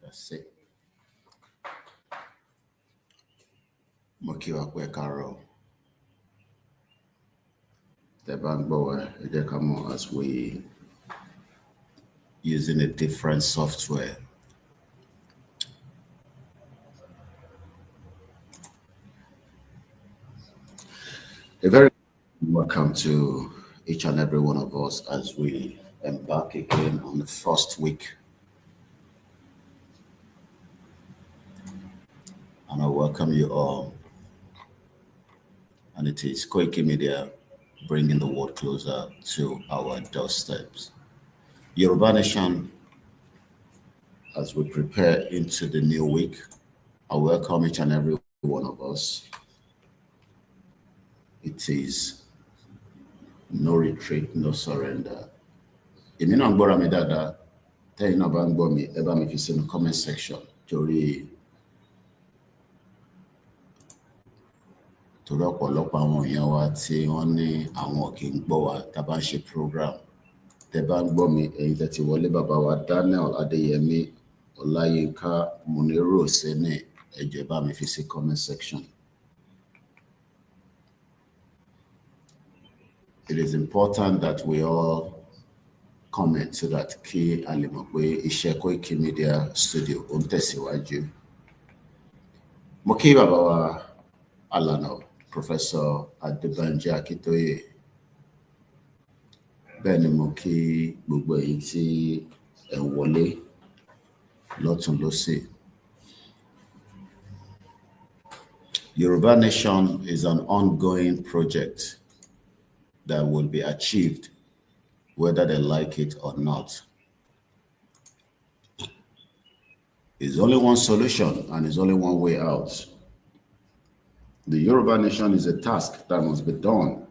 That's it. Mokiwa kwe karo. The bank boy, as we using a different software. A very welcome to each and every one of us as we embark again on the first week. And I welcome you all. And it is Koiki Media bringing the world closer to our doorsteps. Yoruba Nation, as we prepare into the new week, I welcome each and every one of us. It is no retreat, no surrender. If you don't borrow me dada, tell you about me, ever me if it's in the comment section. Torí ọ̀pọ̀lọpọ̀ àwọn èèyàn wa tí wọ́n ní àwọn kì í gbọ́ wa tá a bá ń ṣe program. Tẹ́ bá ń gbọ́ mi, ẹ̀yin tẹ́ ti wọlé bàbá wa Daniel Adéyẹmí Ọláyínká Múnírò Sẹ́nẹ̀, ẹ jọ̀ọ́ bá mi fi sí comment section. It is important that we all comment so that kí a lè mọ̀ pé iṣẹ́ Koiki Media Studio ó ń tẹ̀síwájú. Mo kí bàbá wa Alana, Professor Adebanji Akintoye. Bẹ́ẹ̀ ni mo kí gbogbo èyí tí ẹ wọlé lọ́tùn lósì. Yoruba Nation is an ongoing project that will be achieved whether they like it or not. There's only one solution and there's only one way out. The Yoruba Nation is a task that must be done.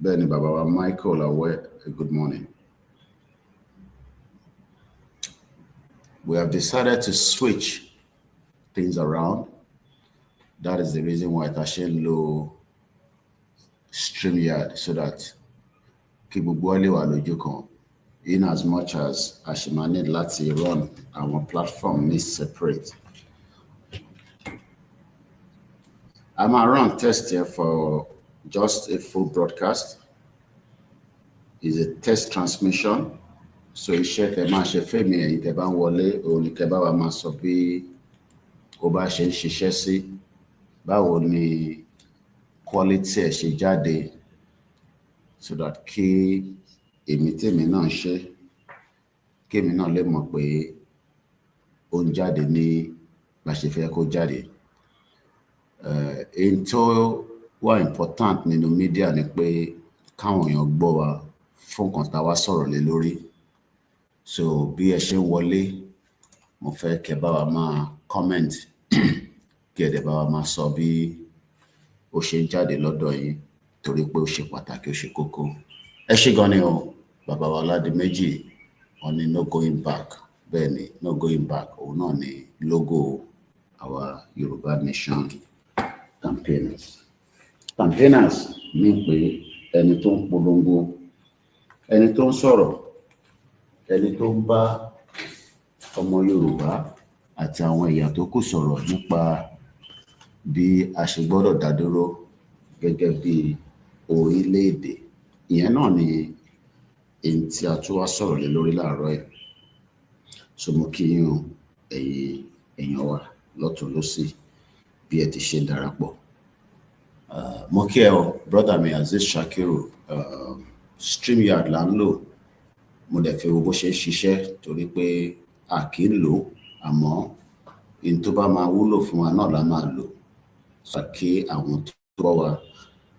Benny Baba Michael Awe, good morning. We have decided to switch things around. That is the reason why Tashin Lo Streamyard, so that Kibubwali Walujukon, in as much as Ashimani Lati run our platform is separate. I'm around test here for just a full broadcast. It's a test transmission. So iṣẹ́ tẹ́ máa ṣe fẹ́mi ẹ̀yin tẹ́ bá ń wọlé òní kẹ́ bá wa máa sọ bí ó bá ṣe ń ṣiṣẹ́ sí, báwo ni quality ẹ̀ ṣe jáde, so that kí èmi tèmi náà ṣe, kí èmi náà lè mọ̀ pé ó ń jáde ní bá ṣe fẹ́ kó jáde. Èyí tó wà important nínú media ni pé káwọn èèyàn gbọ́ wa fún nǹkan tá a wá sọ̀rọ̀ lé lórí. So bí ẹ ṣe wọlé, mo fẹ́ kẹ́ bá wa máa comment, kí ẹ dẹ̀ bá wa máa sọ bí ó ṣe ń jáde lọ́dọ̀ yín, torí pé ó ṣe pàtàkì, ó ṣe kókó. Ẹ ṣé gan ni o, bàbá wa Ọládìméjì, wọ́n ní no going back. Bẹ́ẹ̀ ni, no going back, òun náà ni logo our Yoruba Nation campaigners. Campaigners ní pé ẹni tó ń polongo, ẹni tó ń sọ̀rọ̀, ẹni tó ń bá ọmọ Yorùbá àti àwọn èèyàn tó kù sọ̀rọ̀ nípa bí a ṣe gbọ́dọ̀ dá dúró gẹ́gẹ́ bí orílẹ̀-èdè. Ìyẹn náà ni èyí tí a tún wá sọ̀rọ̀ lé lórí láàárọ̀ ẹ̀. So mo kí yín ẹ̀yin èèyàn wa lọ́tùn lósì bí ẹ ti ṣe darapọ̀. Mo kí ẹ o, brother mi Aziz Shakiru, Streamyard là ń lò. Mo dẹ̀ fi wo bó ṣe ń ṣiṣẹ́ torí pé a kì í lò, àmọ́ in tó bá máa wúlò fún wa náà la máa lò. So kí àwọn tó gbọ́ wa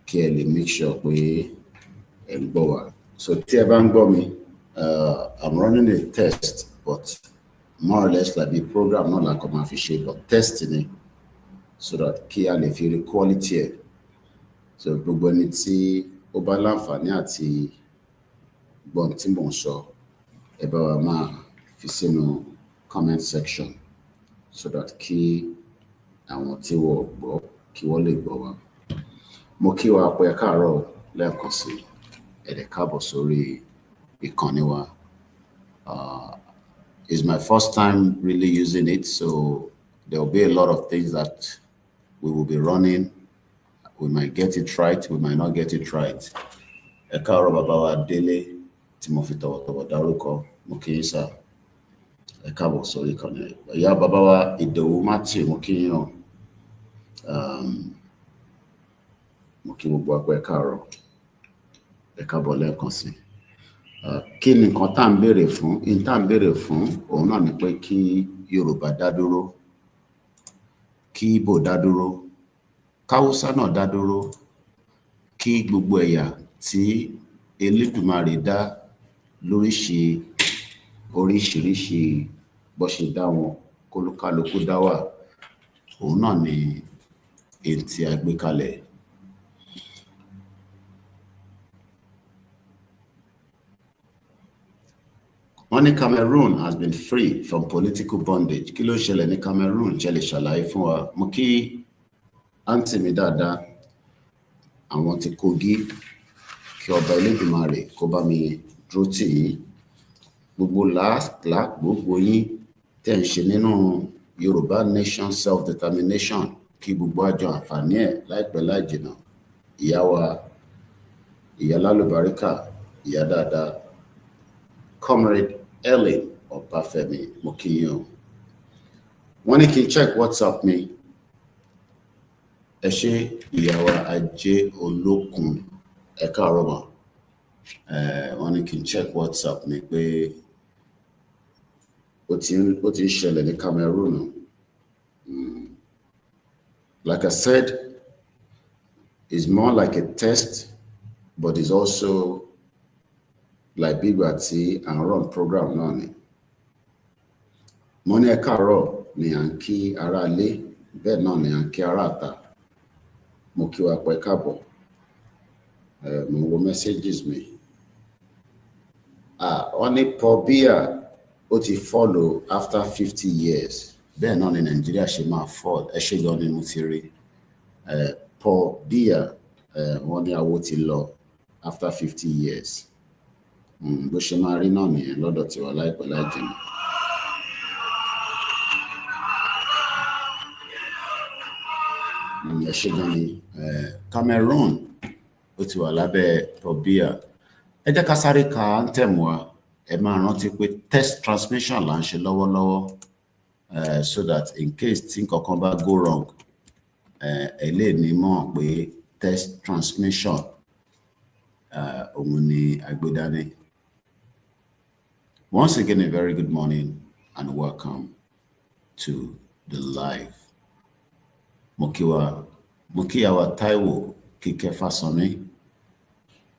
kí ẹ lè make sure pé ẹ ń gbọ́ wa. So tí ẹ bá ń gbọ́ mi, I'm running a test, but more or less like the program náà la kọ́ máa fi ṣe, but test ni, so that kí a lè fi rí quality ẹ̀. So gbogbo ẹni tí ó bá láǹfààní àti gbọ́n tí mò ń sọ, ẹ bá wa máa fi sínú comment section, so that kí àwọn tí wọ́n gbọ́ kí wọ́n lè gbọ́ wa. Mo kí wa pé ẹ káàárọ̀ lẹ́ẹ̀kan sí, ẹ dẹ̀ káàbọ̀ sórí ìkànnì wa. It's my first time really using it, so there will be a lot of things that we will be running. We might get it right, we might not get it right. Ẹ káàárọ̀ bàbá wa Délé tí mo fi tọ̀wọ̀tọ̀wọ̀ dárúkọ, mo kí yín sà. Ẹ káàbọ̀ sórí ìkànnì. Ìyá bàbá wa Ìdòwú Matthew, mo kí yín o. Mo kí gbogbo wa pé ẹ káàárọ̀. Ẹ káàbọ̀ lẹ́ẹ̀kan sí. Kí ni nǹkan tá à ń béèrè fún? In tá à ń béèrè fún òun náà ni pé kí Yorùbá dá dúró, kí Ìgbò dá dúró, káwúsá náà dá dúró, kí gbogbo ẹ̀yà tí Elédùmarè dá oríṣiríṣi bó ṣe dá wọn kólúkálukú dá wà, òun náà ni èyí tí a gbé kalẹ̀. Wọ́n ní Cameroon has been free from political bondage. Kí ló ń ṣẹlẹ̀ ní Cameroon? Ṣé lè ṣàlàyé fún wa? Mo kí àǹtí mi dáadáa, àwọn ti Kogi, kí ọba Elédùmarè kó bá mi dúró tì yín. Gbogbo làálàá gbogbo yín tẹ́ ń ṣe nínú Yorùbá nation self-determination, kí gbogbo àjọ àǹfààní ẹ̀ láìpẹ́ láì jìnnà. Ìyá wa, ìyá lálùbáríkà, ìyá dáadáa, Comrade Ellen Ọbáfẹ́mi, mo kí yín o. Wọ́n ní kí n check WhatsApp mi. Ẹ ṣé ìyá wa Ajé Olókun, ẹ káàárọ̀ mà. Wọ́n ní kí n check WhatsApp mi pé ó ti ń ṣẹlẹ̀ ní Cameroon. Like I said, it's more like a test, but it's also like big tí à ń run program náà ni. Mo ní ẹ káàárọ̀ ni à ń kí ará ilé, bẹ́ẹ̀ náà ni à ń kí ará àta. Mo kí wa pé káàbọ̀. Mo wo messages mi. Wọ́n ní Paul Biya ó ti follow after 50 years. Bẹ́ẹ̀ náà ni Nàìjíríà ṣe máa fall. Ẹ ṣé gan ni mo ti rí. Paul Biya, wọ́n ní àwo ti lọ after 50 years. Bó ṣe máa rí náà nìyẹn lọ́dọ̀ tiwa láìpẹ́ láì jìnnà. Ẹ ṣé gan ni. Cameroon ó ti wà lábẹ́ Paul Biya. Ẹ jẹ́ ká sáré ka anthem wa. Ẹ máa rántí pé test transmission là ń ṣe lọ́wọ́lọ́wọ́, so that in case tí nǹkan kan bá go wrong, ẹ lè ní mọ̀ pé test transmission òun ni agbédání. Once again, a very good morning and welcome to the live. Mo kí àwa Táíwò Kíkẹ́ Fásánmi,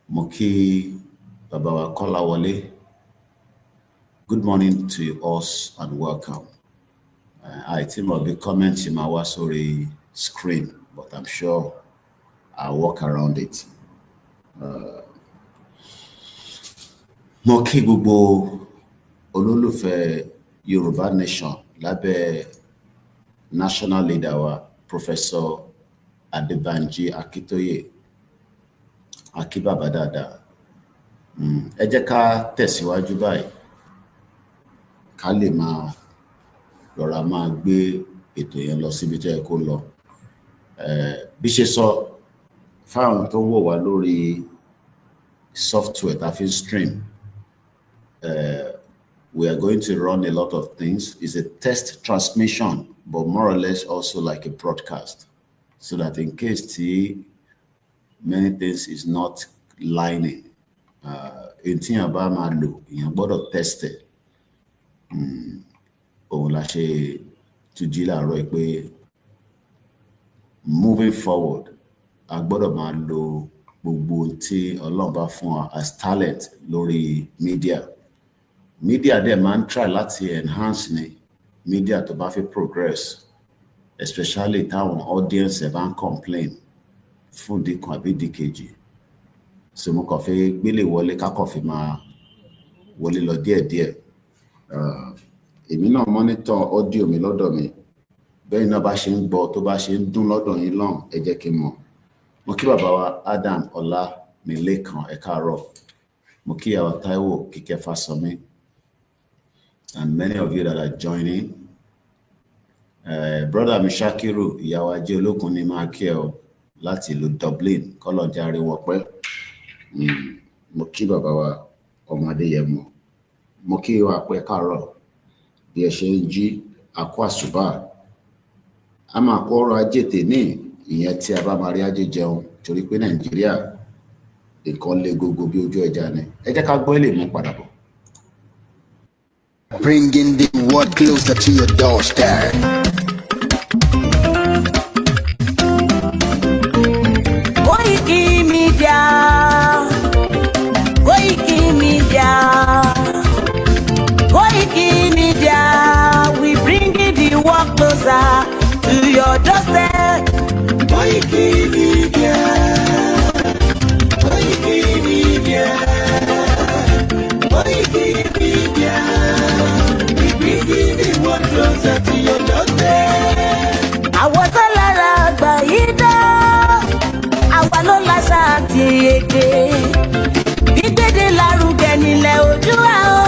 mo kí bàbá wa Kọ́láwọlé. Good morning to you all and welcome. I think I'll be commenting my wá sórí screen, but I'm sure I'll walk around it. Mo kí gbogbo olólùfẹ́ Yorùbá nation lábẹ́ national leader wa Professor Adebanji Akintoye. Akí bàbá dáadáa. Ẹ jẹ́ ká tẹ̀síwájú báyìí, ká lè máa rọra máa gbé ètò yẹn lọ síbi tó yẹ kó lọ. Bí ṣe sọ fáwọn tó wò wá lórí software tá fi ń stream, we are going to run a lot of things. It's a test transmission, but more or less also like a broadcast, so that in case many things is not lining, in tí yàn bá máa lò, èèyàn gbọ́dọ̀ test it. Òun la ṣe tún jí láàárọ̀ pé moving forward, a gbọ́dọ̀ máa lo gbogbo tí Ọlọ́run bá fún wa as talent lórí media. Media dẹ̀ máa ń try láti enhance ni media tó bá fi progress, especially táwọn audience ẹ̀ bá ń complain fún díkan àbí díkejì. So mo kàn fẹ́ gbélé wọlé ká kàn fi máa wọlé lọ díẹ̀díẹ̀. Èmi náà monitor audio mi lọ́dọ̀ mi. Bẹ́ẹ̀ náà bá ṣe ń gbọ́ tó bá ṣe ń dún lọ́dọ̀ yín lọ́hùn, ẹ jẹ́ kí n mọ̀. Mo kí bàbá wa Adam Ọlámilékan, ẹ káàárọ̀. Mo kí ìyàwó Táíwò Kíkẹ́ Fásánmi. and many of you that are joining. Brother mi Shakiru, ìyàwó ajé olókun ní máa kí ẹ o láti ìlú Dublin, kọ́lọ́jà rí wọn pẹ́. Mo kí bàbá wa ọmọdé yẹn mọ̀. Mo kí wa pé káàárọ̀ bí ẹ ṣe ń jí àkó àsùbà. A máa kó ọrọ̀ ajé tèní ìyẹn tí a bá máa rí ajé jẹun torí pé Nàìjíríà nǹkan lé gógó bí ojú ẹja ni. Ẹ jẹ́ ká gbọ́ ilé mú padà bọ̀. Bringing the word closer to your doorstep. Koiki Media, Koiki Media, Koiki Media, we bringing the word closer to your doorstep. Koiki Media, Koiki Media, Koiki Media. Closer to your doorstep. Àwọn tó lára àgbà yìí dá, àwa ló láṣà àti èdè. Gbígbédè lárugẹ nílẹ̀ Oòduà o,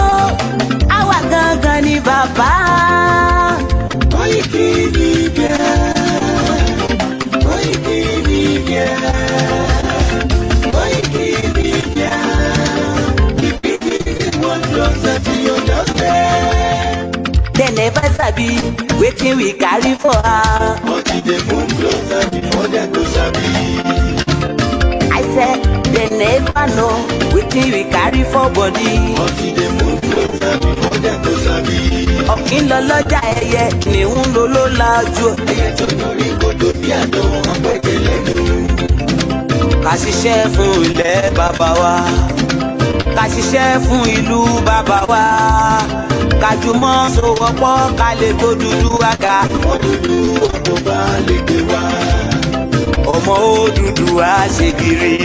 àwa gangan ni bàbá. Koiki Media, Koiki Media, Koiki Media. Gbígbédè one closer to your doorstep. They never sabi wetin we carry for her. But they move closer before they go sabi. I said they never know wetin we carry for body. But they move closer before they go sabi. Ọ̀kín lọ lọ́jà ẹyẹ ni ń lo ló lajú. Ẹyẹ tó lórí kodò bí àdó ọ̀pẹ̀kẹ̀ lẹ́nu. Ká ṣiṣẹ́ fún ilẹ̀ bàbá wa. Ká ṣiṣẹ́ fún ìlú bàbá wa. Kájùmọ̀ sowọ́pọ̀ ká lè tó dúdú àga. Ọmọ dúdú ọ̀pọ̀ bá lè gbé wá. Ọmọ òdúdú á ṣe kiri.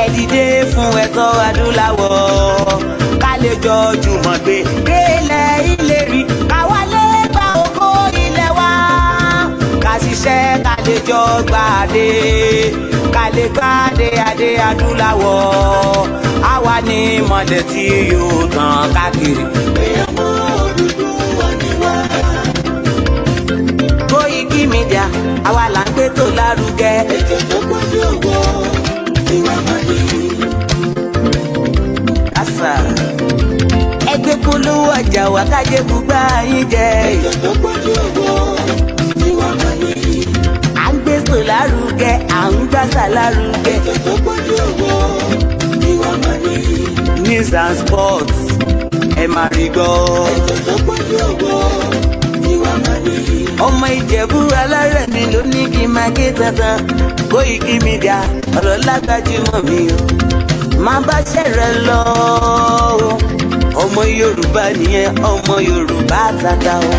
Ẹ dìde fún ẹ̀tọ́ adúláwọ̀. Ká lè jọ jùmọ̀ gbé délẹ̀ ìlérí. Káwa lè gba ògo ilẹ̀ wa. Ká ṣiṣẹ́ ká lè jọ gbàdé. Ká lè gbàdé adé adúláwọ̀. Àwa ni mọ̀lẹ́ tí yóò tàn káàkiri. Koiki Media, àwa là ń gbé tó lárugẹ. Ètò tó pọ̀jù ògbó tí wàá máa ní. Àṣà ẹgbẹ́ polówó ọjà wà kájé gbùgbà yín jẹ. Ètò tó pọ̀jù ògbó tí wàá máa ní. À ń gbé tó lárugẹ, à ń gbàsà lárugẹ. Ètò tó pọ̀jù ògbó tí wàá máa ní. News and sports ẹ máa rí gbọ́. Ètò tó pọ̀jù ògbó tí wàá máa ní. Ọmọ Ìjẹ̀bú alárẹ̀ mi ló ní kí n máa ké tantan. Koiki Media ọ̀rọ̀ lágbájúmọ̀ mi o. Máa bá ṣẹ̀rẹ̀ lọ o. Ọmọ Yorùbá nìyẹn, ọmọ Yorùbá tata o.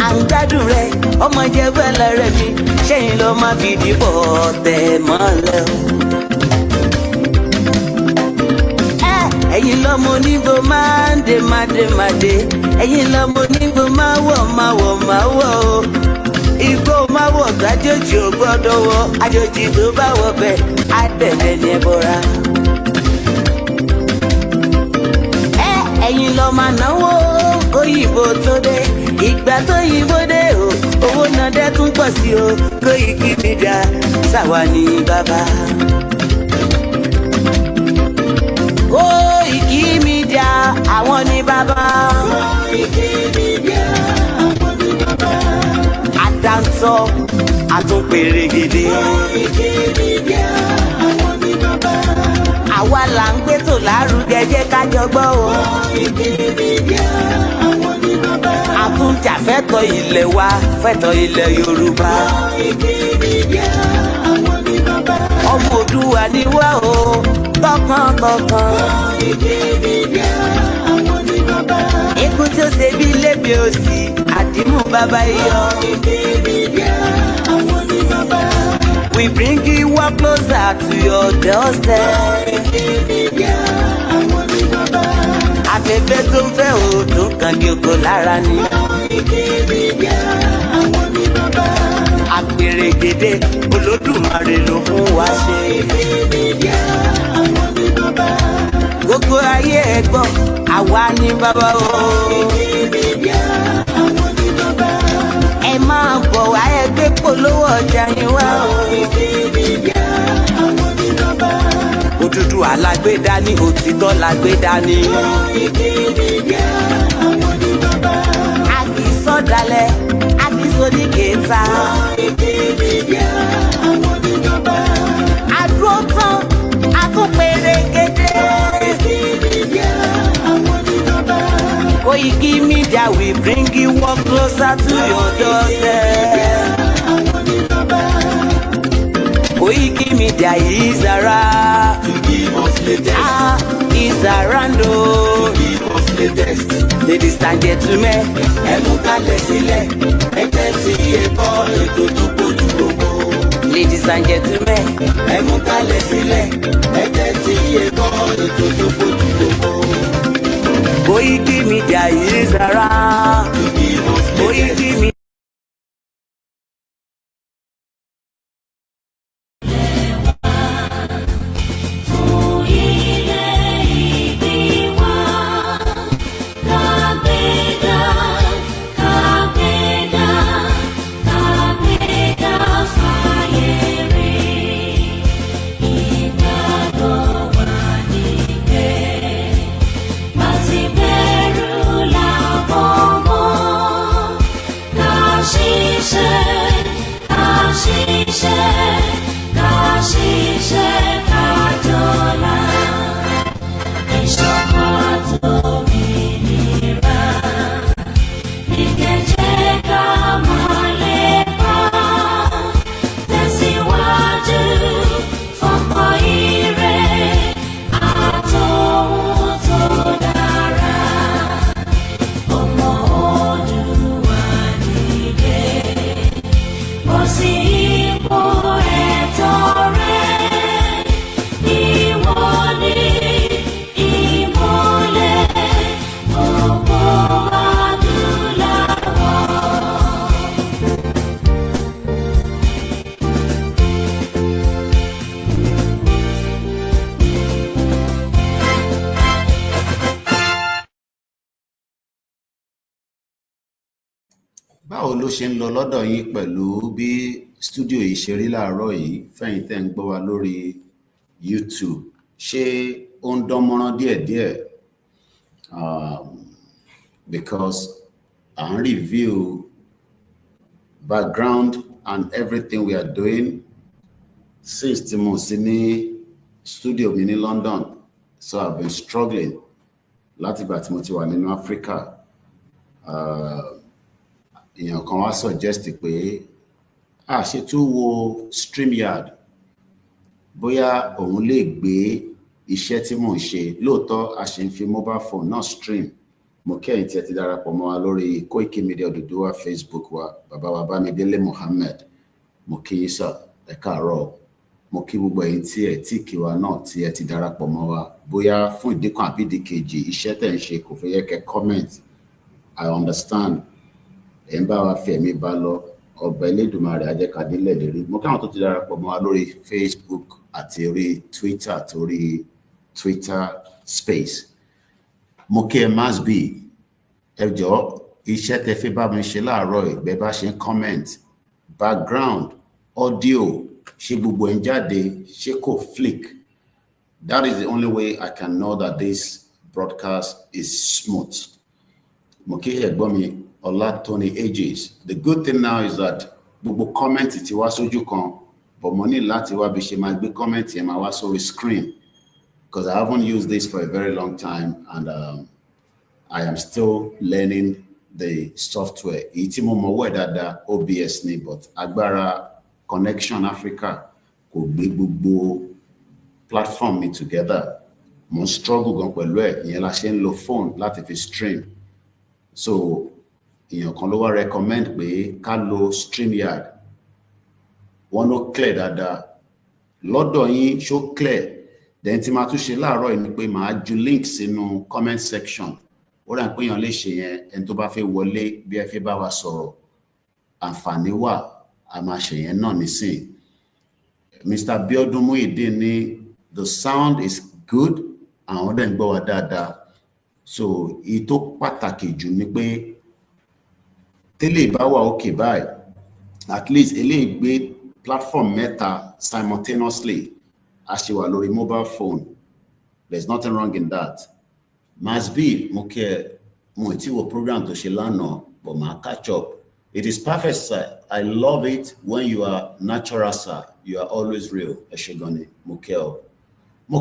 À ń gbádùn rẹ, ọmọ Ìjẹ̀bú alárẹ̀ mi. Ṣẹ́yìn ló máa fi dìbò tẹ̀ mọ́lẹ̀ o. Ẹ̀yin lọ́mọ oníbo máa ń dé máa dé. Ẹ̀yin lọ́mọ oníbo máa wọ̀ o. Igbó máa wọ̀ gbàjòjì ò gbọ́dọ̀ wọ. Àjòjì tó bá wọ bẹ́ẹ̀ á tẹ̀lé ní ẹbọra. Ẹ̀yin lọ́ máa náwó kóyìnbó tó dé. Ìgbà tó yìnbó dé o, owó náà dẹ́ tún pọ̀ sí o. Koiki Media ṣàwa ní bàbá. Koiki Media àwọn ní bàbá. Koiki Media àwọn ní bàbá. Àdáńtọ́ àtúnpèrègèdè. Koiki Media àwọn ní bàbá. Àwa là ń gbé tò lárugẹ jẹ́ ká jọ gbọ́ o. Koiki Media àwọn ní bàbá. Àtúnjà fẹ́tọ̀ ilẹ̀ wa fẹ́tọ̀ ilẹ̀ Yorùbá. Koiki Media àwọn ní bàbá. Ọmọ Oòduà ni wá o. Tọkàntọkàn. Koiki Media àwọn ní bàbá. Ikú tí ó ṣe bí lébi òsì, àdìmú bàbá iyọ̀. Koiki Media àwọn ní bàbá. We bring you one closer to your doorstep. Koiki Media àwọn ní bàbá. Afẹ́fẹ́ tó ń fẹ́ òòdùn kan ní oko lára ni. Koiki Media àwọn ní bàbá. Àpèrègèdè Olódùmarè ló fún wa ṣe. Koiki Media àwọn ní bàbá. Gbogbo ayé ẹ gbọ́, àwa ni bàbá o. ẹ máa bọ̀ wá ẹ gbé polówó ọjà yín wá o. òdúdú alágbèdá ní òtítọ́ lágbèdá ní. a kì í sọ̀dálẹ̀ a kì í sódìkẹta. àdúró tán a tún pèrègèdè. Koiki Media we bring you one closer to your doorstep. Koiki Media is around. To give us latest. Is around oh. To give us latest. Ladies and gentlemen, ẹ mú kalẹ̀ sílẹ̀, ẹ tẹ́tí ẹ̀kọ́ ètò tó kojú gbogbo. Ladies and gentlemen, ẹ mú kalẹ̀ sílẹ̀, ẹ tẹ́tí ẹ̀kọ́ ètò tó kojú gbogbo. Koiki Media is around. Koiki Media. Báwo ló ṣe ń lọ lọ́dọ̀ yín pẹ̀lú bí stúdíò yìí ṣe rí láàárọ̀ yìí fẹ́yìn tẹ́ ń gbọ́ wa lórí YouTube? Ṣé ó ń dán mọ́rán díẹ̀díẹ̀? Because à ń review background and everything we are doing since tí mo sí ní studio mi ní London, so I've been struggling láti ìgbà tí mo ti wà nínú Africa. Èèyàn kan wá suggest pé a ṣe tún wo Streamyard bóyá òun lè gbé iṣẹ́ tí mò ń ṣe. Lóòótọ́ a ṣe ń fi mobile phone náà stream. Mo kẹ́yìn tí ẹ ti darapọ̀ mọ́ wa lórí Koiki Media Odùduwà Facebook wa, bàbá wa Bámidélé Mohammed. Mo kí yín sà, ẹ káàárọ̀. Mo kí gbogbo ẹ̀yin tí ẹ tí kí wa náà tí ẹ ti darapọ̀ mọ́ wa. Bóyá fún ìdí kan àbí ìdí kejì iṣẹ́ tẹ́ ń ṣe kò fẹ́ yẹ kẹ́ comment. I understand. Ẹ ń bá wa fi ẹ̀mí bá lọ, ọba Elédùmarè á jẹ́ ká délẹ̀ lérí. Mo káwọn tó ti darapọ̀ mọ́ wa lórí Facebook àti orí Twitter torí Twitter space. Mo kí ẹ mass b ẹ jọ̀ọ́ iṣẹ́ tẹ́ fi bá mi ṣe láàárọ̀ ìgbẹ́ bá ṣe ń comment background audio ṣé gbogbo ẹ̀ ń jáde ṣé kò flick. That is the only way I can know that this broadcast is smooth. Mo kí ẹ̀gbọ́n mi Tony Ages. The good thing now is that gbogbo comment ti wá sójú kan, but mo ní láti wá bí ṣe máa gbé comment yẹn máa wá sórí screen, because I haven't used this for a very long time and I am still learning the software. Èyí tí mo mọ̀ wẹ̀ dáadáa OBS ni, but agbára Connection Africa kò gbé gbogbo platform mi together. Mo struggle gan pẹ̀lú ẹ̀, ìyẹn la ṣe ń lo phone láti fi stream. So èèyàn kan ló wá recommend pé ká lo Streamyard. Wọ́n ló clear dáadáa. Lọ́dọ̀ yín ṣó clear? Then tí máa tún ṣe láàárọ̀ yìí ni pé màá ju link sínú comment section. Ó rà pé èèyàn lè ṣe yẹn, ẹni tó bá fẹ́ wọlé bí ẹ fẹ́ bá wa sọ̀rọ̀. Àǹfààní wà, a máa ṣe yẹn náà nísìn. Mr. Biodun Muideen ní the sound is good. Àwọn dẹ̀ ń gbọ́ wa dáadáa. So ito pàtàkì jù ni pé tẹ́lẹ̀ bá wà okay báyìí, at least eléyìí gbé platform mẹ́ta simultaneously as you are lórí mobile phone. There's nothing wrong in that. Must be mo ti wo program tó ṣe lánàá, but ma catch up. It is perfect, sir. I love it when you are natural, sir. You are always real. Ẹ ṣé gan ni, mo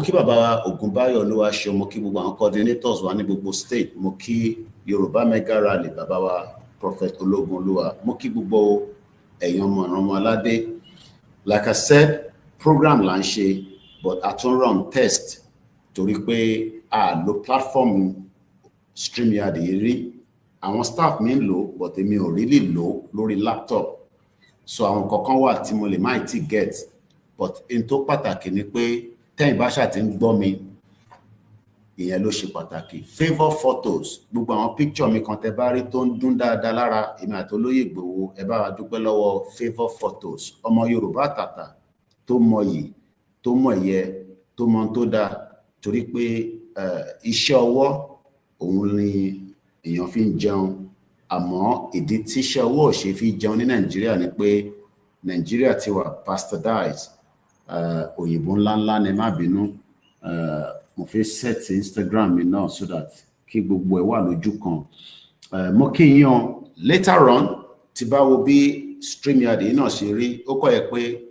kí bàbá wa Ògúnbáyọ̀ Olúwaṣeun, mo kí gbogbo àwọn coordinators wa ní gbogbo state, mo kí Yoruba mega rally bàbá wa Prophet Ológunolúwa, mo kí gbogbo ẹ̀yin ọmọ aládé. Like I said, program là ń ṣe, but a tún run test torí pé a lo platform Streamyard yìí rí. Àwọn staff mi ń lò, but èmi ò really lò lórí laptop. So àwọn kankan wà tí mo lè má ti get, but in tó pàtàkì ni pé tẹ́yin bá ṣá ti ń gbọ́ mi, ìyẹn ló ṣe pàtàkì. Favour photos, gbogbo àwọn picture mi kan tẹ́ bá rí tó ń dún dáadáa lára èmi àti Olóyè Ìgbòho, ẹ bá wa dúpẹ́ lọ́wọ́ Favour photos. Ọmọ Yorùbá tàtà tó mọyì, tó mọ ẹ̀yẹ, tó mọ tó dáa, torí pé iṣẹ́ ọwọ́ òun ni èèyàn fi ń jẹun. Àmọ́ ìdí tí iṣẹ́ ọwọ́ ò ṣe fi jẹun ní Nàìjíríà ni pé Nàìjíríà ti wà bastardized. Òyìnbó ńláńlá ni má bínú. Mo fi set Instagram mi náà so that kí gbogbo ẹ̀ wà lójú kan. Mo kí yín later on tí bá wo bí Streamyard yìí náà ṣe rí, ó kọ́ yẹ pé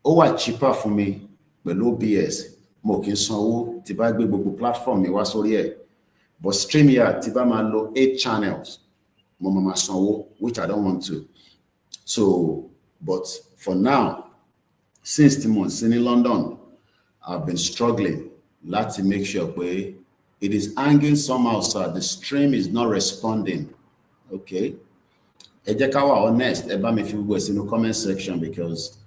ó wà cheaper fún mi pẹ̀lú OBS. Mo kì í sanwó tí bá gbé gbogbo platform mi wá sórí ẹ̀. But Streamyard tí bá máa lo 8 channels, mo máa sanwó, which I don't want to. So, but for now, since tí mo ń sí ní London, I've been struggling to make sure pé it is hanging somehow, sir. The stream is not responding. Okay. Ẹ jẹ́ ká wà honest, ẹ bá mi fi gbogbo ẹ̀ sínú comment section, because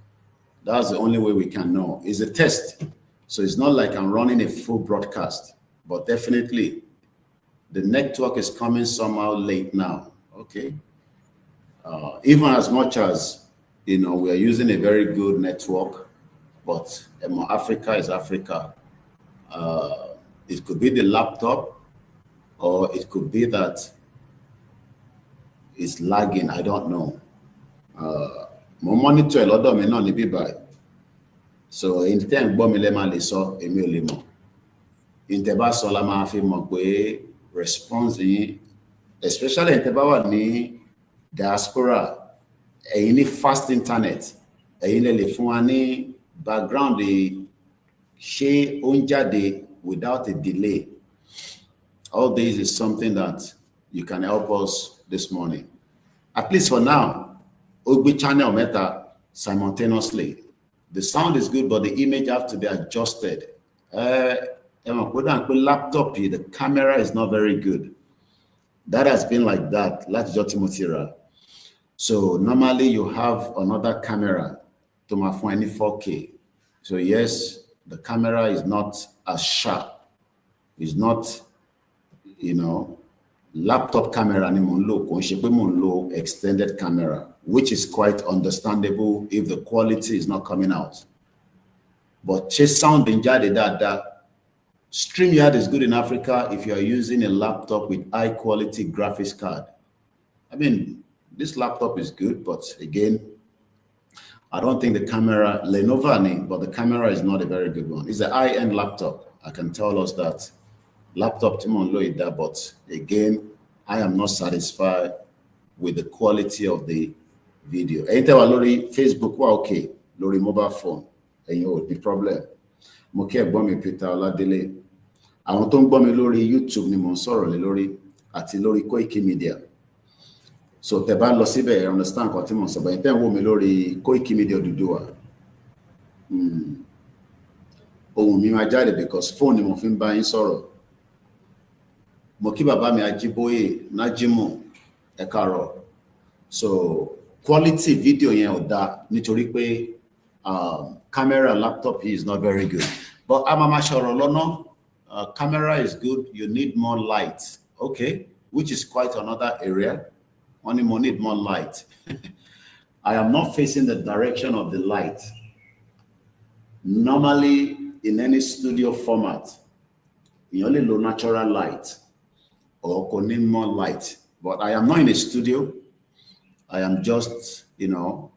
that's the only way we can know. It's a test. So it's not like I'm running a full broadcast, but definitely the network is coming somehow late now. Okay. Even as much as, we are using a very good network, but Africa is Africa. It could be the laptop, or it could be that it's lagging. I don't know. Mo monitor lọ́dọ̀ mi náà ní bíbá. So in ten gbọ́ mi lè máa lè sọ, èmi ò lè mọ̀. In tẹ́ bá sọ la máa fi mọ̀ pé response yín, especially in tẹ́ bá wà ní diaspora, ẹ̀yin ní fast internet, ẹ̀yin lè fún wa ní background ṣé ó ń jáde without a delay. All this is something that you can help us this morning. At least for now, Ogbe channel meta simultaneously. The sound is good, but the image have to be adjusted. Laptop, the camera is not very good. That has been like that. So normally you have another camera to my phone 4K. So yes, the camera is not as sharp. It's not, laptop camera ni mo ń lò, kò ń ṣe pé mo ń lo extended camera, which is quite understandable if the quality is not coming out. But just sounding jáde dáadáa. Streamyard is good in Africa if you are using a laptop with high quality graphics card. I mean, this laptop is good, but again, I don't think the camera, Lenovo, but the camera is not a very good one. It's a high-end laptop. I can tell us that. Laptop Timon Loida, but again, I am not satisfied with the quality of the video. Anytime Lori Facebook, okay, Lori mobile phone, and you the problem. Moke Bomi Peter Oladele. Àwọn tó ń gbọ́ mi lórí YouTube ni mo ń sọ̀rọ̀ lé lórí, àti lórí Koiki Media. So tẹ́ bá lọ síbẹ̀, ẹ understand nǹkan tí mo sọ, bẹ́ẹ̀ tẹ́ ń wò mí lórí Koiki Media Odùduwà. Ohùn mi máa jáde because phone ni mo fi ń bá yín sọ̀rọ̀. Mo kí bàbá mi Ajíbóyè Nájímù ẹ káàárọ̀. So quality video yẹn ò dá nítorí pé camera laptop is not very good. But amama ṣọ̀rọ̀ lọ́nà, camera is good, you need more light. Okay, which is quite another area. Only more need more light. I am not facing the direction of the light. Normally, in any studio format, you only low natural light. or kò ní more light. But I am not in a studio. I am just, you know,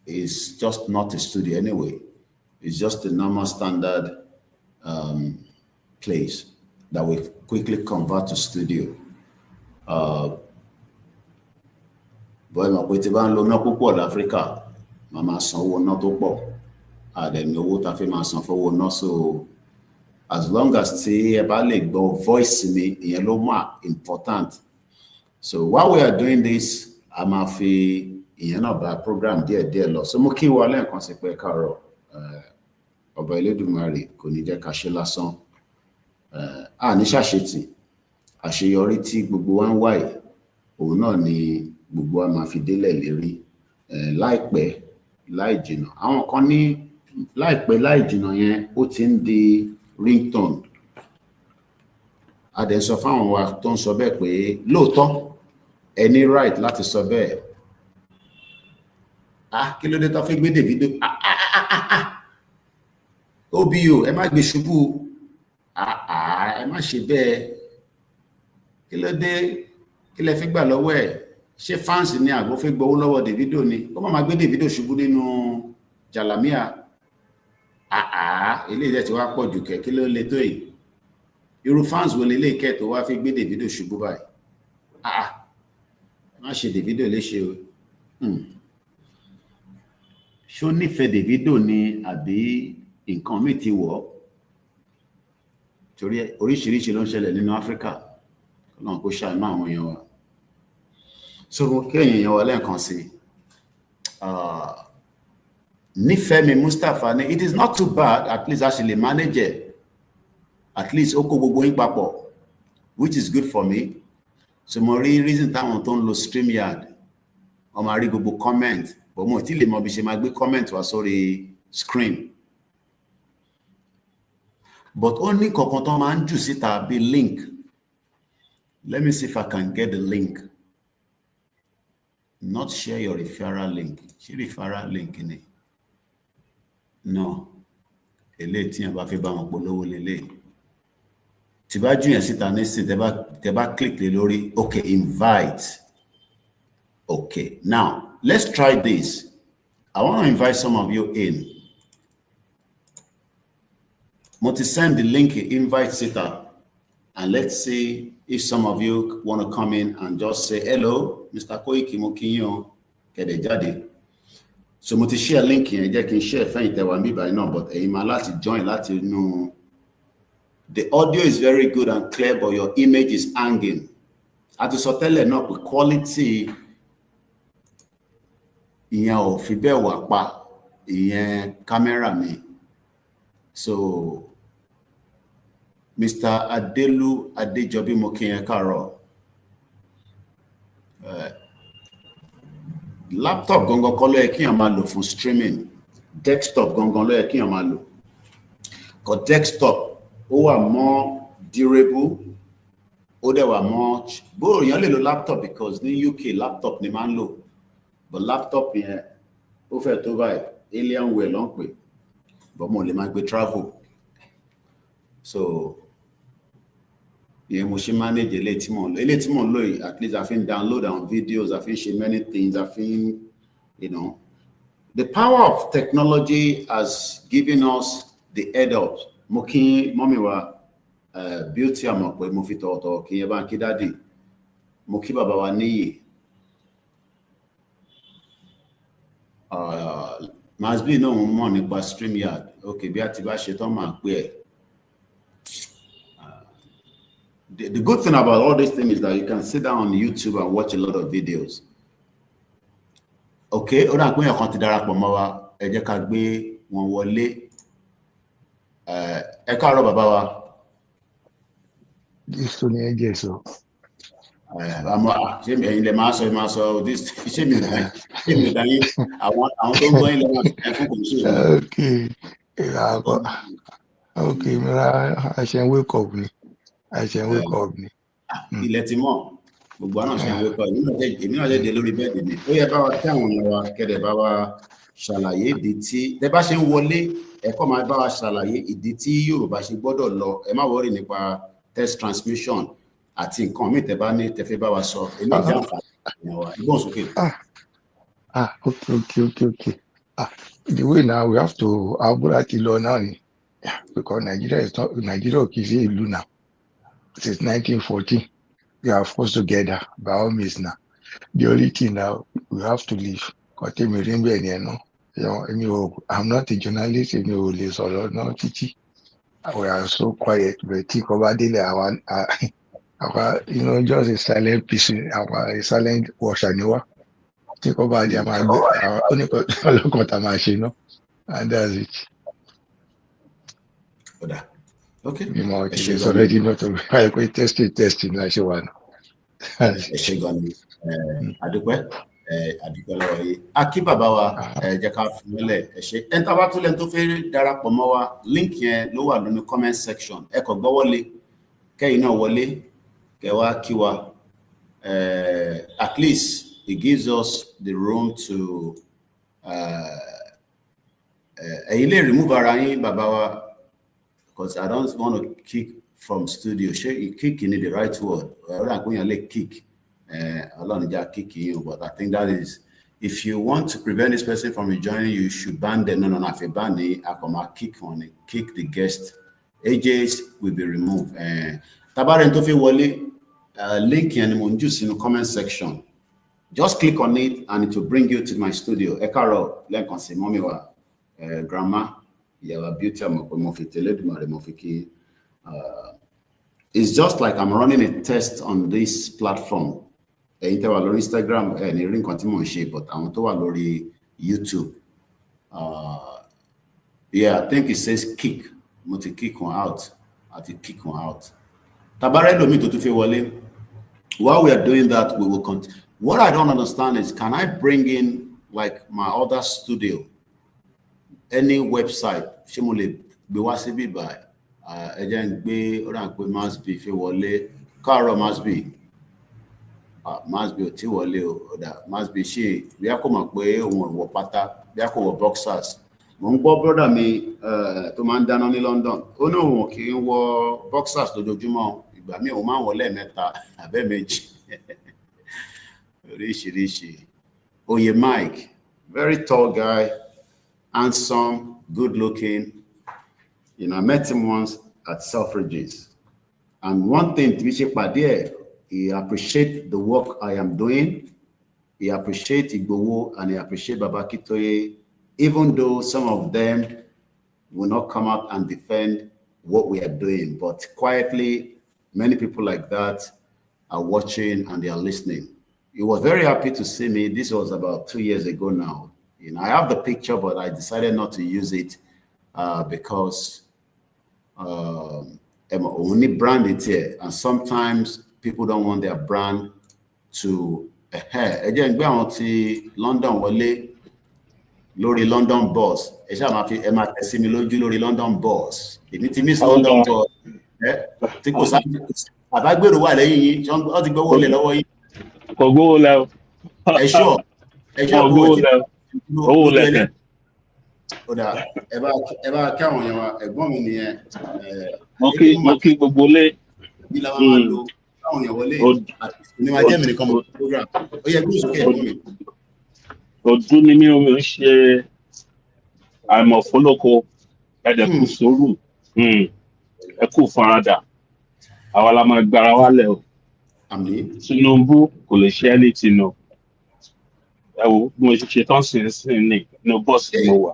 it's just not a studio anyway. It's just a normal standard place that we quickly convert to studio. Boy, my way to ban lo na púpọ̀ l'Africa. Mama sanwó ná tó pọ̀. Then owó tá fi máa san fowó ná, so as long as tí ẹ bá lè gbọ́ voice mi, ìyẹn ló máa important. So while we are doing this, a máa fi ìyẹn náà bá program díẹ̀ lọ. So mo kí wa lẹ́ẹ̀kan sí pé káàárọ̀. Ọba Elédùmarè kò ní jẹ́ ká ṣe lásán. Ní ṣàṣetì, àṣeyọrí tí gbogbo wa ń wá yìí, òun náà ni gbogbo wa máa fi délẹ̀ lérí. Láìpẹ́ láì jìnnà, àwọn kan ní láìpẹ́ láì jìnnà yẹn ó ti ń di ringtone. A dẹ̀ sọ fáwọn wa tó ń sọ bẹ́ẹ̀ pé lóòótọ́ ẹ ní right láti sọ bẹ́ẹ̀. Kí ló dé tó fi gbé Davido? OBO, ẹ má gbé ṣubú. Ẹ má ṣe bẹ́ẹ̀. Kí ló dé? Kí lẹ fi gbà lọ́wọ́ ẹ̀? Ṣé fans ni àgbò fi gbowó lọ́wọ́ Davido ni? Ó má gbé Davido ṣubú nínú Jalamia. Eléyìí tí wá pọ̀ jù kẹ̀, kí ló lè tó yìí? Irú fans wo lélẹ̀ kẹ́ tó wá fi gbé Davido ṣubú báyìí? Má ṣe Davido léṣe o. Ṣó nífẹ̀ẹ́ Davido ni àbí nǹkan mi ti wọ̀? Torí oríṣiríṣi ló ń ṣẹlẹ̀ nínú Áfíríkà. Ọlọ́run kó ṣàánú àwọn èèyàn wa. So kí èèyàn wa lẹ́ẹ̀kan sí. Nífẹ̀ẹ́mi Mustapha ni, it is not too bad, at least a ṣe lè manage it. At least ó kó gbogbo yín papọ̀, which is good for me. So mo rí reason táwọn tó ń lo Streamyard, wọ́n máa rí gbogbo comment, but mo ti lè mọ bí ṣe máa gbé comment wá sórí screen. But ó ní kankan tó máa ń jù síta bí link. Let me see if I can get the link. Not share your referral link. Ṣé referral link ni? No. Eléyìí tí yẹn bá fi bá wọn polówó lélẹ̀. Tí bá jù yẹn síta nísìn, tẹ́ bá click lé lórí, okay, invite. Okay, now let's try this. I want to invite some of you in. Mo ti send the link invite síta, and let's see if some of you want to come in and just say hello, Mr. Koiki mo kí yín o, kẹ̀dẹ̀ jáde. So mo ti share link yẹn, jẹ́ kí n share fẹ́yìn tẹ́wà mí báyìí náà, but ẹ̀yin máa láti join láti inú. The audio is very good and clear, but your image is hanging. A ti sọ tẹ́lẹ̀ náà pé quality ìyẹn ò fi bẹ́ẹ̀ wà pa, ìyẹn camera mi. So Mr. Adelu Adejobi mo kí yín káàárọ̀. Laptop gangan kọ́ ló yẹ kí yẹn máa lò fún streaming. Desktop gangan ló yẹ kí yẹn máa lò. Because desktop ó wà more durable, ó dẹ̀ wà more, bó èèyàn lè lo laptop because ní UK laptop ni máa ń lò, but laptop yẹn ó fẹ́ tó báyìí Alienware ló ń pè, but mo lè máa gbé travel. So yẹn mo ṣe manage eléyìí tí mo ń lò yìí, at least I fin download àwọn videos, I fin ṣe many things, I fin, you know, the power of technology has given us the head up. Mo kí mọ́mí wa beauty àmọ̀ pé mo fi tọ̀ọ̀tọ̀ kí yẹn bá ń kí dáàdì. Mo kí bàbá wa níyì. Masbi náà ń mọ̀ nípa Streamyard. Okay, bí a ti bá ṣe tán máa pè ẹ́. The good thing about all this thing is that you can sit down on YouTube and watch a lot of videos. Okay, ó dà pé èèyàn kan ti darapọ̀ mọ́ wa, ẹ jẹ́ ká gbé wọn wọlé. Ẹ káàárọ̀ bàbá wa. Jésù ni ẹ jẹ́ sọ. Ṣé ẹ̀yin lè máa sọ this, ṣé mi ò dáyé àwọn tó ń gbọ́ ilẹ̀ wọn fún kò sí ìwọ̀n. Okay, mìíràn àṣẹ wake up ni. Ilẹ̀ ti mọ̀, gbogbo àwọn àṣẹ wake up. Èmi náà jẹ́ lórí bẹ́ẹ̀dì ni. Ó yẹ bá wa kí àwọn èèyàn wa kẹ́dẹ̀ bá wa ṣàlàyé ìdí tí tẹ́ bá ṣe ń wọlé, ẹ̀kọ́ máa bá wa ṣàlàyé ìdí tí Yorùbá ṣe gbọ́dọ̀ lọ. Ẹ má wọ́rì nípa test transmission àti nǹkan míì tẹ́ bá ní tẹ́ fẹ́ bá wa sọ eléyìí jẹ́ àǹfààní wa ìgbóhùn sókè. Okay. The way now we have to Abuja law now, because Nigeria is not Nigeria is a ìlú now. Since 1914, we are forced together by all means now. The only thing now we have to leave. I'm not a journalist, no teaching. We are so quiet, but think about it. Our, just a silent piece, a silent washer. Think about it. And that's it. Okay. It's already not a great testing like you want. Adúpẹ́ lọ́wọ́ yìí akí bàbá wa jẹ́ ká fún mọ́lẹ̀ ẹ ṣé ẹni tá bá tó lẹ́nu tó fẹ́ darapọ̀ mọ́ wa link yẹn ló wà lónìí comment section ẹ kàn gbọ́ wọlé kẹ́yìn náà wọlé kẹ́ wá kí wa at least it gives us the room to ẹ̀yin lè remove ara yín bàbá wa because I don't want to kick from studio ṣé kick ní the right word ọ̀rọ̀ àgbóyàn lè kick. But I think that is, if you want to prevent this person from rejoining, you should ban them. No, if you ban it, I come kick on it, kick the guest. AJs will be removed. Tabaren Tofi Wale, link in the comment section. Just click on it and it will bring you to my studio. Ekaro, lenkon se mommy wa grandma, yawa beauty mofiki. It's just like I'm running a test on this platform. Interwà lórí Instagram ní rí nǹkan tí mò ń ṣe but àwọn tó wà lórí YouTube yeah I think it says kick mo ti kick one out àti kick one out tabarẹ́ lómi tó tún fẹ́ wọlé while we are doing that we will continue. What I don't understand is can I bring in like my other studio any website ṣé mo lè gbé wá síbí báyìí ẹ jẹ́ n gbé ó dà pé Masby fẹ́ wọlé káàárọ̀ Masby. Masby ò tí wọlé o da Masby ṣe bí a kò mọ̀ pé òun wọ pátá bí a kò wọ boxers mo ń gbọ́ brother mi tó máa ń dáná ní London ó ní òun kì í wọ boxers lójoojúmọ́ ìgbà míì òun máa ń wọ lẹ́ẹ̀mẹ́ta àbẹ́ méjì oríṣiríṣi Oye Mike very tall guy handsome good looking I met him once at Selfridges and one thing tí ṣe pàdé ẹ̀ he appreciates the work I am doing. He appreciates Igbowo and he appreciates Baba Akintoye, even though some of them will not come out and defend what we are doing. But quietly, many people like that are watching and they are listening. He was very happy to see me. This was about 2 years ago now. I have the picture, but I decided not to use it because only brand it here. And sometimes people don't want their brand to again London wọlé lórí London boss ẹ ṣá máa fi ẹ máa tẹ̀sí mi lójú lórí London boss èmi ti miss London boss tí kò sá àbágbèrò wà lẹ́yìn yín wọ́n ti gbówó lẹ̀ lọ́wọ́ yín kò gbówó lẹ̀ ẹ ṣọ́ gbówó lẹ̀ owó lẹ̀ kódà ẹ bá kí àwọn èèyàn wa ẹ̀gbọ́n mi nìyẹn mo kí gbogbo lé bí la máa lo àwọn èèyàn wọlé ní wàá jẹ́ mi nìkan mọ̀ program ó yẹ bí ìsókè ẹ̀gbọ́n mi. Ọdún ni mi ò ń ṣe àìmọ̀ fọlọ́kọ ẹ̀dẹ̀ kù sórù ẹ kù faradà àwa la máa gbára wálẹ̀ o. Tinubu kò lè ṣe anything náà ẹ wo bí mo ṣe tán sí ní inú bọ́ọ̀sì mo wà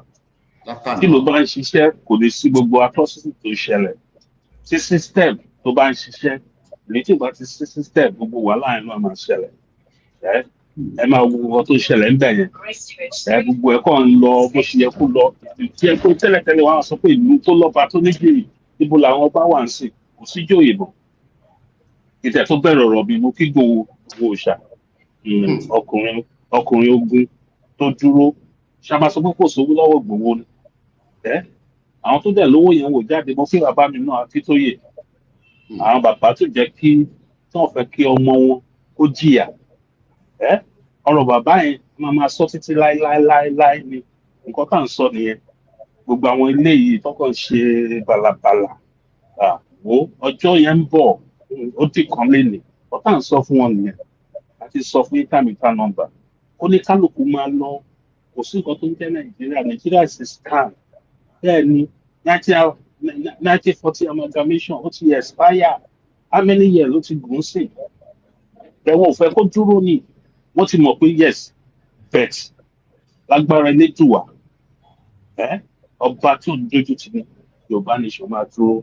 tí ló bá ń ṣiṣẹ́ kò lè sí gbogbo atrocity tó ṣẹlẹ̀ tí system tó bá ń ṣiṣẹ́ èyí tí ìgbà tí system gbogbo wà láàrin náà máa ṣẹlẹ̀ ẹ máa wo nǹkan tó ṣẹlẹ̀ ń bẹ̀ yẹn gbogbo ẹ̀ kàn ń lọ bó ṣe yẹ kó lọ tí ẹ kó tẹ́lẹ̀tẹ́lẹ̀ wọn á sọ pé ìlú tó lọ́ba tó níjìrì níbo làwọn bá wà ń sìn kò sí jòyè bọ̀ ìtẹ̀ tó bẹ̀rẹ̀ ọ̀rọ̀ bí mo kí gbowó òòṣà ọkùnrin ogun tó dúró ṣàmà sọ pé kò sówó lọ́wọ́ gbowó ni àwọn tó dẹ̀ lówó yẹn wò jáde mo fi bàbá mi náà Akintoye àwọn bàbá tó jẹ́ kí tí wọ́n fẹ́ kí ọmọ wọn kó jìyà ọ̀rọ̀ bàbá yẹn máa sọ títí láéláéláé ni nǹkan tá à ń sọ nìyẹn gbogbo àwọn ilé yìí tọkàn ṣe bàlàbàlà wo ọjọ́ yẹn ń bọ̀ ó ti kàn lélẹ̀ ọ̀tá ń sọ fún wọn nìyẹn àti sọ fún ìtàmìtà nọ́mbà ó ní kálukú máa lọ kò sí nǹkan tó ń jẹ́ Nàìjíríà is a scam bẹ́ẹ̀ ni 1940 amalgamation ó ti expire how many years ló ti gùn sí ẹ̀wọ̀n ò fẹ́ kó dúró ní wọ́n ti mọ̀ pé yes bet lágbára elédùwà ọba tí ò ní dójú tì ní Yorùbá nation máa dúró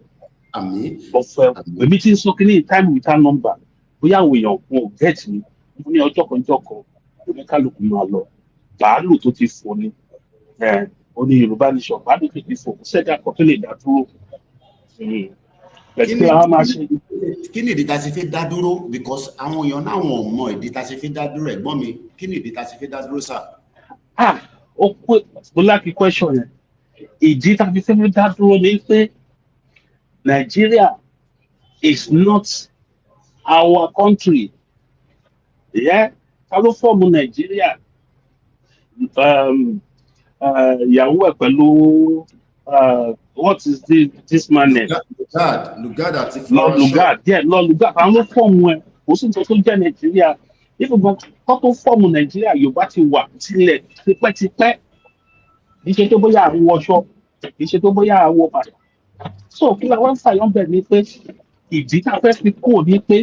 ọ̀fẹ́ èmi tí ń sọ kí ní time without number bóyá àwọn èèyàn wọn ò get mi mo ní ọjọ́ kan oníkálukú máa lọ bàálù tó ti fò ní ó ní Yorùbá nation bàálù tó ti fò sẹ́dá kan tó lè dá dúró kí ni ìdí tá a ṣe fi dá dúró because àwọn èèyàn náà wọn ò mọ ìdí tá a ṣe fi dá dúró ẹ̀gbọ́n mi kí ni ìdí tá a ṣe fi dá dúró sà. ó pé mo láti question yẹn ìdí tá a fi fẹ́ dá dúró ni pé Nigeria is not our country. Ta ló fọ́ọ̀mù Nigeria ìyàwó ẹ̀ pẹ̀lú what is this man name? Lugard àti Lord Lugard àwọn ló fọ́ọ̀mù ẹ̀ kò sí nǹkan tó jẹ́ Nigeria ìfúnpọ̀ kọ́ tó fọ́ọ̀mù Nigeria Yorùbá ti wà sílẹ̀ tipẹ́tipẹ́ kì í ṣe tó bóyá àwọn wọṣọ kì í ṣe tó bóyá àwọn bàtà so kí la wá ń fàyọ́ bẹ̀ ni pé ìdí tá a fẹ́ fi kúrò ní pé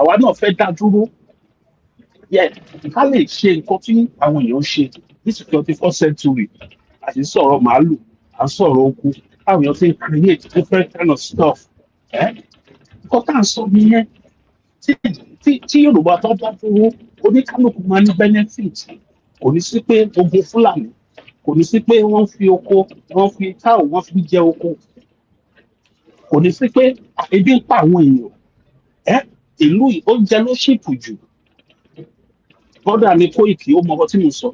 àwa náà fẹ́ dá dúró ká lè ṣe nǹkan tí àwọn èèyàn ṣe ní 21st century àti sọ̀rọ̀ màálù à ń sọ̀rọ̀ oko àwọn èèyàn ti ń create different kind of stuff nǹkan tá à ń sọ nìyẹn tí Yorùbá tó dá dúró oníkálukú máa ní benefit kò ní sí pé ogun Fúlàní kò ní sí pé wọ́n fi oko wọ́n fi cow wọ́n fi jẹ oko kò ní sí pé ebi ń pa àwọn èèyàn ìlú oúnjẹ ló ṣìpù jù bọ́dà mi Kóìkì ó mọ ọkọ tí mo sọ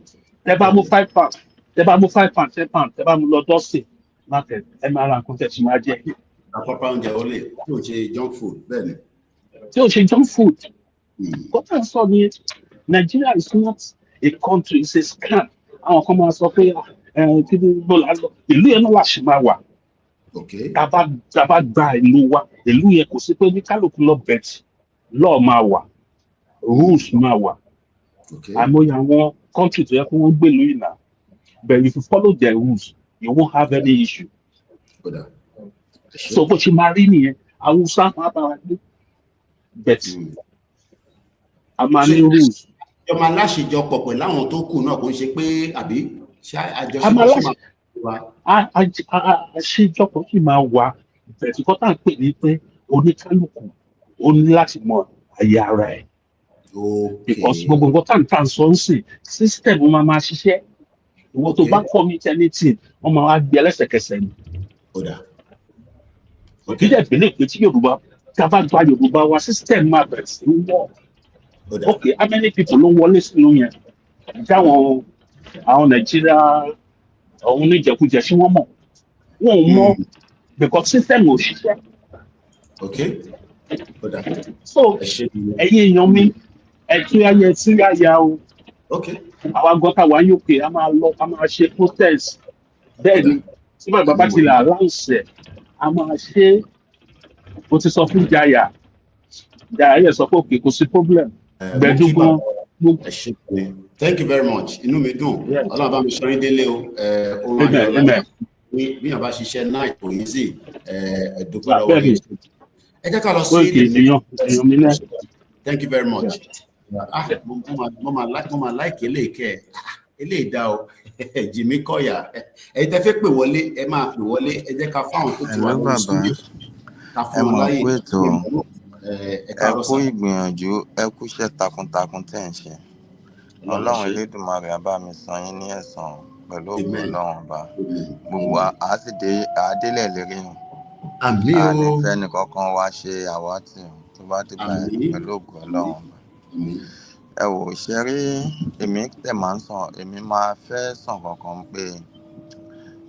tẹ bá mú 5 pounds tẹ bá mú 5 pounds 10 pounds tẹ bá mú lọ dọ́sìn market ẹ máa ra nǹkan tẹ ti máa jẹ. àpapọ̀ oúnjẹ wọlé tí ò ṣe junk food bẹ́ẹ̀ ni. tí ò ṣe junk food kọ́tà sọ ni Nigeria is not a country it's a scam àwọn kan máa sọ pé kí ni mo là lọ ìlú yẹn náà wà ṣì máa wà. tá a bá gba ìlú wa ìlú yẹn kò sí pé ní kálukú lọ bẹ̀tì law máa wà rules máa wà àmọ́ àwọn country tó yẹ kó wọ́n gbé lóyìn náà but if you follow their rules you won't have any issue. so bó ṣe máa rí nìyẹn Hausa máa bá wa gbé bẹ̀tì a máa ní rules. ìjọba aláṣejọpọ̀ pẹ̀lú àwọn tó kù náà kò ń ṣe pé àbí àjọṣepọ̀ àṣejọpọ̀ sì máa wà bẹ̀tì kọ́ tá à ń pè ní pé oníkálukú ó ní láti mọ àyè ara ẹ̀. because gbogbo nǹkan tá à ń sọ ń sìn system máa ṣiṣẹ́ ìwọ tó bá commit anything wọ́n máa wá gbé ẹlẹ́sẹ̀kẹsẹ̀ ni. ìdílé ìpínlẹ̀ pé tí Yorùbá tá a bá gba Yorùbá wa system máa bẹ̀rẹ̀ sí í wọ̀. okay how many people ló wọlé sínú yẹn jáwọn àwọn Nàìjíríà àwọn oníjẹkújẹ sí wọ́n mọ̀ wọn ò mọ̀ because system ò ṣiṣẹ́. so ẹ̀yin èèyàn mi ẹ̀túnyáyá o àwa gọ́tà wa yóò pé a máa lọ a máa ṣe protest bẹ́ẹ̀ ni tí bàbá ti là láǹṣẹ̀ a máa ṣe o ti sọ fún Jaya yẹ sọ pé òkè kò sí problem gbẹdúgbọn. thank you very much inú mi dùn Ọlọ́run bá mi sọ yín délé o oorun ayọ̀ Ọlọ́run bí yàn bá ṣiṣẹ́ náà kò yí sí ẹ̀dùnkún lọ́wọ́ yìí ẹ jẹ́ ká lọ sí thank you very much mo máa láìkí eléyìí dá o Jimmy Kọ́yà ẹ tẹ́ fẹ́ pè wọlé ẹ máa pè wọlé ẹ jẹ́ ká fáwọn tó ti wà lórí studio ká fún wọn láyè ẹ kú ìgbìyànjú ẹ kú iṣẹ́ takuntakun tẹ́ ń ṣe Ọlọ́run Elédùmarè á bá mi san yín ní ẹ̀san pẹ̀lú ògo Ọlọ́run ọba gbogbo àádélẹ̀ lérí hàn ànífẹ́ nìkankan wá ṣe àwátì tó bá ti bá pẹ̀lú ògo Ọlọ́run ọba. ẹ wò ṣe rí èmi tẹ̀ máa ń sàn èmi máa fẹ́ sàn kankan pé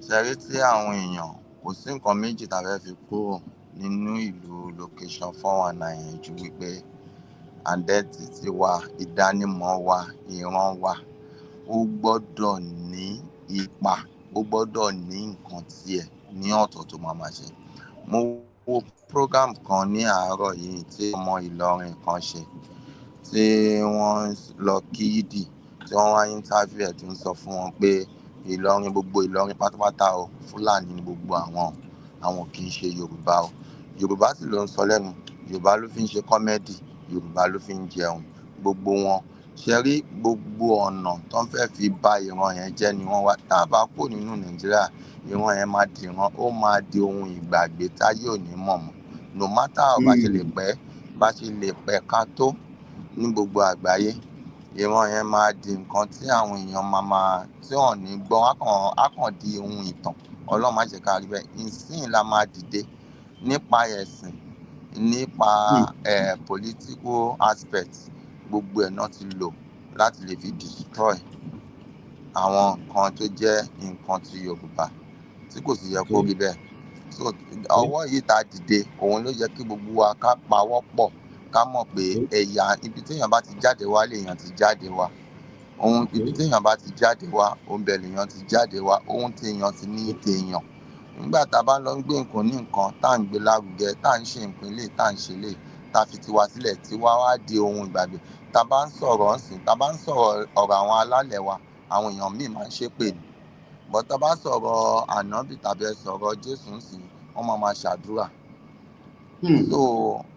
ṣe rí tí àwọn èèyàn kò sí nǹkan méjì tá a fẹ́ fi kúrò nínú ìlú location 419 yẹn ju wípé identity wa ìdánimọ̀ wa ìran wa ó gbọ́dọ̀ ní ipa ó gbọ́dọ̀ ní nǹkan tiẹ̀ ní ọ̀tọ̀ tó máa ṣe. mo wo program kan ní àárọ̀ yìí tí ọmọ Ìlọrin kan ṣe tí wọ́n lọ kí yídì tí wọ́n wá interview ẹ̀ tó ń sọ fún wọn pé Ìlọrin, gbogbo Ìlọrin pátápátá o, Fúlàní ni gbogbo àwọn kì í ṣe Yorùbá o. Yorùbá sì ló ń sọ lẹ́nu, Yorùbá ló fi ń ṣe kọ́mẹ́dì, Yorùbá ló fi ń jẹun. Gbogbo wọn ṣe rí gbogbo ọ̀nà tó ń fẹ́ fi bà ìran yẹn jẹ́ ni wọ́n wá. Tá a bá kó nínú Nàìjíríà, ìran yẹn máa di ìran, ó máa di ohun ìgbàgbé táyé ò ní mọ̀ mọ́. No matter bá ṣe lè pẹ́ ká tó ní gbogbo àgbáyé, ìran yẹn máa di nǹkan tí àwọn èèyàn máa tí wọ́n ní gbọ́, á kàn di ohun ìtàn. Ọlọ́run má jẹ́ ká rí bẹ́ẹ̀. Ìsìn la máa dìde nípa ẹ̀sìn, nípa political aspect, gbogbo ẹ̀ náà ti lò láti lè fi destroy àwọn nǹkan tó jẹ́ nǹkan ti Yorùbá tí kò sì yẹ kó rí bẹ́ẹ̀. So ọwọ́ yìí tá dìde, òun ló yẹ kí gbogbo wa ká pawọ́ pọ̀, ká mọ̀ pé ẹ̀yà ibi téèyàn bá ti jáde wá lèèyàn ti jáde wá. Ibi téèyàn bá ti jáde wá, òun bẹ̀ lèèyàn ti jáde wá. Ohun téèyàn ti ní téèyàn. Nígbà tá a bá lọ ń gbé nǹkan ní nǹkan, tá à ń gbé lárugẹ, tá à ń ṣe nǹkan ilé, tá à ń ṣe ilé, tá a fi tiwa sílẹ̀, tiwa wá di ohun ìgbàgbé. Tá a bá ń sọ̀rọ̀ ọ̀sìn, tá a bá ń sọ̀rọ̀ ọ̀rọ̀ àwọn alálẹ̀ wa, àwọn èèyàn míì máa ń ṣépè ní. But tá a bá sọ̀rọ̀ ànábì tàbí sọ̀rọ̀ Jésù ńsìn, wọ́n máa ṣàdúrà. So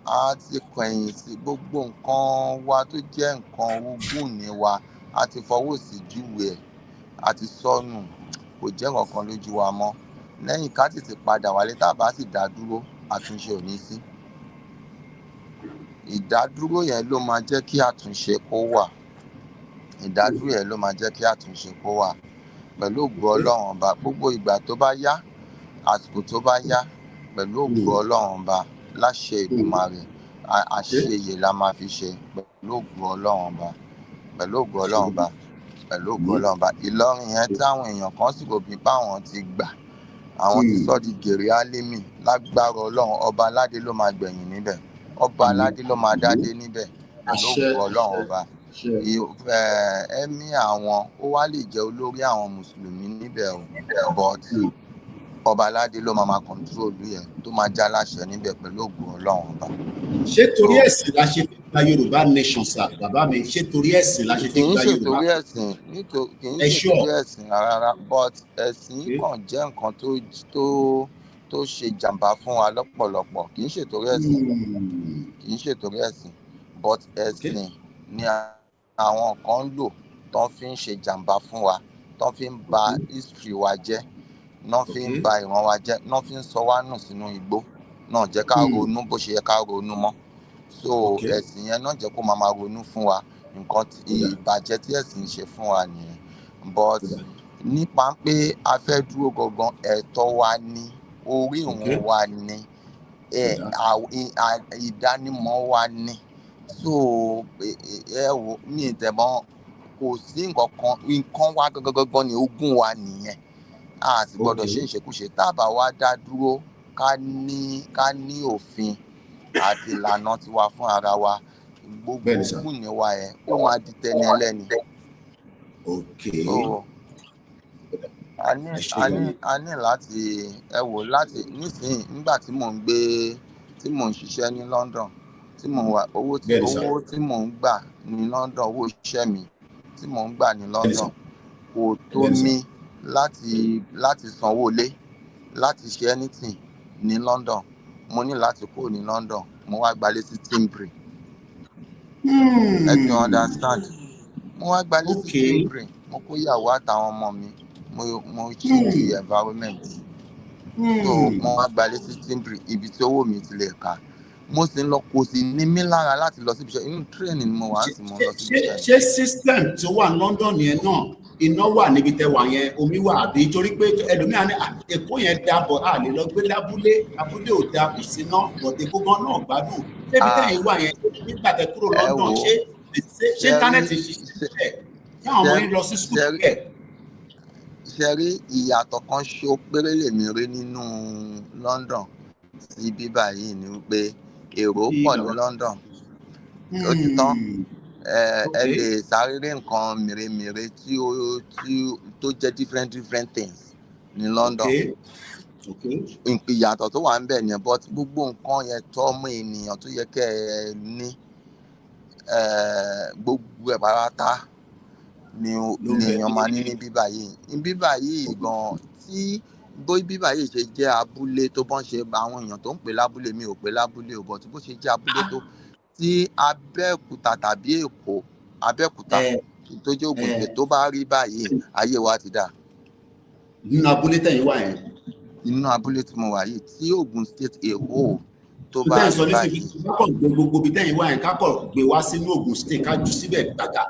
a ti kọ̀yìn sí gbogbo nǹkan wa tó jẹ́ nǹkan ogún ní wa, a ti fọwọ́ sí júwe ẹ̀, a ti sọnù, kò jẹ́ nǹkan lójú wa mọ́. Lẹ́yìn ká tètè padà wálé, tá a bá sì dá dúró, àtúnṣe ò ní sí. Ìdádúró yẹn ló máa jẹ́ kí àtúnṣe kó wà. Ìdádúró yẹn ló máa jẹ́ kí àtúnṣe kó wà. Pẹ̀lú ògo Ọlọ́run ọba, gbogbo ìgbà tó bá yá, àsìkò tó bá yá, pẹ̀lú ògo Ọlọ́run ọba, láṣẹ Èdùmàrè, àṣeyè la máa fi ṣe. Pẹ̀lú ògo Ọlọ́run ọba, pẹ̀lú ògo Ọlọ́run ọba, pẹ̀lú ògo Ọlọ́run ọba. Ìlọrin yẹn táwọn èèyàn kan sì rò bí báwọn ti gbà, àwọn ti sọ di gèrè álímì. Lágbára Ọlọ́run, ọba aládé ló máa gbẹ̀yìn níbẹ̀, ọba aládé ló máa dádé níbẹ̀. Pẹ̀lú ògo Ọlọ́run ọba, ẹ̀mí àwọn ó wá lè jẹ́ olórí àwọn mùsùlùmí níbẹ̀ o, but ọba aládé ló máa control yẹn, tó máa já láṣẹ níbẹ̀ pẹ̀lú ògo Ọlọ́run ọba. Ṣé torí ẹ̀sìn la ṣe fi gba Yorùbá nation sir, bàbá mi? Ṣé torí ẹ̀sìn la ṣe fi gba Yorùbá? Kì í ṣe torí ẹ̀sìn rárá, but ẹ̀sìn kàn jẹ́ nǹkan tó ṣe jàǹbá fún wa lọ́pọ̀lọpọ̀. Kì í ṣe torí ẹ̀sìn, but ẹ̀sìn ni àwọn kan ń lò tó fi ń ṣe jàǹbá fún wa, tó fi ń ba history wa jẹ́, náà fi ń ba ìran wa jẹ́, náà fi ń sọ wá nù sínú igbó, náà jẹ́ ká ronú bó ṣe yẹ ká ronú mọ́. So ẹ̀sìn yẹn náà jẹ́ kó máa ronú fún wa, nǹkan ìbàjẹ́ tí ẹ̀sìn ń ṣe fún wa nìyẹn. But nípa pé a fẹ́ dúró gangan, ẹ̀tọ́ wa ni, orí ìrun wa ni, ìdánimọ̀ wa ni. So wo mi ìtẹ̀mọ́, kò sí nǹkan wa gangan ni ogún wa nìyẹn. A sì gbọ́dọ̀ ṣe ìṣekúṣe. Tá a bá wá dá dúró, ká ní òfin àti ìlànà tiwa fún ara wa, gbogbo ogún ni wa yẹn ó máa di tẹni ẹlẹ́ni. So a ní láti láti nísìnyí, nígbà tí mò ń ṣiṣẹ́ ní London, tí mò ń wá owó tí mò ń gbà ní London, owó iṣẹ́ mi tí mò ń gbà ní London kò tó mi láti sanwó ilé, láti ṣe anything ní London. Mo ní láti kúrò ní London, mo wá gbalé sí Timbri. Let me understand. Mo wá gbalé sí Timbri, mo kó ìyàwó àtàwọn ọmọ mi, mo change the environment. So mo wá gbalé sí Timbri, ibi tí owó mi ti lè kà. Mo sì ń lọ, kò sí ní mí lára láti lọ síbi iṣẹ́, inú training mo wà sí mo lọ síbi iṣẹ́. Ṣé system tó wà ní London yẹn náà, iná wà níbi tẹ́ wà yẹn, omi wà àbí? Torí pé ẹlòmíràn ní Èkó yẹn dábọ̀, a lè lọ gbé lábúlé ò dá, kò sí náà, but Èkó gan náà gbádùn. Ṣé ibi tẹ́yìn wà yẹn, nígbà tẹ́ kúrò London, ṣé íńtánẹ́ẹ̀tì ṣiṣẹ́ bẹ́ẹ̀? Ṣé àwọn ọmọ yín lọ sí school bẹ́ẹ̀? Ṣé rí ìyàtọ̀ kan ṣo péré lèmi rí nínú London sí bíbá yìí ni wípé èrò pọ̀ ní London. Ó ti tán. Ẹ lè sáré rí nǹkan mèremère tó jẹ́ different things ní London. ìyàtọ̀ tó wà ń bẹ̀ nìyẹn, but gbogbo nǹkan yẹn tó ọmọ ènìyàn tó yẹ kẹ́ ẹ ní gbogbo ẹ̀ pátá ni èèyàn máa ní ní bíbá yìí gan tí bó bíbá yìí ṣe jẹ́ abúlé tó bọ́n ṣe àwọn èèyàn tó ń pè lábúlé, mi ò pè lábúlé ò, but bó ṣe jẹ́ abúlé tó tí Abẹ́òkúta tàbí Èkó, Abẹ́òkúta tó jẹ́ Ògùn State tó bá rí báyìí ayé wa ti dà. Nínú abúlé tẹ̀yìn wà yẹn. Nínú abúlé tí mo wà yìí tí Ògùn State Èkó tó bá rí báyìí. kákọ̀ gbogbo ibi tẹ̀yìn wà yẹn kákọ̀ gbé wá sínú Ògùn State ká jù síbẹ̀ gbàgà.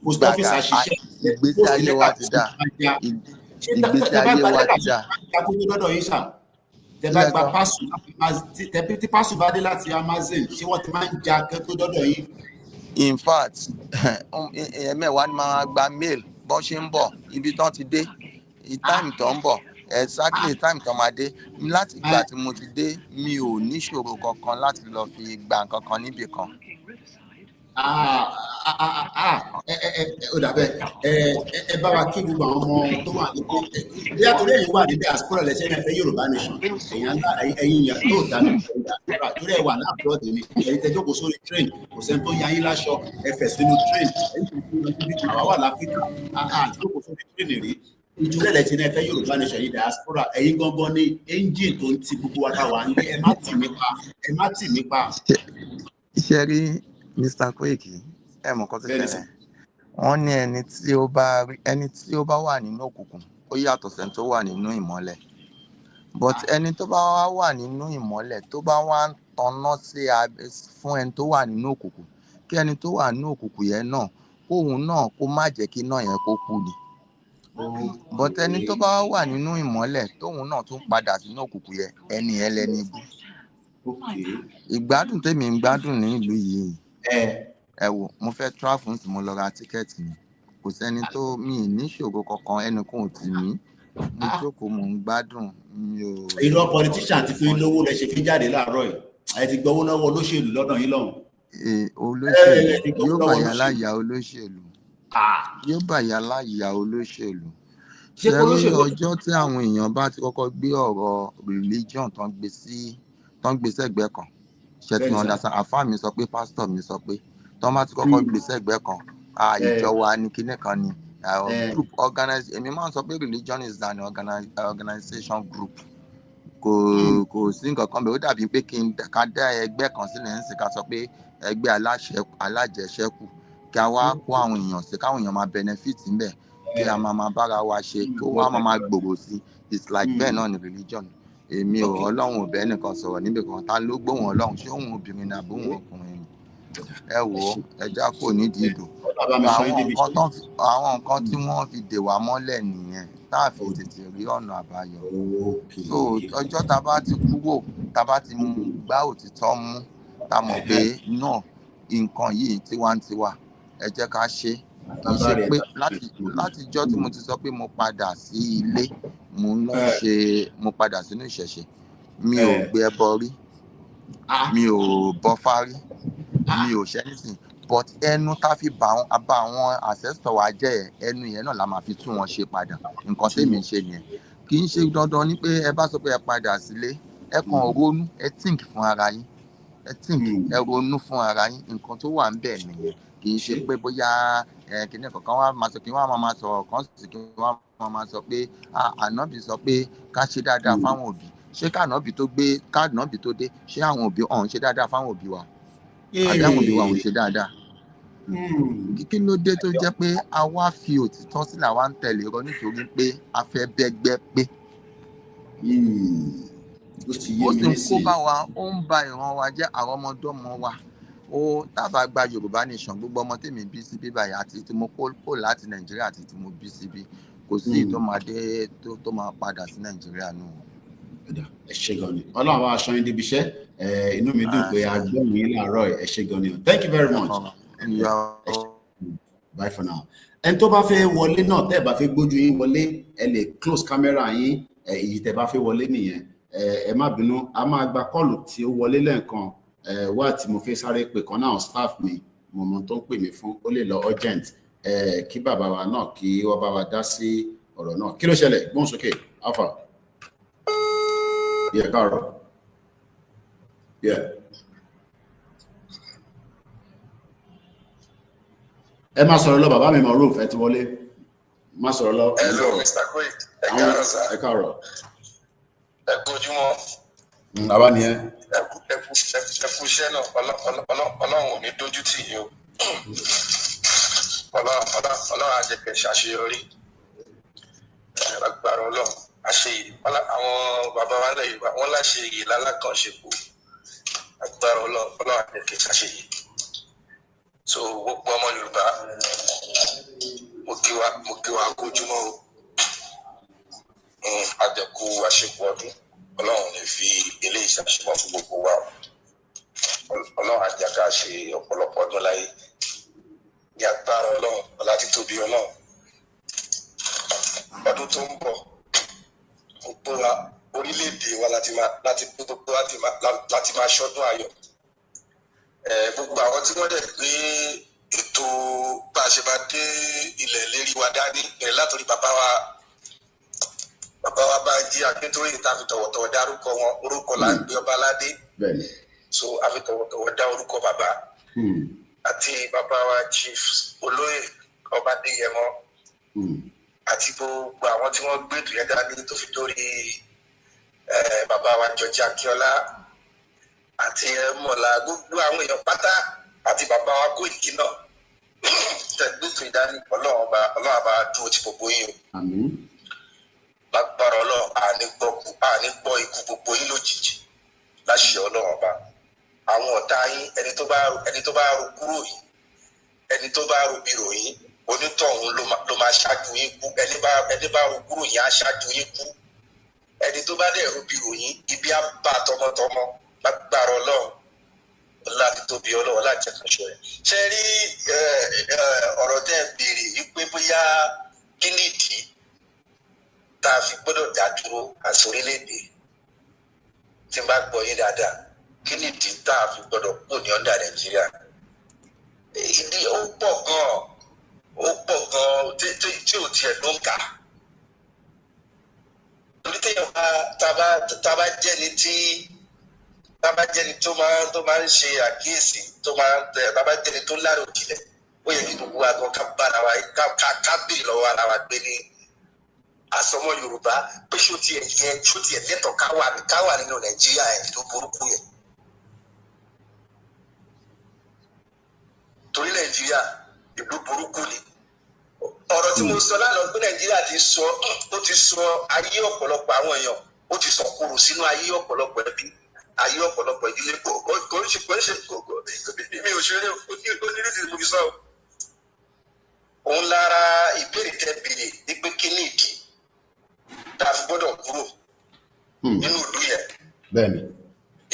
Post office àṣìṣe. Ìgbésí ayé wa ti dà. Ìgbésí ayé wa ti dà. Tẹ bá gba pásù tí pásù bá dé láti Amazon ṣé wọ́n ti máa ń ja kẹ́ tó dọ́dọ̀ yìí. In fact ẹ̀mẹ́wàá ni máa gba mail bọ́n ṣe ń bọ̀ ibi tán ti dé time tó ń bọ̀ exactly time tó máa dé. Láti ìgbà tí mo ti dé mi ò níṣòro kankan láti lọ fi gba nǹkan kan níbì kan. Ó dàbẹ̀ ẹ bá wa kí gbogbo àwọn ọmọ tó wà ní bí àtúrò ẹ̀yìn wà ní diaspora lẹ́sẹ̀ náà fẹ́ Yorùbá nation ẹ̀yìn yà tó dá diaspora torí ẹ̀ wà láàbùrọ̀dì ni ẹ̀yìn tẹ́jọ́ kò sórí train kò sẹ́ni tó ya yín láṣọ ẹ̀fẹ̀ sínú train ẹ̀yìn tó kú lọ síbi àwa wà láfíríkà àtúrò kò sórí train rí ìjọba lẹ́sẹ̀ náà fẹ́ Yorùbá nation yìí diaspora ẹ̀yìn gangan ní engine tó ń ti gbogbo wa táwa ń lé ẹ má tì mí pa. Iṣẹ́ rí Mr. Koiki ẹ mọ̀ nǹkan tó ṣẹlẹ̀ wọ́n ní ẹni tí ó bá wà nínú òkùnkùn ó yàtọ̀ sẹ́ni tó wà nínú ìmọ́lẹ̀, but ẹni tó bá wà nínú ìmọ́lẹ̀ tó bá wá ń tanná fún ẹni tó wà nínú òkùnkùn kí ẹni tó wà nínú òkùnkùn yẹn náà kóun náà kó má jẹ́ kí iná yẹn kó kú ni, but ẹni tó bá wà nínú ìmọ́lẹ̀ tóun náà tún padà sínú òkùnkùn yẹn ẹni yẹn lẹni bú. Ìgbádùn tèmi ń gbádùn ní ìlú yìí ẹ wò mo fẹ́ travel tí mo lọ ra tíkẹ́ẹ̀tì mi kò sẹ́ni tó mi níṣòro kankan ẹnìkan ò tì mí mo jókòó mo ń gbádùn mi ò. irọ́ politician ti fi lówó rẹ̀ ṣe fi jáde láàárọ̀ yìí ẹ ti gbowó lọ́wọ́ olóṣèlú lọ́dọ̀ yín lọ́hùn. Olóṣèlú yóò bàyà láyà olóṣèlú yóò bàyà láyà olóṣèlú. Ṣé ọjọ́ tí àwọn èèyàn bá ti kọ́kọ́ gbé ọ̀rọ̀ religion tán gbé sẹ́gbẹ̀ẹ́ kan ṣe ti understand àfáà mi sọ pé pásítọ̀ mi sọ pé tán bá ti kọ́kọ́ gbé sẹ́gbẹ̀ẹ́ kan ìjọ wa ní kinní kan ni group organize èmi máa ń sọ pé religion is an organization group kò sí nǹkan kan bẹ́ẹ̀ ó dàbí pé ká dá ẹgbẹ́ kan sílẹ̀ ń sì ká sọ pé ẹgbẹ́ alájẹṣẹ́kù kí a wá kó àwọn èèyàn sí káwọn èèyàn máa benefit ńbẹ̀ kí a máa bára wa ṣe kí wọ́n máa gbòòrò sí it's like bẹ́ẹ̀ náà ni religion. Èmi ò Ọlọ́run ò bẹ́ẹ̀ nìkan sọ̀rọ̀ níbi kan ta ló gbóhùn Ọlọ́run ṣé òun obìnrin ni àbí òun ọkùnrin ni ẹ wò ó ẹja kò nídìí ìdò àwọn nǹkan tí wọ́n fi dè wá mọ́lẹ̀ nìyẹn tá a fi tètè rí ọ̀nà àbáyọ. So ọjọ́ tá a bá ti kúrò tá a bá ti gbá òtítọ́ mú tá a mọ̀ pé náà nǹkan yìí tiwantiwa ẹ jẹ́ ká ṣe kì í ṣe pé látijọ́ tí mo ti sọ pé mo padà sí ilé mo padà sínú ìṣẹ̀ṣe mi ò gbé ẹbọ rí mi ò bọ́fá rí mi ò ṣẹ́nìsìn but ẹnu tá fi bá àwọn ancestor wa jẹ́ ẹnu yẹn náà la máa fi tún wọn ṣe padà nǹkan tèmi ń ṣe nìyẹn kì í ṣe dandan ní pé ẹ bá sọ pé ẹ padà sílé ẹ kàn ronú ẹ think fún ara yín ẹ ronú fún ara yín nǹkan tó wà ń bẹ̀ nìyẹn kì í ṣe pé bóyá kìnìún kankan wá máa sọ kí wọ́n máa sọ̀rọ̀ kan sì kí wọ́n máa sọ pé ànábì sọ pé ká ṣe dáadáa fáwọn òbí ṣé káànábì tó dé ṣé àwọn òbí ọ̀hún ṣe dáadáa fáwọn òbí wa àbí àwọn òbí wa ò ṣe dáadáa. Kí ló dé tó jẹ́ pé a wá fi òtítọ́ sílẹ̀ àwa ń tẹ̀lé irọ́ nítorí pé a fẹ́ bẹ́gbẹ́ pé ó sì ń kó bá wa ó ń ba ìran wa jẹ́ àwọn ọmọdọ́mọ wa ó tábà gba Yorùbá nation gbogbo ọmọ tèmi bí síbí báyìí àti tí mo kó láti Nàìjíríà àti tí mo bí síbí kò sí tó máa dé tó máa padà sí Nàìjíríà nù. Ẹ ṣé gan ni Ọlọ́run àwọn aṣọ yín débi iṣẹ́ inú mi dùn pé a gbọ́ yín láàárọ̀ ẹ ṣé gan ni thank you very much. Bye for now. Ẹni tó bá fẹ́ wọlé náà tẹ́ ẹ bá fẹ́ gbójú yín wọlé ẹ lè close camera yín èyí tẹ́ bá fẹ́ wọlé nìyẹn ẹ má bínú a máa gba kọ́ọ̀lù tí ó wọlé lẹ́ẹ̀kan wá tí mo fẹ́ sáré pè kan náà staff mi mo mọ tó ń pè mí fún ó lè lọ urgent kí bàbá wa náà kí wọ́n bá wa dá sí ọ̀rọ̀ náà kí ló ṣẹlẹ̀ gbóhùn sókè alpha. Yeah, Carl. Yeah. Ẹ má sọ̀rọ̀ lọ bàbá mi mọ̀ roof ẹ ti wọlé. Má sọ̀rọ̀ lọ. Hello Mr. Quick. Ẹ káàárọ̀. Ẹ kojúmọ́. Bàbá ni ẹ. Ẹ kú iṣẹ́ náà Ọlọ́run ò ní dójú tì yín o. Ọlọ́run á jẹ́ kẹ́ ṣàṣeyọrí. Agbára Ọlọ́run àṣeyìí. Àwọn bàbá wa lẹ́yìn wọ́n láṣẹ yìí lálákànṣepọ̀. Agbára Ọlọ́run á jẹ́ kẹ́ ṣàṣeyìí. So gbogbo ọmọ Yorùbá mo kí wa kojúmọ́ o. Àjẹkù àṣepọ̀ ọdún Ọlọ́run ní fi eléyìí ṣàṣepọ̀ fún gbogbo wa Ọlọ́run á jẹ́ ká ṣe ọ̀pọ̀lọpọ̀ ọdún láyé ní agbára Ọlọ́run ọlá títóbi Ọlọ́run. Ọdún tó ń bọ̀ gbogbo wa orílẹ̀-èdè wa láti máa ṣọdún ayọ̀. Gbogbo àwọn tí wọ́n dẹ̀ gbé ètò bá a ṣe máa dé ilẹ̀ lérí wa dání bẹ̀rẹ̀ látòrí bàbá wa Banji Akintoye tá a fi tọ̀wọ̀tọ̀wọ̀ dárúkọ wọn orúkọ là ń gbé ọba aládé so a fi tọ̀wọ̀tọ̀wọ̀ dá orúkọ bàbá àti bàbá wa Chief Olóyè Ọbadéyẹmọ àti gbogbo àwọn tí wọ́n gbé ètò yẹn dání tó fi dórí bàbá wa George Akínọlá àti mọ̀lá gbogbo àwọn èèyàn pátá àti bàbá wa kó ìkíná tẹ̀gbẹ́tò ìdání ọlọ́run àbá dúró ti gbogbo yín o. Lágbára ọlọ́run àní gbọ́ ikú gbogbo yín lójijì láṣẹ ọlọ́run ọba. Àwọn ọ̀tá yín ẹni tó bá ro kúrò yín ẹni tó bá ro bírò yín onítọ̀hún ló máa ṣáájú yín kú ẹni bá ro kúrò yín á ṣáájú yín kú ẹni tó bá dẹ̀ ro bírò yín ibi á bá tọmọtọmọ. Lágbára ọlọ́run láti tóbi ọlọ́run láti ẹ̀kọ́ṣọ́ rẹ̀. Ṣé rí ọ̀rọ̀ tẹ́ ẹ béèrè wípé bóyá kí nìdí tá a fi gbọ́dọ̀ dá dúró àti orílẹ̀-èdè tí n bá gbọ́ yín dáadáa kí nìdí tá a fi gbọ́dọ̀ kó ní ọ̀dà Nàìjíríà. Ìdí ó pọ̀ gan-an tí ò tiẹ̀ ló ń kà. Torí téèyàn bá jẹ́ni tí tábàjẹni tó máa ń ṣe àkíyèsí tábàjẹni tó láròjinlẹ̀ ó yẹ kí gbogbo àgbọn ká bára wa ká bèèrè lọ́wọ́ ara wa gbé ní àsọmọ Yorùbá pé ṣó tiẹ̀ lẹ́tọ̀ọ́ ká wà nínú Nàìjíríà ẹ̀ tó burúkú yẹn. Torí Nàìjíríà ìlú burúkú ni. Ọ̀rọ̀ tí mo sọ lánàá pé Nàìjíríà ti sọ ayé ọ̀pọ̀lọpọ̀ àwọn èèyàn ó ti sọ kúrò sínú ayé ọ̀pọ̀lọpọ̀ ẹbí. Ayé ọ̀pọ̀lọpọ̀ ìdílé kò ń ṣe mi ò ṣeré onírìsì mo fi sọ. Òun lára ìbéèrè tẹ́ béèrè ní pé kí ní ìdí tá a fi gbọ́dọ̀ kúrò nínú ìlú yẹn. Bẹ́ẹ̀ni.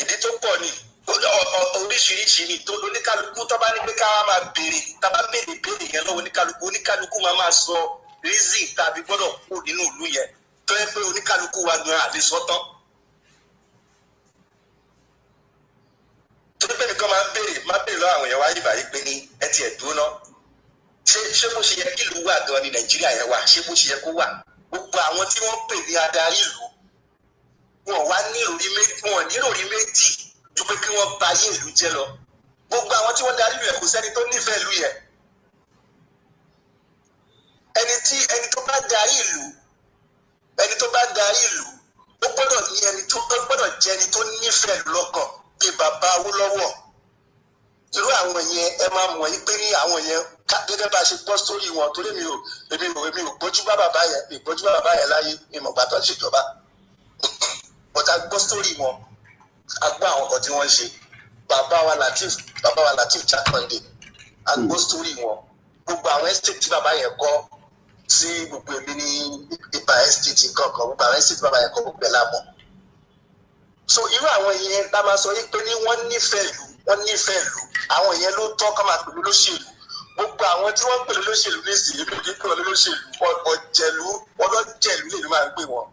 Ìdí tó pọ̀ ni oríṣiríṣi ni tó oníkálukú tó bá ní pé ká máa béèrè tá a bá béèrè yẹn lọ́wọ́ oníkálukú máa sọ reason tá a fi gbọ́dọ̀ kúrò nínú ìlú yẹn tó yẹ pé oníkálukú wa gan àlè sọ́tọ̀. Torí pé nìkan máa béèrè lọ́wọ́ àwọn èèyàn wáyé báyìí pé ní ẹ ti ẹ̀ dúró náà ṣé bó ṣe yẹ kí ìlú wà gan ni Nàìjíríà yẹn wà ṣé bó ṣe yẹ kó wà. Gbogbo àwọn tí wọ́n pè ní adarí ìlú wọn wá níròrí méjì ju pé kí wọ́n bà ayé ìlú jẹ́ lọ. Gbogbo àwọn tí wọ́n darí ìlú yẹn kò sẹ́ni tó nífẹ̀ẹ́ ìlú yẹn. ẹni tó bá darí ìlú ó gbọ́dọ̀ ní ẹni tó gbọ́dọ̀ jẹ́ ẹni tó nífẹ̀ẹ́ ìlú lọ́kàn bíi bàbá Awólọ́wọ̀. Irú àwọn yẹn ẹ máa mọ̀ yín pé ní àwọn yẹn gẹ́gẹ́ bá a ṣe gbọ́ sórí wọn torí èmi ò gbójú bá bàbá yẹn láyé ìmọ̀gbà tó ń ṣèjọba. Bọ́tà gbọ́ sórí wọn a gbọ́ àwọn kan tí wọ́n ń ṣe bàbá wa Latif Jákàndé a gbọ́ sórí wọn gbogbo àwọn estate tí bàbá yẹn kọ́ sí gbogbo èmi ní ìgbà estate kankan gbogbo àwọn estate bàbá yẹn kọ́ gbogbo ẹ̀ lámọ̀. So irú àwọn yẹn la máa sọ yìí pé ní wọ́n nífẹ̀ẹ́ ìlú àwọn yẹn ló tọ́ ká máa pè ní olóṣèlú. Gbogbo àwọn tí wọ́n ń pè ní olóṣèlú ní ìsìn èmi ò kí ń pè ní olóṣèlú ọlọ́jẹ̀lú lèmi máa ń pè wọ́n.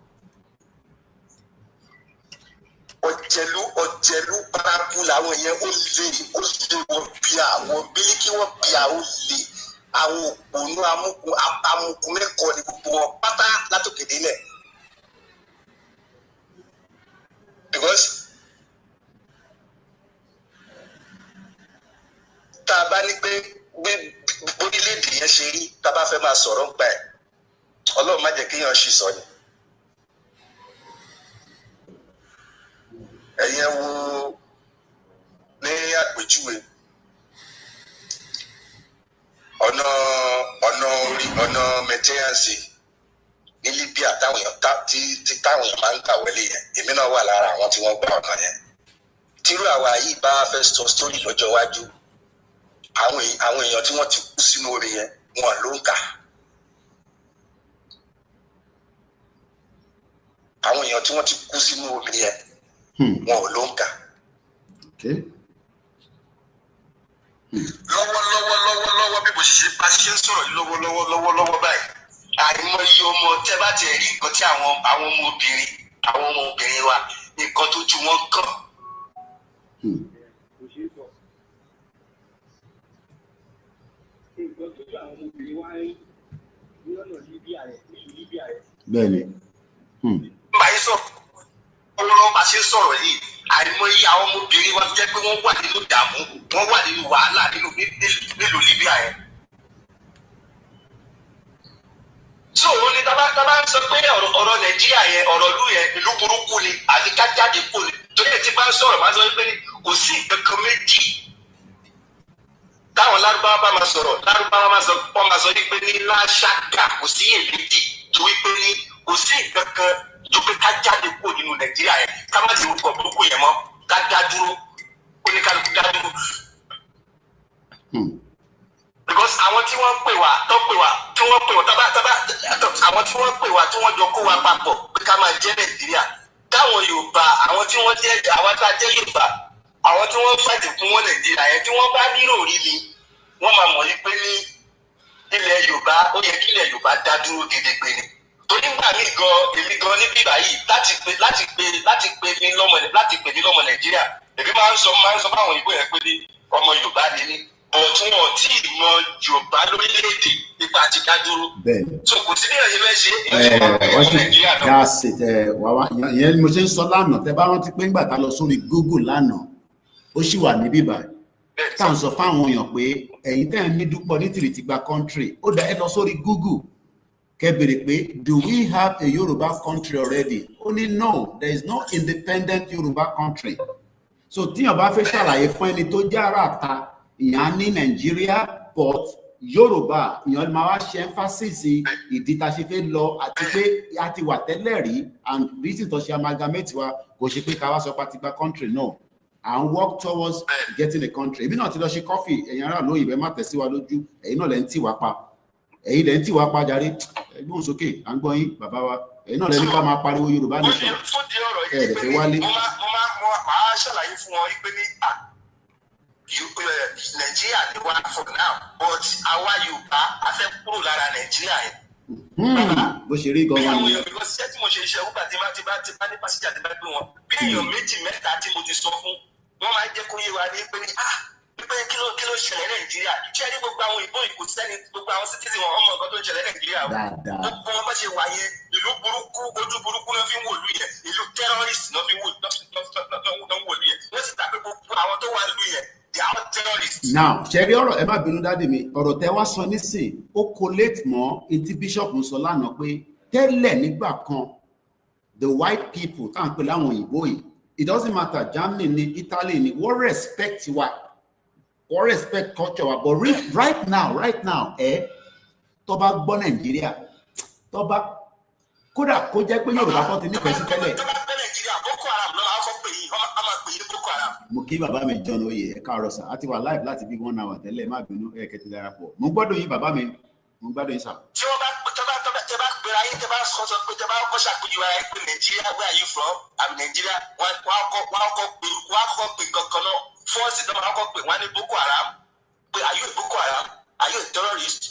Ọ̀jẹ̀lú paraku làwọn yẹn ó lè wọ́n bí àwọn bílíkì wọ́n bí àwọn lè àwọn òpònú amukun mẹ́kọ̀ọ́ ní gbogbo wọn pátá látòkè délẹ̀. because tá a bá ní pé orílẹ̀-èdè yẹn ṣe rí tá a bá fẹ́ máa sọ̀rọ̀ nípa ẹ̀ Ọlọ́run má jẹ́ kéèyàn ṣì sọ ni. Ẹ̀yin wo ní àpèjúwe ọ̀nà mẹtẹ́yànsì ní Libya táwọn èèyàn máa ń gbà wọlé yẹn èmi náà wà lára àwọn tí wọ́n gbà ọ̀nà yẹn. Tírú àwa yìí bá fẹ́ sọ sítórì lọ́jọ́ iwájú àwọn èèyàn tí wọ́n ti kú sínú omi yẹn wọn ló ń kà. Àwọn èèyàn tí wọ́n ti kú sínú omi yẹn wọn ló ń kà. Lọ́wọ́lọ́wọ́ bí mo ṣe bá ṣe ń sọ̀rọ̀ lọ́wọ́lọ́wọ́ báyìí àìmọye ọmọ tẹ́ bá tiẹ̀ rí nǹkan tí àwọn ọmọbìnrin wa nǹkan tó ju wọn kàn. Bẹ́ẹ̀ni. Báyìí sọ ọlọ́wọ́ bá ṣe sọ̀rọ̀ yìí àìmọye àwọn ọmọbìnrin wa jẹ́ pé wọ́n wà nínú ìdààmú wọ́n wà nínú wàhálà nílùú Libya yẹn. So òun ni tábà ń sọ pé ọ̀rọ̀ Nàìjíríà yẹn ọ̀rọ̀ ìlú yẹn ìlú burúkú ni àti ká jáde kó ni torí ẹ̀ tí bá ń sọ̀rọ̀ máa sọ pé kò sí nǹkan kan méjì táwọn lárúbáwá bá máa sọ̀rọ̀ lárúbáwá máa sọ wípé ní láṣáká kò sí èméjì tó wípé ní kò sí nǹkan kan tó pé ká jáde kó nínú Nàìjíríà yẹn ká má ti rúkọ burúkú yẹn mọ́ ká dá dúró kó ní kálukú dá dúró. Because àwọn tí wọ́n pè wá àwọn tí wọ́n pè wá tí wọ́n jọ kó wa papọ̀ pé ká máa jẹ́ Nàìjíríà táwọn Yorùbá àwọn tí wọ́n jẹ́ àwọn tá a jẹ́ Yorùbá àwọn tí wọ́n fàtì fún wọn Nàìjíríà yẹn tí wọ́n bá nílò rí ni wọ́n máa mọ̀ wípé ní ilẹ̀ Yorùbá ó yẹ kí ilẹ̀ Yorùbá dá dúró gedegbe ni. Torí nígbà míì èmi gan níbí báyìí láti pè ní lọ́mọ Nàìjíríà èmi máa ń sọ fáwọn òyìnbó yẹn pé ní ọmọ Yorùbá ni ní ọ̀tún ọ̀tí ìmọ̀ Yorùbá lórílẹ̀‐èdè nípa àti dádúró. So kò sí bí ẹ̀yìn fẹ́ ṣe Nàìjíríà náà. Ìyẹn ni mo ṣe ń sọ lánàá tẹ bá rántí pé ńgbà tá a lọ sórí Google lánàá ó sì wà níbí báyìí tá à ń sọ fáwọn èèyàn pé ẹ̀yin tẹ́ ẹ̀ ní dúpọ̀ ní tìrìtì gba country ó dá ẹ lọ sórí Google kẹ́ bèrè pé do we have a Yoruba country already? Ó ní no, there is no independent Yoruba country. So tíyàn bá fẹ́ ṣàlàyé fún ẹni tó jẹ́ ara ta ìyàn ní Nàìjíríà but Yorùbá ìyàn máa wá ṣe emphasis ìdí tá a ṣe fẹ́ lọ àti pé a ti wà tẹ́lẹ̀ rí and reason tó ṣe amalgamate wa kò ṣe pé ká wá sọ pátígbà country no and work towards getting a country. Èmi náà ti lọ ṣe coffee ẹ̀yin ará lóyìnbó ẹ má tẹ̀sí wa lójú ẹ̀yin náà lẹ́ ń tì wá pa jàre ẹgbọ́n sókè à ń gbọ́ yín bàbá wa ẹ̀yin náà lẹ́ni ká máa pariwo Yorùbá nation ẹ̀ẹ́dẹ̀fẹ́ wálé. Mo máa ṣàlàyé fún wọn pé ní Nàìjíríà ni wá for now but àwa Yorùbá a fẹ́ kúrò lára Nàìjíríà yẹn. Bó ṣe rí gan-an ni. Bí wọ́n ṣe tí mo ṣe iṣẹ́ wúgbà tí bá ní pásíjà tí bá gbé wọn bí èèyàn méjì mẹ́ta tí mo ti sọ fún wọn máa ń jẹ́ kó yé wa ní pé ní pé kí ló ṣẹlẹ̀ Nàìjíríà ṣé ẹni gbogbo àwọn ìbò ìkó sẹ́ni gbogbo àwọn citizen wọn ọmọ nǹkan tó ń ṣẹlẹ̀ Nàìjíríà gbogbo wọn bá ṣe wà yẹn ìlú burúkú ojú burúkú náà fi ń wòlú yẹn ìlú terrorist náà fi ń wòlú yẹn wọ́n sì tàbí gbogbo àwọn tó wà nílùú yẹn they are terrorists. Now ṣe rí ọ̀rọ̀ ẹ má bínú dáàdì mi ọ̀rọ̀ tẹ wá sọ nísìn ó collate mọ́ etí bishop ń sọ lánàá pé tẹ́lẹ̀ nígbà kan the white people tá à ń pè láwọn òyìnbó yìí it doesn't matter Germany ni Italy ni wọ́n respect wa or respect culture but right now tó bá gbọ́ Nàìjíríà tó bá kódà kó jẹ́ pé Yorùbá kan ti nífẹ̀ẹ́ sí tẹ́lẹ̀. tó bá gbọ́ Nàìjíríà Boko Haram lọ́wọ́ á kọ́ pé yìí a máa pè é Boko Haram. Mo kí bàbá mi John Oyè ẹ káàárọ̀ sà á ti wà live láti bí 1 hour tẹ́lẹ̀ má bínú ẹ kẹ́tì darapọ̀ mo gbọ́dọ̀ yín bàbá mi mo gbọ́dọ̀ yín sà. tí wọ́n bá gbéra yín tẹ́ bá sọ pé tẹ́ bá kọ́ ṣàpèjú ara yín pé Nàìjíríà where are you from? I'm Nigeria wọ́n á kọ́ pé kankan náà fọ́ọ̀sì náà máa kọ́ pé wọ́n á ní Boko Haram pé are you a Boko Haram? Are you a terrorist?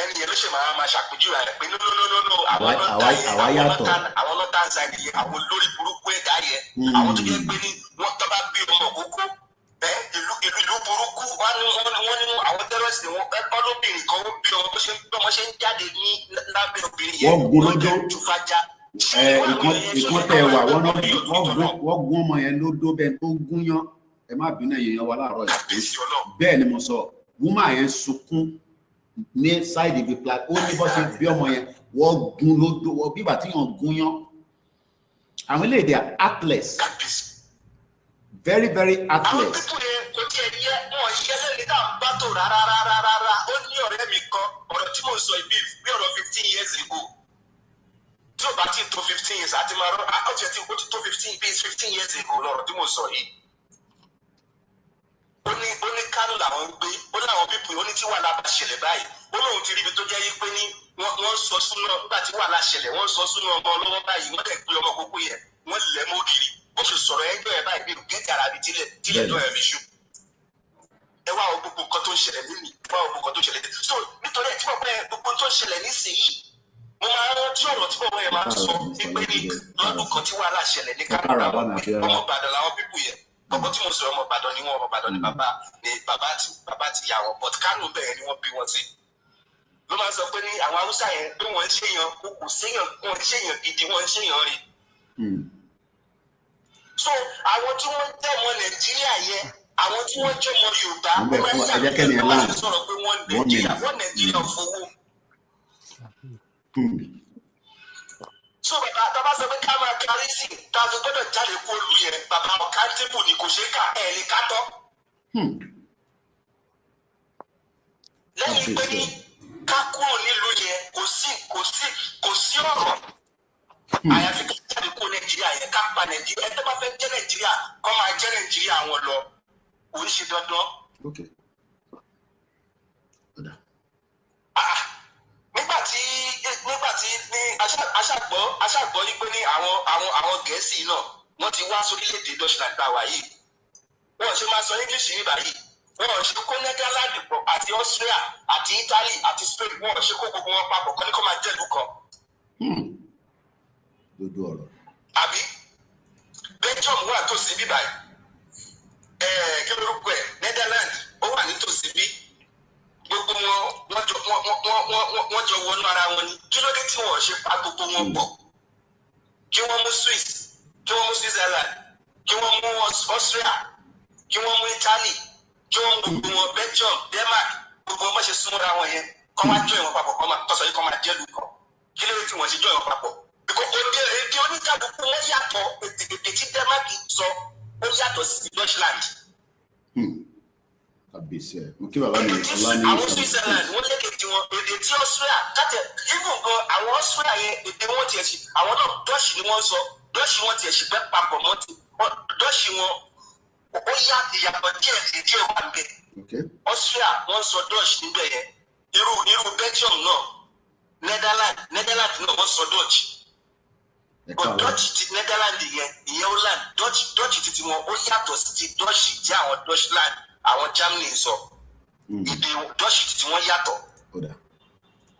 Ẹni yẹn ló ṣe máa ṣàpèjúwe rẹ̀ pé no àwọn lọ́tà ṣáìdì yẹn àwọn olórí burúkú ẹ̀dá yẹn àwọn tó yẹ pé ní wọ́n tọ́ bá bí ọmọ òkókó ìlú burúkú wọ́n ní àwọn tẹ́rọ̀sì wọn ọlọ́bìnrin kan ó bí ọmọ ṣe ń jáde ní lábẹ́ obìnrin yẹn wọ́n jẹ́ tùfájá ìkan tẹ wà wọ́n gún ọmọ yẹn ló dó bẹ́ẹ̀ tó gún yán ẹ má bínú èèyàn wa láàárọ̀ yìí bẹ́ẹ̀ ni mo sọ woman yẹn sunkún ní side ibi plat ó ní bó ṣe bí ọmọ yẹn wọ́n gún ló dó wọ́n bí ìgbà tí yàn gún yán àwọn eléyìí they are heartless very very heartless. àwọn pípọ̀ yẹn kò tiẹ̀ yẹ wọn yẹ lẹ́ni tá à ń bá tó rárá ó ní ọ̀rẹ́ mi kan ọ̀rọ̀ tí mo sọ ibi bí ọ̀rọ̀ 15 years ago tí o bá ti tó 15 years àti máa rọ ọ̀tí ẹ̀ tí o ti tó 15 years ago lọ́rọ̀ tí mo sọ yìí ó ní Kánò làwọn ń gbé ó láwọn pípọ̀ ó ní tí wàhálà bá ṣẹlẹ̀ báyìí ó lóun ti rí ibi tó jẹ́ yí pé ní wọ́n sọ súnú nígbà tí wàhálà ṣẹlẹ̀ wọ́n sọ súnú ọmọ ọlọ́wọ́ báyìí wọ́n dẹ̀ gbé ọmọ kókó yẹn wọ́n lẹ̀ mọ́ ògiri bó ṣe sọ̀rọ̀ ẹjọ́ ẹ̀ báyìí bí gẹ́gẹ́ ara bíi tílẹ̀ tó ẹ̀ fi ṣú. ẹ wá gbogbo nǹkan tó ń ṣẹlẹ̀ nínú ẹ wá gbogbo nǹkan tó ń ṣẹlẹ̀ so nítorí ẹ̀ tí mo pẹ́ gbogbo tó ń ṣẹlẹ̀ nísìnyí mo máa ń rántí ọ̀rọ̀ tí bọ̀bọ̀ yẹn máa ń sọ pé ní lọ́dún kan tí wàhálà ṣẹlẹ̀ ní Kánò ọmọ Ìbàdàn làwọn pípù yẹn gbogbo tí mo sọ ọmọ Ìbàdàn ni wọn ọmọ Ìbàdàn ni bàbá ti yà wọn but Kánò bẹ̀rẹ̀ ni wọ́n bí wọn sí ló máa ń sọ pé ní àwọn Haúsá yẹn pé wọ́n ń ṣèyàn kò séyàn wọ́n ń ṣèyàn gidi wọ́n ń ṣèyàn rí. So àwọn tí wọ́n jẹ́ ọmọ Nàìjíríà yẹn àwọn tí wọ́n jẹ́ ọmọ Yorùbá wọ́n máa ń ṣàkóso wọ́n sọ̀rọ̀ pé wọ́n Nàìjíríà fowó. So bàbá sọ pé ká máa kárí sí ta ló gbọ́dọ̀ jáde kó lu yẹn bàbá ọ̀ká tébù ni kò ṣeé kà ẹ̀ lè ká tọ́. Lẹ́yìn pé ní ká kúrò nílùú yẹn kò sí ọ̀rọ̀ àyàfi ká jáde kó Nàìjíríà yẹn ká pa Nàìjíríà ẹ tó bá fẹ́ jẹ́ Nàìjíríà kó máa jẹ́ Nàìjíríà wọn lọ kò ń ṣe dandan. nígbà tí ní aṣàgbọ́ yí pé ní àwọn Gẹ̀ẹ́sì náà wọ́n ti wá sórílẹ̀-èdè Deutschland gbà wá yìí wọ́n ṣe máa sọ English ní báyìí wọ́n ṣe kó Netherland pọ̀ àti Austria àti Italy àti Spain wọ́n ṣe kó gbogbo wọn papọ̀ kọ́ ní kó máa jẹ́ ìlú kan. dodo ọ̀rọ̀. àbí Belgium wà tòsí bí báyìí kí lórúkọ ẹ̀ Netherland ó wà nítòsí bí gbogbo wọ́n jọ wọnú ara wọn ni kí ló dé tí wọ́n ṣe pa gbogbo wọn pọ̀ kí wọ́n mú Swiss kí wọ́n mú Switzerland kí wọ́n mú Austria kí wọ́n mú Italy kí wọ́n mú gbogbo wọn Belgium Denmark gbogbo wọn bá ṣe súnmọ́ra wọn yẹn kọ́ máa jọ ìwọ̀n papọ̀ kọ́ máa tọ́sọ̀ yìí kọ́ máa jẹ́ lùkọ́ kí ló dé tí wọ́n ṣe jọ ìwọ̀n papọ̀ èdè oníkàlùkù wọn yàtọ̀ èdè tí Denmark sọ ó yàtọ̀ sí Deutschland. Abisẹ mo kí bàbá mi ọlá ní àwọn Switzerland wọ́n lékè tí wọn èdè tí Austria kàtẹ even gan àwọn Austria yẹn èdè wọn tiẹ̀ sí àwọn náà Dutch ni wọ́n sọ Dutch wọn tiẹ̀ sí bẹ́ẹ̀ papọ̀ mọ́ ti Dutch wọn ó yá ìyàtọ̀ díẹ̀ wà níbẹ̀ Austria wọ́n sọ Dutch níbẹ̀ yẹn irú Belgium náà Netherland náà wọ́n sọ Dutch but Dutch ti Netherland ìyẹn Holland Dutch ti ti wọn ó yàtọ̀ sí ti Dutch tí àwọn Deutschland àwọn Germany sọ èdè Dutch tí wọ́n yàtọ̀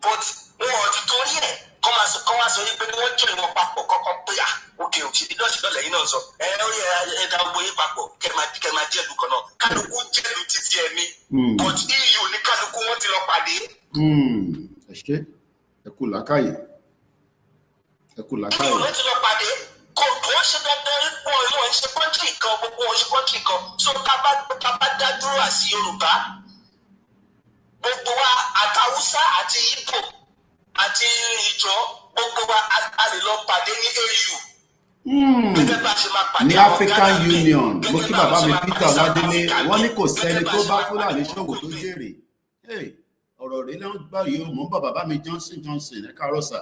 but wọn ò ti torí ẹ̀ kọ́ wá sọ wípé wọ́n jẹ́ ìwọ̀n papọ̀ kọ́kọ́ pé òkè òsì Dutch náà lẹ́yìn náà sọ ó yẹ ẹ̀dá gbogbo yín papọ̀ kẹ́ máa jẹ́ ìlú kan náà kálukú jẹ́ ìlú títí ẹ̀mí but EU ní kálukú wọ́n ti lọ pàdé. ẹ ṣe ẹ kú làákàyè. EU ló ti lọ pàdé kò ṣe dandan ipò ìwọ̀n ṣe kọ́ńtì kan gbogbo wọn ṣe kọ́ńtì kan so ká bá dá dúró àti Yorùbá gbogbo wa àtàwùsá àti Ìgbò àti ìjọ gbogbo wa a lè lọ pàdé ní AU. ní African Union mo kí bàbá mi Peter Ọládélé wọ́n ní kò sẹ́ni tó bá Fúlàní ṣòwò tó jèrè ọ̀rọ̀ rẹ̀ náà gbà yìí ó mò ń bọ̀ bàbá mi Johnson ẹ káàárọ̀ sà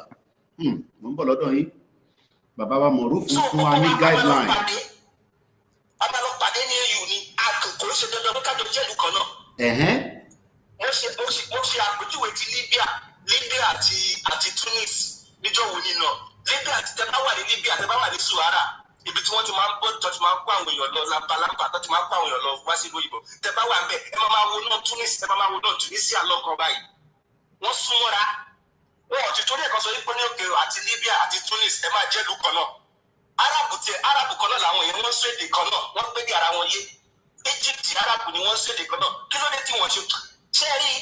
mò ń bọ̀ lọ́dọ̀ yín bàbá wa Mọ̀rúfù fún wa ní guideline. a máa lọ pàdé ní AU ní àkókò ṣe dandan pé kájọ jẹ́ ìlú kan náà. mo ṣe àpèjúwe ti Libya àti Tunis níjọ́ wo ni náà Libya àti tẹ́ bá wà ní Libya tẹ́ bá wà ní Suara ibi tí wọ́n ti máa ń bọ́ tó ti máa ń kó àwọn èèyàn lọ lámpàlámpà tó ti máa ń kó àwọn èèyàn lọ wá sí ìlú òyìnbó tẹ́ bá wà ń bẹ̀ ẹ máa wo náà Tunis ẹ máa wo náà Tunisia lọ́kàn báyìí wọ́n súnmọ́ra wọn ò ti torí ẹ̀kan sọ wípé ní òkè àti Libya àti Tunis ẹ máa jẹ́ ìlú kan náà Arabu kan náà làwọn èèyàn wọ́n sọ èdè kan náà wọ́n gbé ara wọn yé Egypt Arabu ni wọ́n sọ èdè kan náà kí ló dé tí wọ́n ṣe rí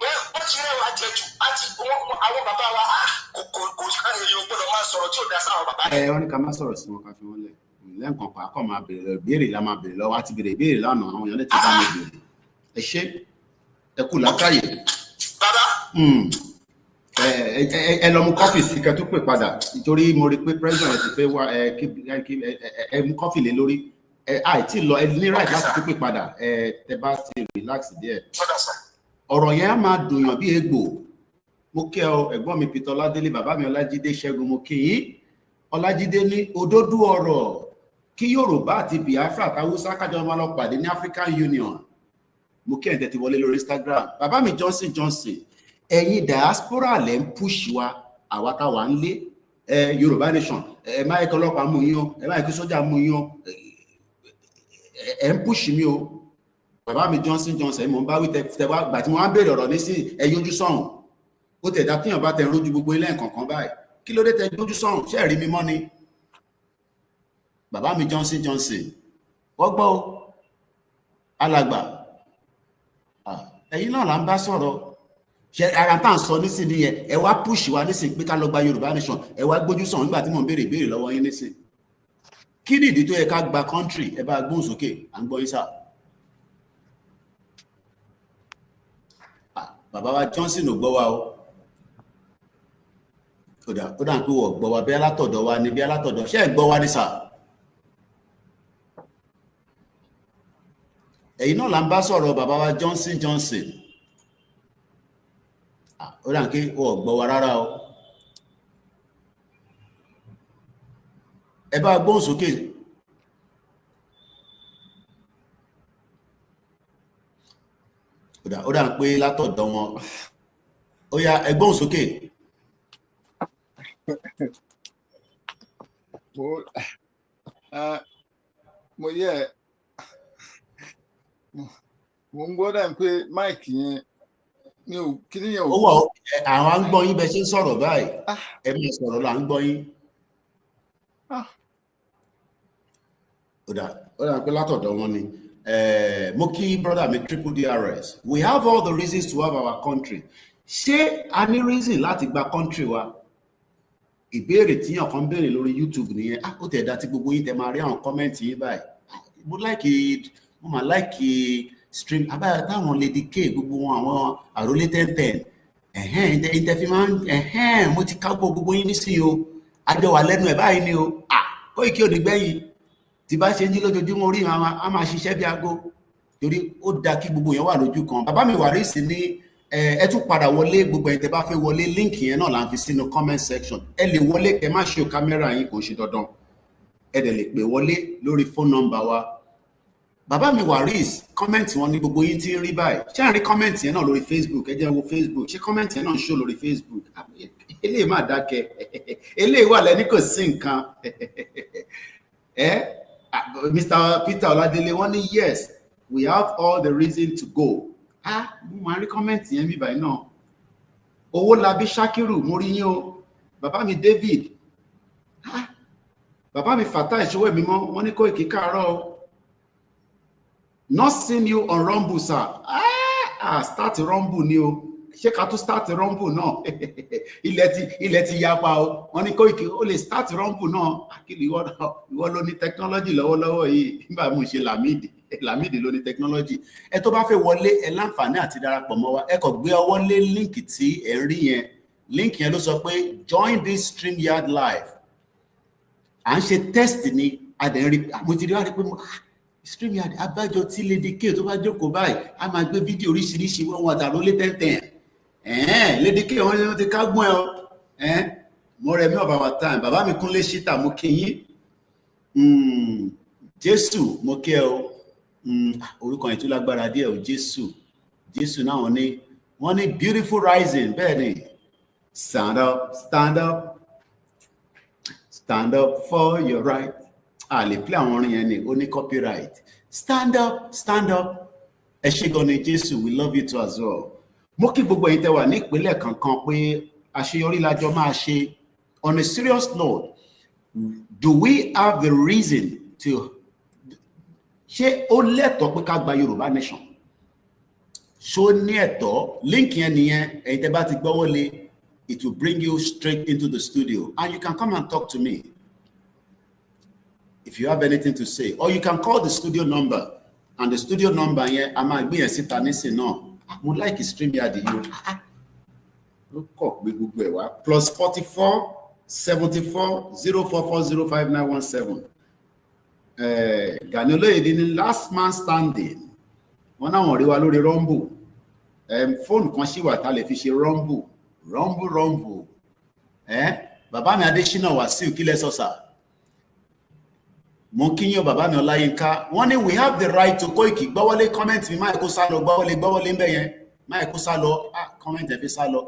wọ́n ti rẹwà jẹjù àti àwọn bàbá wa kò èèyàn gbọ́dọ̀ máa sọ̀rọ̀ tí ò dá sáwọn bàbá yẹn. Wọ́n ní ká má sọ̀rọ̀ sí wọn ká fi wọ́n lẹ̀ lẹ́ǹkan pàákọ̀ máa béèrè ìbéèrè la máa béèrè lọ́wọ́ àti béèrè ìbéèrè lánàá àwọn èèyàn lè ti bá mi béèrè ẹ ṣé ẹ kú làákàyè. Bàbá. Ẹ lọ mú kọfì sí kẹ́ tó pè padà nítorí mo rí pé president ti fẹ́ wá ẹ mú kọfì lé lórí àìtí lọ ẹ ní right láti tó pè padà tẹ bá ti relax díẹ̀. Ọ̀rọ̀ yẹn á máa dùnyàn bí egbò. Mo kí ọ ẹ̀gbọ́n mi Peter Ọládélé, bàbá mi Ọlájídé Ṣẹ́gun, mo kí yín. Ọlájídé ní òdodo ọ̀rọ̀ kí Yorùbá àti Biafra àtàwùsá kájọ máa lọ pàdé ní African Union. Mo kí ẹ̀ǹtẹ̀ ti wọlé lórí Instagram. Bàbá mi Johnson, ẹ̀yin diaspora lẹ́ ń push wa àwa táwa ń lé Yorùbá nation ẹ má yẹ kí ọlọ́pàá mú yín o ẹ má yẹ kí sójà mú yín o ẹ ń push mi o. Bàbá mi Johnson mo ń bá wí tẹ wá gbà tí mo wá ń béèrè ọ̀rọ̀ ní sí ẹ yójú sọ̀hún. Ó tẹ̀ dá tíyàn bá tẹ rójú gbogbo ilé nǹkankan báyìí kí ló dé tẹ yójú sọ̀hún ṣe rí mi mọ́ ni. Bàbá mi Johnson wọ́n gbọ́ o alàgbà ẹ̀yin náà là ń bá sọ̀rọ̀ ṣe ara tá à ń sọ nísìnyí yẹn ẹ wá push wa nísìnyí pé ká lọ gba Yorùbá nation ẹ wá gbójú sọ̀hún nígbà tí mò ń béèrè ìbéèrè lọ́wọ́ yín nísìnyí. Kí ni ìdí tó yẹ ká gba country ẹ bá gbóhùn sókè à ń gbọ́ yín sáà. Bàbá wa Johnson ò gbọ́ wa o. Ó dà pé wọ́n gbọ́ wa bí alátọ̀dọ̀ wa ni bí alátọ̀dọ̀ ṣé ẹ̀ gbọ́ wa ní sà. Ẹ̀yin náà là ń bá sọ̀rọ̀ bàbá wa Johnson. Ó dà pé wọ́n gbọ́ wa rárá o. Ẹ bá gbóhùn sókè. Ó dà pé látọ̀dọ̀ wọn. Ó yá ẹ gbóhùn sókè. Mo yẹ mo ń gbọ́ dà pé máìkì yẹn ní o kí ni yẹn o. Ó wà àwọn à ń gbọ́ yín bẹ́ẹ̀ ṣe ń sọ̀rọ̀ báyìí ẹ máa sọ̀rọ̀ là ń gbọ́ yín. Ó dà pé látọ̀dọ̀ wọn ni. Mo kí brother mi triple DRS. We have all the reasons to have our country. Ṣé a ní reason láti gba country wa? Ìbéèrè tí yàn kan béèrè lórí YouTube nìyẹn. Ó tẹ̀ dá tí gbogbo yín tẹ máa rí àwọn kọ́mẹ́ǹtì yín báyìí. Mo máa like stream abáyọ táwọn Lady K gbogbo wọn àwọn àrólé 1010. Ìtẹ̀fí máa ń mo ti kágbó gbogbo yín nísìnyí o. Àjọ wà lẹ́nu ẹ̀ báyìí ni o. Koiki ò ní gbẹ̀yìn. Tí bá ṣe ń jí lójoojúmọ́ orí a máa ṣiṣẹ́ bí aago torí ó dá kí gbogbo yẹn wà lójú kan. Bàbá mi Wàrísì ní ẹ tún padà wọlé gbogbo ẹ̀yin tẹ́ bá fẹ́ wọlé líǹkì yẹn náà là ń fi sínú comment section. Ẹ lè wọlé ẹ má ṣe kámẹ́rà yín kò ṣe dandan. Ẹ dẹ̀ lè pè wọlé lórí phone number wa. Bàbá mi Wàrísì kọ́mẹ́ǹtì wọn ní gbogbo yín tí ń rí báyìí. Ṣé à ń rí kọ́mẹ́ǹtì yẹn náà lórí Facebook? Ẹ jẹ́ wo Facebook. Ṣé kọ́mẹ́ǹtì yẹn náà ń ṣó lórí Facebook? Eléyìí má dákẹ́. Eléyìí wà lẹ́ni kò sí nǹkan. Mr. Peter Oladele wọ́n ní yes we have all the reason to go. Mo máa rí kọ́mẹ́ǹtì yẹn bí báyìí náà. Owólabí Shakiru mo rí yín o. Bàbá mi David. Bàbá mi Fatai Ìṣòwò mímọ́ wọ́n ní Koiki káàárọ̀ o. Not seen you on Rumble sir. Start Rumble ni o. Ṣé ká tún start Rumble náà? Ilẹ̀ ti yapa o. Wọ́n ní Koiki ó lè start Rumble náà. Àkìlì ìwọ ló ní technology lọ́wọ́lọ́wọ́ yìí. Nígbà mo ṣe Lamidi ló ní technology. Ẹ tó bá fẹ́ wọlé ẹ láǹfààní àti darapọ̀ mọ́ wa. Ẹ kàn gbé ọwọ́ lé líǹkì tí ẹ rí yẹn. Líǹkì yẹn ló sọ pé join this Streamyard live. À ń ṣe test ni adẹ̀rí. Mo ti rí wá rí pé Streamyard abájọ tí Lady K tó bá jókòó báyìí a máa gbé fídíò oríṣiríṣi wọn àtàrólé 1010. Lady K wọn ti ká gbọ́n ẹ o. Mo rẹ̀ mí of our time. Bàbá mi Kúnlé Ṣítà mo kí yín. Jésù mo kí ẹ o. Orúkọ yẹn tó lágbára díẹ̀ o Jésù náà wọ́n ní beautiful rising bẹ́ẹ̀ ni stand up for your right. Lè play àwọn orin yẹn ni ó ní copyright. Stand up. Ẹ ṣé gan ni Jésù we love you too as well. Mo kí gbogbo ẹ̀yin tẹ́ wà ní ìpínlẹ̀ kankan pé àṣeyọrí lájọ máa ṣe. On a serious note, do we have the reason to ṣé ó lẹ́tọ̀ọ́ pé ká gba Yorùbá nation? ṣó ní ẹ̀tọ́ link yẹn nìyẹn ẹ̀yin tẹ́ bá ti gbọ́wọ́ lé it will bring you straight into the studio and you can come and talk to me if you have anything to say, or you can call the studio number and the studio number yẹn a máa gbé yẹn síta nísìn náà mo like Streamyard yìí ó kọ̀ pé gbogbo ẹ̀ wá +44 74 044 05917 Gani Olóyèdè ní last man standing wọn náà wọ́n rí wa lórí Rumble fóònù kan ṣì wà tá lè fi ṣe Rumble bàbá mi Adésínà Wàsíù kílẹ̀ sọ́sà mo kí yín o bàbá mi Ọláyínká wọ́n ní we have the right to Koiki gbọ́wọ́lé comment mi máa kó sá lọ gbọ́wọ́lé ń bẹ̀ yẹn máa kó sá lọ comment ẹ̀ fi sá lọ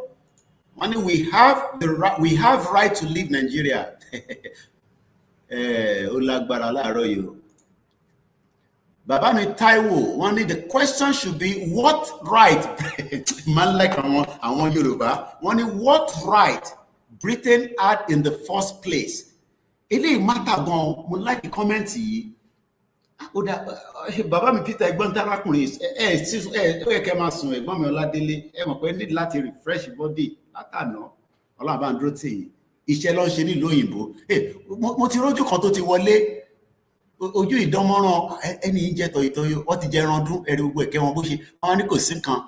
wọ́n ní we have right to leave Nigeria ó lágbára láàárọ̀ yìí o bàbá mi Táíwò wọ́n ní the question should be what right man like àwọn Yorùbá wọ́n ní what right Britain had in the first place eléyìí mátà gan mo like comment yìí ó dá bàbá mi Peter ẹ̀gbọ́n tarakùnrin ó yẹ kẹ́ máa sùn ẹ̀gbọ́n mi Ọládélé ẹ mọ̀ pé need láti refresh body látàná Ọlọ́run bá ń dúró tì yín iṣẹ́ ló ń ṣe nílùú òyìnbó mo ti rójú kan tó ti wọlé ojú ìdánmọ́ràn ẹni yìí jẹ́ tọ̀yìntọ̀yìn wọ́n ti jẹ́ ẹrandún ẹ̀rí gbogbo ẹ̀kẹ́ wọn bó ṣe wọn ní kò sí nǹkan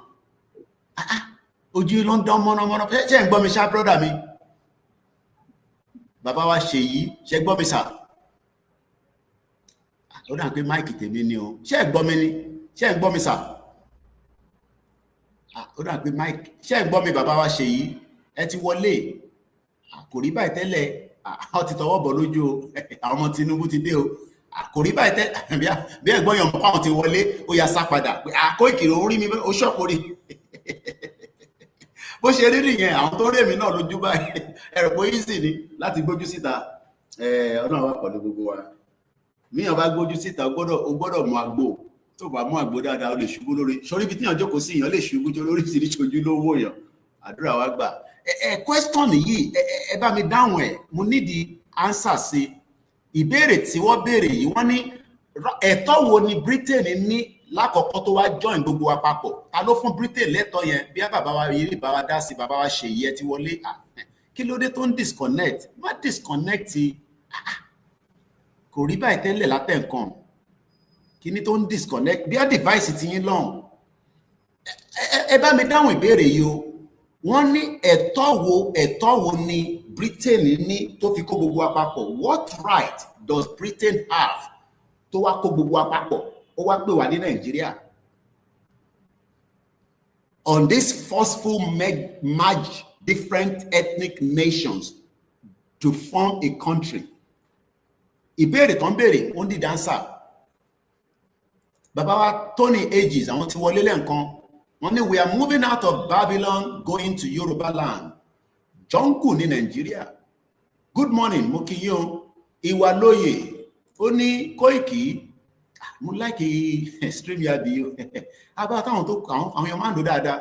ojú ló ń dán mọ́nàmọ́ná ṣé ẹ̀ ń gbọ́ mi ṣá brọ́dà mi bàbá wa ṣe yìí ṣe gbọ́ mi sà ó dà pé máìkì tèmi ni o ṣé ẹ̀ gbọ́ mi ni ṣé ẹ̀ gbọ́ mi sà ó dà pé máìkì ṣé ẹ̀ gbọ́ mi bàbá wa ṣe yìí ẹ ti wọlé kò rí báyìí tẹ́lẹ̀ ọ ti tọwọ́ bọ̀ lójú o àwọn ọmọ Tinubu ti dé o kò rí báyìí tẹ́lẹ̀ bí ẹ̀gbọ́n yàn mọ́ àwọn ti wọlé ó yá sá padà pé Koiki ló ń rí mi ó ṣọ́pọ̀ rí bó ṣe rí nìyẹn àwọn tó rí èmi náà lójú báyìí ẹ̀rọ pé easy ni láti gbójú síta ọ̀nà wa pẹ̀lú gbogbo wa míyàn bá gbójú síta ó gbọ́dọ̀ mú àgbo tó bá mú àgbo dáadáa ó lè ṣubú lórí sórí ibi tí yàn jókòó sí yàn lè ṣubú tó lórí sí ní ṣojú lówó yàn àdúrà wa gbà question yìí ẹ bá mi dáhùn ẹ mo nídìí answer sí ìbéèrè tí wọ́n béèrè yìí wọ́n ní ẹ̀tọ́ wo ni Britain ní lákọ̀ọ́kọ́ tó wá join gbogbo wa papọ̀ ta ló fún Britain lẹ́tọ̀ọ́ yẹn bí bàbá wa yìí bá wa dá sí bàbá wa ṣe yẹ ti wọlé kí ló dé tó ń disconnect má disconnect kò rí báyìí tẹ́lẹ̀ látẹ̀ nǹkan kí ni tó ń disconnect bí a device ti yín lọ́hùn ẹ bá mi dáhùn ìbéèrè yìí o wọ́n ní ẹ̀tọ́ wo ni Britain ní tó fi kó gbogbo wa papọ̀ what right does Britain have tó wá kó gbogbo wa papọ̀ ó wá pè wá ní Nàìjíríà on this forceful merge different ethnic nations to form a country ìbéèrè tán béèrè ó ń di dancer bàbá wa Tony Ages àwọn ti wọlé lẹ́ǹkan wọ́n ní we are moving out of Babylon going to Yoruba land jọ́ǹkù ní Nàìjíríà good morning mo kí yín o ìwà lóye ó ní Koiki mo like Streamyard yìí o abá táwọn tó àwọn èèyàn máa ń lò dáadáa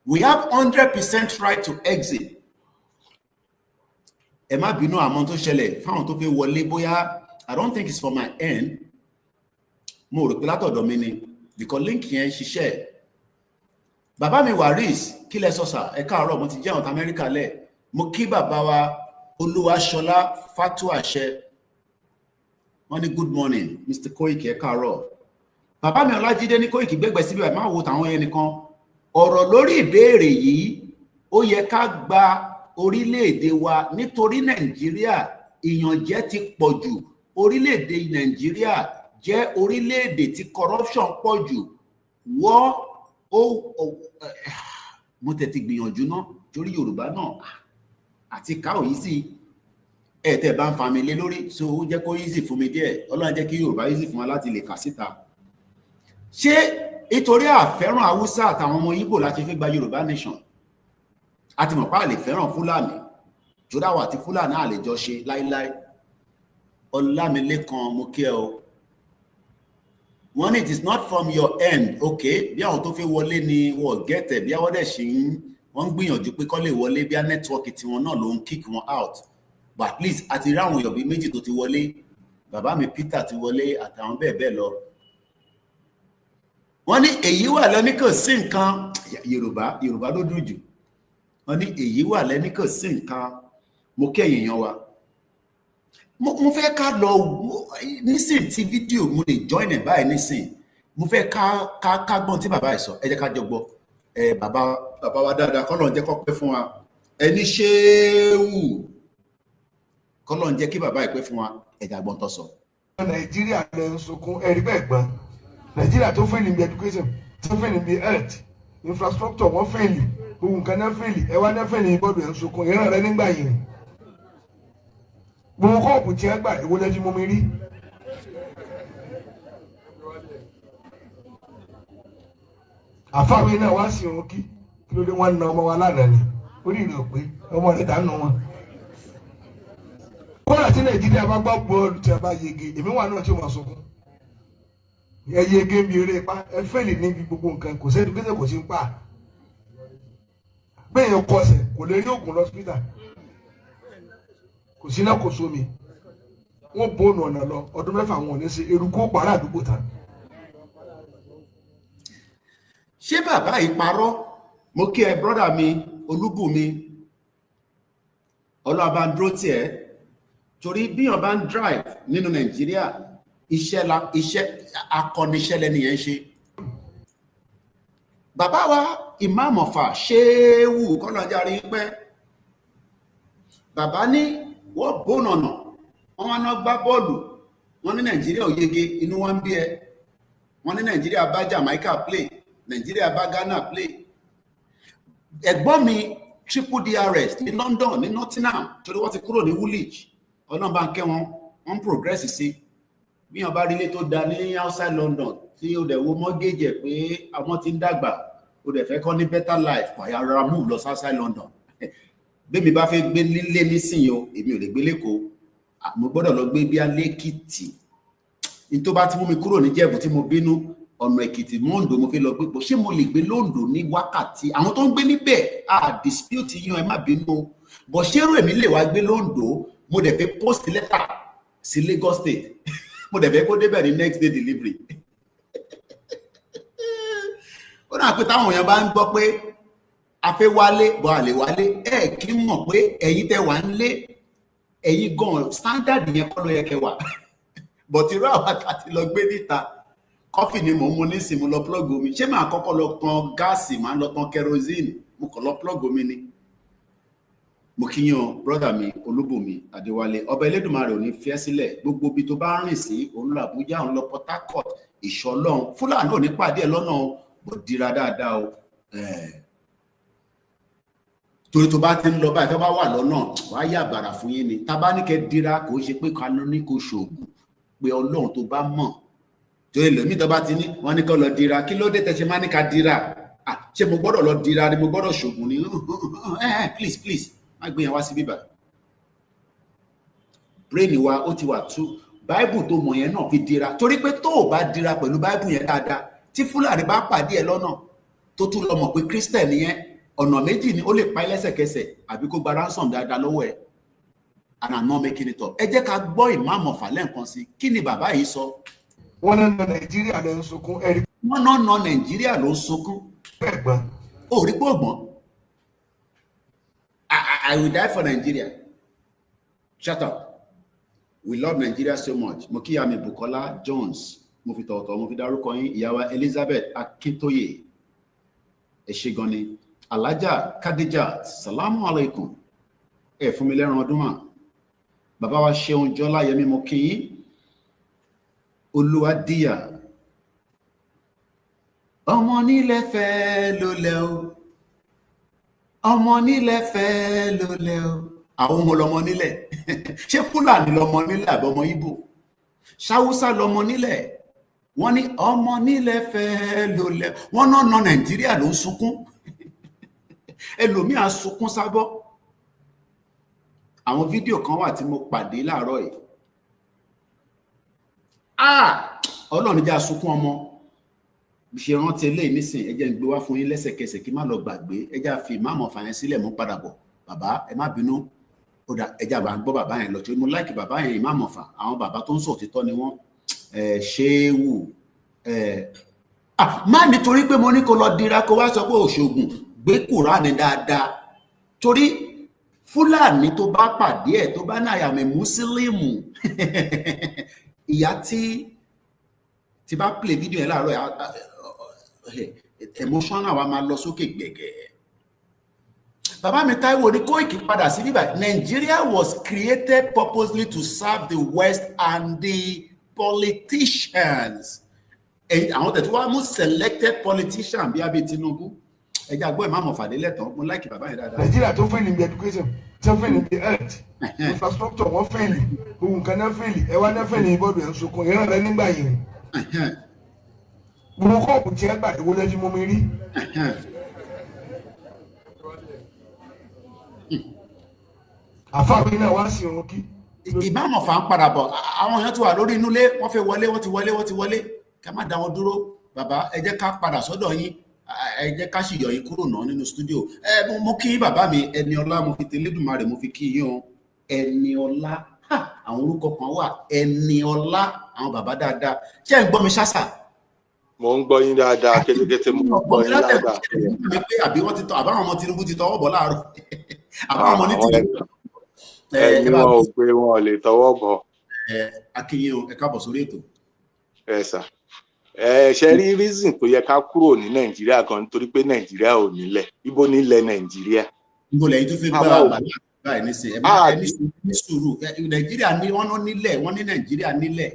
we have 100% right to exit ẹ má bínú àmọ́ tó ṣẹlẹ̀ fáwọn tó fẹ́ wọlé bóyá I don't think it's for my end mo rò pé látọ̀dọ̀ mi ni because link yẹn ṣiṣẹ́ bàbá mi Waris kí lẹ sọ́sà ẹ káàárọ̀ mo ti jẹ́ àwọn Amẹ́ríkà lẹ̀ mo kí bàbá wa Olúwaṣọlá Fatu Àṣẹ wọ́n ní good morning Mr. Koiki ẹ káàárọ̀ bàbá mi Ọlájídé ní Koiki gbẹgbẹ síbi ẹ máa wo tàwọn yẹn nìkan ọ̀rọ̀ lórí ìbéèrè yìí ó yẹ ká gba orílẹ̀-èdè wa nítorí Nàìjíríà ìyànjẹ ti pọ̀ jù orílẹ̀-èdè Nàìjíríà jẹ́ orílẹ̀-èdè tí corruption pọ̀ jù mo tẹ̀tí gbìyànjú náà torí Yorùbá náà àti káò yìí sí ẹ̀tẹ̀ bá ń fa mi lé lórí so ó jẹ́ kó easy fún mi díẹ̀ Ọlọ́run jẹ́ kí Yorùbá easy fún wa láti lè kà síta ṣé nítorí àfẹ́ràn Haúsá àtàwọn ọmọ Ìgbò láti fi gba Yorùbá nation a ti mọ̀ pé a lè fẹ́ràn Fúlàní jọdáwà àti Fúlàní a lè jọ ṣe láíláí Ọlámilékan mo kí ẹ o wọ́n ní it is not from your end okay bí àwọn tó fẹ́ wọlé ni wọ́n gẹ́tẹ̀ bí àwọn dẹ̀ ṣe wọ́n ń gbìyànjú pé kọ́ lè wọlé bí a nẹ́tíwọ́ọ̀kì tiwọn náà ló ń kick wọn out but at least àti rí àwọn èèyàn bíi méjì tó ti wọlé bàbá mi Peter ti wọlé àtàwọn bẹ́ẹ̀ bẹ́ẹ̀ lọ wọ́n ní èyí wà lẹ́ni kò sí nǹkan Yorùbá ló dùn jù. Wọ́n ní èyí wà lẹ́ni kò sí nǹkan. Mo kẹ́yìn èèyàn wa. Mo fẹ́ ká lọ nísìn tí fídíò mo lè join ẹ̀ báyìí nísìn. Mo fẹ́ ká gbọ́n tí bàbá ẹ̀ sọ. Ẹ jẹ́ ká jọ gbọ́. Bàbá wa dáadáa kọ́lọ̀ ń jẹ́ kó pẹ́ fún wa. Ẹni ṣéwù kọ́lọ̀ ń jẹ́ kí bàbá ẹ̀ pẹ́ fún wa. Ẹ̀dá gbọ́n tó sọ. Nàìjíríà lè ń sunkún ẹ̀rí bẹ́ẹ̀ gbọ́n. Nàìjíríà tó fẹ́ẹ̀lì bí education, tó fẹ́ẹ̀lì bí health, infrastructure wọ́n fẹ́ẹ̀lì, gbogbo nǹkan náà fẹ́ẹ̀lì, ẹwà náà fẹ́ẹ̀lì bọ́ọ̀dù ẹ̀ ń sunkún, ìran rẹ nígbà yìí. Gbogbo kọ́ọ̀pù tí ẹ gbà èwo lẹ́jú mú mi rí. Àfáàwé náà wá sí òun kí ló dé wọ́n na ọmọ wa lánàá ni, orí ìrìn òpé ọmọ rẹ̀ dànù wọn. Kọ́lá tí Nàìjíríà bá gbọ́ bọ́ọ̀lù tí a bá yege, èmi wà náà tí ó máa sunkún. Ẹ yege bí eré pa, ẹ fẹ́lì níbi gbogbo nǹkan, kò sẹ́ni gbèsè kò sí ń pa. Bẹ́ẹ̀ yẹn kọsẹ̀, kò lè rí òògùn lọ́sítà. Kò sí náà kò sómi. Wọ́n bóònù ọ̀nà lọ, ọdún mẹ́fà wọn ò ní ṣe eruku ó pàrọ̀ àdúgbò tán. Ṣé bàbá yìí parọ́? Mo kí ẹ brọ́dà mi, Olúbùnmi, ọlọ́ọ̀bá ń dúró tiẹ̀. Torí bí wọ́n bá ń drive nínú Nàìjíríà, iṣẹ́ akọ́niṣẹ́ lẹ́ni yẹn ṣe. Bàbá wa Imam Ọ̀fà Ṣéwù kọ́lọ́jà rí pẹ́. Bàbá ní wọ́n bónànà, wọ́n wá ná gbá bọ́ọ̀lù, wọ́n ní Nàìjíríà ò yege, inú wọn ń bí ẹ. Wọ́n ní Nàìjíríà bá Jamaica play, Nàìjíríà bá Ghana play. Ẹ̀gbọ́n mi triple DRS ní London ní Nottingham torí wọ́n ti kúrò ní Woolwich. Ọlọ́run bá ń kẹ́ wọn, wọ́n progress sí. Bí wọ́n bá rí ilé tó da ní outside London tí ó dẹ̀ wo mortgage ẹ̀ pé àwọn ti ń dàgbà, ó dẹ̀ fẹ́ kọ́ ní better life, pàyà rárá move lọ outside London. Bẹ́ẹ̀mi bá fẹ́ gbé lílé nísìnyí o, èmi ò lè gbé lẹ́kọ̀ọ́. Mo gbọ́dọ̀ lọ gbé bí Alẹ́kìtì. Ní tó bá ti mú mi kúrò ní Jẹ̀bú tí mo bínú, ọ̀nà Èkìtì Mondo mo fi lọ gbé pọ̀. Ṣé mo lè gbé Lóńdó ní wákàtí? Àwọn tó ń gbé níbẹ̀, dispute yíyan ẹ má bínú. Bọ̀ ṣé rò èmi lè wá gbé Lóńdó? Mo dẹ̀ fẹ́ post letter sí Lagos State. Mo dẹ̀ fẹ́ kó débẹ̀ ní next day delivery. Ó náà pé táwọn èèyàn bá ń gbọ́ pé a fẹ́ wálé bọ́ àlè wálé, ẹ kí n mọ̀ pé ẹ̀yin tẹ́ wà ń lé, ẹ̀yin gan standard yẹn kọ́ ló yẹ kẹ́ wà. But irú àwọn àti lọ gbé níta, kọfí ni mò ń mu nísìnyí, mo lọ plug omi. Ṣé màá kọ́kọ́ lọ tan gáàsì, màá lọ tan kerosene, mo kàn lọ plug omi ni. Mo kí yín brother mi Olúbùnmi Adéwálé, ọba Elédùmarè ò ní fi ẹ́ sílẹ̀. Gbogbo ibi tó bá rìn sí, òun lọ Abuja, òun lọ Port Harcourt, ìṣọlọ́run Fúlàní ò ní pàdé ẹ̀ lọ́nà o, bó dira dáadáa o. Torí tó bá ti ń lọ báyìí tó bá wà lọ́nà, wàá yà bàrà fún yín ni. Tá bá ní kẹ́ dira, kò ṣe pé ká ló ní kó ṣoògùn, pé Ọlọ́run tó bá mọ̀. Torí lèmi tó bá ti ní wọ́n ní kó lọ dira, kí ló dé tẹ́ ṣe máa ní ká dira? Ṣé mo gbọ́dọ̀ lọ dira ni mo gbọ́dọ̀ ṣoògùn ni? Please má gbé yẹn wá sí bíbá. Brain wa ó ti wà tú. Bible tó mọ̀ yẹn náà fi dira. Torí pé tó o bá dira pẹ̀lú Bible yẹn dáadáa, tí Fúlàní bá pàdé ẹ lọ́nà tó tún lọ mọ̀ pé Christian yẹn, ọ̀nà méjì ni ó lè pa ẹ́ lẹ́sẹ̀kẹsẹ̀ àbí kó gba ransom dáadáa lọ́wọ́ ẹ̀. And I'm not making it up. Ẹ jẹ́ ká gbọ́ Imam Ọ̀fà lẹ́ẹ̀kan sí. Kí ni bàbá yìí sọ? Wọ́n náà Nàìjíríà lè ń sunkún ẹ̀rí. Wọ́n náà Nàìjíríà ló ń sunkún. Bẹ́ẹ̀ gbọ́n. Ó rí pé ògbọ́n. I will die for Nigeria. Shut up. We love Nigeria so much. Mo kí ìyá mi Bukola Jones. Mo fi tọ̀wọ̀tọ̀, mo fi dárúkọ yín. Ìyá wa Elizabeth Akintoye. Ẹ ṣé gan ni. Alhaja Khadijat. Salamu alaikum. Ẹ fún mi lẹ́ran ọdún mà. Bàbá wa Ṣeun Jọláyẹmí mo kí yín. Olúwadíyà. Ọmọ nílẹ̀ fẹ́ ló lẹ o. Ọmọ nílẹ̀ fẹ́ ló lẹ o. Àwọn ọmọ lọmọ nílẹ̀. Ṣé Fúlàní lọmọ nílẹ̀ àbí ọmọ Ìgbò? Ṣáwúsá lọmọ nílẹ̀. Wọ́n ní ọmọ nílẹ̀ fẹ́ ló lẹ. Wọ́n náà Nàìjíríà ló ń sunkún. Ẹlòmíà sunkún sábọ́. Àwọn fídíò kan wà tí mo pàdé láàárọ̀ yìí. Ọlọ́run já sunkún ọmọ. Ṣe rántí eléyìí nísìn, ẹ jẹ́ ń gbé wá fún yín lẹ́sẹ̀kẹsẹ̀ kí má lọ gbàgbé. Ẹ já fi Imam Ọ̀fà yẹn sílẹ̀ mú padà bọ̀. Bàbá ẹ má bínú. Ó dà ẹ já bá ń gbọ́ bàbá yẹn lọ. Torí mo láìkì bàbá yẹn Imam Ọ̀fà. Àwọn bàbá tó ń sọ òtítọ́ ni wọ́n. Ṣéwù má nítorí pé mo ní kó lọ dira kó wá sọ pé òṣogùn gbé Kùránì dáadáa, torí Fúlàní tó bá pàdé ẹ̀ tó bá náà yàmẹ̀ Mùsùlùmù ìyá tí bá play video ẹ̀ láàárọ̀ emotional wa máa lọ sókè gbẹ̀gẹ̀. Bàbá mi Táíwò ní Kóìkì padà sí bíbá. Nigeria was created purposely to serve the West and the politicians. Àwọn tẹ̀tí wá mú selected politician bí abẹ́ Tinubu. Ẹja gbọ́ ìmáàmù Fàdélẹ̀ tán, mo láìkì bàbá yẹn dáadáa. Nigeria tó fail in the education, tó fail in the health, infrastructure wọ́n fail, ohun kan náà fail, ẹwà náà fail ní ìbọ̀dù ẹ̀ ń sunkún, ìran rẹ̀ nígbà yìí. Gbogbo kọ́ọ̀pù tí ẹ gbà ìwọ lẹ́jú mú mi rí. Àfáàwí náà wá sí irun kí. Ìmáàmù Fà ń padà bọ̀, àwọn èèyàn ti wà lórí inú ilé, wọ́n fẹ́ wọlé, wọ́n ti wọlé. Ká má dá wọn dúró. Bàbá ẹ jẹ́ ká padà sọ́dọ̀ yín. Ẹ jẹ́ ká sì yọ yín kúrò náà nínú stúdíò. Mo kí bàbá mi Ẹniọlá, mo fi tẹlẹ́dùmarè mo fi kí yín o. Ẹniọlá, àwọn orúkọ kan wà, Ẹniọlá, àwọn bàbá dáadáa. Ṣé ẹ ń gbọ́ mi ṣáṣà? Mo ń gbọ́ yín dáadáa, kétékété mo ń gbọ́ yín dáadáa. Àbí wọ́n ti tọ́, àbáwọn ọmọ Tinubu ti tọwọ́ bọ̀ láàárọ̀. Àbáwọn ọmọ ní Tinubu. Ẹni wọn ò gbé wọn lè tọwọ́ bọ̀. Akínyìn o, ẹ káàbọ̀ sórí ètò. Ẹ sà. Ṣe rí reason tó yẹ ká kúrò ní Nàìjíríà kan nítorí pé Nàìjíríà ò nílẹ̀. Ibo nílẹ̀ Nàìjíríà? Ibo lẹ́yìn tó fi gbá báyìí nísìn. Ẹni sùúrù. Nàìjíríà ní wọ́n nílẹ̀, wọ́n ní Nàìjíríà nílẹ̀.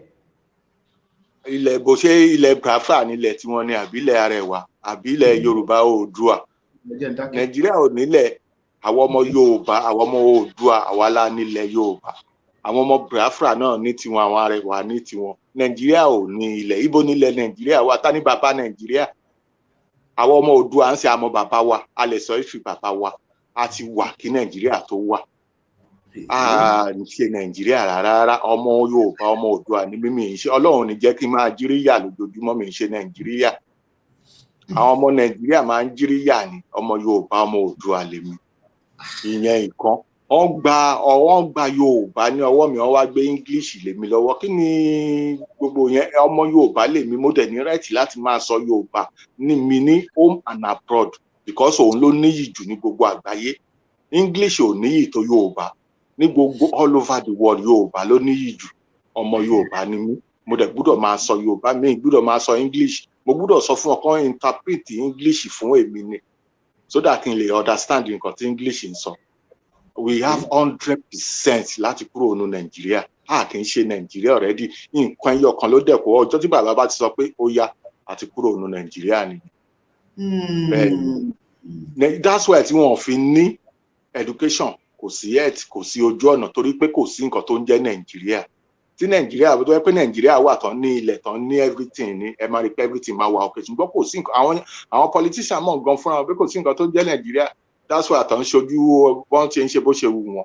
Ilẹ̀ bó ṣe ilẹ̀ Biafra nílẹ̀ tí wọ́n ní àbílẹ̀ Arẹwà, àbílẹ̀ Yorùbá Oòduà. Nàìjíríà ò nílẹ̀. Àwọn ọmọ Yorùbá, àwọn ọmọ Oòduà, àwa la nílẹ̀ Yorùbá. Àwọn ọmọ Biafra náà ní tiwọn, àwọn Arẹwà ní tiwọn. Nàìjíríà ò ní ilẹ̀. Ibo nílẹ̀ Nàìjíríà wà? Ta ni bàbá Nàìjíríà? Àwọn ọmọ Oòduà ń ṣe àmọ́ bàbá wa, a lè sọ ìfì bàbá wa, a ti wà kí Nàìjíríà tó wà. Ń ṣe Nàìjíríà rárá. Ọmọ Yorùbá, ọmọ Oòduà ni mímí ń ṣe. Ọlọ́run ní jẹ́ kí n máa jíríyà lójoojúmọ́, mi ń ṣe Nàìjíríà. Àwọn ọmọ Nàìjíríà máa ń jíríyà ni, ọmọ Yorùbá, ọmọ Oòduà lèmi. Ìyẹn ìkan. Wọ́n gba Yorùbá ní ọwọ́ mi, wọ́n wá gbé English lèmi lọ́wọ́. Kí ni gbogbo yẹn? Ọmọ Yorùbá lèmi, mo dẹ̀ ní right láti máa sọ Yorùbá ní mi ní home and abroad because òun ló níyì jù ní gbogbo àgbáyé. English ò níyì tó Yorùbá. Ní gbogbo all over the world Yorùbá ló níyì jù. Ọmọ Yorùbá ni mí, mo dẹ̀ gbúdọ̀ máa sọ Yorùbá, mi gbúdọ̀ máa sọ English. Mo gbúdọ̀ sọ fún ọkàn interpret English fún èmi ni so that kí n lè understand nǹkan tí English ń sọ. We have 100% láti kúrò nínú Nàìjíríà. A kì í ṣe Nàìjíríà already. Nǹkan ẹyọ kan ló dẹ̀kọ́ ọjọ́ tí bàbá bá ti sọ pé ó yá àti kúrò nínú Nàìjíríà ni. That's why tí wọ́n fi ní education, kò sí health, kò sí ojú ọ̀nà torí pé kò sí nǹkan tó ń jẹ́ Nàìjíríà. Tí Nàìjíríà tó yẹ pé Nàìjíríà wà tán ní ilẹ̀ tán ní everything ní ẹ máa rí pé everything máa wà okay, ṣùgbọ́n kò sí nǹkan. Àwọn politician mọ̀ gan fúnra wọn pé kò sí nǹkan tó ń jẹ́ Nàìjíríà. That's why àtàn ṣojú wọ́n ṣe ń ṣe bó ṣe wù wọ́n.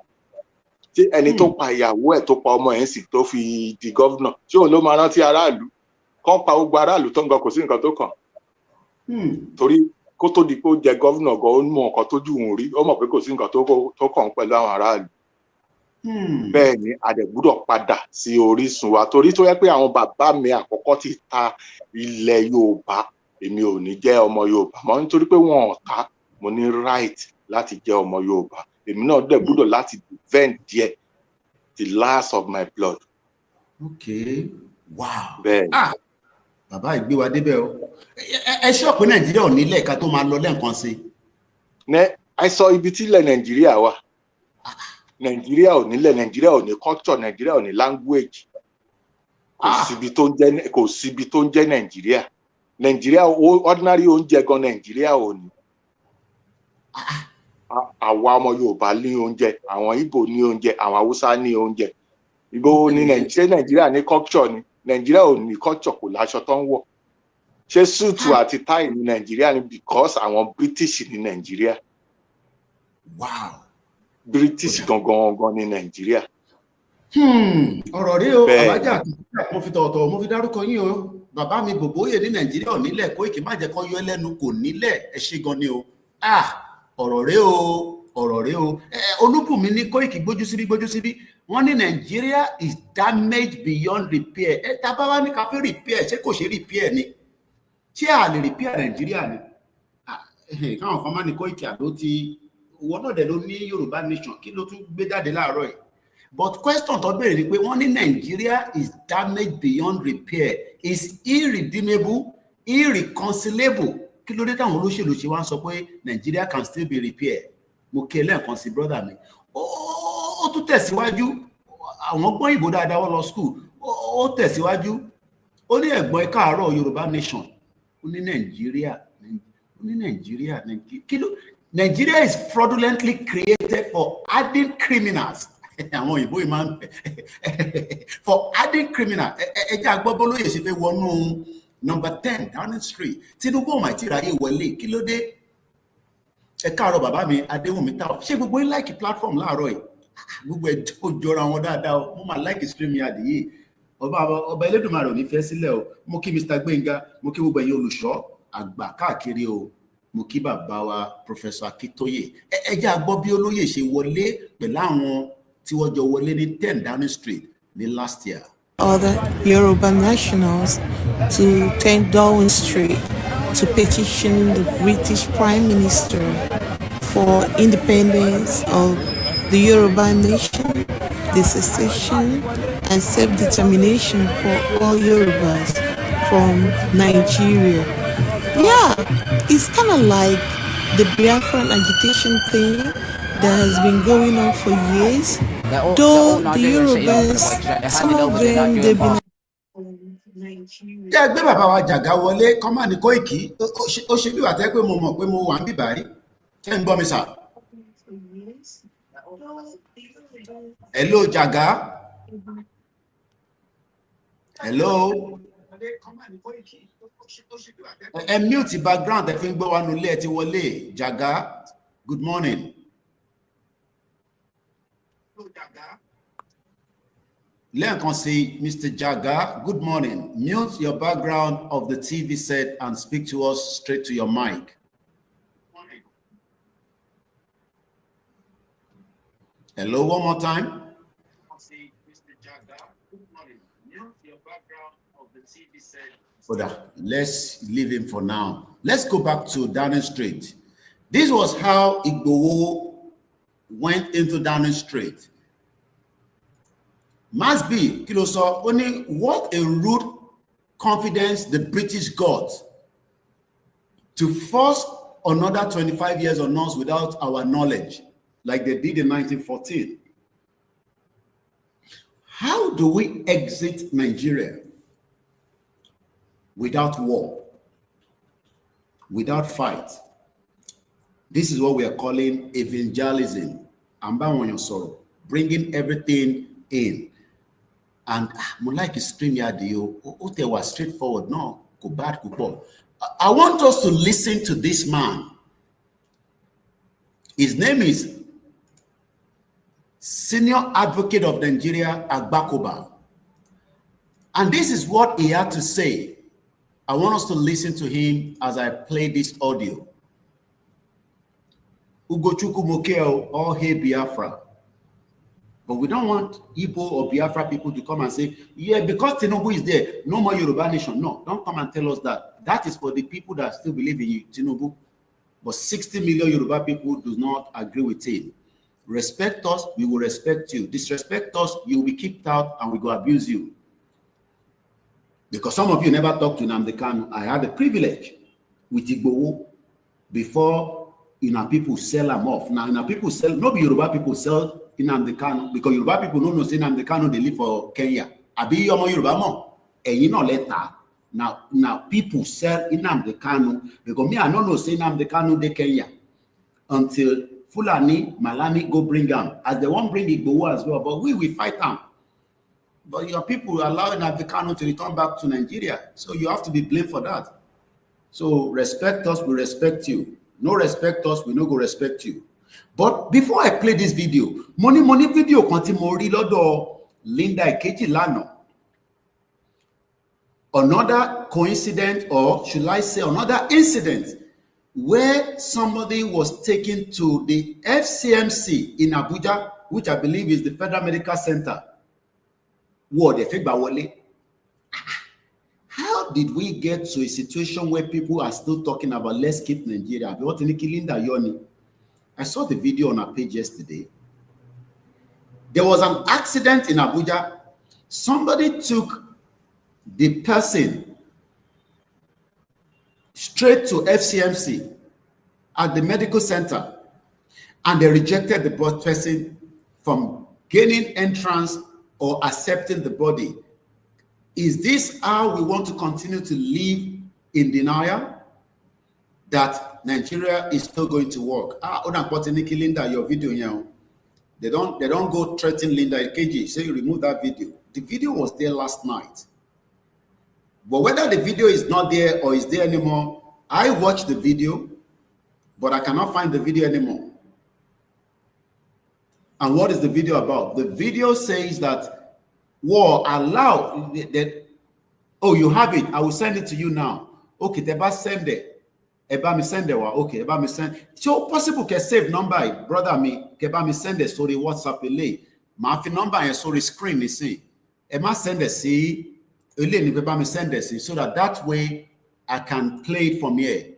Tí ẹni tó pa ìyàwó ẹ̀ tó pa ọmọ ẹ̀ sì tó fi di gọ́vnà, tí òun ló máa rántí aráàlú. Kọ́ pa gbogbo aráàlú tó ń gan kò sí nǹkan tó kàn. Torí kó tó di pé ó jẹ gọ́vnà gan, ó mọ nǹkan tójú òun rí, ó mọ̀ pé kò sí nǹkan tó kàn pẹ̀lú àwọn aráàlú. Bẹ́ẹ̀ ni a dẹ̀ gbúdọ̀ padà sí orísun wa torí tó yẹ pé àwọn bàbá mi àkọ́kọ́ ti ta ilẹ̀ Yorùbá, èmi ò ní jẹ́ ọmọ Yorùbá mọ́ nítorí pé wọn ò ta, mo ní right láti jẹ́ ọmọ Yorùbá. Èmi náà dẹ̀ gbúdọ̀ láti defend díẹ̀ the last of my blood. Okay, wow. Bẹ́ẹ̀ ni. Bàbá ìgbé wa débẹ̀ o. Ẹ ṣọ́ pé Nàìjíríà ò nílẹ̀ ká tó máa lọ lẹ́ẹ̀kan sí. Àìsọ ibi tí ilẹ̀ Nàìjíríà wà. Nàìjíríà ò nílẹ̀, Nàìjíríà ò ní culture, Nàìjíríà ò ní language. Kò síbi tó ń jẹ́ Nàìjíríà. Nàìjíríà ordinary oúnjẹ gan Nàìjíríà ò ní. Àwa ọmọ Yorùbá ní oúnjẹ, àwọn Ìgbò ní oúnjẹ, àwọn Haúsá ní oúnjẹ. Ìgbò ní Nàìjíríà ní culture ni. Nàìjíríà ò ní culture, kò láṣọ tó ń wọ̀. Ṣé súùtù àti táì ní Nàìjíríà ni because àwọn British ní Nàìjíríà. Wow. British gangan ní Nàìjíríà. Ọ̀rọ̀ rí o, àbájá mo fi tọ̀ọ̀tọ̀ mo fi dárúkọ yín o. Bàbá mi Bòbóyè ní Nàìjíríà ò nílẹ̀, Kóìkì má jẹ́ kó yọ lẹ́nu, kò nílẹ̀, ẹ ṣé gan ni o. Ọ̀rọ̀ rí o. Olúbùnmi ní Kóìkì gbójú síbí. Wọ́n ní Nàìjíríà is damaged beyond repair. Tá bá wá ní ká fẹ́ repair, ṣé kò ṣe repair ni? ṣé a lè repair Nàìjíríà ni káwọn kan máa ní Koiki àdó ti wọn náà dẹ̀ ló ní Yorùbá nation kí ló tún gbé jáde láàárọ̀ yìí. But question tó béèrè ni pé wọ́n ní Nigeria is damaged beyond repair, is irredeemable, irreconcilable. Kí ló dé táwọn olóṣèlú ṣe wá ń sọ pé Nigeria can still be repaired? Mo kí ẹlẹ́ẹ̀kan sí brother mi. Ó tún tẹ̀síwájú, àwọn gbọ́n ìbò dáadáa wọ́n lọ school. Ó tẹ̀síwájú, ó ní ẹ̀gbọ́n ẹ káàárọ̀ Yorùbá nation. Ó ní Nigeria is fraudulently created for hardened criminals. Àwọn òyìnbó yìí máa ń for hardened criminals. Ẹ jẹ́ àgbọ́ bólóyè ṣe fẹ́ wọnú number 10 Downing Street. Tinubu ò mà tí ráyè wọlé, kí ló dé? Ẹ káàárọ̀ bàbá mi Adéwùnmí Táwọn. Ṣé gbogbo yín like platform láàárọ̀ yìí? Gbogbo ẹ̀ tó jọra wọn dáadáa o. Mo máa like Streamyard yìí. Ọba Elédùmarè ò ní fẹ́ sílẹ̀ o. Mo kí Mr. Gbénga, mo kí gbogbo ẹ̀yin olùṣọ́ àgbà káàkiri o. Mo kí bàbá wa Professor Akintoye. Ẹ jẹ́ àgbọ́ bí olóyè ṣe wọlé pẹ̀lú àwọn tí wọ́n jọ wọlé ní 10 Downing Street ní last year. Other Yoruba nationals to 10 Downing Street to petition the British Prime Minister for independence of the Yoruba nation, the secession and self-determination for all Yorubas from Nigeria. Yeah, it's kind of like the Biafran agitation thing that has been going on for years. Though the Yorubas, some of them, they've been... Gbé bàbá wa Jàgá wọlé kọ́má ní Koiki ó ṣe bí wà tẹ́ pé mo mọ̀ pé mo wà ń bíbà rí kẹ́ ń gbọ́ mi sà. Hello Jàgá. Hello. Ẹ mute background ẹ fi ń gbọ́ wa nulẹ̀ ẹ ti wọlé Jàgá. Good morning. Lẹ́ẹ̀kan sí Mr. Jàgá, good morning. Mute your background of the TV set and speak to us straight to your mic. Hello, one more time. Let's leave him for now. Let's go back to Downing Street. This was how Igboho went into Downing Street. Must be, kí ló sọ, ó ní what a rude confidence the British got to force another 25 years on us without our knowledge, like they did in 1914. How do we exit Nigeria without war, without fight? This is what we are calling evangelism. Bringing everything in. And mo like Streamyard o te was straightforward. No, go bad, go bad. I want us to listen to this man. His name is Senior Advocate of Nigeria, Agbakoba. And this is what he had to say. I want us to listen to him as I play this audio. Ugochukwu Mokeo, all hail Biafra. But we don't want Igbo or Biafra people to come and say, yeah, because Tinubu is there, no more Yoruba nation. No, don't come and tell us that. That is for the people that still believe in Tinubu. But 60 million Yoruba people do not agree with him. Respect us, we will respect you. Disrespect us, you will be kicked out and we go abuse you. Because some of you never talked to Nnamdi Kanu. I had the privilege with Igbo before people sell them off. Now people sell, not Yoruba people sell Nnamdi Kanu because Yoruba people don't know say Nnamdi Kanu they live for Kenya. Abi yomo Yoruba mo. You know later. Now people sell Nnamdi Kanu because me I don't know say Nnamdi Kanu de Kenya until Fulani Malami go bring them. As they won't bring Igbo as well, but we fight them. But your people allow Nnamdi Kanu to return back to Nigeria, so you have to be blamed for that. So respect us, we respect you. No respect us, we no go respect you. But before I play this video, money video kan tí mo rí lọ́dọ̀ Linda Ikeji lánàá. Another coincidence, or should I say another incident, where somebody was taken to the FCMC in Abuja, which I believe is the Federal Medical Center. How how did we get to a situation where people are still talking about let's keep Nigeria? I saw the video on our page yesterday. There was an accident in Abuja. Somebody took the person straight to FCMC at the medical center, and they rejected the person from gaining entrance or accepting the body. Is this how we want to continue to live in denial that Nigeria is still going to work? Linda, your video here. They don't go threaten Linda KG. Say you remove that video. The video was there last night. But whether the video is not there or is there anymore, I watched the video, but I cannot find the video anymore. And what is the video about? The video says that war allowed that. Oh, you have it. I will send it to you now. Okay, Teba send it. Eba mi send it. Okay, Eba mi send. So possible can save number, brother me. Eba mi send it. Sorry, WhatsApp ele. Ma fi number and sorry screen you see. Eba send it. See. Ele ni Eba mi send it. See. So that way I can play it from here.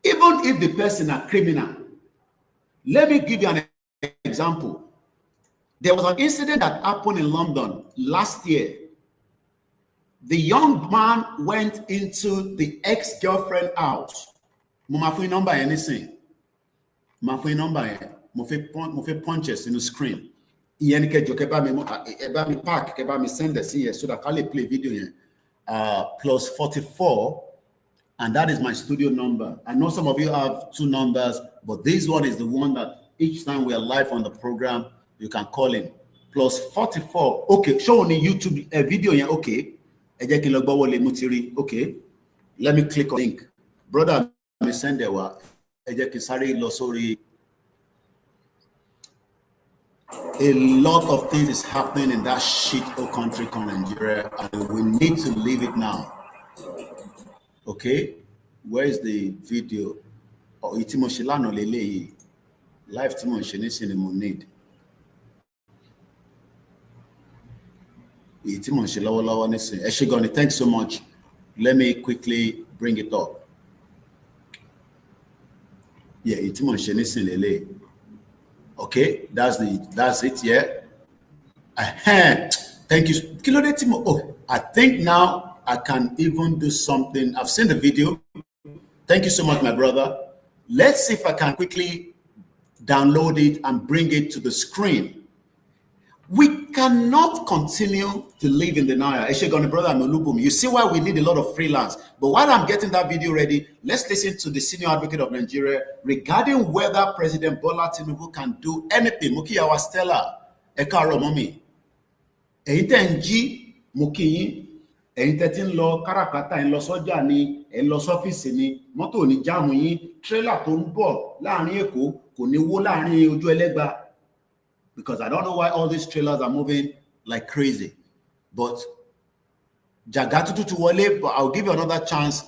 Even if the person are criminal. Let me give you an example. There was an incident that happened in London last year. The young man went into the ex-girlfriend house. Mo fi number anything. Ma fi number mo fi punches in the screen. Iyen ke jo ke ba mi pack ke ba mi send it here so that I can play video here. +44. And that is my studio number. I know some of you have two numbers, but this one is the one that each time we are live on the program, you can call in. +44. Okay, show on the YouTube video here. Okay. Okay. Let me click on the link. Brother, me send there. A lot of things is happening in that shit country called Nigeria, and we need to leave it now. Okay, where is the video? Oh, itimoshilano lele live timoshini need. Eshigoni, thanks so much. Let me quickly bring it up. Yeah, itimoshini lele. Okay, that's it. Yeah. Thank you. Oh, I think now I can even do something. I've seen the video. Thank you so much, my brother. Let's see if I can quickly download it and bring it to the screen. We cannot continue to live in denial. Brother, you see why we need a lot of freelance. But while I'm getting that video ready, let's listen to the senior advocate of Nigeria regarding whether President Bola Tinubu can do anything. Mukiyawa Stella, Ekaro Momi. Eitenji Mukiyin. Ẹ̀yin tẹ́tí ń lọ káràkátà ń lọ sọ́jà ni ẹ lọ sọ́fíìsì ni mọ́tò ní jáàmù yín tírélà tó ń bọ̀ láàrin Èkó kò ní wó láàrin ojú ẹlẹ́gba, because I don't know why all these trailers are moving like crazy. But Jagatutu to Wale, but I'll give you another chance.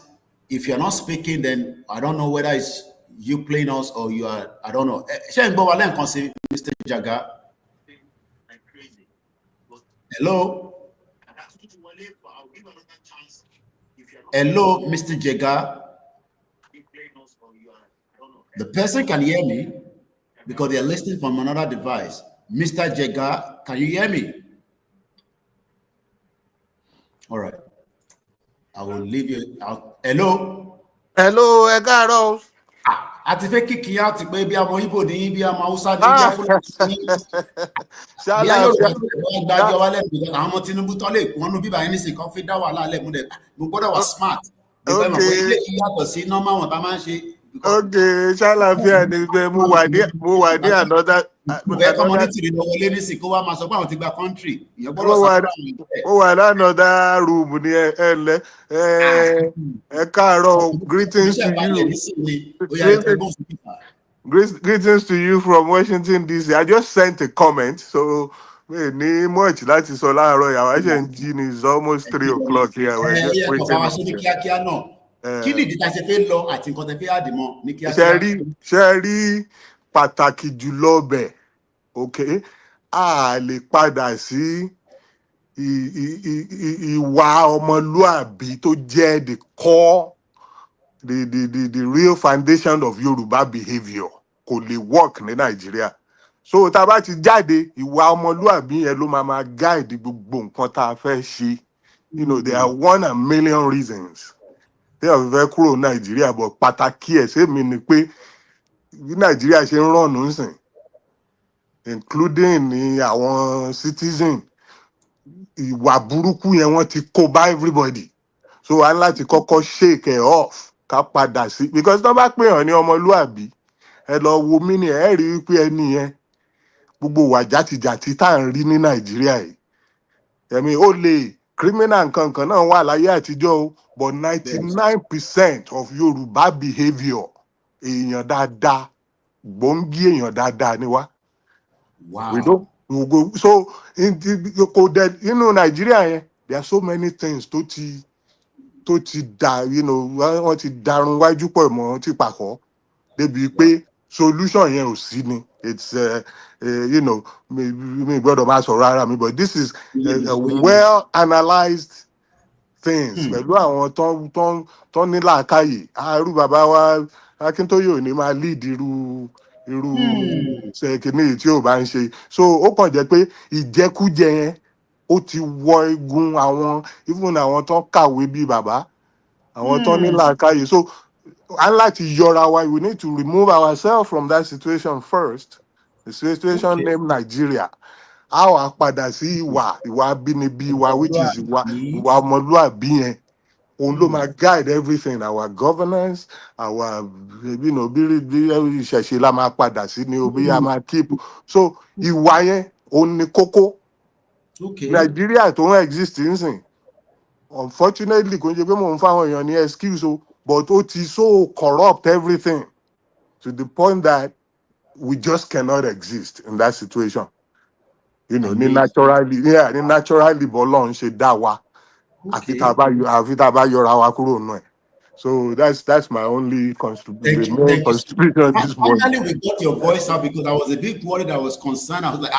If you're not speaking, then I don't know whether it's you playing us or you are, I don't know. Mr. Jaga. Hello. Hello, Mr. Jaga. The person can hear me because they are listening from another device. Mr. Jaga, can you hear me? All right. I will leave you out. Hello. Hello, Egaro. Àti fẹ́ kíkì á ti pé bí ọmọ Ìgbò ní bí ọmọ Hausa ní bí Afúlàní. Bí ayé òṣèlú gbàjọ wálẹ̀ bí àwọn ọmọ Tinubu tọ́lé wọnú bíbá yín nísìnyí kan fi dá wàhálà lẹ̀ múlẹ̀. Mo gbọ́dọ̀ wà smart. Ìgbà ìmọ̀ pé ilé yàtọ̀ sí normal wọn tá máa ń ṣe. Okay, ṣàlàfíà ni pé mo wà ní another. Bẹ́ẹ̀ community ni lọ wọlé nísìnyí kó wá máa sọ pé àwọn ti gba country. Ìyẹn gbọ́dọ̀ mo wà ní another room ní ẹ̀lẹ́. Ẹ káàárọ̀, greetings to you. Greetings to you from Washington DC. I just sent a comment, so ní much láti sọ láàárọ̀ yàrá ṣe ń jí ni it's almost 3 o'clock here. We're just waiting. Kí ni ìdí tá a ṣe fẹ́ lọ àti nǹkan tẹ́ fẹ́ àdìmọ́ ní kíákíá? Ṣe rí pàtàkì jùlọ bẹ̀, okay? A lè padà sí ìwà ọmọlúàbí tó jẹ́ the core the real foundation of Yoruba behaviour kò lè work ní Nàìjíríà. So tá a bá ti jáde ìwà ọmọlúàbí yẹn ló máa guide gbogbo nǹkan tá a fẹ́ ṣe. You know, there are 1 million reasons tí a fẹ́ kúrò Nàìjíríà, but pàtàkì ẹ̀ sẹ́mi ni pé bí Nàìjíríà ṣe ń rọ̀nù sìn, including ní àwọn citizen, ìwà burúkú yẹn wọ́n ti kó bá everybody. So a ní láti kọ́kọ́ shake it off ká padà sí, because tó bá pè hàn ní ọmọlúàbí, ẹ lọ wo mí ni ẹ rí pé ẹni yẹn gbogbo wà játijàti tá à ń rí ní Nàìjíríà yìí. Ẹ̀mí ó lè criminal nǹkan náà wà láyé àtijọ́ o, but 99% of Yoruba behaviour èèyàn dáadáa, gbòǹgì èèyàn dáadáa ni wá. Wow. So inú Nàìjíríà yẹn, there are so many things tó ti dà, you know, wọ́n ti darun wájú pọ̀ mọ́ ti pàkọ́ débi pé solution yẹn ò sí ni. It's you know, mi gbọ́dọ̀ máa sọ̀rọ̀ ara mi, but this is a well analysed things pẹ̀lú àwọn tó ní làákàyè. Irú bàbá wa Akintoye ò ní máa lead irú kìíní tí ò bá ń ṣe. So ó kàn jẹ́ pé ìjẹkújẹ yẹn ó ti wọ igun àwọn even àwọn tó kàwé bíi bàbá, àwọn tó ní làákàyè. So a ní láti yọra wa, we need to remove ourselves from that situation first, the situation named Nigeria. A wá padà sí ìwà abínibí wa, which is ìwà ọmọlúàbí yẹn. Òun ló máa guide everything, our governance, our, you know, bí ìṣẹ̀ṣe la máa padà sí ni bí a máa keep. So ìwà yẹn òun ni kókó. Nigeria tó ń exist nsìn, unfortunately kò ń ṣe pé mò ń fáwọn èèyàn ní excuse o, but ó ti so corrupt everything to the point that we just cannot exist in that situation. You know, ní naturally bọ́lọ̀ ń ṣe dá wa. Àfi tá a bá yọra wa kúrò nù ẹ̀. So that's my only contribution this morning. Finally, we got your voice out, because I was a bit worried, I was concerned. I was like,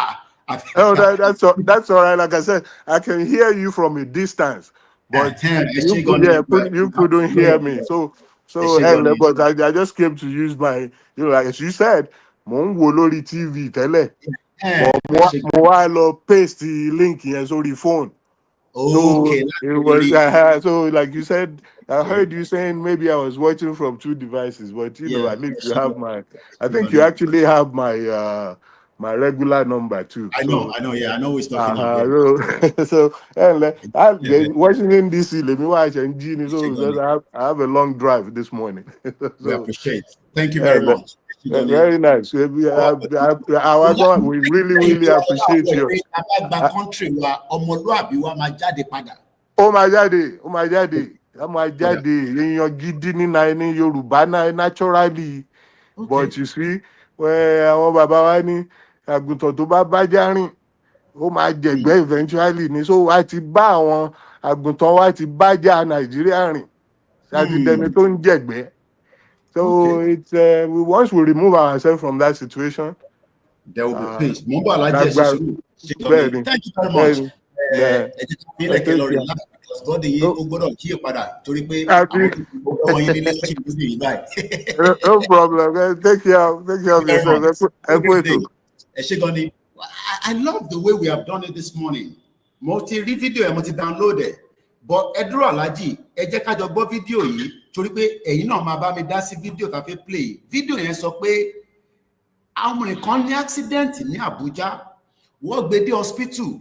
Oh, that's all right. Like I said, I can hear you from a distance, but you couldn't hear me. So but I just came to use my, you know, like as you said, mo ń wo lórí TV tẹ́lẹ̀, mo wá lọ paste the link yẹn sórí phone. So it was so like you said, I heard you saying maybe I was watching from 2 devices, but you know, at least you have my. I think you actually have my my regular number too. I know, yeah, I know we're talking about. So Washington DC, let me watch and Genie. So I have a long drive this morning. So, we appreciate it. Thank you very much. Very nice. We really appreciate you. Oh my jáde. Èèyàn gidi ní Yorùbá naturally. But you see, àwọn bàbá wa ní àgùntàn tó bá bájá rìn, ó máa jẹ̀gbẹ́ eventually ni. So wá ti bá àwọn àgùntàn wa ti bájá Nàìjíríà rìn. Láti dẹni tó ń jẹ̀gbẹ́. So it's once we remove ourselves from that situation, there will be peace. Thank you very much. No problem. Take care of yourself. I love the way we have done it this morning. Multi video and multi downloaded. But Edro Alaji, ẹ jẹ́ ká jọ gbọ́ fídíò yìí torí pé ẹ̀yin náà máa bá mi dá sí fídíò tá a fẹ́ play. Fídíò yẹn sọ pé àwọn kan ní accident ní Abuja, wọ́n gbé dé hospital.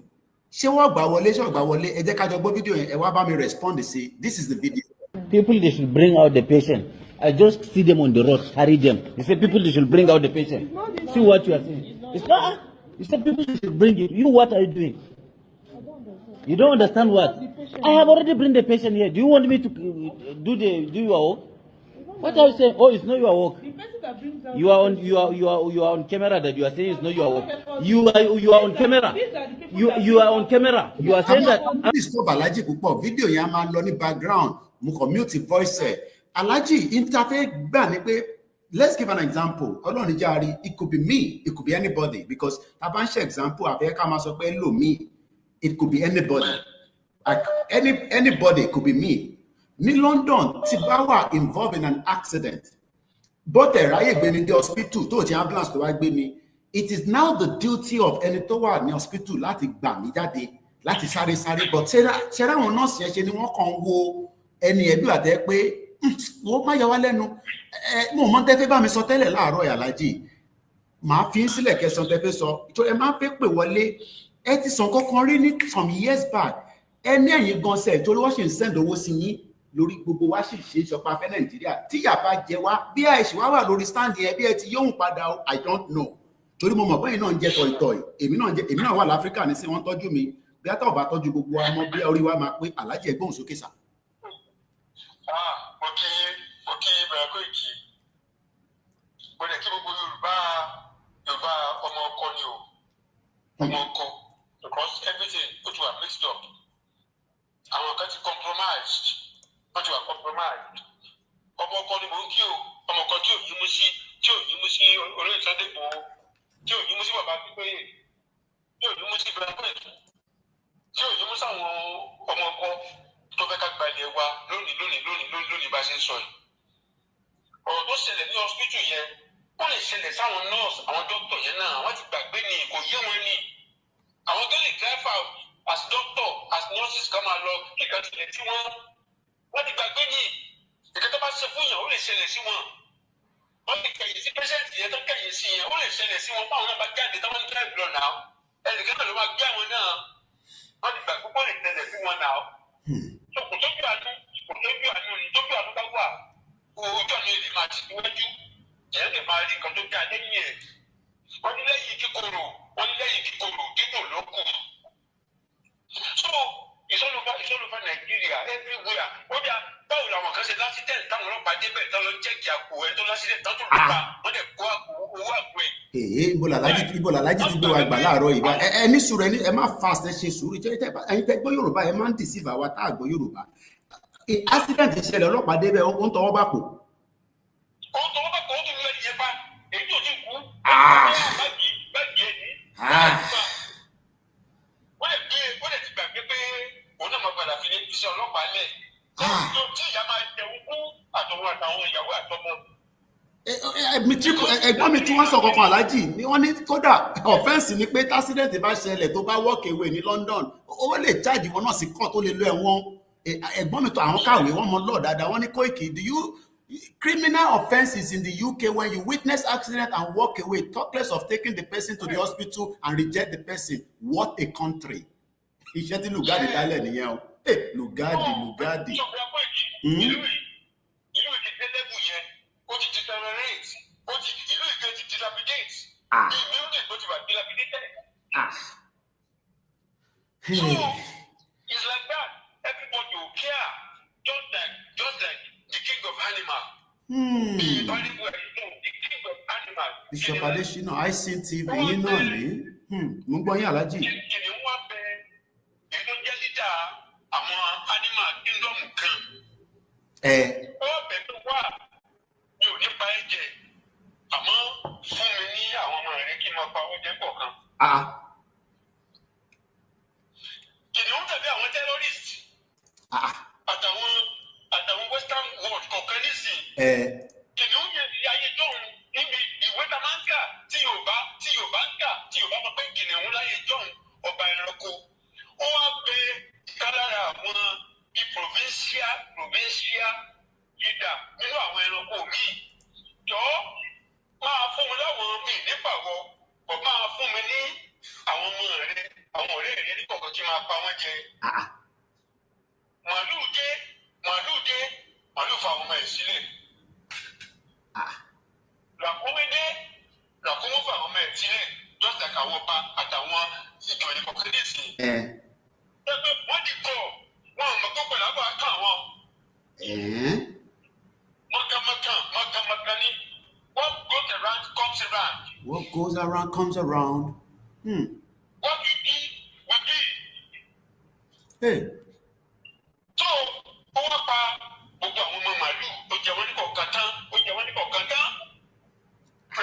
Ṣé wọ́n gbà wọlé, ṣé wọ́n gbà wọlé? Ẹ jẹ́ ká jọ gbọ́ fídíò yẹn, ẹ wá bá mi respond sí. This is the video. People, they should bring out the patient. I just see them on the road, carry them. They say people, they should bring out the patient. See what you are saying. It's not. You said people, they should bring it. You, what are you doing? You don't understand what? I have already bring the patient here. Do you want me to do your work? What are you saying? Oh, it's not your work. You are on camera that you are saying it's not your work. You are on camera. You are on camera. You are saying that. Stop Alhaji púpọ̀. Video yẹn máa lọ ní background. Mo commute voice ẹ̀. Alhaji interface gbà ní pé let's give an example. Ọlọ́run jàre, it could be me, it could be anybody, because tá bá ń ṣe example àfẹ́ ká máa sọ pé lò mí. It could be anybody. Like anybody could be me. Ní London, tí bá wà involved in an accident, but ráyè gbé mi dé hospital tó ti ambulance tó wá gbé mi, it is now the duty of ẹni tó wà ní hospital láti gbà mí jáde, láti sáré. But ṣẹ́ra àwọn nọ́ọ̀sì yẹn ṣe ni wọ́n kàn wo ẹni ẹ̀bí àtẹ́ pé wọ́n má yà wá lẹ́nu. Mo mọ tẹ́fẹ́ bá mi sọ tẹ́lẹ̀ láàárọ̀ Aláàjì. Màá fi ń sílẹ̀ kẹsàn tẹ́fẹ́ sọ. Ẹ máa ń fẹ́ pè wọlé. Ẹ ti sàn kankan rí ní some years back. Ẹni ẹ̀yin gan sẹ̀ torí wọ́n ṣe ń send owó sí yín lórí gbogbo wa sì ṣe ìṣọpa fẹ́ Nàìjíríà. Tí ìyà bá jẹ wá, bí àìsí wá wà lórí stand yẹn, bí ẹ ti yóhùn padà, I don't know. Torí mo mọ̀ bẹ́ẹ̀ náà ń jẹ́ tọ̀ìtọ̀ì. Èmi náà wà l'Áfíríkà ní sí wọ́n tọ́jú mi. Bí a tọ̀ bá tọ́jú gbogbo wa mọ́ bí orí wa máa pé Aláàjì ẹ̀gbọ́n sókè sà. Mo kí bẹ̀rẹ̀ kó ìkí. Mo lè kí gbogbo Yorùbá ọmọ ọkọ ni o. Ọmọ ọkọ. Because everything put you are mixed up. Àwọn kan ti compromised. Wọ́n ti wà compromised. Ọmọ ọkọ ni mò ń kí o. Ọmọ ọkọ tí ò yí mú sí olóyè Sunday Igboho. Tí ò yí mú sí bàbá Akíntóyè. Tí ò yí mú sí bẹ̀rẹ̀ kó ìkí. Tí ò yí mú sáwọn ọmọ ọkọ tó fẹ́ ká gba ilé wa lónìí bá ṣe ń sọ yìí. Ọ̀rọ̀ tó ṣẹlẹ̀ ní hospital yẹn, ó lè ṣẹlẹ̀ sáwọn nurse, àwọn doctor yẹn náà, wọ́n ti gbàgbé ni, kò yé wọn ni. Àwọn tó lè drive out as doctor, as nurses ká máa lọ kíkà tilẹ̀ tí wọ́n ti gbàgbé ni. Ìkẹ́ tó bá ṣe fún yàn, ó lè ṣẹlẹ̀ sí wọn. Wọ́n ti kẹ̀yìn sí patient yẹn tó kẹ̀yìn sí yẹn, ó lè ṣẹlẹ̀ sí wọn báwọn náà bá jáde táwọn ń drive lọ náà. Ẹnìkan náà ló máa gbé àwọn náà. Wọ́n ti gbàgbé pé ó lè ṣẹlẹ̀ sí wọn náà. Kò tójú àánú ni tójú àánú bá wà. Ojú ọ̀nà èdè máa ti wájú. Ìyẹn lè máa rí nǹkan tó dá lẹ́yìn ẹ̀. Wọ́n ní lẹ́yìn kíkorò dídùn ló kù. So ìsọlùfà Nàìjíríà everywhere. Ó dà báwo làwọn kan ṣe lásìtẹ̀ǹtì táwọn ọlọ́pàá débẹ̀ tán lọ jẹ́kì àpò ẹ̀ tó lásìtẹ̀ǹtì tán tó lù pa. Wọ́n dẹ̀ kó owó àpò ẹ̀. Ibo làlájì ti gbé wa gbà láàárọ̀ ìgbà. Ẹ ní sùúrù ẹ má fast ẹ ṣe sùúrù. Ẹ̀yin tẹ́ gbọ́ Yorùbá ẹ máa ń deceive àwa tá a gbọ́ Yorùbá. Accident ìṣẹ̀lẹ̀ ọlọ́pàá débẹ̀ ó ń tọwọ́ bá pò. Ó tọwọ́ bá pò ó tún lọ ìyẹn bá èyí tó ti kú. Báàgì ẹni. Ó lè ti gbàgbé pé òun náà máa padà fi lé iṣẹ́ ọlọ́pàá lẹ̀. Tí ìyá máa jẹun fún àtàwọn ìyàwó àtọmọ. Ẹ̀gbọ́n mi tí wọ́n sọ kankan Aláàjì ni wọ́n ní kódà offense ni pé tásídẹ̀ntì bá ṣẹlẹ̀ tó bá walk away ní London ó lè charge wọn náà sí court tó lè lọ ẹ̀wọ̀n. Ẹ̀gbọ́n mi tó àwọn kàwé wọ́n mọ law dáadáa wọ́n ní Koiki, do you criminal offences in the UK when you witness accident and walk away, talk less of taking the person to the hospital and reject the person. What a country. Iṣẹ́ tí Lugard dálẹ̀ nìyẹn o. Lugard. Ìlú ìdílé lẹ́bù yẹn, ó ti deteriorate, ìlú ìgbẹ́ ti dilapidate. Ìlú ìgbẹ́ ti wà dilapidated. So it's like that. Everybody will care, just like the king of animal. The king of animal. Bishop Adesina, ICTV yín náà ní. Mo gbọ́ yín Aláàjì. Kìnìún wá bẹ ètò jẹ́ lídà àwọn animal kingdom kan. Ó bẹ̀ tó wà mi ò ní pa ẹ̀jẹ̀ àmọ́ fún mi ní àwọn ọmọ rẹ̀ kí n máa pa oúnjẹ pọ̀ kan. Kìnìún tẹ̀lé àwọn terrorist. Àtàwọn western world kọ̀ọ̀kan nísìn. Kìnìún yẹn ti ayé jọ̀hún níbi ìwé ta máa ń kà tí Yorùbá ń kà tí Yorùbá máa pé kìnìún láyé jọ̀hún ọba ẹranko. Ó wá bẹ kálára àwọn bíi provincial leader nínú àwọn ẹranko míì. Jọ máa fún mi láwọn míì nípàwọ̀ kò máa fún mi ní àwọn ọmọ rẹ àwọn ọ̀rẹ́ rẹ ní kọ̀ọ̀kan kí n máa pa wọ́n jẹ. Màálù fa àwọn ọmọ ẹ̀ sílẹ̀. Làkúnmí fa àwọn ọmọ ẹ̀ sílẹ̀ just like àwọn ọba àtàwọn ìjòyè kọ̀ọ̀kan ní ìsìn. Wọ́n ti kọ̀ wọn ò mọ̀ tó pẹ̀lú àbọ̀ àkàn wọn. Mọ̀kànmọ̀kàn ni what goes around comes around. What goes around comes around. What we do, we do. Hey. So, ó wá pa gbogbo àwọn ọmọ màálù, ó jẹ wọ́n ní kọ̀ọ̀kan tán.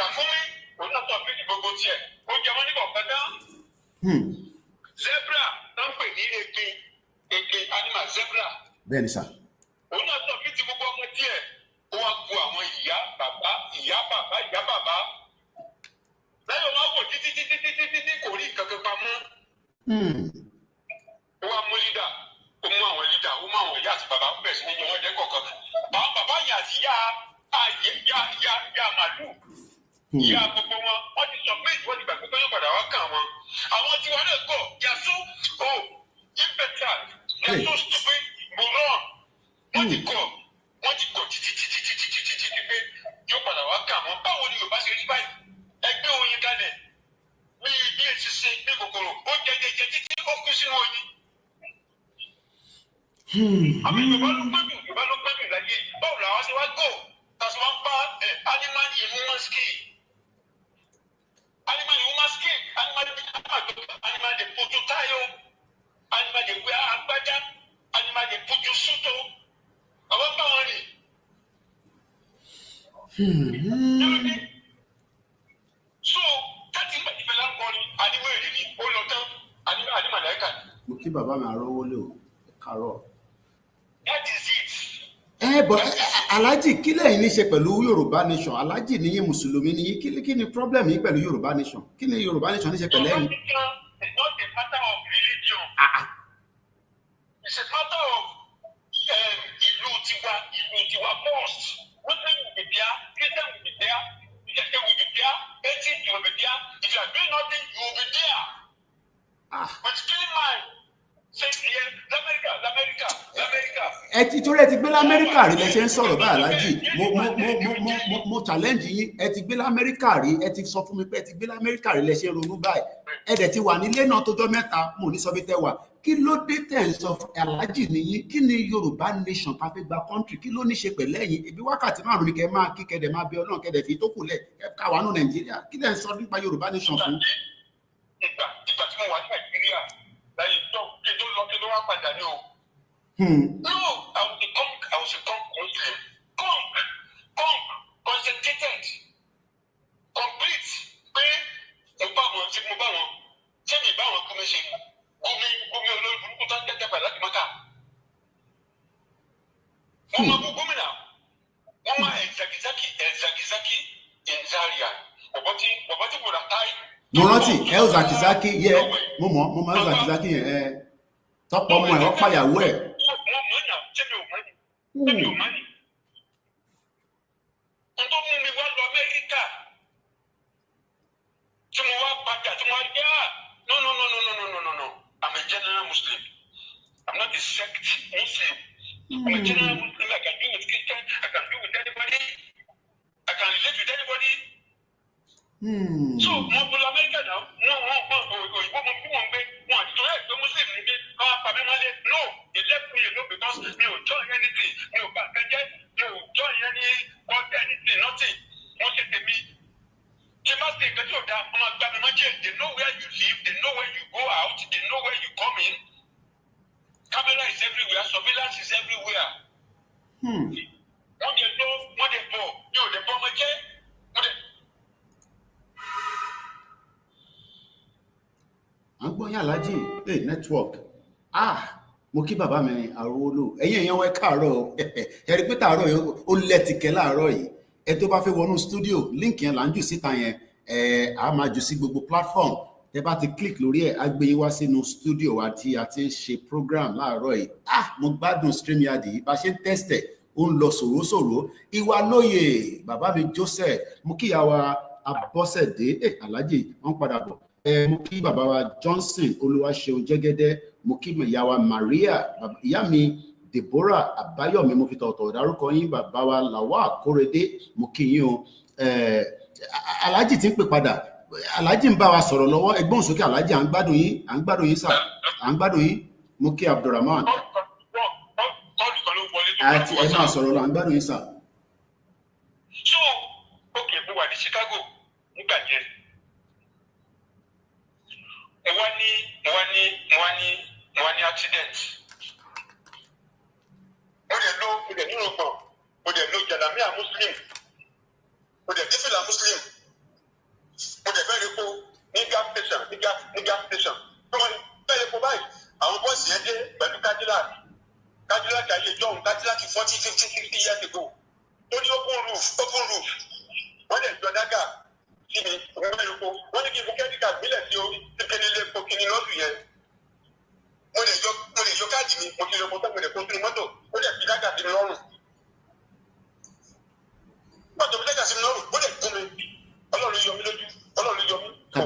Ràfúnmi, òun náà tó àbíkì gbogbo tiẹ̀, ó jẹ wọ́n ní kọ̀ọ̀kan tán. Zebra, tó ń animal zebra. Bẹ́ẹ̀ni sà. Òun náà sọ fí ti gbogbo ọmọ díẹ̀, ó wá ku àwọn ìyá bàbá. Lẹ́yìn wọn wò títí kò rí nǹkan kan pamọ́. Ó wá mú lídà, ó mú àwọn lídà, ó mú àwọn ìyá àti bàbá bẹ̀rẹ̀ sí ní yan wọ́n lẹ́kọ̀ọ̀kan. Bàbá yẹn àti ìyá màlúù. Ìyá gbogbo wọn, wọ́n ti sọ pé ìwọ́n ti gbàgbé pé yóò padà wá kàn wọn. Àwọn tí wọ́n lè kọ̀, yàtú, impetra, yàtú stupid, moron. Wọ́n ti kọ̀ títí pé yóò padà wá kàn wọn. Báwo ni Yorùbá ṣe rí báyìí? Ẹgbẹ́ oyin kalẹ̀ bí èsìsẹ́ bí kòkòrò ó jẹjẹjẹ títí ó kú sínú oyin. Àmì Yorùbá ló gbẹ́dùn láyé. Báwo làwọn ṣe wá gò? Tàṣí wọ́n bá animal in human skin. Animal de putu tayo. Animal de wea agbada. Animal de putu suto. Àwọn bá wọn rìn. So, káàtì ń bàtí fẹ́lá ń kọrin, àdìmọ̀ èrè ni, ó lọ tán, àdìmọ̀ láìka. Mo kí bàbá mi àrọ́wọ́ lé o, kàárọ̀. That is it. But Alhaji, kí lẹ́yìn ní ṣe pẹ̀lú Yorùbá nation? Alhaji ni yín Mùsùlùmí ni yín, kí ni problem yín pẹ̀lú Yorùbá nation? Kí ni Yorùbá nation ní ṣe pẹ̀lú ẹ̀yin? Yorùbá nation is not a matter of religion. It's a matter of ìlú tiwa first. Muslim will be there, Christian will be there, Christian will be there, atheist will be there. If you are doing nothing, you will be there. With killing mind. Torí ẹ ti gbé l'Amẹ́ríkà rí lẹ ṣe ń sọ̀rọ̀ báyìí Alhaji. Mo challenge yín, ẹ ti gbé l'Amẹ́ríkà rí, ẹ ti sọ fún mi pé ẹ ti gbé l'Amẹ́ríkà rí lẹ ṣe ń ronú báyìí. Ẹ dẹ̀ ti wà nílé náà tó jọ́ mẹ́ta, mo ní sọ bí tẹ́ wà. Kí ló dé tẹ̀ ń sọ Alhaji nìyí? Kí ni Yorùbá nation ta fi gba country? Kí ló ní ṣe pẹ̀lẹ́ yín? Ibi wákàtí márùn-ún ni kẹ́ máa kí kẹ́dẹ̀ máa bẹ Ọlọ́run kẹ́dẹ̀ fi tó kù lẹ̀ káwa nù Nàìjíríà. Kí lẹ̀ ń sọ nípa Yorùbá nation fún? Ìgbà tí mo wà ní Nàìjíríà láyé tó lọ wá padà ní o. No, I was a Muslim. Concentrated, complete. Pé mo bá wọn. Ṣé mi bá wọn kú mi ṣe? Omi olórí burúkú tó ń tẹ́tẹ́ pẹ̀lú láti mọ́ta. Wọ́n máa bú gómìnà. Wọ́n máa ẹ̀zàgìzákì in Zaria. Bọ̀bọ̀ tí kò rà táì. Mo rántí Zakizaki yẹ mo mọ Zakizaki yẹn tọpọ ọmọ ẹ ọpá ìyàwó ẹ. Ṣé mi ò mọ̀ ni? N tó mú mi wá lọ Amẹ́ríkà tí mo wá padà tí mo wá yá no. I'm a general Muslim. I'm not a sect Muslim. I'm a general Muslim. I can do with Christian. I can do with anybody. I can relate with anybody. So mo bọ Amẹ́ríkà náà òyìnbó mo bí wọn gbé wọn àti tó yẹ pé Muslim ní bí káwá pàmí wọn lé no they left me alone because mi ò join anything mi ò bá kẹjẹ mi ò join anything nothing wọn ṣe tèmi kí n má ṣe nǹkan tí ò dáa ọmọ àgbà mi máa jẹ they know where you live they know where you go out they know where you come in camera is everywhere surveillance is everywhere. Wọ́n dẹ̀ bọ̀ yóò dẹ̀ bọ́ ọmọ jẹ́ wọ́n dẹ̀. À ń gbọ́ yín Alhaji network mo kí bàbá mi Arówólò ẹ̀yin èèyàn wẹ́ káàárọ̀ ẹ rí pé tààrọ̀ yẹn ó lẹ́tìkẹ́ láàárọ̀ yìí ẹ tó bá fẹ́ wọnú studio link yẹn là ń jù síta yẹn a máa jù sí gbogbo platform tẹ bá ti click lórí ẹ̀ á gbé yín wá sínú studio wa tí a ti ń ṣe program láàárọ̀ yìí mo gbádùn Streamyard yìí bá ṣe ń tẹ́sítẹ̀ ó ń lọ sòrósòró ìwà lóye bàbá mi Joseph mo kí ìyá wa Abọ́sẹ̀dé Alhaji wọ́n padà bọ̀ mo kí bàbá wa Johnson Olúwaṣeun Jẹ́gẹ́dẹ́ mo kí ìyá wa Maria ìyá mi Deborah Àbáyọ̀mí mo fi tọ̀tọ̀ dárúkọ yín bàbá wa Lawal Kórèdé mo kí yín o Alhaji ti ń pè padà Alhaji ń bá wa sọ̀rọ̀ lọ́wọ́ ẹgbọ́n sókè Alhaji à ń gbádùn yín sà à ń gbádùn yín mo kí Abdulrahman àti ẹ máa sọ̀rọ̀ lọ à ń gbádùn yín sà. So okay mo wà ní Chicago nígbà yẹn mo wá ní accident mo dẹ̀ nínú ọgbọ̀n mo dẹ̀ lo jalamiya Muslim mo dẹ̀ dífìlà Muslim mo dẹ̀ bẹ́ẹ̀ rí po ní gas station tó wọ́n bẹ́ẹ̀ rí po báyìí àwọn bọ́ọ̀sì yẹn dé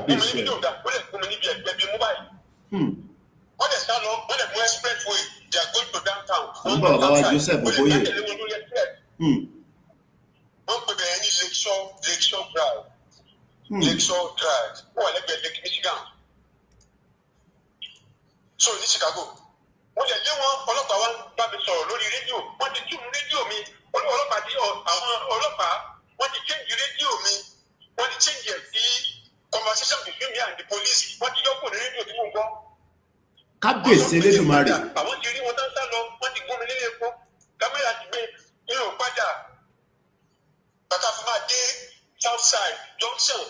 kábíyèsí ẹ̀. Wọ́n lè sá lọ, wọ́n lè mú expressway, they are going to downtown. Wọ́n bá bàbá wa Joseph Okoye. Wọ́n pè bẹ̀rẹ̀ ní Lakeshore Drive. Lakeshore Drive. Wọ́n wà lẹ́gbẹ̀ẹ́ Lake Michigan. So ní Chicago, wọ́n lè lé wọn ọlọ́pàá wa bá mi sọ̀rọ̀ lórí rédíò. Wọ́n ti tún rédíò mi. Ọlọ́pàá tí àwọn ọlọ́pàá wọ́n ti change rédíò mi. Wọ́n ti change ẹ̀ sí conversation between me and the police. Wọ́n ti yọkùn ní rédíò tí mo gbọ́. Kábíyèsí Elédùmarè. Àwọn ti rí wọn tán sá lọ, wọ́n ti gún mi nílé epo. Kámẹ́rà ti gbé nínú padà. Bàtà fún máa dé Southside Junction,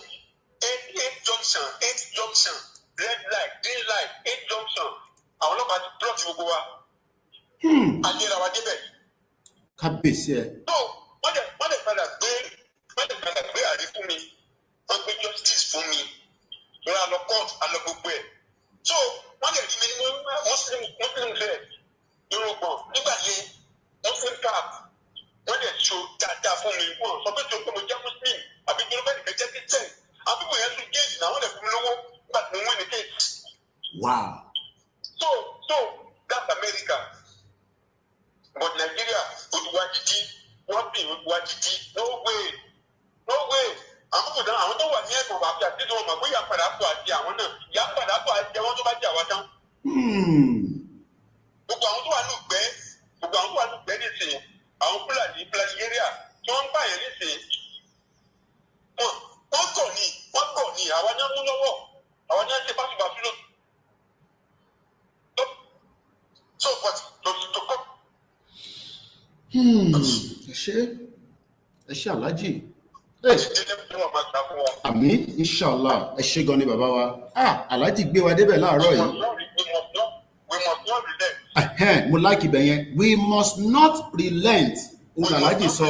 8 Junction, red light, green light, 8 Junction. Àwọn ọlọ́pàá ti block gbogbo wa. Àyèrà wa débẹ̀. Kábíyèsí ẹ̀. No, wọ́n lè padà gbé àrí fún mi. Wọ́n gbé justice fún mi. Wọ́n á lọ court, á lọ gbogbo ẹ̀. So wọ́n lè rí mi ní Muslim bẹ́ẹ̀ Yorùbá nígbà yẹn Muslim cap wọ́n lè so dáadáa fún mi wọ́n sọ pé tó pé mo jẹ́ Muslim àbí Yorùbá nìkan jẹ́ Christian àbí kò yẹn tún géèjì náà wọ́n lè fún mi lówó nígbà tí mo win the case. Wow. So that's America. But Nigeria olùwà dìdí wọ́n bí olùwà dìdí no way. Àwọn tó wà ní ẹ̀kọ́ àti àti tó wọn mọ̀ pé ìyá padà bọ̀ àti àwọn náà ìyá padà bọ̀ àti àwọn tó bá jà wá tán. Gbogbo àwọn tó wà lùgbẹ́ nísìnyí àwọn Fúlàní Nigeria tí wọ́n ń pààyàn nísìnyí wọ́n kọ̀ ní àwọn náà mú lọ́wọ́ àwọn náà ṣe báṣubàṣu lọ. So but to come. Ẹ ṣé Alhaji. Àmín inshallah ẹ ṣé gan ni bàbá wa. Alhaji gbé wa débẹ̀ láàárọ̀ yìí. Mo like ibẹ̀ yẹn. We must not relent. Òun Alhaji sọ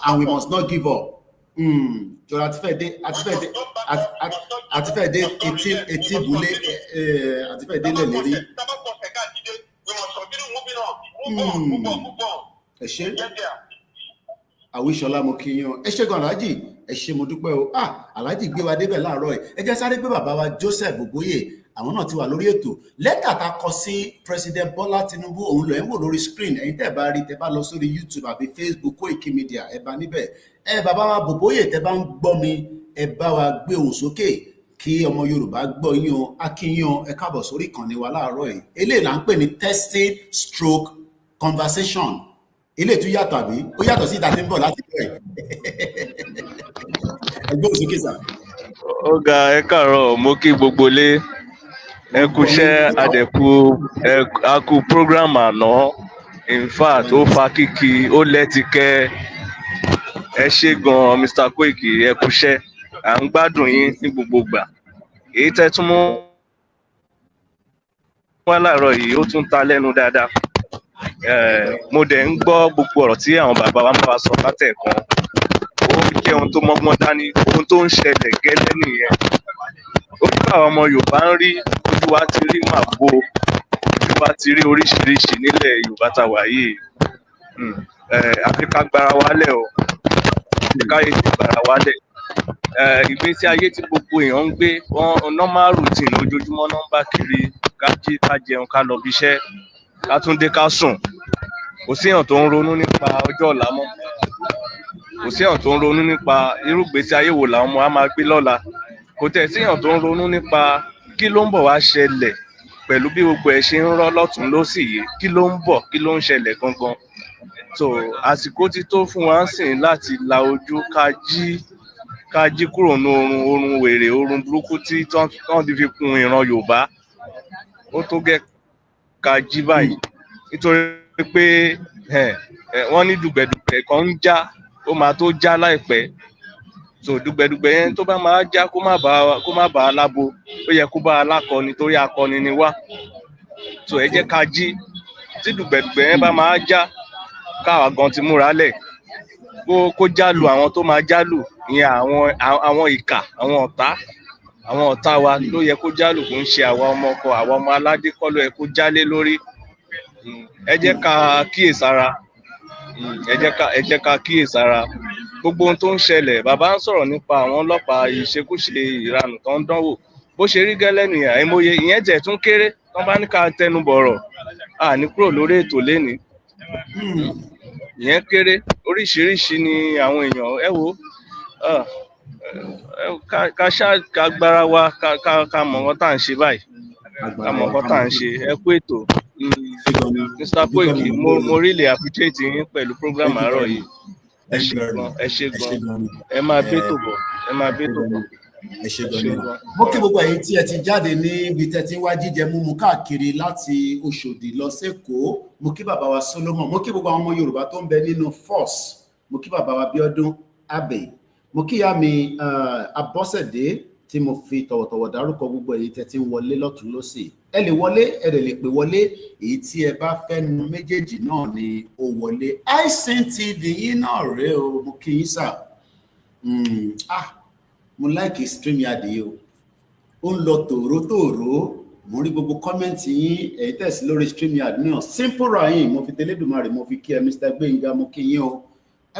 and we must not give up. Jọ̀rọ̀ àti fẹ́ dé etí ìbúlé àti fẹ́ dé lẹ́lẹ́rí. Ẹ ṣé. Àwíṣọlá mo kí yín. Ẹ ṣé gan Alhaji. Ẹ ṣé mo dúpẹ́ o. Alhaji gbé wa débẹ̀ láàárọ̀ yìí. Ẹ jẹ́ sáré pé bàbá wa Joseph Okoye àwọn náà ti wà lórí ètò. Lẹ́tà tá kọ sí President Bola Tinubu òun lọ ẹ̀ ń wò lórí screen. Ẹ̀yin tẹ́ bá rí tẹ́ bá lọ sórí YouTube àbí Facebook Koiki Media ẹ bá níbẹ̀. Bàbá wa Okoye tẹ́ bá ń gbọ́ mi ẹ bá wa gbé ohùn sókè kí ọmọ Yorùbá gbọ́ yín o. Akínyìn o ẹ káàbọ̀ sórí ìkànnì wa láàárọ̀ yìí. Eléyìí là ń pè ní testing stroke conversation. Ilé tún yàtọ̀ àbí ó yàtọ̀ sí ìdá tí ń bọ̀ láti bẹ̀rẹ̀. Ẹgbẹ́ òsókè sà. Ó ga ẹ káàárọ̀ mo kí gbogbo lé ẹ kúṣẹ́ àkú program àná in fact ó fa kíkì ó lẹ́tìkẹ́ ẹ ṣé gan Mr. Koiki ẹ kúṣẹ́ à ń gbádùn yín ní gbogbo gbà èyí tẹ́ tún mú wá láàárọ̀ yìí ó tún ta lẹ́nu dáadáa. Mo dẹ̀ ń gbọ́ gbogbo ọ̀rọ̀ tí àwọn bàbá wa ń bá wa sọ látẹ̀kan ó jẹ́ ohun tó mọ́gbọ́n dání ohun tó ń ṣẹlẹ̀ gẹ́lẹ́ nìyẹn ó ní àwọn ọmọ Yorùbá ń rí ojú wa ti rí màbo ojú wa ti rí oríṣiríṣi nílẹ̀ Yorùbá tá wà yìí Áfíríkà gbára wálẹ̀ o Áfíríkà yìí ti gbára wálẹ̀ ìgbésí ayé tí gbogbo èèyàn ń gbé wọn normal routine ojoojúmọ́ náà ń bá kiri ká jí ká jẹun ká lọ bí iṣẹ́ ká tún dé ká sùn kò sí èèyàn tó ń ronú nípa ọjọ́ ọ̀la mọ́ kò sí èèyàn tó ń ronú nípa irú ìgbésí ayé wo làwọn ọmọ á máa gbé lọ́la kò tẹ̀ sí èèyàn tó ń ronú nípa kí ló ń bọ̀ wá ṣẹlẹ̀ pẹ̀lú bí gbogbo ẹ̀ ṣe ń rọ́ lọ́tún lósì yìí kí ló ń bọ̀ kí ló ń ṣẹlẹ̀ gangan so àsìkò ti tó fún wa sìn láti la ojú ká jí kúrò ní oorun wèrè oorun burúkú tí tán ti fi kún ìran Yorùbá ó tó gẹ́ ká jí báyìí nítorí pé wọ́n ní dùgbẹ̀dùgbẹ̀ kan ń já ó máa tó já láìpẹ́ so dùgbẹ̀dùgbẹ̀ yẹn tó bá máa já kó má bàa lábo ó yẹ kó bá a lákọni torí akọni ni wá so ẹ jẹ́ ká jí tí dùgbẹ̀dùgbẹ̀ yẹn bá máa já káwa gan ti múra lẹ̀ kó jálù àwọn tó máa jálù ìyẹn àwọn ìkà àwọn ọ̀tá wa ló yẹ kó jálù kó ń ṣe àwa ọmọ ọkọ àwa ọmọ aládé kọ́ ló yẹ kó jálé lórí ẹ jẹ́ ká kíyèsára ẹ jẹ́ ká kíyèsára gbogbo ohun tó ń ṣẹlẹ̀ bàbá ń sọ̀rọ̀ nípa àwọn ọlọ́pàá ìṣekúṣe ìranù tó ń dánwò bó ṣe rí gẹ́lẹ́ nìyẹn àìmọye ìyẹn jẹ́ tún kéré tán bá ní ká tẹnu bọ̀rọ̀ ní kúrò lórí ètò lénìí ìyẹn kéré oríṣiríṣi ni àwọn èèyàn ẹ wo ká gbára wa ká mọ̀ nǹkan tá à ń ṣe báyìí ká mọ̀ nǹkan tá à ń ṣe ẹ kú ètò Mr. Koiki mo really appreciate yín pẹ̀lú program àárọ̀ yìí ẹ ṣé gan ẹ máa bẹ́tò bọ̀ ẹ ṣé gan. Mo kí gbogbo ẹ̀yin tí ẹ ti jáde níbi tẹ́ ti wá jíjẹ múmu káàkiri láti Òṣòdì lọ sẹ́kọ̀ọ́, mo kí bàbá wa Solomon, mo kí gbogbo àwọn ọmọ Yorùbá tó ń bẹ nínú force, mo kí bàbá wa Bíọ́dún Abbey, mo kí ìyá mi Abọ́sẹ̀dé tí mo fi tọ̀wọ̀tọ̀wọ̀ dárúkọ gbogbo ẹ̀yin tẹ́ ti ń wọlé lọ́tùn lósì. Ẹ lè wọlé, ẹ lè pè wọlé, èyí tí ẹ bá fẹ́ nu méjèèjì náà ni ó wọlé. iSyn TV yín náà rèé o, mo kí yín sà. Mo like Streamyard yìí o. Ó ń lọ tòrótòró, mo rí gbogbo kọ́mẹ́ǹtì yín, ẹ̀yin tẹ̀sí lórí Streamyard náà. Simple Rahim, mo fi tẹlẹ́dùmarè, mo fi kí ẹ Mr. Gbénga, mo kí yín o.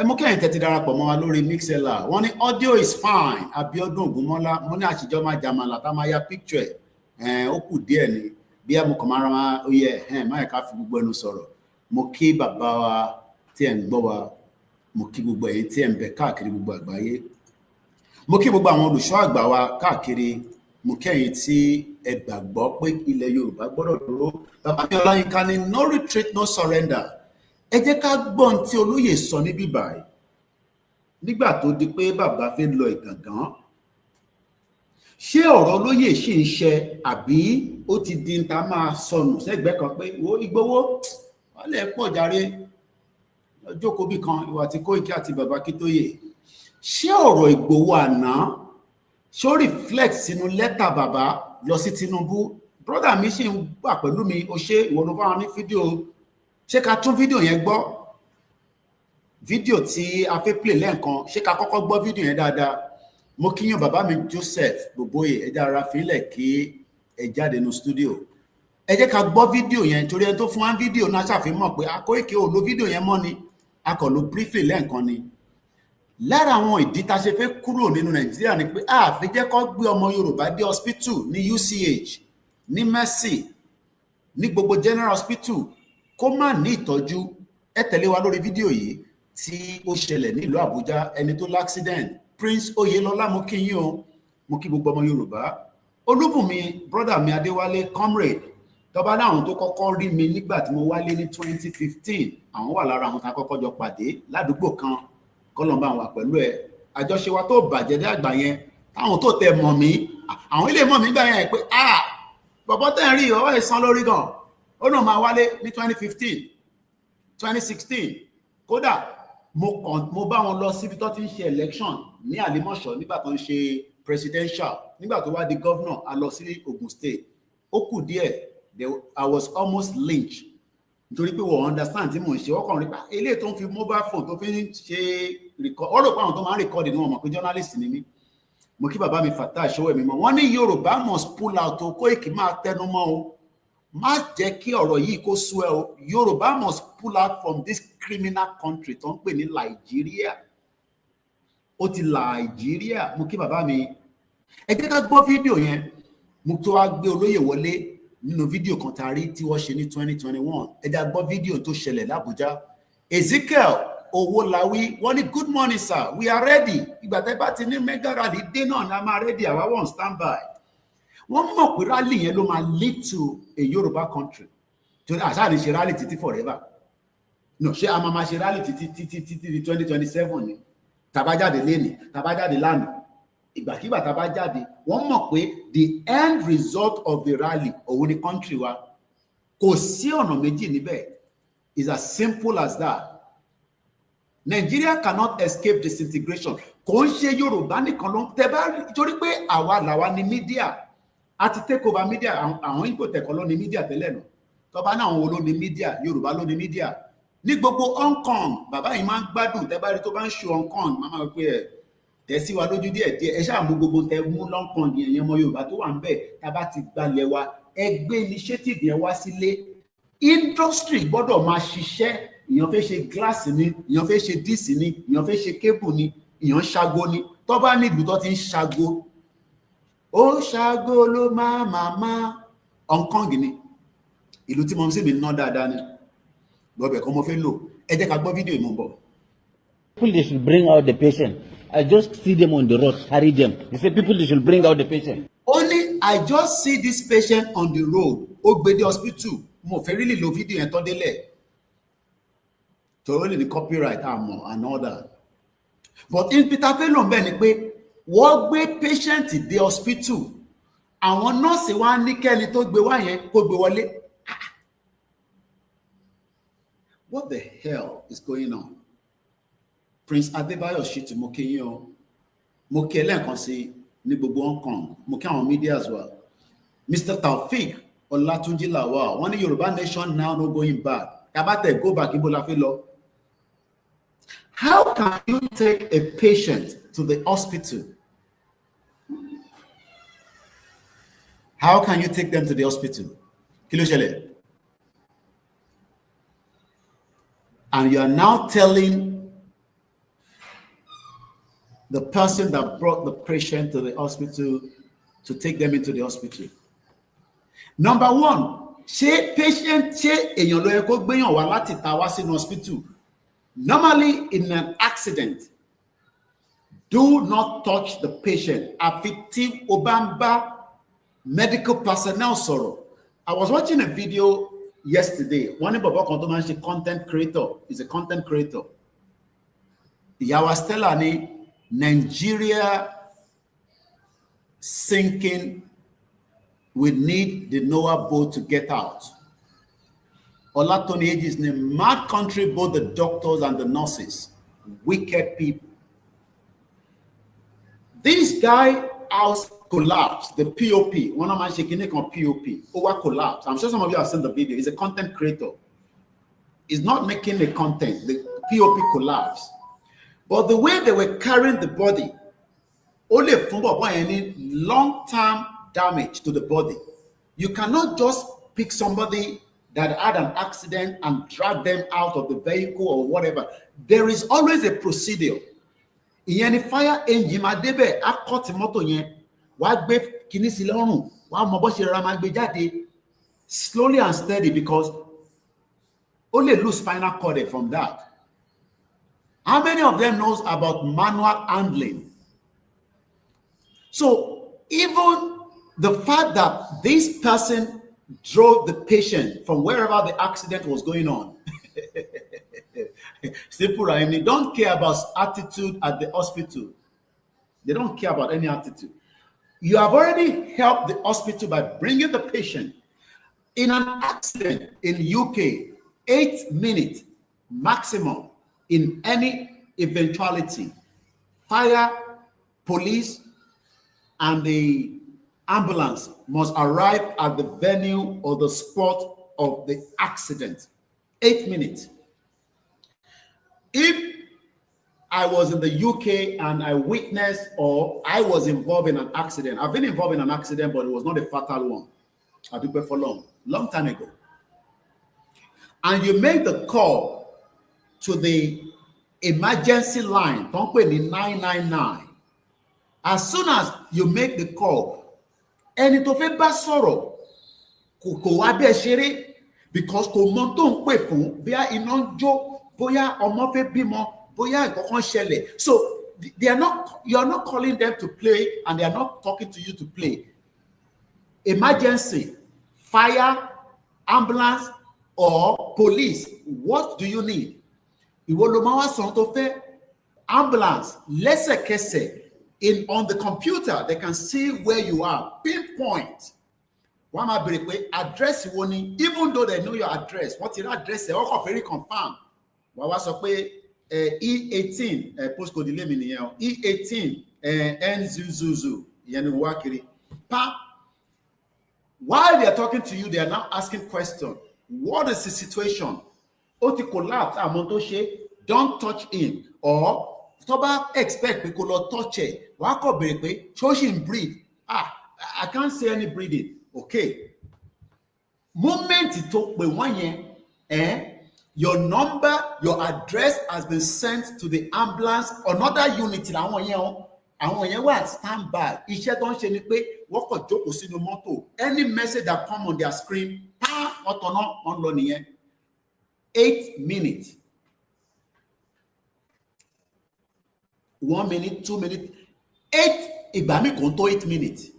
Mo kí ẹ̀yin tẹ́tí darapọ̀ mọ́ wa lórí Mixlr. Wọ́n ní audio is fine, Abíọ́dún Ògúnmọ́lá, mo ní àṣìjọ́ máa jàmàlà tá máa ya picture ẹ̀. Ó kù díẹ̀ ni, bí a mo kàn máa ra wa, ó yẹ máa ká fi gbogbo ẹnu sọ̀rọ̀. Mo kí bàbá wa tí ẹ̀ ń gbọ́ wa, mo kí gbogbo ẹ̀yin tí ẹ̀ ń bẹ káàkiri gbogbo àgbáyé. Mo kí gbogbo àwọn olùṣọ́ àgbà wa káàkiri, mo kí ẹ̀yin tí ẹ gbàgbọ́ pé ilẹ̀ Yorùbá gbọ́dọ̀ dúró. Bàbá mi Ọláyínká ní no retreat, no surrender. Ẹ jẹ́ ká gbọ́n tí olóyè sọ níbí báyìí nígbà tó di pé bàbá fẹ́ lọ Ìgàngán. Ṣé ọ̀rọ̀ olóyè ṣì ń ṣe àbí ó ti di ta máa sọnù sẹ́gbẹ́ kan pé wo Ìgbòho wọ́n lè pọ̀ jàre jókòó bí kan ìwà tí Kóìkí àti bàbá Akíntóyè. Ṣé ọ̀rọ̀ Ìgbòho àná ṣé ó reflect sínú lẹ́tà bàbá lọ sí Tinubu? Brother mi ṣì ń gbà pẹ̀lú mi, ó ṣe ìwọ ló bá wọn ní fídíò. Ṣé ká tún fídíò yẹn gbọ́? Fídíò tí a fẹ́ play lẹ́ẹ̀kan, ṣé ká kọ́kọ́ gbọ́ fídíò yẹn dáadáa? Mo kíyàn bàbá mi Joseph Gbogboyè, ẹ jẹ́ ara fílẹ̀ kí ẹ jáde nínú studio. Ẹ jẹ́ ká gbọ́ fídíò yẹn torí ẹni tó fún wa fídíò náà ṣàfihàn pé Kóìkí ò lo fídíò yẹn mọ́ ni, a kàn lo briefly lẹ́ẹ̀kan ni. Lára àwọn ìdí tá ṣe fẹ́ kúrò nínú Nàìjíríà ni pé a fi jẹ́ kó gbé ọmọ Yorùbá dé hospital ní UCH, ní Mercy, ní gbogbo general hospital kó má ní ìtọ́jú. Ẹ tẹ̀lé wa lórí fídíò yìí tí ó ṣẹlẹ̀ nílùú Àbújá, ẹni tó l'accident Prince Oyelọlá, mo kí yín o, mo kí gbogbo ọmọ Yorùbá. Olúbùnmi brother mi Adéwálé comrade, tọ́ba láwọn tó kọ́kọ́ rí mi nígbà tí mo wálé ní 2015, àwọn wà lára àwọn tá kọ́kọ́ jọ pàdé ládùúgbò kan, kọ́lọ́mbà wà pẹ̀lú ẹ̀. Àjọṣe wa tó bàjẹ́ dé àgbà yẹn, táwọn tó tẹ mọ̀ mí, àwọn ilé mọ̀ mí gbà yẹn pé bọ̀bọ̀ tẹ́ ń rí ọwọ́ ìsan lórí gan. Ó náà máa wálé ní 2015, 2016. Kódà mo bá wọn lọ síbi tó ti ń ṣe election ní Àlímọ̀ṣọ́ nígbà tó ń ṣe presidential, nígbà tó wá di governor a lọ sí Ogun State. Ó kù díẹ̀, I was almost lynched nítorí pé wọ́n understand tí mò ń ṣe. Wọ́n kàn rí pa eléyìí tó ń fi mobile phone tó fi ń ṣe record, ó rò pé àwọn tó máa ń record ni wọ́n mọ̀ pé journalist ni mí. Mo kí bàbá mi Fatai Ṣówẹ̀mí mọ́, wọ́n ní Yorùbá must pull out o, Kóìkí máa tẹnu mọ́ o, má jẹ́ kí ọ̀rọ̀ yìí kó sú ẹ o. Yorùbá must pull out from this criminal country tó ń pè ní Nàìjíríà. Ó ti Nàìjíríà. Mo kí bàbá mi. Ẹ jẹ́ ká gbọ́ fídíò yẹn. Mo tó wá gbé olóyè wọlé nínú fídíò kan tá a rí tí wọ́n ṣe ní 2021. Ẹ jẹ́ gbọ́ fídíò tó ṣẹlẹ̀ l'Àbújá. Ezekiel Owólawí wọ́n ní good morning sir, we are ready. Ìgbà tẹ́ bá ti ní mega rally dé náà la máa ready, àwa wọ́n stand by. Wọ́n mọ̀ pé rally yẹn ló máa lead to a Yoruba country. Torí àṣà lè ṣe rally títí forever. No, ṣé a máa ṣe rally títí di 2027 ni? Tàbá jáde lénìí, tàbá jáde lánàá. Ìgbàkígbà tàbá jáde, wọ́n mọ̀ pé the end result of the rally òun ni country wa. Kò sí ọ̀nà méjì níbẹ̀. It's as simple as that. Nigeria cannot escape disintegration. Kò ń ṣe Yorùbá nìkan ló ń tẹ́ bá torí pé àwa làwa ni media. A ti take over media, àwọn Igbo tẹ̀kọ́ ló ní media tẹ́lẹ̀ nù. Tọ́ba náà àwọn wo ló ní media, Yorùbá ló ní media. Ní gbogbo Hong Kong, bàbá yìí máa ń gbádùn tẹ́ bá rí tó bá ń ṣe Hong Kong, máa máa pé ẹ̀ tẹ̀sí wa lójú díẹ̀ díẹ̀, ẹ ṣáà mú gbogbo tẹ mú Hong Kong yẹn ọmọ Yorùbá tó wà ń bẹ̀, tá a bá ti gbalẹ̀ wa, ẹ gbé initiative yẹn wá sílé. Industry gbọ́dọ̀ máa ṣiṣẹ́ èèyàn fẹ́ ṣe glass ni, èèyàn fẹ́ ṣe this ni, èèyàn fẹ́ ṣe cable ni, èèyàn ṣago ni. Tó bá ní ìlú tó ti ń ṣago, ó ṣago ló máa Hong Kong ni. Ìlú tí mo sì mi ná dáadáa ni. Bọ́bẹ̀ kan mo fẹ́ lò. Ẹ jẹ́ ká gbọ́ fídíò ìmọ̀ bọ̀. People, they should bring out the patient. I just see them on the road, carry them. They say people, they should bring out the patient. Only I just see this patient on the road. Ó gbé dé hospital. Mo fẹ́ really lo fídíò yẹn tán délẹ̀. Totally the copyright and all that. But in Peter Felon bẹ́ẹ̀ ni pé wọ́n gbé patient dé hospital. Àwọn nọ́ọ̀sì wá ní kẹ́ni tó gbé wá yẹn kó gbé wọlé. What the hell is going on? Prince Adebayo Shitu mo kí yín o. Mo kí ẹlẹ́ẹ̀kan sí ní gbogbo Hong Kong. Mo kí àwọn media as well. Mr. Taofik Olatunji Lawal, wọ́n ní Yoruba nation now no going back. Tabate go back, ibo la fẹ́ lọ. How can you take a patient to the hospital? How can you take them to the hospital? Kí ló ṣẹlẹ̀? And you are now telling the person that brought the patient to the hospital to take them into the hospital. Number one, ṣé patient ṣé èèyàn ló yẹ kó gbéyàn wá láti ta wá sínú hospital? Normally in an accident, do not touch the patient. Àfi tí ó bá ń bá medical personnel sọ̀rọ̀. I was watching a video yesterday. One of the content creator is a content creator. Ìyàwó Stella ní Nigeria sinking. We need the Noah boat to get out. Olatoni is in a mad country, both the doctors and the nurses. Wicked people. This guy house collapsed, the POP. One of my shaking on POP. Over collapsed. I'm sure some of you have seen the video. He's a content creator. He's not making the content. The POP collapsed. But the way they were carrying the body, only any long-term damage to the body. You cannot just pick somebody that had an accident and drag them out of the vehicle or whatever. There is always a procedure. In fire engine, madebe akoti moto yen, wa gbe kini si lorun, wa mo bo se ra ma gbe jade slowly and steady, because only lose spinal cord from that. How many of them knows about manual handling? So even the fact that this person drove the patient from wherever the accident was going on, simple, they don't care about attitude at the hospital. They don't care about any attitude. You have already helped the hospital by bringing the patient. In an accident in UK, 8 minutes maximum in any eventuality. Fire, police, and the ambulance must arrive at the venue or the spot of the accident. 8 minutes. If I was in the UK and I witnessed or I was involved in an accident, I've been involved in an accident, but it was not a fatal one. I did it for long time ago. And you make the call to the emergency line, don't put in 999. As soon as you make the call, ẹni tó fẹ́ bá sọ̀rọ̀ kò wá bẹ́ẹ̀ ṣeré, because kò mọ tó ń pè fún, bóyá iná ń jó, bóyá ọmọ fẹ́ bímọ, bóyá nǹkan ṣẹlẹ̀. So they are not, you are not calling them to play, and they are not talking to you to play. Emergency, fire, ambulance, or police, what do you need? Ìwọ ló máa wá sọ̀rọ̀ tó fẹ́. Ambulance, lẹ́sẹ̀kẹsẹ̀. On the computer, they can see where you are. Pinpoint. One might be address warning, even though they know your address. What's your address? They all very confirmed. What was E18 postcode E18 Nzuzu Yanuwakiri. While they are talking to you, they are now asking questions. What is the situation? Oti collapse amontoshe, don't touch him, or expect people to touch it. Show him breathe. I can't see any breathing. Okay. Moment it took by 1 year, your number, your address has been sent to the ambulance. Another unit làwọn yẹn wà standby. Iṣẹ́ tó ń ṣe ni pé wọ́n kàn jókòó sínú mọ́tò. Any message that come on their screen, wọ́n tọ̀nà wọ́n lọ nìyẹn. 8 minutes. 1 minute, 2 minutes. 8 ìgbà mi kò tó 8 minutes.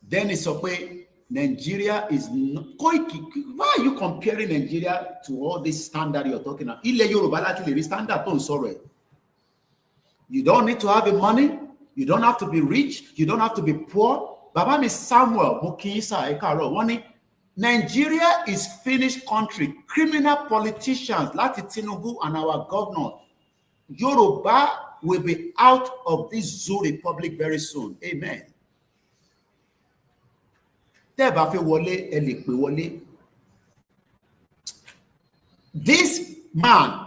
Then it's okay. Nigeria is not. Why are you comparing Nigeria to all this standard you're talking about? Ilẹ̀ Yoruba láti lè rí standard tó ń sọ̀rọ̀ ẹ̀. You don't need to have the money. You don't have to be rich. You don't have to be poor. Baba mi Samuel Mokisa Ekaro, wọ́n ní Nigeria is finished country. Criminal politicians láti Tinubu and our governor. Yoruba will be out of this zoo republic very soon. Amen. This man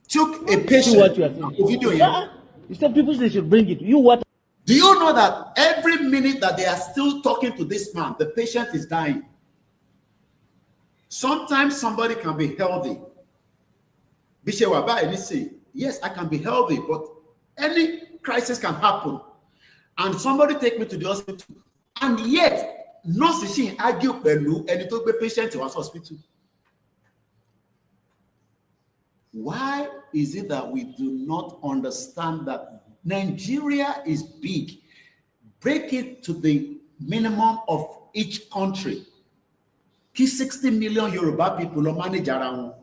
took a patient. What you are saying. You said people should bring it. You what? Do you know that every minute that they are still talking to this man, the patient is dying? Sometimes somebody can be healthy. Yes, I can be healthy, but any crisis can happen. And somebody take me to the hospital. And yet, nurse she argue pẹ̀lú ẹni tó gbé patient to hospital. Why is it that we do not understand that Nigeria is big? Break it to the minimum of each country. 60 million Yoruba people are manage around.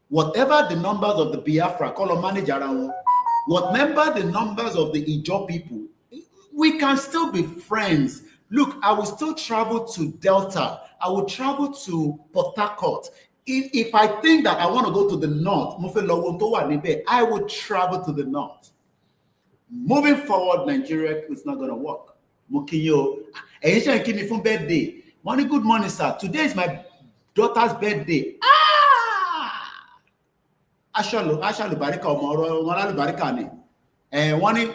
Whatever the numbers of the Biafra call manage around. Whatever the numbers of the Ijaw people, we can still be friends. Look, I will still travel to Delta. I will travel to Port Harcourt. If I think that I want to go to the north, I will travel to the north. Moving forward, Nigeria is not going to work. Mukiyo, birthday. Morning, good morning, sir. Today is my daughter's birthday. Ashalu Barika Omoro, Moralu Barika ni. Wani,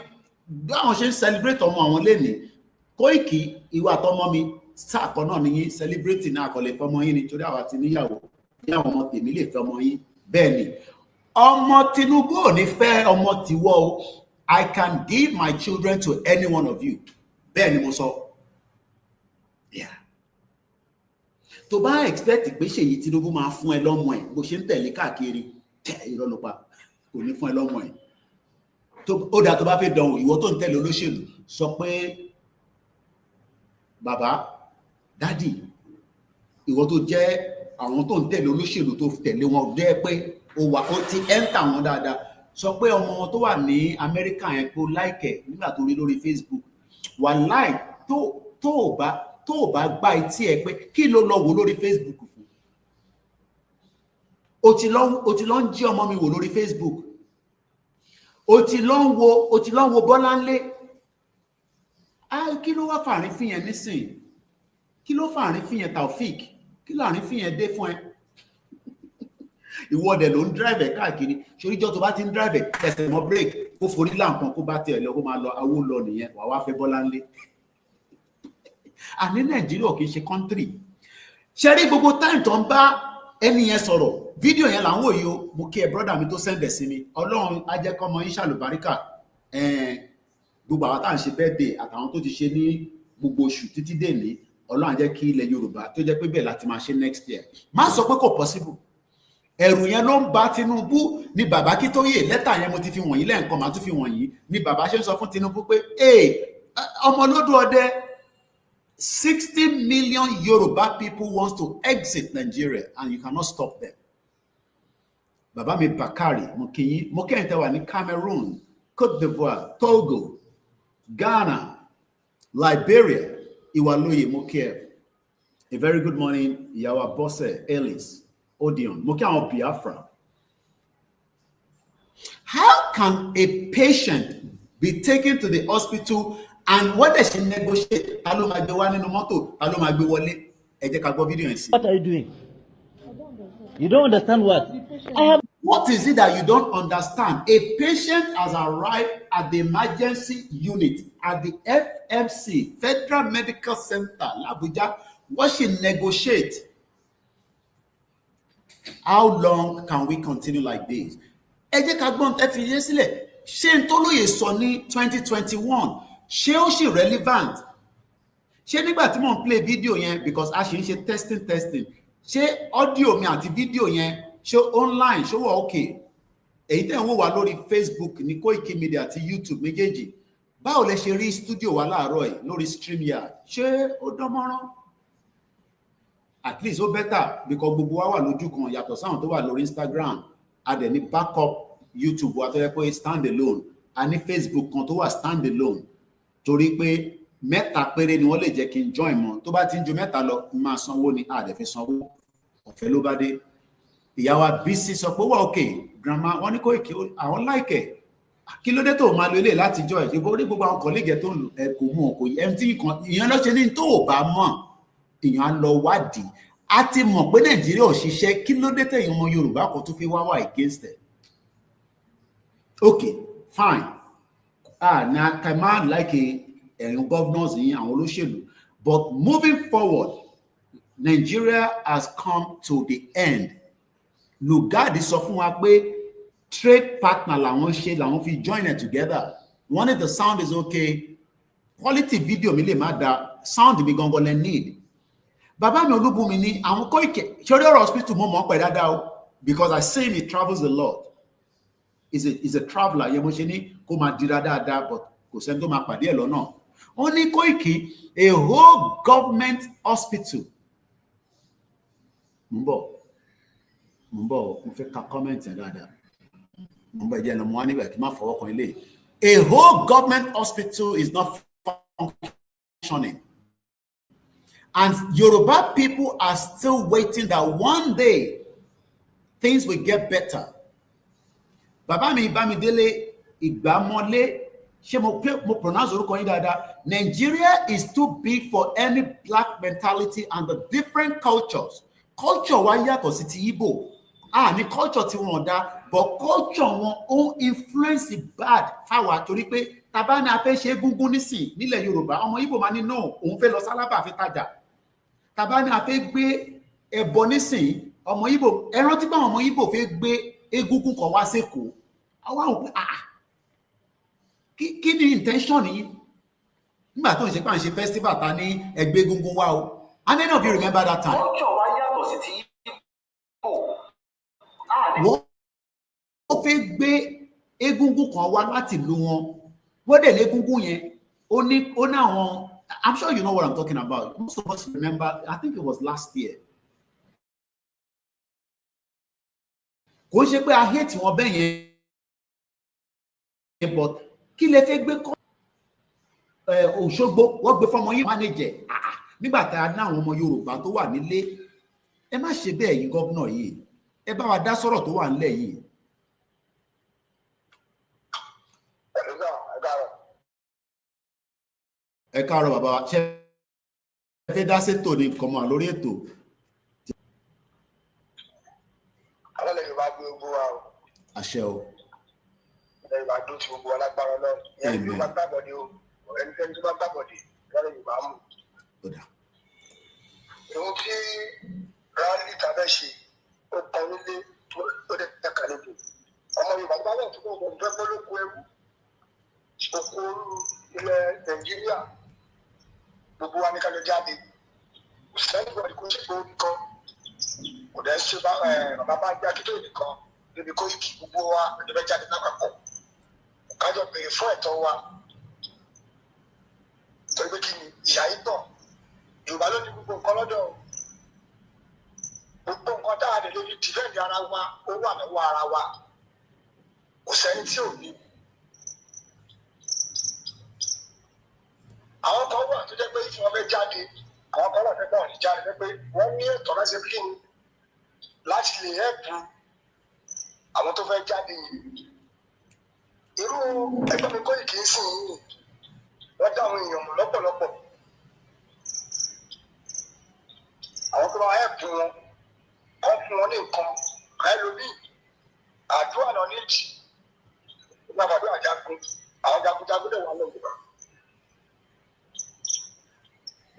don't celebrate on leni. Koiki, ìwà àtọmọ mi sáà kan náà nìyí celebrating náà kọlẹ̀ fọmọ yín nítorí àwa ti níyàwó ìyàwó ọmọ tèmi lè fẹ́ ọmọ yín bẹ́ẹ̀ ni ọmọ Tinubu ò ní fẹ́ ọmọ tiwọ́ o. I can give my children to any one of you bẹ́ẹ̀ ni mo sọ. Tó bá expect pé Ṣèyí Tinubu máa fún ẹ lọ́mọ ẹ̀ bó ṣe ń tẹ̀lé káàkiri irọ́ ló pa kò ní fún ẹ lọ́mọ ẹ̀. Ó dà tó bá fẹ́ dánwò ìwọ tó ń tẹ̀lé olóṣèlú sọ pé bàbá dádì ìwọ tó jẹ́ àwọn tó ń tẹ̀lé olóṣèlú tó tẹ̀lé wọn jẹ́ pé ó ti ẹ́ńtà wọn dáadáa sọ pé ọmọ wọn tó wà ní Amẹ́ríkà yẹn kó láìkẹ̀ nígbà tó rí lórí Facebook wàláì tó ò bá gbá etí ẹ pé kí ló lọ wò lórí Facebook fún o ti lọ ń jí ọmọ mi wò lórí Facebook o ti lọ ń wo Bọ́láńlé. Kí ló wá fàárín fìyẹn nísìn? Kí ló fàárín fìyẹn Taofik? Kí láàrín fìyẹn dé fún ẹ? Ìwọ dẹ̀ ló ń drive ẹ̀ káàkiri. Ṣoríjọ́ tó bá ti ń drive ẹ̀ tẹ̀sẹ̀ mọ́ break kó forí láǹkan kó bá tiẹ̀ lọ kó máa lọ awó lọ nìyẹn wà wá fẹ́ Bọ́láńlé. Àní Nàìjíríà kì í ṣe country. Ṣé rí gbogbo time tó ń bá ẹni yẹn sọ̀rọ̀ fídíò yẹn là ń wò yìí o mo kí ẹ brọ́dà mi tó sẹ́ndẹ̀ sí mi Ọlọ́run á jẹ́ kọ́mọ yín ṣàlùbáríkà gbogbo àwọn tá à ń ṣe birthday àtàwọn tó ti ṣe ní gbogbo oṣù títí dé ní Ọlọ́run á jẹ́ kí ilẹ̀ Yorùbá tó jẹ́ pé bẹ́ẹ̀ láti máa ṣe next year má sọ pé kò possible ẹ̀rù yẹn ló ń bá Tinubu ní bàbá Akintoye lẹ́tà yẹn mo ti fi wọ̀nyí lẹ́ẹ̀kan máa tún fi wọ̀nyí ní bàbá ṣe ń sọ fún Tinubu pé ọmọlódù ọdẹ 60 million Yoruba people wants to exit Nigeria and you cannot stop them. Bàbá mi Bakari mo kẹ́yìn tẹ́ wà ní Cameroon, Côte d'Ivoire, Togo, Ghana, Liberia, Iwaloye mo kí ẹ. A very good morning, Yawa Bose, Ellis, Odion, mo kí àwọn Biafra. How can a patient be taken to the hospital and what does she negotiate? Ta ló máa gbé wá nínú mọ́tò, ta ló máa gbé wọlé? Ẹ jẹ́ ká gbọ́ fídíò yẹn sí. What are you doing? You don't understand what? What is it that you don't understand? A patient has arrived at the emergency unit at the FMC, Federal Medical Center, Abuja. What she negotiate? How long can we continue like this? Ẹ jẹ́ ká gbọ́n ẹ fi yé sílẹ̀. Ṣé n tó lóye sọ ní 2021 ṣé ó ṣì relevant? Ṣé nígbà tí mò ń play video yẹn because a ṣe ń ṣe testing ṣé audio mi àti video yẹn ṣé online ṣó wà okay? Èyí tẹ́ ń wò wá lórí Facebook ní Koiki Media àti YouTube méjèèjì. Báwo lẹ ṣe rí studio wa láàárọ̀ yìí lórí Streamyard? Ṣé ó dán mọ́rán? At least ó better because gbogbo wa wà lójú kan yàtọ̀ sáwọn tó wà lórí Instagram. A dẹ̀ ní backup YouTube wa tó yẹ pé stand alone. A ní Facebook kan tó wà stand alone. Torí pé mẹ́ta péré ni wọ́n lè jẹ́ kí n join mọ́. Tó bá ti ń ju mẹ́ta lọ, n máa sanwó ni a dẹ̀ fi sanwó. Ọ̀fẹ́ ló bá dé. Ìyá wa BC sọ pé wà okay, grandma wọ́n ní Koiki àwọn láìkẹ̀. Kí ló dé tó máa lo eléyìí láti join? Ṣé orí gbogbo àwọn colleague tó ń lò ẹ kò mú ọkọ̀ yìí. Ẹni tí ìyẹn ló ṣe ní tó ò bá mọ̀, ìyẹn á lọ wádìí. A ti mọ̀ pé Nàìjíríà ò ṣiṣẹ́, kí ló dé tẹ̀yìn ọmọ Yorùbá kan tó fi wá against it? Okay, fine. Now Kamal like governors yìí àwọn olóṣèlú, but moving forward, Nigeria has come to the end. Lugard sọ fún wa pé trade partner làwọn ṣe làwọn fi join it together. One if the sound is okay, quality video mi lè má da, sound mi gangan lẹ need. Bàbá mi Olúbùnmi ní àwọn Koiki ṣorí ọ̀rọ̀ hospital mo mọ̀ pé dáadáa o because I see him, he travels a lot. He's a traveler. Yẹ mo ṣe ní kó máa dira dáadáa but kò sẹ́ni tó máa pàdé ẹ̀ lọ́nà. Ó ní Koiki a whole government hospital. Mo fẹ́ ka comment ẹ̀ dáadáa. Mo ń bọ̀ ẹ̀jẹ̀ lọ mo wá níbẹ̀ kí n má fọwọ́ kan ilé. A whole government hospital is not functioning. And Yoruba people are still waiting that one day things will get better. Bàbá mi Bámidélé Ìgbàmọ́lé, ṣé mo pronounce orúkọ yín dáadáa? Nigeria is too big for any black mentality and the different cultures. Culture wa yàtọ̀ sí ti Igbo. Ní culture tí wọ́n dá, but culture wọn ó influence bad fáwa torí pé tàbá ní a fẹ́ ṣe gúngún nísìn nílẹ̀ Yorùbá, ọmọ Igbo máa ní no, òun fẹ́ lọ sálábà fi tajà. Tàbá ní a fẹ́ gbé ẹbọ nísìn, ọmọ Igbo, ẹran tí báwọn ọmọ Igbo fẹ́ gbé egúngún kan wá sékòó. Àwa ò pé kí ni intention yìí? Nígbà tó ń ṣe pé à ń ṣe festival ta ní ẹgbẹ́ egúngún wá o. How many of you remember that time? Culture wa yàtọ̀ sí ti Igbo. Wọ́n fẹ́ gbé egúngún kan wá láti ìlú wọn. Wọ́n dẹ̀ lé egúngún yẹn. Ó ní àwọn, I'm sure you know what I'm talking about. Most of us remember, I think it was last year. Kò ṣe pé a hate wọn bẹ́ẹ̀ yẹn. But kí lẹ fẹ́ gbé kọ́ Òṣogbo wọ́n gbé fọmọ yìí manager nígbà tá a ná àwọn ọmọ Yorùbá tó wà nílé. Ẹ má ṣe bẹ́ẹ̀ yìí gọ́vnà yìí, ẹ bá wa dá sọ̀rọ̀ tó wà nílẹ̀ yìí. Ẹ káàárọ̀ bàbá wa, ṣe fẹ́ dá sétò ní kọmọ lórí ètò. Àwọn ilẹ̀ Yorùbá gbé ogun wa o. Àṣẹ o. Ilẹ̀ Yorùbá dún ti gbogbo alágbára náà. Ìyẹn ló bá gbàbọ̀dé o. Ẹnikẹ́ni tó bá gbàbọ̀dé lọ́rọ̀ Yorùbá mú. Ohun tí rally tàbẹ́ ṣe ó kan nílé ó dẹ̀ tẹ̀ka níbi. Ọmọ Yorùbá bá wọ̀ tó kọ̀ ọ̀gbọ̀n fẹ́ lóko ẹrú. Oko ilẹ̀ Nàìjíríà gbogbo wa ní ká lọ jáde. Sẹ́nìbọ̀dì kò ṣe pé ó nìkan. Kò dẹ̀ ṣe bàbá bá gbé Akintoye nìkan níbi Koiki gbogbo wa ẹ̀dẹ̀bẹ̀ jáde lápapọ̀. Kájọ béèrè fún ẹ̀tọ́ wa. Torí pé kí ni ìyá yìí tàn. Yorùbá ló ní gbogbo nǹkan lọ́dọ̀. Gbogbo nǹkan tá a lè lórí dìfẹ́ǹdì ara wa ó wà lọ́wọ́ ara wa. Kò sẹ́ni tí ò ní. Àwọn kan wà tó jẹ́ pé ìfún ọmọ jáde, àwọn kan wà pẹ́pẹ́ òní jáde pé wọ́n ní ẹ̀tọ́ láti ṣe kí ni láti lè ẹ̀bù àwọn tó fẹ́ jáde yìí. Irú ẹgbẹ́ mi Koiki ń sìn yìí, wọ́n dá àwọn èèyàn mọ̀ lọ́pọ̀lọpọ̀. Àwọn tó máa ẹ̀bù wọn, kọ́ fún wọn ní nǹkan, ẹlòmíì, àdúrà náà nídìí. Nígbà pàdé àjagun, àwọn jagunjagun dẹ̀ wà lọ́wọ́.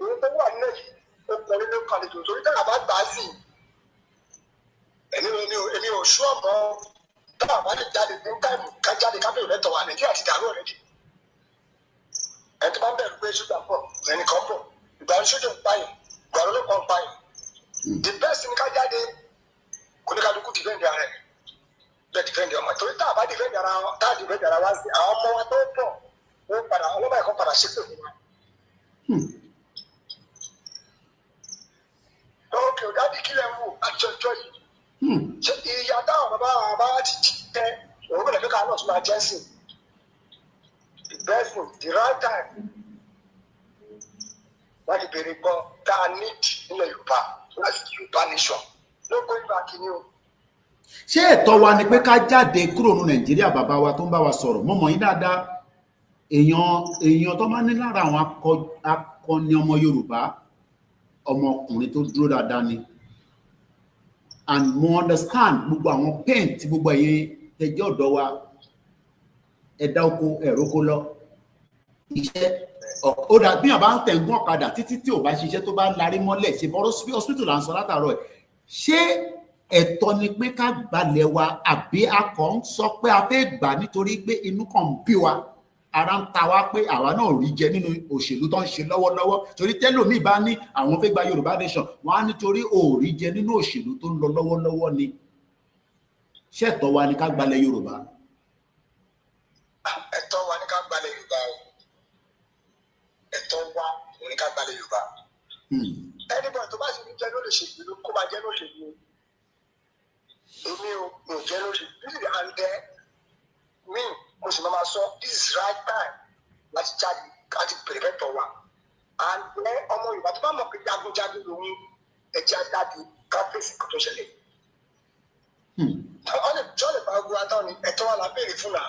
Ohun tó wà nílẹ̀ yìí, ó pọ̀ nínú kàlejò torí tẹ́lá bá gbà á sí. ṣú ọmọ tá a bá lè jáde ní táìmù ká jáde ká bẹ̀rẹ̀ lẹ́tọ̀ wa Nàìjíríà ti dàrú ọ̀rẹ́dì ẹni tó bá ń bẹ̀rù pé ṣúgà pọ̀ ẹnìkan pọ̀ ìgbà ń ṣúgà ń pààyàn ìgbà ló kàn ń pààyàn the best ni ká jáde kò ní kálukú dìfẹ́ǹdì ara ẹ̀ bẹ́ẹ̀ dìfẹ́ǹdì ọmọ torí tá a bá dìfẹ́ǹdì ara wa tá a dìfẹ́ǹdì ara wa sí àwọn ọmọ wa tó pọ̀ wọ́n padà ọlọ́mọ ẹ̀kọ́ padà ṣépè fún wa. ókè ọ̀dàdì kílẹ̀ ń wò àjọjọ́ yìí ṣé ìyá táwọn bàbá ti jẹ òun bẹ̀rẹ̀ kíkà náà tún máa jẹ́ sí the best thing the right time láti béèrè gbọ́ tá a need nílẹ̀ Yorùbá láti Yorùbá nation ló gbé ìgbà kìíní o. ṣé ẹ̀tọ́ wa ni pé ká jáde kúrò ní Nàìjíríà bàbá wa tó ń bá wa sọ̀rọ̀ mo mọ̀ yín dáadáa èèyàn tó máa ní lára àwọn akọni ọmọ Yorùbá ọmọkùnrin tó dúró dáadáa ni and mo understand gbogbo àwọn pain tí gbogbo ẹ̀yin tẹjẹ́ ọ̀dọ́ wa ẹ̀dá oko ẹ̀rókó lọ iṣẹ́ ó dà bí àbá ń tẹ̀ ń gún ọ̀kadà títí tí ò bá ṣiṣẹ́ tó bá larí mọ́lẹ̀ ṣe bọ́ hospital là ń sọ látàárọ̀ ẹ̀ ṣé ẹ̀tọ́ ni pé ká gbalẹ̀ wa àbí akọ̀ ń sọ pé a fẹ́ gbà nítorí pé inú kan ń bí wa ara ń ta wá pé àwa náà rí jẹ nínú òṣèlú tó ń ṣe lọ́wọ́lọ́wọ́ torí tẹ́lòmíì bá ní àwọn fẹ́ gba Yorùbá nation wọ́n á nítorí òòrí jẹ nínú òṣèlú tó ń lọ lọ́wọ́lọ́wọ́ ni ṣẹ̀tọ́ wa ni ká gbalẹ̀ Yorùbá. ẹ̀tọ́ wa ni ká gbalẹ̀ Yorùbá o ẹ̀tọ́ wa ni ká gbalẹ̀ Yorùbá ẹnìbọn tó bá sì ní jẹ ló lè ṣèlú kó máa jẹ lóṣèlú èmi ò jẹ lóṣèlú this is the hand there me mo sì máa sọ this is right time láti jáde láti bẹ̀rẹ̀ tọ̀ wá and ọmọ Yorùbá tó bá mọ̀ pé jagunjagun lòun ẹ̀jẹ̀ àdáde ká fèsì kò tó ṣẹlẹ̀. ọ̀nà ìjọ́lẹ̀ bá gbọ́ àtàwọn ẹ̀tọ́ wa la béèrè fún náà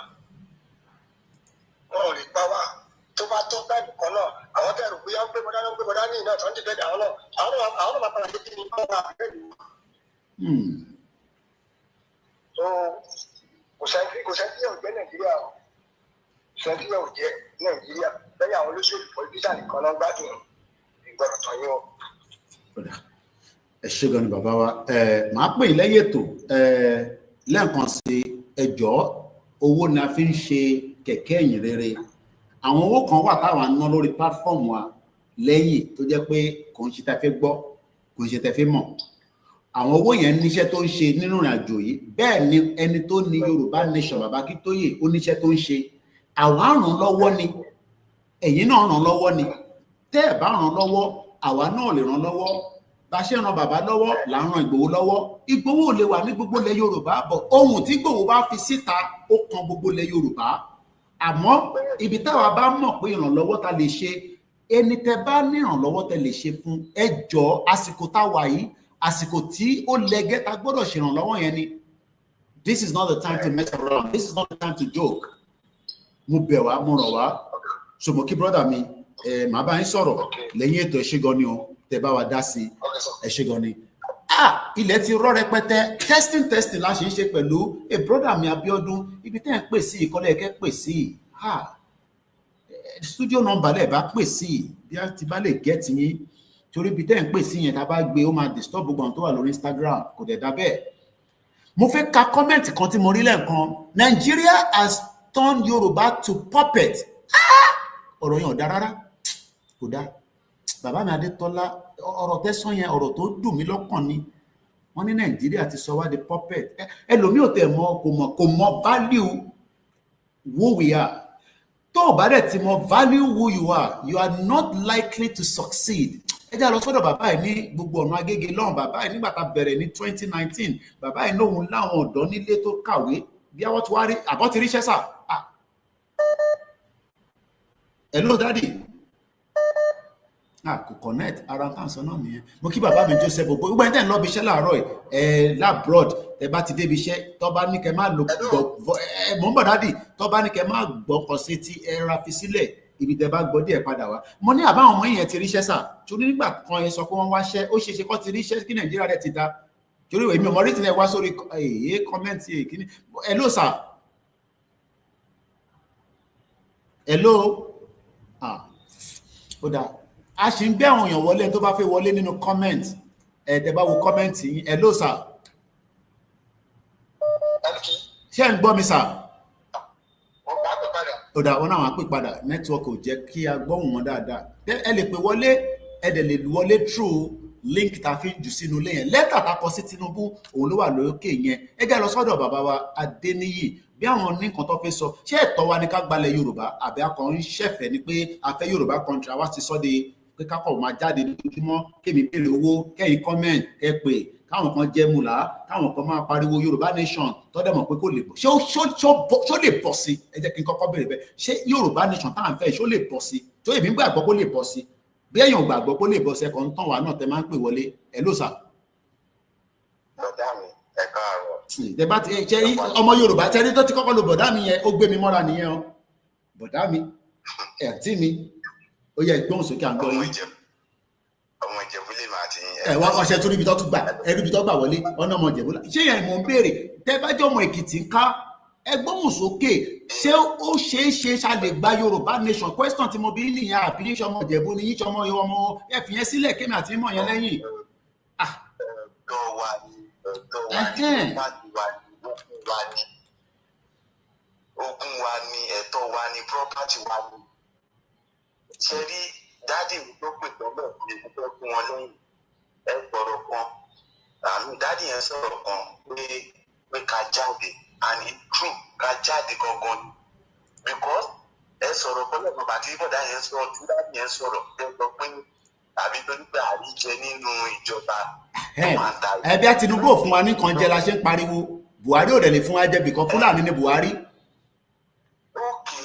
wọn ò lè pa wá tó bá tó bẹ́ẹ̀ nìkan náà àwọn tẹ̀rù bóyá ń gbé bọ́dá ní iná tó ń dìbẹ́ àwọn náà máa padà dé kí ni wọ́n wà bẹ́ẹ̀ ni. kò sẹ́ńtì yóò jẹ́ Nàìjíríà o sẹ́ńtì yóò jẹ́ Nàìjíríà lẹ́yìn àwọn olóṣèlú pọlitíṣà nìkan náà gbádùn ìgbọ̀rọ̀ tán yóò. ẹ ṣé gan ni bàbá wa màá pè yín lẹ́yìn ètò lẹ́ẹ̀kan sí ẹjọ́ owó ni a fi ń ṣe kẹ̀kẹ́ ìyìn rere àwọn owó kan wà táwọn ná lórí platform wa lẹ́yìn tó jẹ́ pé kò ń ṣe tẹ́ fẹ́ gbọ́ kò ń ṣe tẹ́ fẹ́ mọ̀ àwọn owó yẹn níṣẹ́ tó ń ṣe nínú ìrìn àjò yìí bẹ́ẹ̀ ni ẹni tó ní Yorùbá nation bàbá Akintoye ó níṣẹ́ tó ń ṣe àwa ràn lọ́wọ́ ni ẹ̀yin náà ràn lọ́wọ́ ni tẹ́ ẹ̀ bá ràn lọ́wọ́ àwa náà lè ràn lọ́wọ́ bá ṣe ràn bàbá lọ́wọ́ là ń ran Ìgbòho lọ́wọ́ Ìgbòho ò lè wà ní gbogbo ilẹ̀ Yorùbá bọ̀ ohun tí Ìgbòho bá fi síta ó kan gbogbo ilẹ̀ Yorùbá àmọ́ ibi táwa bá mọ̀ pé ìrànlọ́wọ́ ta lè ṣe ẹni tẹ́ bá ní ìrànlọ́wọ́ tẹ́ lè ṣe fún ẹ jọ̀ọ́ àsìkò táwa yìí àsìkò tí ó lẹ́gẹ́ ta gbọ́dọ̀ ṣèrànlọ́wọ́ yẹn ni this is not the time to mess around this is not the time to joke mo bẹ̀ wá mo rọ̀ wá ṣòmọ́ kí brọ́dà mi màá bá yín sọ̀rọ̀ lẹ́yìn ètò ẹ ṣé gan ni o tẹ́ bá wa dá sí ẹ ṣé gan ni ilẹ̀ ti rọ́ rẹpẹtẹ testing la ṣe ń ṣe pẹ̀lú brọ́dà mi Abíọ́dún ibi tẹ́ ẹ̀ ń pè sí ìkọ́lẹ̀ ẹ̀kẹ́ pè sí studio number lẹ́ẹ̀ bá pè sí bí a ti bá lè gẹ́tì yín torí ibi tẹ́ ẹ̀ ń pè sí yẹn tá a bá gbé ó máa disturb gbogbo àwọn tó wà lórí Instagram kò dẹ̀ dá bẹ́ẹ̀. mo fẹ́ ka comment kan tí mo rí lẹ́ẹ̀kan Nigeria has turned Yoruba to puppet ọ̀rọ̀ yẹn ò dá rárá kò dá bàbá mi Adétọ́lá ọ̀rọ̀ tẹ́sán yẹn ọ̀rọ̀ tó dùn mí lọ́kàn ni wọ́n ní Nàìjíríà ti sọ wá di puppet ẹlòmíì ò tẹ̀ mọ̀ kò mọ̀ value who we are tó o bá dẹ̀ ti mọ̀ value who you are not likely to succeed ẹ jẹ́ lọ sọ́dọ̀ bàbá yìí ní gbogbo ọ̀nà Agége lọ́hùn bàbá yìí nígbà tá a bẹ̀rẹ̀ ní 2019 bàbá yìí lóhun láwọn ọ̀dọ́ nílé tó kàwé bí àwọn tí wàá rí àbọ̀ ti ríṣẹ́ sà hello daddy kò connect ara kan sọ náà nìyẹn mo kí bàbá mi Joseph gbogbo ẹni tẹ́ ń lọ bí iṣẹ́ láàárọ̀ ẹ̀ labroad tẹ́ bá ti débi iṣẹ́ tó bá ní kẹ́ máa lò gbọ́ mò ń bọ̀ daddy tó bá ní kẹ́ máa gbọ́ kàn sí ti ẹ ra fi sílẹ̀ ibi tẹ́ bá gbọ́ díẹ̀ padà wá mo ní àbáwọn ọmọ yẹn ti ríṣẹ́ sà torí nígbà kan yẹn sọ pé wọ́n wáṣẹ́ ó ṣeéṣe kó ti ríṣẹ́ kí Nàìjíríà rẹ̀ ti da torí èmi ọmọ rí tilẹ̀ wá sórí kọ́mẹ́ǹtì kíní hello sà hello ó dáa a ṣì ń gbé àwọn èèyàn wọlé tó bá fẹ́ wọlé nínú comment tẹ́ bá wo comment yín hello sà ṣé ẹ̀ ń gbọ́ mi sà? Ó dà wọn náà wá pè padà nẹ́tíwọ́ọ̀kì ò jẹ́ kí a gbọ́hùn wọn dáadáa. Ẹ lè pè wọlé, ẹ dẹ̀ lè wọlé through link tá a fi jù sínú ilé yẹn. Lẹ́tà tá a kọ sí Tinubu òun ló wà lókè yẹn. Ẹ jẹ́ lọ sọ́dọ̀ bàbá wa Adéníyì bí àwọn ní nǹkan tó fẹ́ sọ. Ṣé ẹ̀tọ́ wa ni ká gbalẹ̀ Yorùbá àbí a kàn ń ṣẹ̀fẹ̀ ni pé a fẹ́ Yorùbá country àwa ti sọ́ de pé kákọ̀ máa jáde lójúmọ́ kémi béèrè owó kẹ́yìn comment kẹ́ pè káwọn kan jẹ́ mùlá káwọn kan máa pariwo Yorùbá nation tọ́dẹ̀ mọ̀ pé kò lè bọ̀ ṣó lè bọ̀ sí ẹ jẹ́ kí n kọ́kọ́ béèrè bẹ́ẹ̀ ṣé Yorùbá nation táwọn fẹ́ ṣó lè bọ̀ sí tó èmi gbàgbọ́ kó lè bọ̀ sí bí èèyàn gbàgbọ́ kó lè bọ̀ sí ẹ̀kọ́ ń tàn wá náà tẹ máa ń pè wọlé ẹ̀ ló sà. bọ̀dá mi ẹ káàárọ̀. tẹ bá ti ṣe ọmọ Yorùbá tẹ́ni tó ti kọ́kọ́ lo bọ̀dá mi yẹn ó gbé mi mọ́ra nìyẹn o bọ̀dá mi ẹ̀ tí mi ó yẹ ìgbóhùn sókè àgbọ̀ yín. ọmọ Ìjẹ̀bú lè máa ti yín. ẹ wá ọṣẹ tó níbi tó tún gbà ẹbí ibi tó gbà wọlé ọ̀nà ọmọ Ìjẹ̀bú ṣé yẹn mò ń béèrè tẹ bá jẹ́ ọmọ Èkìtì ká ẹ gbóhùn sókè ṣé ó ṣeé ṣe ṣàlè gba Yorùbá nation question tí mo bí nìyẹn àbí ní sọmọ Ìjẹ̀bú ni yín sọmọ ọmọ ẹ fi yẹn sílẹ̀ kémi àti mímọ̀ yẹn lẹ́yìn. ọ̀dọ́ wa ni ogún wa ni ẹ̀tọ́ wa ni property wa ni ṣe rí dáàdì mi tó pè tọ́lọ̀ ní ìpínlẹ̀ fún wọn lẹ́yìn ẹ gbọ́dọ̀ kan àmì dáàdì yẹn sọ̀rọ̀ kan pé ká jáde and it's true ká jáde gangan ni because ẹ sọ̀rọ̀ pẹ̀lú ọ̀nà bàtí bọ̀dá yẹn sọ̀rọ̀ tí dáàdì yẹn sọ̀rọ̀ ẹ sọ pé àbí tó ní pé àríjẹ nínú ìjọba ẹbí Tinubu ò fún wa ní kan jẹ la ṣe ń pariwo Buhari ò dẹ̀ lè fún wa jẹ bìkan Fúlàní ní Buhari. ókè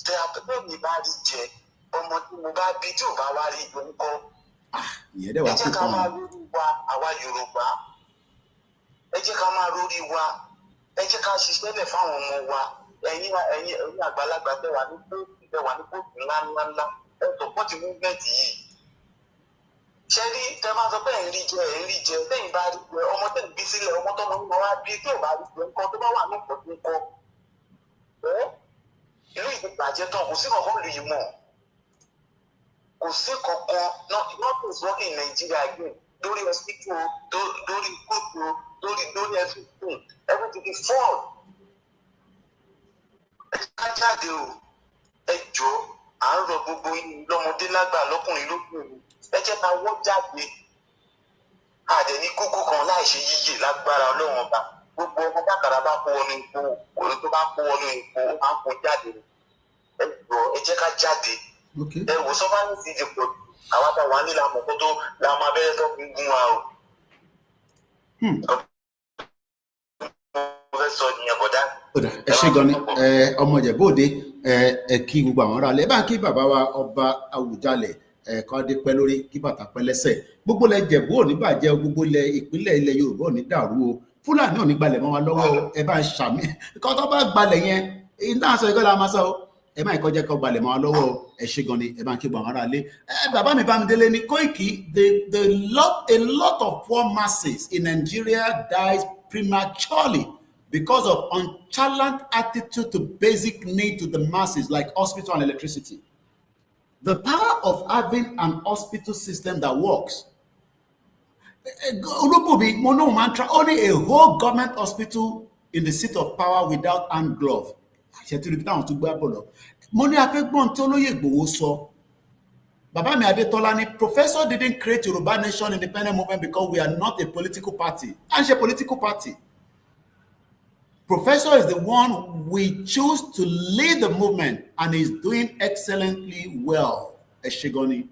tẹ abẹ́bẹ́ mi bá rí jẹ ọmọ tí mo bá bí tí ò bá wá rí ìgbó ńkọ́. ìyẹn dẹ̀ wá kó kan. ẹ jẹ́ ká máa rórí wa àwa Yorùbá ẹ jẹ́ ká máa rórí wa ẹ jẹ́ ká ṣiṣẹ́ bẹ̀ fáwọn ọmọ wa ẹ̀yin àgbàlagbà tẹ wà ní kóòtù ńláńlá ẹ sọpọ́tì múvẹ́ǹtì yìí. ṣé rí tẹ máa sọ pé ẹ̀ ń rí jẹ lẹ́yìn bá rí jẹ ọmọ tẹ̀ ń bí sílẹ̀ ọmọ tọmọ nínú wa bí tí ò bá rí jẹ nǹkan tó bá wà ní nǹkan tó ń kọ. ìlú ìdìbàjẹ́ tán kò sí kankan lù yìí mọ́ kò sí kankan nothing is working in Nigeria again lórí hospital lórí kóòtù lórí everything is fall. ẹ ká jáde o ẹ jọ à ń rọ gbogbo lọ́mọdé lágbà lọ́kùnrin lóbìnrin ẹ jẹ́ ká wọ́ jáde àdẹ̀ ní kókó kan láì ṣe yíyè lágbára Ọlọ́run ọba gbogbo ọmọ bàkàrà bá kó wọnú ipò òun tó bá kó wọnú ipò ó máa ń kó jáde ẹ jọ ẹ jẹ́ ká jáde ẹ wò sọ fáwọn sì ti pọ̀ àwọn àtàwọn nílò àmọ̀kó tó la máa bẹ́rẹ̀ tó fi gún wa o. mo fẹ́ sọ nìyẹn bọ̀dá. ẹ ṣé gan ni ọmọ Ìjẹ̀bú Òde ẹ kí gbogbo àwọn ará ilé bá ń kí bàbá wa ọba Àwùjalẹ̀ ẹ̀kọ́ adé pẹ́ lórí kí bàtà pẹ́ lẹ́sẹ̀ gbogbo ilẹ̀ Ìjẹ̀bú ò ní bàjẹ́ gbogbo ilẹ̀ ìpínlẹ̀ ilẹ̀ Yorùbá ò ní dàrú o Fúlàní ò ní gbalẹ̀ mọ́ wa lọ́wọ́ ẹ bá ń ṣàmì kọ́ tó bá gbalẹ̀ yẹn iná sọ ìkọ́ la máa sọ ẹ má ìkọjá kọ́ gbalẹ̀ mọ́ wa lọ́wọ́ ẹ ṣé gan ni ẹ bá ń kí gbogbo àwọn ará ilé bàbá mi Bámidélé ní Kóìkì a lot of poor masses in Nigeria dies prematurely because of unchalant attitude to basic need to the masses like hospital and electricity. The power of having an hospital system that works. Only a whole government hospital in the seat of power without hand glove. Baba mi Adetolani, Professor didn't create Yoruba Nation independent movement because we are not a political party. And a political party. Professor is the one we choose to lead the movement and is doing excellently well. Eshegoni.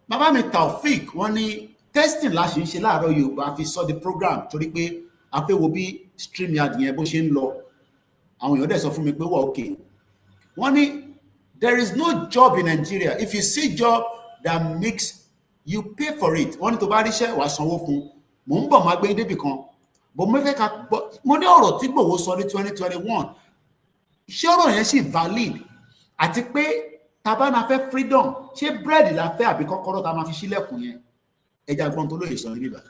Baba mi Taofik, wọ́n ní testing la ṣe ń ṣe láàárọ̀ Yorùbá fi sọ the program torí pé a fẹ́ wo bí Streamyard yẹn bó ṣe ń lọ. Àwọn èèyàn dẹ̀ sọ fún mi pé wọ́n okay. Wọ́n ní there is no job in Nigeria. If you see job that makes you pay for it, wọ́n ní tó bá ríṣẹ́ wàá sanwó fún. Mò ń bọ̀ máa gbé débì kan. But mo fẹ́ ká mo ní ọ̀rọ̀ tí Ìgbòho sọ ní 2021 ṣé ọ̀rọ̀ yẹn sì valid àti pé tabana fẹ́ freedom ṣé bread la fẹ́ àbí kọ́kọ́rọ́ tá máa fi ṣílẹ̀kùn yẹn ẹja gbọ́n tó lóye sọ ní bíbá.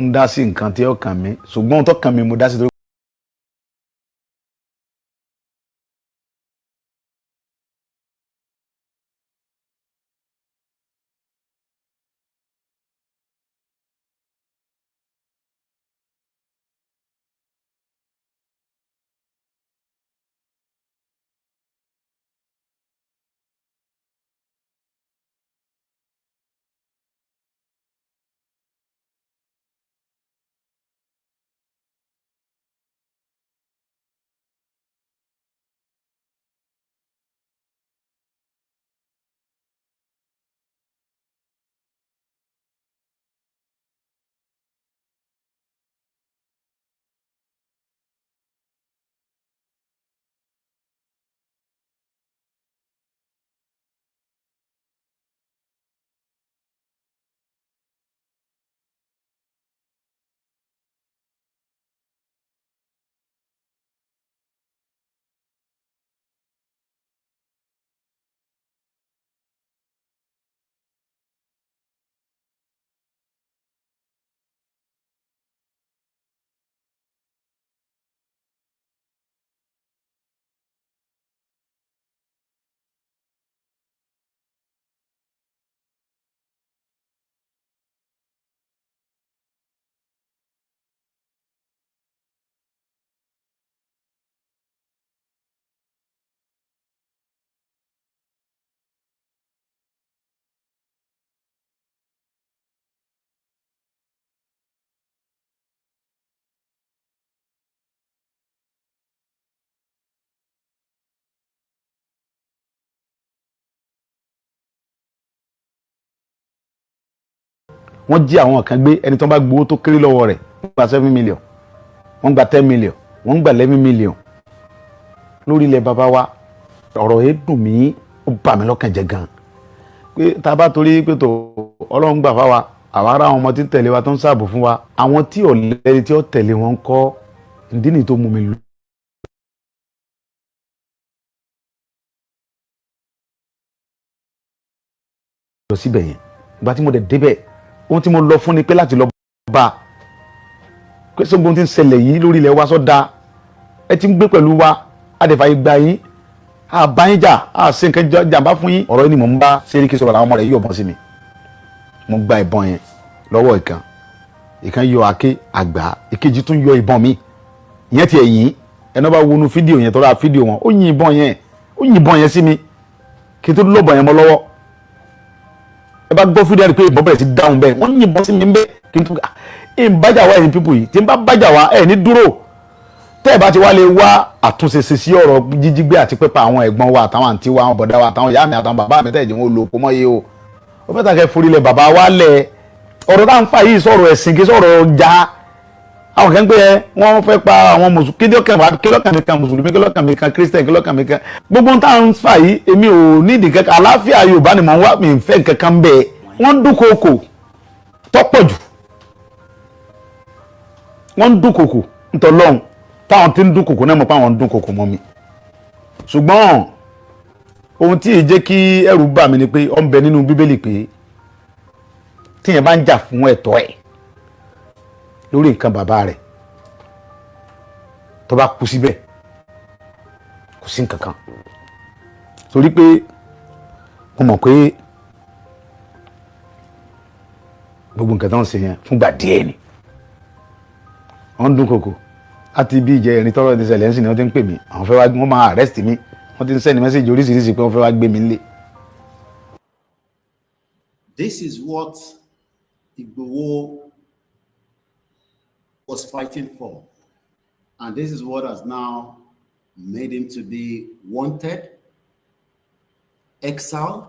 ń dá sí nǹkan tí ó kàn mí ṣùgbọ́n tó kàn mí mo dá sí wọ́n jí àwọn kan gbé ẹni tó bá gbowó tó kéré lọ́wọ́ rẹ̀ wọ́n gba 7 million wọ́n gba 10 million wọ́n gba 11 million lórí ilẹ̀ bàbá wa. Ọ̀rọ̀ yẹn dùn mí, ó bà mí lọ́kàn jẹ́ gan pé tá a bá torí pé tó Ọlọ́run gbà fáwa àwa ará àwọn ọmọ tí ń tẹ̀lé wa tó ń ṣààbò fún wa, àwọn tí ò lẹ́ni tí ó tẹ̀lé wọn kọ́ ìdí nìyí tó mú mi lù. Lọ síbẹ̀ yẹn ìgbà tí mo dẹ̀ débẹ̀ ohun tí mo lọ fún ni pé láti lọ bá a pé sógun tí ń ṣẹlẹ̀ yìí lórí ilẹ̀ wa sọ́dá ẹ ti ń gbé pẹ̀lú wa adẹ̀fà ìgbà yín àbáyíjà àṣẹ nǹkan jàǹbá fún yín. Ọ̀rọ̀ yìí ni mò ń bá Sẹ́ríkì sọ̀rọ̀ àwọn ọmọ rẹ̀ yóò bọ́n sí mi. Mo gba ìbọn yẹn lọ́wọ́ ìkan yọ àáké àgbà ìkejì tún yọ ìbọn mi ìyẹn ti ẹ̀yìn ẹni bá wọnú fídíò yẹn tọ́ra fídíò wọn ó yin ìbọn yẹn sí mi kí n tó lọ́bọ̀ yẹn mọ́ lọ́wọ́. Ẹ bá gbọ́ fídíò rẹ̀ pé ìbọn bẹ̀rẹ̀ sí dáhùn bẹ́ẹ̀ wọ́n yin ìbọn sí mi ń bẹ́ kí n tó bájà wá ẹ̀yin pípù yìí tí n bá bájà wá ẹ̀ ní dúró tẹ́ ẹ̀ bá ti wá lè wá àtúnṣe sí ọ̀rọ̀ jíjígbé àti pípa àwọn ẹ̀gbọ́n wa àtàwọn àǹtí wa àwọn bọ̀dá wa àtàwọn ìyá mi àtàwọn bàbá mi tẹ́ẹ̀jẹ̀ wọn lò kó mọ́ yé o. Ó fẹ́ tàkẹ́ forílẹ̀ bàbá wa lẹ̀ ọ̀rọ̀ tá à ń fà yìí sọ̀rọ̀ ẹ̀sìn kí sọ̀rọ̀ ọjà àwọn kan pé wọ́n fẹ́ pa àwọn mùsùlùmí kílọ̀kàn mi kan mùsùlùmí kílọ̀kàn mi kan kírísítẹ̀n kílọ̀kàn mi kan gbogbo tá à ń fà yìí èmi ò nídìí kankan àlàáfíà Yorùbá ni mò ń wá mi ń fẹ́ kankan bẹ́ẹ̀ wọ́n dúnkokò tọ́pọ̀ jù wọ́n dúnkokò ntọ́lọ́hún táwọn tí ń dúnkokò náà mọ̀ pé àwọn ń dúnkokò mọ́ mi ṣùgbọ́n ohun tí èyí jẹ́ kí ẹ̀rù bà mí ni pé ó ń bẹ nínú Bíbélì pé tíyẹn bá ń jà fún ẹ̀tọ́ ẹ̀ lórí nǹkan bàbá rẹ̀ tó bá kú síbẹ̀ kò sí nǹkan kan torí pé mo mọ̀ pé gbogbo nǹkan tó ń ṣe yẹn fúngbà díẹ̀ ni wọ́n ń dúnkokò láti bí ìjẹ ẹ̀rin tọ́rọ̀ ti ṣẹlẹ̀ ń sìn ni wọ́n ti ń pè mí àwọn fẹ́ wá wọ́n máa arrest mi wọ́n ti ń send message oríṣiríṣi pé wọ́n fẹ́ wá gbé mi nílé. This is what Igboho was fighting for, and this is what has now made him to be wanted, exiled.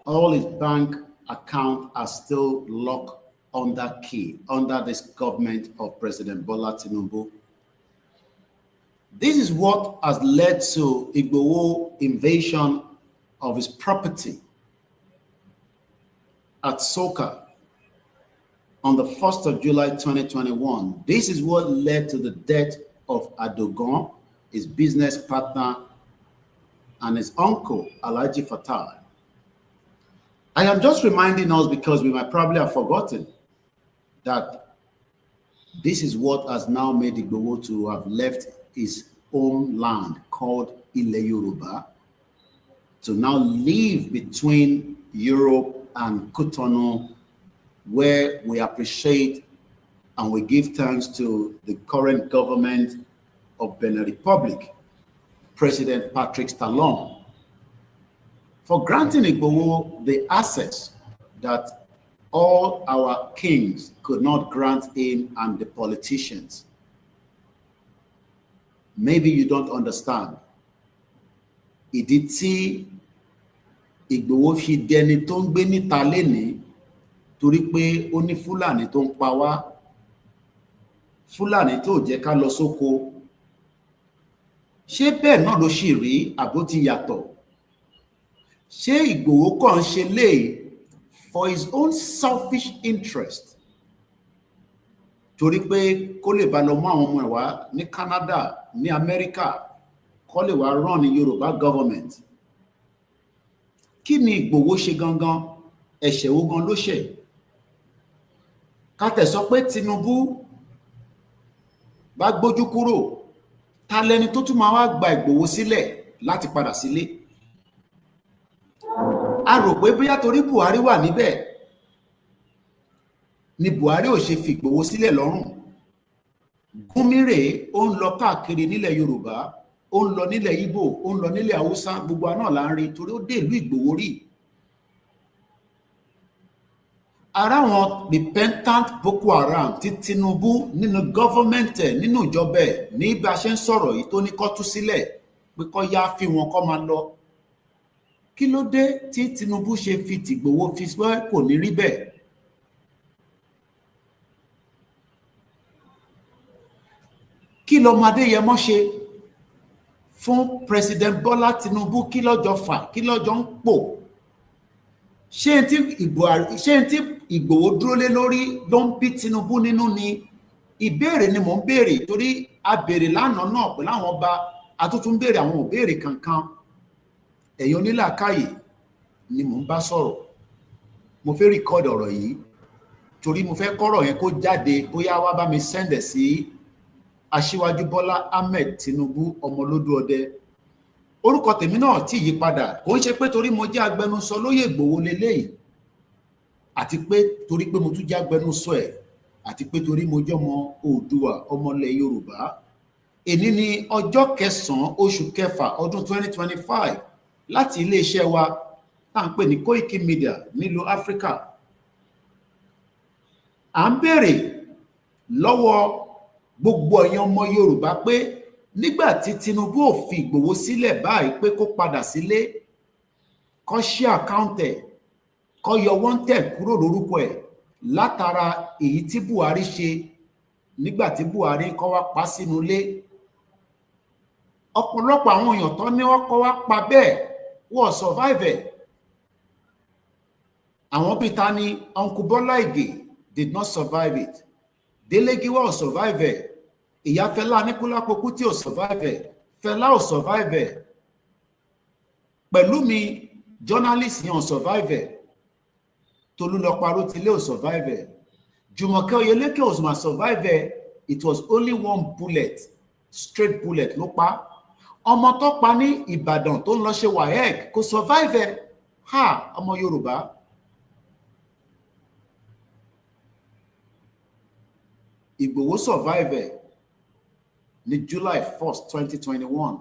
All his bank accounts are still locked under key under this government of President Bola Tinubu. This is what has led to Igboho invasion of his property at Soka on the 1st of July 2021. This is what led to the death of Adogon, his business partner, and his uncle, Alhaji Fatai. I am just reminding us because we might probably have forgotten that this is what has now made Igboho to have left his own land called Ile Yoruba to now live between Europe and Cotonou, where we appreciate and we give thanks to the current government of Benin Republic, President Patrick Talon, for granting Igboho the access that all our kings could not grant him and the politicians. Maybe you don't understand. Ìdí tí Igboho fi dẹni tó ń gbé níta lénìí torí pé ó ní Fúlàní tó ń pa wá, Fúlàní tó jẹ́ ká lọ sóko. Ṣé bẹ́ẹ̀ náà ló ṣì rí àbó ti yàtọ̀? Ṣé Igboho kàn ń ṣe léyìí for his own selfish interest? Torí pé kó lè bá lọ mú àwọn ọmọ ẹ̀ wá ní Canada, ní America, kó lè wá run ní Yorùbá government. Kí ni Igboho ṣe gangan? Ẹ̀ṣẹ̀ wo gan ló ṣẹ̀? Ká tẹ̀ sọ pé Tinubu bá gbójú kúrò, ta lẹni tó tún máa wá gba Igboho sílẹ̀ láti padà sílé? A rò pé bóyá torí Buhari wà níbẹ̀ ni Buhari ò ṣe fi Igboho sílẹ̀ lọ́rùn. Gúnmi rèé, ó ń lọ káàkiri nílẹ̀ Yorùbá, ó ń lọ nílẹ̀ Ìgbò, ó ń lọ nílẹ̀ Haúsá, gbogbo àná là ń rí torí ó dé ìlú Igboho rí. Ara wọn repentant Boko Haram ti Tinubu nínú gọ́fọ́mẹ̀ntì ẹ̀, nínú ìjọba ẹ̀, ní bí a ṣe ń sọ̀rọ̀ yìí tó ní kó tú sílẹ̀ pé kó yá fi wọn kó máa lọ. Kí ló dé tí Tinubu ṣe fi tìgbòho fi pé kò ní rí bẹ́ẹ̀? lọmọ Adéyẹmọ ṣe fún President Bọ́lá Tinubu? Kí lọ́jọ́ fà, kí lọ́jọ́ ń pò? ṣé tí Ìgbòho dúró lé lórí ló ń bí Tinubu nínú ni? Ìbéèrè ni mò ń béèrè, torí a béèrè lánàá náà pẹ̀lú àwọn ọba, a tún tún béèrè àwọn òbéèrè kankan. Ẹ̀yin onílàákàyè ni mò ń bá sọ̀rọ̀. Mo fẹ́ rìkọ́dì ọ̀rọ̀ yìí torí mo fẹ́ kọ́rọ̀ yẹn kó jáde, bóyá wá bá mi sẹ́ndẹ̀ sí Aṣíwájú Bọ́lá Ahmed Tinubu ọmọlódú ọdẹ. Orúkọ tèmi náà tí yí padà, kò ń ṣe pé torí mo jẹ́ agbẹnusọ lóyè Ìgbòho leléyìí, àti pé torí pé mo tún jẹ́ agbẹnusọ ẹ̀, àti pé torí mo jẹ́ ọmọ Oòduà, ọmọlẹ̀ Yorùbá. Èní ni ọjọ́ 9 oṣù kẹfà ọdún 2025 láti iléeṣẹ́ wa tá à ń pè ní Koiki Media nílùú Áfíríkà. À ń béèrè lọ́wọ́ gbogbo ẹ̀yin ọmọ Yorùbá pé nígbà tí Tinubu ò fi Ìgbòho sílẹ̀ báyìí pé kó padà sílé, kó ṣí àkáǹtì ẹ̀, kó yọ wanted kúrò lórúkọ ẹ̀ látara èyí tí Buhari ṣe nígbà tí Buhari kó wá pa sínú ilé. Ọ̀pọ̀lọpọ̀ àwọn èèyàn tó ní wọ́n kó wá pa bẹ́ẹ̀ wọ́n survive ẹ̀. Àwọn bíi ta ni Uncle Bola Ige did not survive it. Dele Giwa ò survive ẹ̀. Ìyá Fẹlá Aníkúlápó Kútì ò survive ẹ̀. Fẹlá ò survive ẹ̀. Pẹ̀lúmi journalist yẹn ò survive ẹ̀. Tolúlọpọ̀ Arótilé ò survive ẹ̀. Jùmọ̀kẹ́ Oyèlékè ò mà survive ẹ̀. It was only one bullet, straight bullet ló pa. Ọmọ tó pa ní Ìbàdàn tó ń lọ ṣe WAEC kò survive ẹ̀. Ha, ọmọ Yorùbá. Ìgbòho survive ẹ̀ ní July 1st, 2021.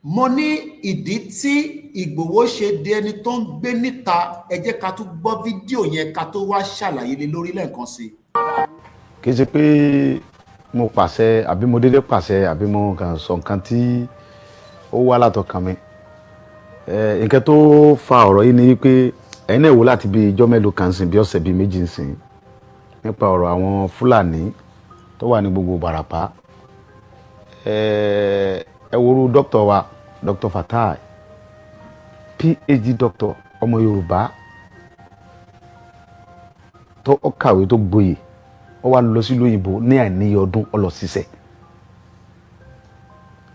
Mo ní ìdí tí Ìgbòho ṣe di ẹni tó ń gbé níta. Ẹ jẹ́ ká tún gbọ́ fídíò yẹn ká tó wá ṣàlàyé lé lórí lẹ́ẹ̀kan sí. Kì í ṣe pé mo pàṣẹ àbí mo dédé pàṣẹ àbí mo kàn sọ nǹkan tí ó wá látọkàn mi. Nǹkan tó fa ọ̀rọ̀ yìí ni pé ẹ̀yin náà wò láti bí ijọ́ mélòó kan sìn, bí ọ̀sẹ̀ bíi méjì sìn, nípa ọ̀rọ̀ àwọn Fúlàní tó wà ní gbogbo Ìbàràpá. Ẹ worú dókítà wa, Dr. Fatai, PhD doctor, ọmọ Yorùbá tó kàwé tó gboyè, ó wá lọ sí lóyìnbó ní àìníye ọdún, ó lọ ṣiṣẹ́,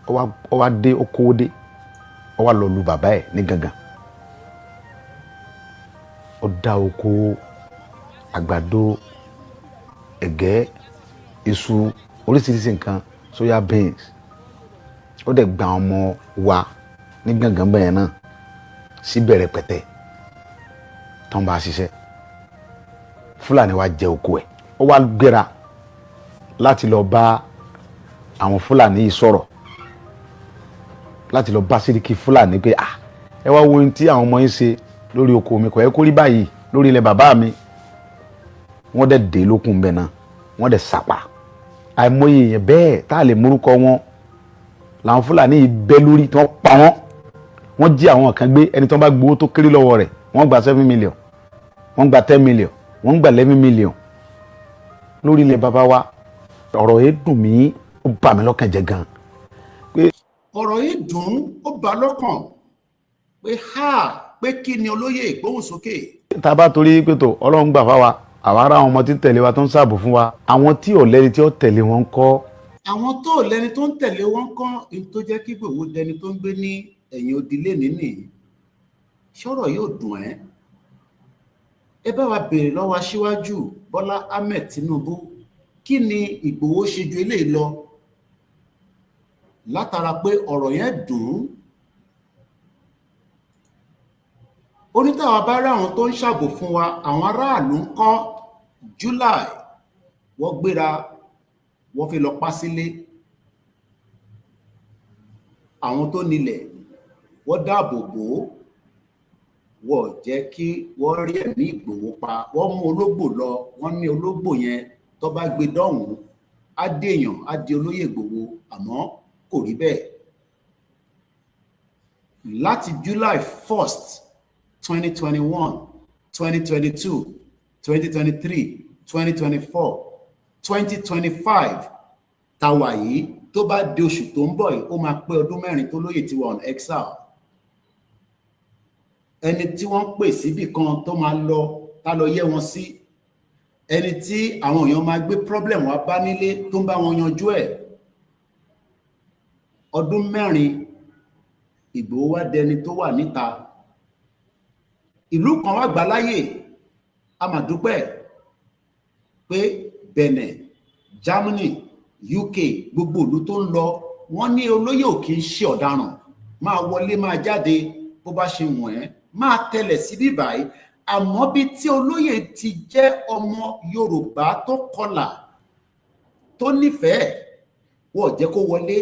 ó wá dé, ó kówó dé, ó wá lọ lu bàbá ẹ̀ ní gangan. Ó dá oko àgbàdo, ẹ̀gẹ́, iṣu, oríṣiríṣi nǹkan, soya beans. Ó dẹ̀ gba ọmọ wa ní gangan bẹ́ẹ̀ náà sí bẹ̀rẹ̀ pẹ̀tẹ́ tó ń bá a ṣiṣẹ́. Fúlàní wa jẹ oko ẹ̀. Ó wá gbéra láti lọ bá àwọn Fúlàní yìí sọ̀rọ̀, láti lọ bá Sẹ́ríkì Fúlàní pé ẹ wá wo ohun tí àwọn ọmọ yín ṣe lórí oko mi, kò yẹ kó rí báyìí lórí ilẹ̀ bàbá mi. Wọ́n dẹ̀ dé lókun bẹ́ẹ̀ náà, wọ́n dẹ̀ sàpà. Àìmọye èèyàn bẹ́ẹ̀ tá a lè múrúkọ wọn làwọn Fúlàní yìí bẹ́ lórí tí wọ́n pa wọ́n. Wọ́n jí àwọn kan gbé, ẹni tí wọ́n bá gbowó tó kéré lọ́wọ́ rẹ̀ wọ́n gba 7 million, wọ́n gba 10 million, wọ́n gba 11 million lórí ilẹ̀ bàbá wa. Ọ̀rọ̀ yìí dùn mí, ó bà mí lọ́kàn jẹ́ gan. Ọ̀rọ̀ yìí dùn, ó bà lọ́kàn pé kí ni olóyè ìgbóhùnsókè. Tá a bá torí pé tó Ọlọ́run gbà fáwa, àwa ará àwọn ọmọ tí ń tẹ̀lé wa tó ń ṣààbò fún wa, àwọn tí ò lẹ́ni tí ó tẹ̀lé wọn kọ́. Àwọn tó lẹ́ni tó ń tẹ̀lé wọn kọ́, ní tó jẹ́ kí Ìgbòho dẹni tó ń gbé ní ẹ̀yìn òdìlé nínú. Ṣọ́rọ̀ yóò dùn ẹ́. Ẹ bá wa béèrè lọ́wọ́ Aṣíwájú Bọ́lá Ahmed Tinubu, kí ni Ìgbòho ṣe ju eléyìí lọ látara pé ọ̀rọ̀ yẹn dùn. Onítàwọn bá rí àwọn tó ń ṣàbò fún wa, àwọn aráàlú ń kọ́. July wọ́n gbéra, wọ́n fi lọ pa sílé. Àwọn tó nílẹ̀ wọ́n dáàbò bò ó, wọ́n jẹ́ kí wọ́n rí ẹ̀mí Ìgbòho pa. Wọ́n mú ológbò lọ, wọ́n ní ológbò yẹn tó bá gbé dọ̀hún á dèèyàn, á di olóyè Ìgbòho, àmọ́ kò rí bẹ́ẹ̀. Láti July 1st, 2021, 2022, 2023, 2024, 2025 tàwa yìí tó bá di oṣù tó ń bọ̀ yìí ó máa pé ọdún 4 tó lóyè ti wà on exile. Ẹni tí wọ́n pè síbì kan tó máa lọ tá lọ yẹ wọn sí, ẹni tí àwọn èèyàn máa gbé problem wá bá nílé tó ń bá wọn yanjú ẹ̀. Ọdún 4 Ìgbòho wá dẹni tó wà níta. Ìlú kan wá gbà láyè, a máa dúpẹ́ pé Benin, Germany, UK, gbogbo ìlú tó ń lọ wọ́n ní olóyè ò kì í ṣe ọ̀daràn, máa wọlé máa jáde bó bá ṣe wọ̀n ẹ́, máa tẹ̀lẹ̀ sí bíbáyìí. Àmọ́ bí tí olóyè ti jẹ́ ọmọ Yorùbá tó kọlà tó nífẹ̀ẹ́, wọ́n jẹ́ kó wọlé.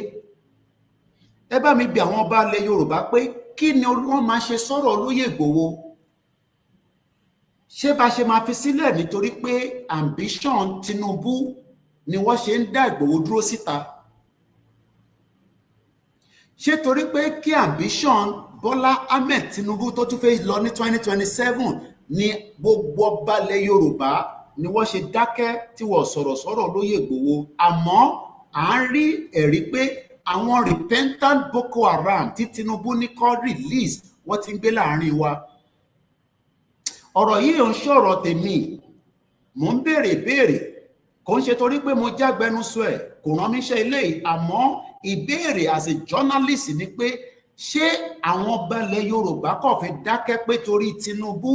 Ẹ bá mi bi àwọn ọba ilẹ̀ Yorùbá pé kí ni wọ́n máa ṣe sọ̀rọ̀ olóyè Ìgbòho? Ṣé bá ṣe máa fi sílẹ̀ nítorí pé ambition Tinubu ni wọ́n ṣe ń dá Ìgbòho dúró síta? Ṣé torí pé kí ambition Bọ́lá Ahmed Tinubu tó tún fẹ́ lọ ní 2027 ni gbogbo ọba ilẹ̀ Yorùbá ni wọ́n ṣe dákẹ́ tí wọ́n sọ̀rọ̀ olóyè Ìgbòho? Àmọ́ à ń rí ẹ̀rí pé àwọn repentant Boko Haram tí Tinubu ní kó release wọ́n ti ń gbé láàrin wa. Ọ̀rọ̀ yìí ò ń ṣọ̀rọ̀ tèmi, mò ń béèrè kò ń ṣe torí pé mo jágbẹnusọ ẹ̀, kò rán mi iṣẹ́ eléyìí, àmọ́ ìbéèrè as a journalist ni pé ṣé àwọn ọba ilẹ̀ Yorùbá kò fẹ́ dákẹ́ pé torí Tinubu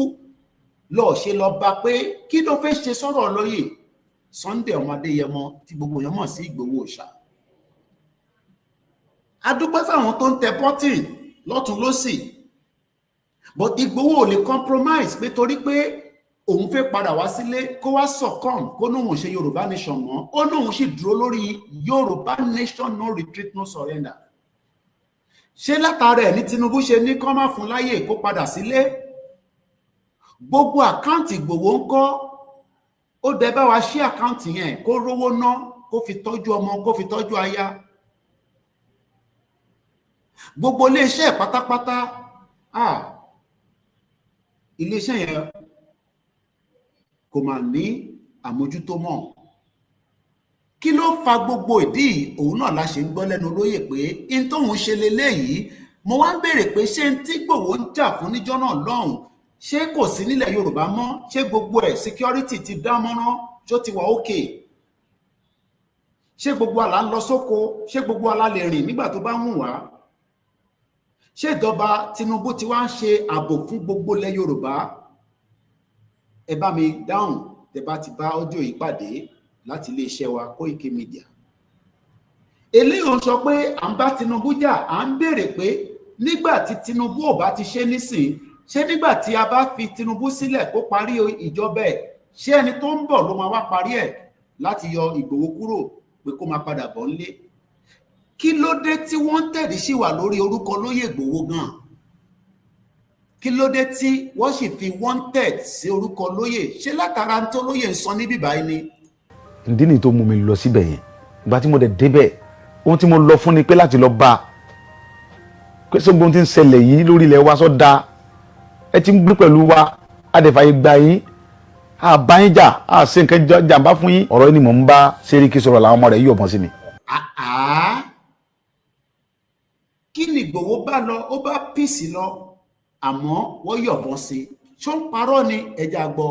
lọ ṣe lọ bá pé kí ló fẹ́ ṣe sọ̀rọ̀ olóyè Sunday ọmọ Adéyẹmọ tí gbogbo èèyàn mọ̀ sí Ìgbòho Òòṣà? A dúpẹ́ fáwọn tó ń tẹ bọ́tìn lọ́tún lósì, but Ìgbòho ò lè compromise pé torí pé òun fẹ́ padà wá sílé kó wá succumb kó nóhun ṣe Yorùbá nation mọ́, ó nóhun sì dúró lórí Yorùbá nation, no retreat, no surrender. Ṣé látara ẹ̀ ní Tinubu ṣe ní kó má fún láyè kó padà sílé? Gbogbo àkáǹtì Ìgbòho ń kọ́, ó dẹ̀ bá wa ṣí àkáǹtì yẹn kó rówó ná, kó fi tọ́jú ọmọ, kó fi tọ́jú aya. Gbogbo iléeṣẹ́ pátápátá, iléeṣẹ́ yẹn kò mà ní àmójútó mọ́. Kí ló fa gbogbo ìdí? Òun náà la ṣe ń gbọ́ lẹ́nu olóyè pé in tóun ṣe leléyìí. Mo wá ń béèrè pé ṣé n tí Ìgbòho ń jà fún níjọ́ náà lọ́hùn, ṣé kò sí nílẹ̀ Yorùbá mọ́? Ṣé gbogbo ẹ̀ security ti dá mọ́rán? Ṣó ti wà ókè? Ṣé gbogbo àlá ń lọ sóko? Ṣé gbogbo àlá lè rìn nígbà tó bá wù wá? Ṣé ìjọba Tinubu ti wá ń ṣe ààbò fún gbogbo ilẹ̀ Yorùbá? Ẹ bá mi dáhùn tẹ́ bá ti bá ọjọ́ yìí pàdé láti iléeṣẹ́ wa Koiki Media. Eléyìí ò ń sọ pé à ń bá Tinubu jà, à ń béèrè pé nígbà tí Tinubu ò bá ti ṣe nísìn, ṣé nígbà tí a bá fi Tinubu sílẹ̀ kó parí ìjọba ẹ̀, ṣé ẹni tó ń bọ̀ ló máa wá parí ẹ̀ láti yọ Ìgbòho kúrò pé kó máa padà bọ̀ nílé? Kí ló dé tí wọ́n tẹ̀dí sí wà lórí orúkọ olóyè Ìgbòho gan? Kí ló dé tí wọ́n sì fi wanted sí orúkọ olóyè? Ṣé látara tí olóyè ń sọ níbí báyìí ni? Ìdí nìyí tó mú mi lọ síbẹ̀ yẹn. Ìgbà tí mo dẹ̀ débẹ̀, ohun tí mo lọ fún ni pé láti lọ bá pé sógbó tí ń ṣẹlẹ̀ yìí lórí ilẹ̀ wa sọ́dá, ẹ ti ń gbé pẹ̀lú wa, adẹ̀fàyè gba yín, àbá yín jà, àṣẹ nǹkan jàǹbá fún yín. Ọ̀rọ̀ yìí ni mò ń bá Sẹ́ríkì sọ̀rọ̀ làwọn ọmọ rẹ̀ yọ̀bọ̀n sí mi. Kí ni Ìgbòho bá lọ? Ó bá pìsì lọ, àmọ́ wọ́n yọ̀bọ̀n sí i. Ṣó ń parọ́ ni? Ẹja gbọ́.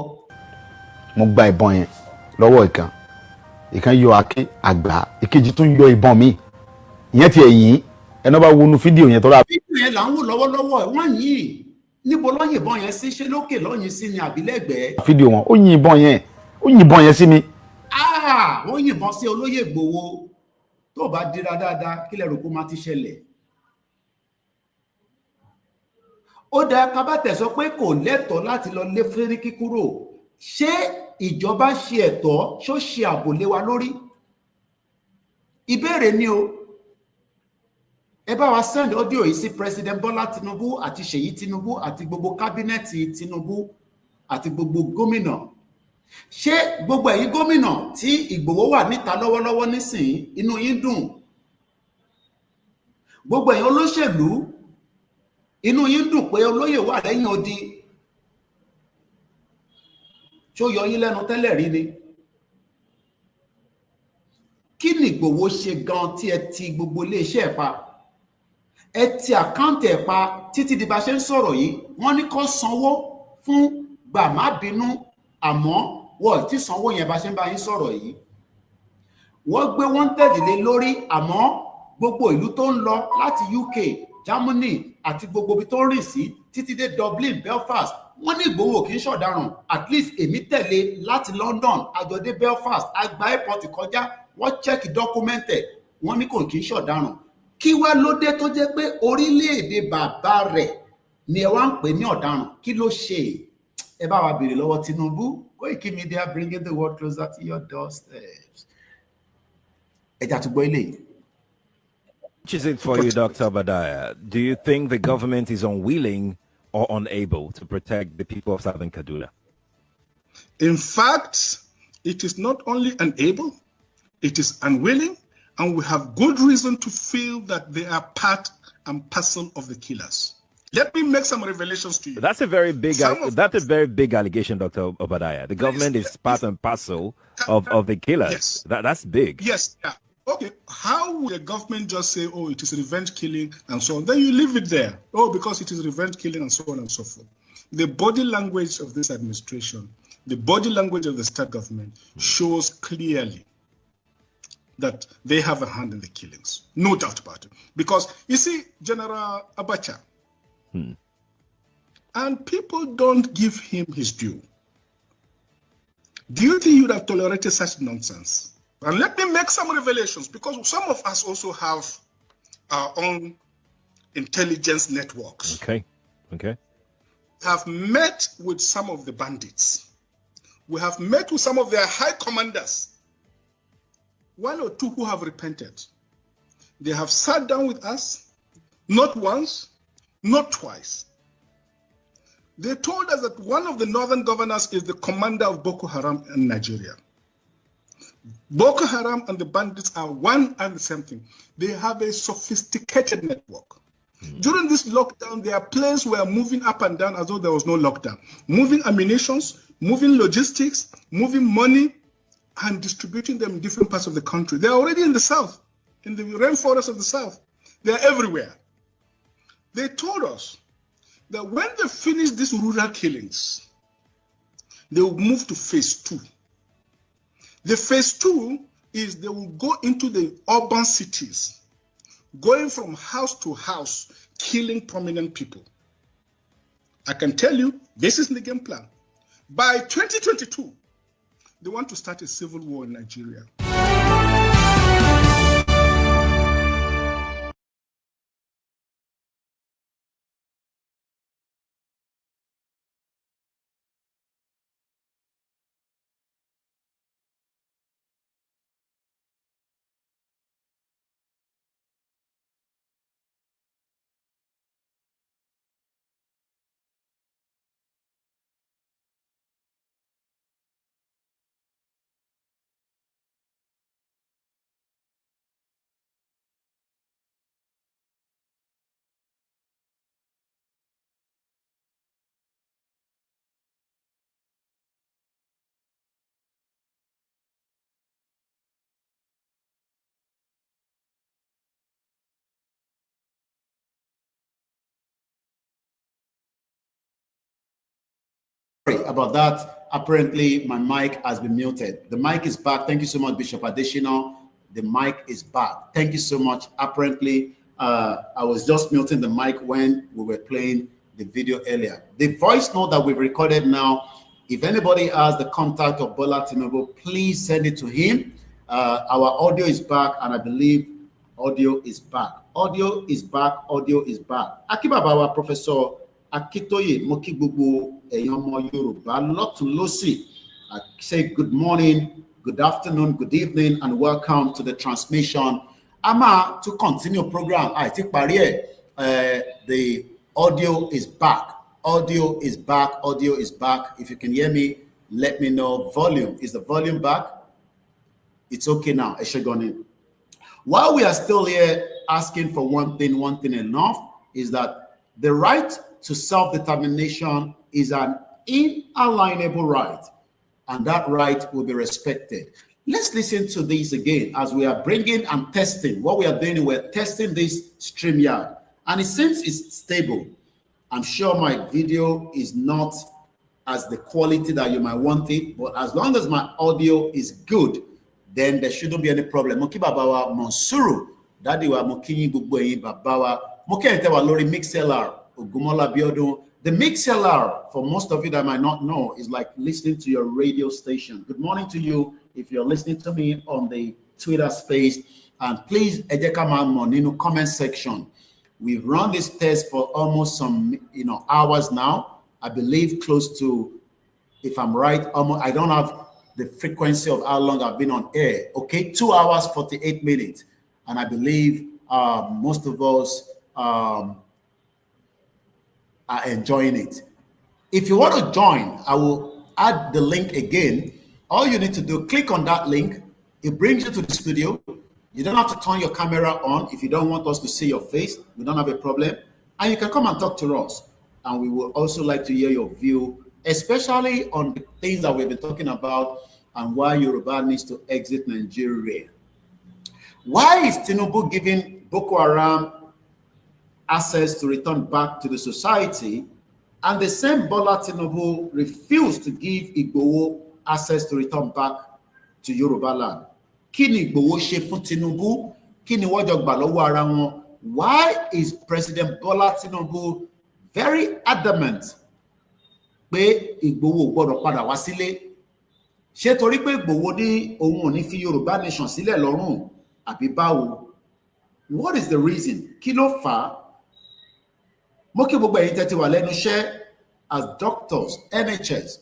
Mo gba ìbọn yẹn lọ́wọ́ ìkan yọ àáké àgbà, ìkejì tún yọ ìbọn mi. Ìyẹn ti ẹ̀yìn ẹni bá wọnú fídíò yẹn tọ́ra. Fídíò yẹn là ń wò lọ́wọ́lọ́wọ́ ẹ̀ wọ́n yìn. Níbo ló yìnbọn yẹn sí? Ṣé lókè lọ́yìn sí ni àbí lẹ́gbẹ̀ẹ́? Fídíò wọn ó yin ìbọn yẹn sí mi. Wọ́n yìnbọn sí olóyè Ìgbòho. Tó bá dira dáadáa kí lẹ rò kó máa ti ṣẹlẹ̀? Ó dáa kábàtẹ̀ sọ pé kò lẹ́tọ̀ọ́ láti lọ lé Sẹ́ríkì kúrò. Ṣé ìjọba ṣe ẹ̀tọ́, ṣó ṣe ààbò lé wa lórí? Ìbéèrè ni o. Ẹ bá wa send audio yìí sí President Bola Tinubu àti Ṣèyí Tinubu àti gbogbo kábínẹ̀tì Tinubu àti gbogbo gómìnà. Ṣé gbogbo ẹ̀yin gómìnà tí Ìgbòho wà níta lọ́wọ́lọ́wọ́ nísìnyí inú yín dùn? Gbogbo ẹ̀yin olóṣèlú inú yín dùn pé olóyè wà lẹ́yìn odi? Ṣó yọ yín lẹ́nu tẹ́lẹ̀ rí ni? kí ni Ìgbòho ṣe gan tí ẹ ti gbogbo iléeṣẹ́ ẹ̀ pa? Ẹ ti àkáǹtì ẹ̀ pa títí di bá ṣe ń sọ̀rọ̀ yìí. Wọ́n ní kó sanwó fún gbà má bínú, àmọ́ wọ́n ti sanwó yẹn bá ṣe ń bá yín sọ̀rọ̀ yìí. Wọ́n gbé wanted lé lórí, àmọ́ gbogbo ìlú tó ń lọ láti UK, Germany àti gbogbo ibi tó ń rìn sí títí dé Dublin, Belfast, wọ́n ní Ìgbòho kì í ṣọ̀daràn. At least èmi tẹ̀lé láti London, àjọ dé Belfast, àgbà airport kọjá, wọ́n check document ẹ̀, wọ́n ní kò kì í ṣọ̀daràn. Kí wá ló dé tó jẹ́ pé orílẹ̀-èdè bàbá rẹ̀ ni ẹ wá ń pè ní ọ̀daràn? Kí ló ṣe? Ẹ bá wa béèrè lọ́wọ́ Tinubu. Koiki Media bringing the world closer to your doorsteps. Ẹ jà tó gbọ́ ilé yìí. Which is it for you, Dr. Obadiah? Do you think the government is unwilling or unable to protect the people of Southern Kaduna? In fact, it is not only unable, it is unwilling, and we have good reason to feel that they are part and parcel of the killers. Let me make some revelations to you. That's a very big allegation, Dr. Obadiah. The government is part and parcel of the killers. Yes. That's big. Yes. Yeah. Okay. How will the government just say, oh, it is revenge killing and so on? Then you leave it there. Oh, because it is revenge killing and so on and so forth. The body language of this administration, the body language of the state government shows clearly that they have a hand in the killings. No doubt about it. Because you see, General Abacha, and people don't give him his due. Do you think you would have tolerated such nonsense? And let me make some revelations, because some of us also have our own intelligence networks. Okay. Have met with some of the bandits. We have met with some of their high commanders. One or two who have repented. They have sat down with us, not once, not twice. They told us that one of the northern governors is the commander of Boko Haram in Nigeria. Boko Haram and the bandits are one and the same thing. They have a sophisticated network. During this lockdown, their planes were moving up and down as though there was no lockdown. Moving ammunitions, moving logistics, moving money, and distributing them in different parts of the country. They're already in the south, in the rainforest of the south. They're everywhere. They told us that when they finish these rural killings, they will move to phase 2. The phase 2 is they will go into the urban cities, going from house to house, killing prominent people. I can tell you, this is the game plan. By 2022, they want to start a civil war in Nigeria. About that, apparently my mic has been muted. The mic is back. Thank you so much, Bishop Additional. The mic is back. Thank you so much. Apparently, I was just muting the mic when we were playing the video earlier. The voice note that we've recorded now, if anybody has the contact of Bola Tinubu, please send it to him. Our audio is back, and I believe audio is back. Audio is back. Audio is back. Akibabawa, Professor Akintoye, Moki Gbogbo Eyomo Yoruba, Lotun Losi. I say good morning, good afternoon, good evening, and welcome to the transmission. Ama, to continue program, I think barrier, the audio is back. Audio is back. Audio is back. If you can hear me, let me know. Volume. Is the volume back? It's okay now. Eshegonin. While we are still here asking for one thing enough, is that the right to self-determination is an inalienable right, and that right will be respected. Let's listen to this again as we are bringing and testing. What we are doing, we're testing this Streamyard, and it seems it's stable. I'm sure my video is not as the quality that you might want it, but as long as my audio is good, then there shouldn't be any problem. Moki babawa Monsuru, daddy wa mokinyi gbogbo babawa. Moki entewa lori mixlr Ogumola Biodun. The mixlr, for most of you that might not know, is like listening to your radio station. Good morning to you if you're listening to me on the Twitter space, and please ejeka ma in the comment section. We've run this test for almost some hours now. I believe close to, if I'm right, almost, I don't have the frequency of how long I've been on air. Okay, 2 hours, 48 minutes. And I believe most of us are enjoying it. If you want to join, I will add the link again. All you need to do, click on that link. It brings you to the studio. You don't have to turn your camera on if you don't want us to see your face. We don't have a problem. And you can come and talk to us. And we will also like to hear your view, especially on the things that we've been talking about and why Yoruba needs to exit Nigeria. Why is Tinubu giving Boko Haram access to return back to the society, and the same Bola Tinubu refused to give Igboho access to return back to Yoruba land? Kini Igboho ṣe fún Tinubu? Kini wọ́n jọ gbà lọ́wọ́ ara wọn? Why is President Bola Tinubu very adamant pé Igboho gbọ́dọ̀ padà wá sílé? Ṣé torí pé Igboho ní òun ò ní fi Yorùbá nation sílẹ̀ lọ́rùn àbí báwo? What is the reason? Kí ló fà á? Mo kí gbogbo ẹ̀yin tẹ́tí wà lẹ́nu iṣẹ́ as doctors, NHS,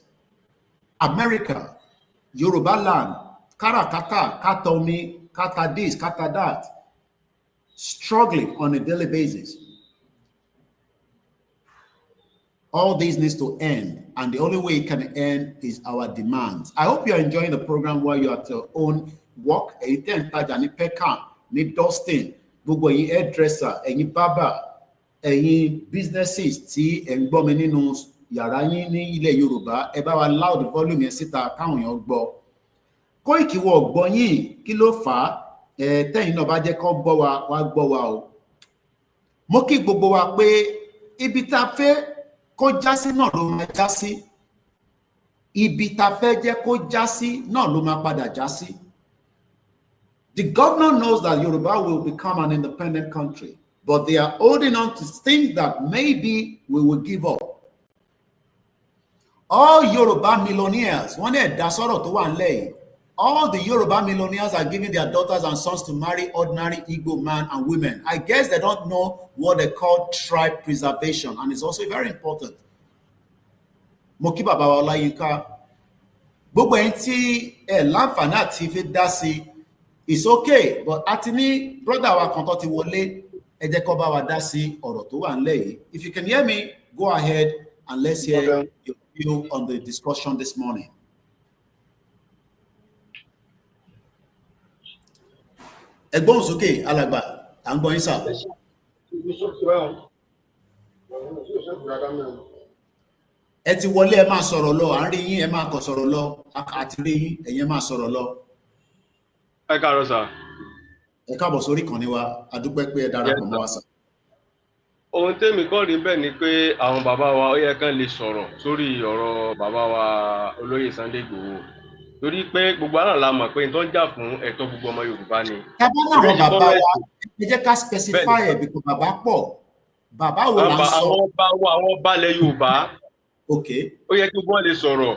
America, Yoruba land, káràkátà, kátà omi, kátà this, kátà that, struggling on a daily basis. All this needs to end, and the only way it can end is our demands. I hope you are enjoying the program while you are at your own work. Ẹ̀yin tẹ́ ń tajà ní Peckham, ní Dustin, gbogbo ẹ̀yin hairdresser, ẹ̀yin barber, ẹ̀yin businesses tí ẹ̀ ń gbọ́ mi nínú yàrá yín ní ilẹ̀ Yorùbá, ẹ bá wa loud volume yẹn síta káwọn èèyàn gbọ́. Koiki wọ gbọ́ yín, kí ló fà á? Tẹ́yin náà bá jẹ́ kó gbọ́ wa, wá gbọ́ wa o. Mo kí gbogbo wa pé ibi tá a fẹ́ kó jásí náà ló máa jásí. Ibi tá a fẹ́ jẹ́ kó jásí náà ló máa padà jásí. The governor knows that Yoruba will become an independent country, but they are holding on to think that maybe we will give up. All Yoruba millionaires, when they dasoro to one lay, all the Yoruba millionaires are giving their daughters and sons to marry ordinary Igbo men and women. I guess they don't know what they call tribe preservation, and it's also very important. Moki baba Olayinka, gbogbo ẹ̀yin tí láǹfààní àti fi dá sí, it's okay, but atini brother wa kan tó ti wọlé, ẹ jẹ́ kó bá wa dá sí ọ̀rọ̀ tó wà ńlẹ̀ yìí. If you can hear me, go ahead and let's hear your view on the discussion this morning. Ẹgbọ́n sókè alàgbà, à ń gbọ́ yín sà. Ẹ ti wọlé, ẹ máa sọ̀rọ̀ lọ, à ń rí yín, ẹ máa kọ̀ sọ̀rọ̀ lọ, àti rí yín, ẹ̀yin máa sọ̀rọ̀ lọ. Ẹ káàárọ̀ sà. Ẹ káàbọ̀ sórí ìkànnì wa, a dúpẹ́ pé ẹ darapọ̀ mọ́ wa sà. Ohun tèmi kọ́ rí bẹ́ẹ̀ ni pé àwọn bàbá wa ó yẹ kán lè sọ̀rọ̀ sórí ọ̀rọ̀ bàbá wa olóyè Sunday Igboho. Torí pé gbogbo àná la mọ̀ pé n tó ń jà fún ẹ̀tọ́ gbogbo ọmọ Yorùbá ni. Tábọ́ náà wọ bàbá wa, ẹ jẹ́ ká specify ẹ̀ because bàbá pọ̀. Bàbá wo là ń sọ? Àwọn balẹ̀ Yorùbá. Okay. Ó yẹ kí wọ́n lè sọ̀rọ̀.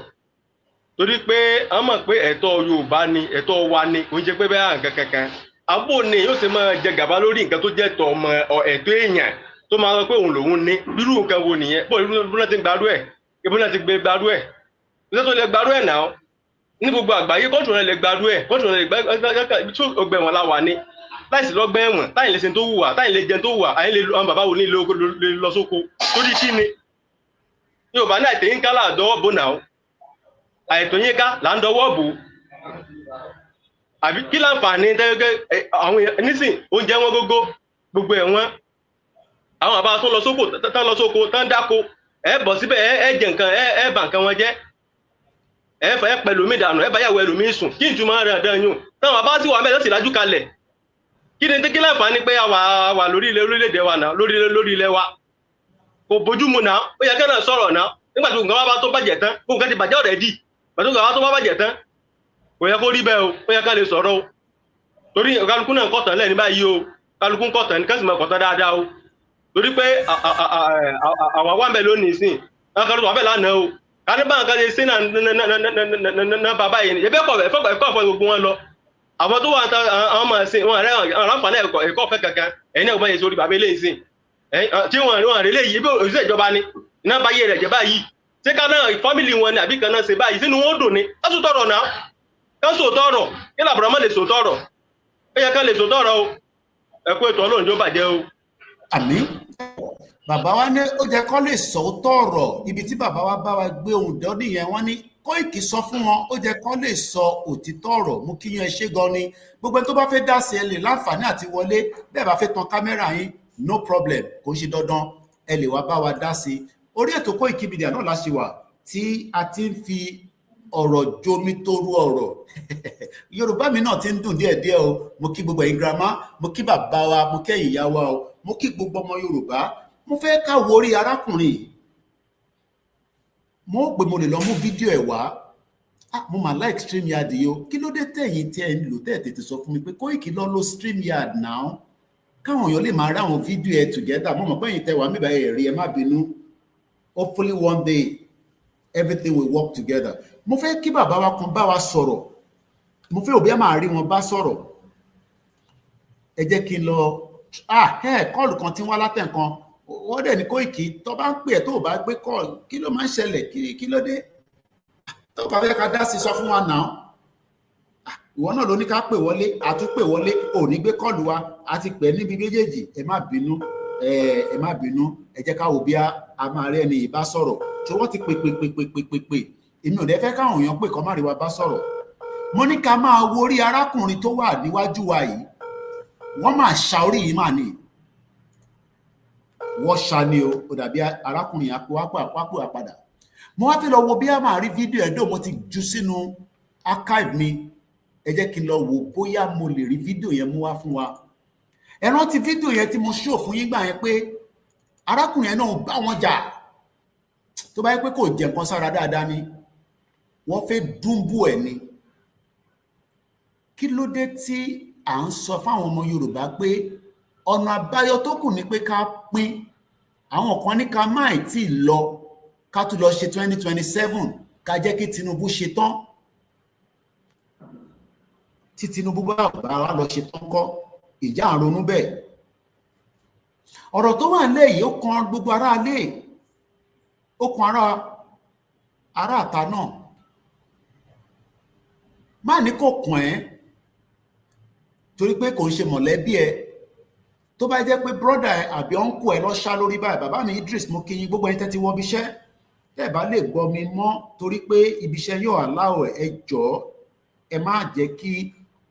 Torí pé a mọ̀ pé ẹ̀tọ́ Yorùbá ni, ẹ̀tọ́ wa ni, kò ń ṣe pé bẹ́ẹ̀ nǹkan kankan. Àbò ni yóò ṣe máa jẹ gàba lórí nǹkan tó jẹ́ ẹ̀tọ́ ọmọ ẹ̀tọ́ èèyàn tó máa sọ pé òun lòun ní. Bírú nǹkan wo nìyẹn? Bó ìbúná ti gbàdú ẹ̀, ìbúná ti gbé gbàdú ẹ̀. Ìṣẹ́ tó lè gbàdú ẹ̀ náà. Ní gbogbo àgbáyé kọ́ńtù rẹ̀ lè gbàdú ẹ̀, kọ́ńtù rẹ̀ lè gbàdú ibi tí ọgbẹ́ wọn láwa ní. Láìsí lọ́gbẹ́ ẹ̀wọ̀n, táyìn lè ṣe tó wùwà, táyìn lè jẹ tó wùwà, àyìn lè àwọn bàbá wo ní lọ sóko. Torí kí ni? Yorùbá ní àìtẹ̀yìn ká là dọ́wọ́ bò náà. Àìtẹ̀yìn ká là ń dọ́wọ́ bò. Àbí kí láǹfààní tẹ́gẹ́ àwọn nísìn oúnjẹ wọn gógó gbogbo ẹ̀wọ̀n. Àwọn àbá tó lọ sóko, tán dáko, ẹ bọ̀ síbẹ̀ ẹ jẹ nǹkan, ẹ bà nǹkan wọn jẹ́. ẹ fẹ́ pẹ̀lú mi dànù ẹ bá yàwó ẹlòmíì sùn kí n tún máa rẹ̀ dán yún táwọn bá sì wà mẹ́rin sì lájú kalẹ̀ kí ni kí láǹfààní pé àwa lórí ilẹ̀ orílẹ̀-èdè wa náà lórí ilẹ̀ wa kò bójúmu náà ó yẹ kẹ́nà sọ̀rọ̀ náà nígbà tí nǹkan bá tó bàjẹ́ tán kó nǹkan ti bàjẹ́ ọ̀rẹ́ dì pàtó nǹkan bá tó bá bàjẹ́ tán kò yẹ kó rí bẹ́ẹ̀ o ó yẹ ká lè sọ̀rọ̀ o torí kálukú náà ń kọ̀tàn lẹ́ni báyìí o kálukú ń kọ̀tàn ní kẹ́sì máa kọ̀tàn dáadáa o torí pé àwa wà ń bẹ lónìí sìn kálukú wà bẹ́ẹ̀ lánàá o kálíbà nǹkan lè sí náà bàbá yìí ẹbí ẹ̀kọ́ fún gbogbo wọn lọ àwọn tó wà àwọn máa sìn wọn àǹfààní ẹ̀kọ́ fẹ́ kankan ẹ̀yin náà gbọ́n yẹn sórí bàbá eléyìí sìn tí wọn rí léyìí bí òṣìṣẹ́ ìjọba ni iná bá yé rẹ̀ jẹ́ báyìí ṣé ká náà fámìlì wọn ni àbí kan náà ṣe báyìí sínú wọn dùn ni ká sọ tọrọ náà ká sọ tọrọ kí làbúrò má lè sọ tọrọ ó yẹ ká lè sọ tọrọ o ẹ̀kọ́ ètò Ọlọ́run tó bàjẹ́ o. àmín bàbá wa ní ó jẹ́ kó lè sọ tọrọ ibi tí bàbá wa bá wa gbé ohun dọ́dí yẹn wọ́n ní Koiki sọ fún wọn ó jẹ́ kó lè sọ òtítọ́ ọ̀rọ̀ mú kí yẹn ṣe gan ni gbogbo ẹni tó bá fẹ́ dá sí ẹ lè láǹfààní àti wọlé bẹ́ẹ̀ bá fẹ́ tan kámẹ́rà yín no problem kò ń ṣe dandan ẹ lè wá bá wa dá sí orí ètò Koiki Media náà la ṣe wà tí a ti ń fi ọ̀rọ̀ jomitoro ọ̀rọ̀ Yorùbá mi náà ti ń dùn díẹ̀díẹ̀ o mo kí gbogbo ẹ̀yin girama mo kí bàbá wa mo kí ẹ̀yin ìyá wa o mo kí gbogbo ọmọ Yorùbá mo fẹ́ ká wo orí arákùnrin mo gbé mo lè lọ mú fídíò ẹ̀ wá mo mà like Streamyard yìí o kí ló dé tẹ̀yìn tí ẹ ń lò tètè sọ fún mi pé Koiki lọ lo Streamyard now káwọn èèyàn lè máa rí àwọn fídíò ẹ together mo mọ̀ pé ẹ̀yin tẹ́ wà níbà ẹ̀ rí ẹ má bínú hopefully one day everything will work together mo fẹ́ kí bàbá wa kan bá wa sọ̀rọ̀ mo fẹ́ òbí ẹ máa rí wọn bá sọ̀rọ̀ ẹ jẹ́ kí n lọ kọ́ọ̀lù kan tí wọ́n látẹ̀ nǹkan wọ́n dẹ̀ ní Koiki tó bá ń pè ẹ́ tó bá gbé kọ́ọ̀lù kí ló máa ń ṣẹlẹ̀ kí ló dé tó bá fẹ́ ká dá sí sọ fún wa náà ìwọ náà ló ní ká pè wọlé àtúpè wọlé ò ní gbé kọ́ọ̀lù wa àti pè níbi méjèèjì ẹ má bínú ẹ jẹ́ ká wò bí a máa rí ẹni ìbá sọ̀rọ̀ tí wọ́n ti pè èmi ò dẹ́ fẹ́ káwọn èèyàn pè kọ́ má rí wa bá sọ̀rọ̀ mo ní ká máa wo orí arákùnrin tó wà níwájú wa yìí wọ́n máa ṣa orí yìí mà ní wọ́n ṣa ni o dàbí arákùnrin àpò àpadà mo wá fẹ́ lọ wo bí a máa rí fídíò ẹ̀dọ́ mo ti jù sínú archive mi ẹ jẹ́ kí n lọ wo bóyá mo lè rí fídíò yẹn mú wá fún wa ẹ rántí fídíò yẹn tí mo show fún yín gbà yẹn pé arákùnrin yẹn náà bá wọn jà tó bá yẹ pé kò jẹ nǹkan sára dáadáa ni wọ́n fẹ́ dúnbù ẹ̀ ni kí ló dé tí à ń sọ fáwọn ọmọ Yorùbá pé ọ̀nà àbáyọ tó kù ni pé ká pín àwọn kan ní ká má tí ì lọ ká tún lọ ṣe 2027 ká jẹ́ kí Tinubu ṣe tán tí Tinubu bá wà lọ ṣe tán kọ́ ìjà ń ronú bẹ́ẹ̀ ọ̀rọ̀ tó wà nílẹ̀ yìí ó kan gbogbo aráalé ó kan ará àta náà má ní kò kàn ẹ́ torí pé kò ń ṣe mọ̀lẹ́bí ẹ tó bá jẹ́ pé brọ́dà ẹ àbí ọ̀nkù ẹ lọ ṣá lórí báyìí bàbá mi Idris mo kí yín gbogbo ẹni tẹ́tí wọ́n bí iṣẹ́ tẹ́ bá lè gbọ́ mi mọ́ torí pé ibi iṣẹ́ yóò aláwọ̀ ẹ jọ̀ọ́ ẹ má jẹ́ kí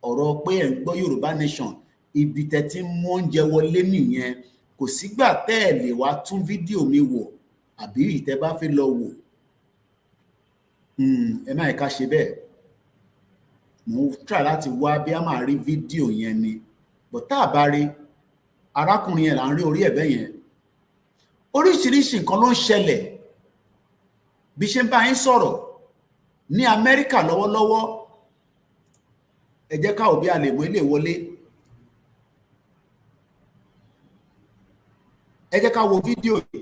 ọ̀rọ̀ pé ẹ̀ ń gbọ́ Yorùbá Nation ibi tẹ́tí mú oúnjẹ wọlé nìyẹn kò sígbà tẹ́ ẹ̀ lè wá tún fídíò mi wò àbí ìtẹ́ bá fẹ́ lọ wò ẹ má ẹ̀ka ṣe bẹ́ẹ̀ mo try láti wá bí a máa rí fídíò yẹn ni but tá a bá rí arákùnrin yẹn là ń rí orí ẹ̀bẹ̀ yẹn oríṣiríṣi nǹkan ló ń ṣẹlẹ̀ bí ṣe ń bá yín sọ̀rọ̀ ní Amẹ́ríkà lọ́wọ́lọ́wọ́ ẹ jẹ́ ká òbí a lè mú ilé wọlé ẹ jẹ́ ká wo fídíò yìí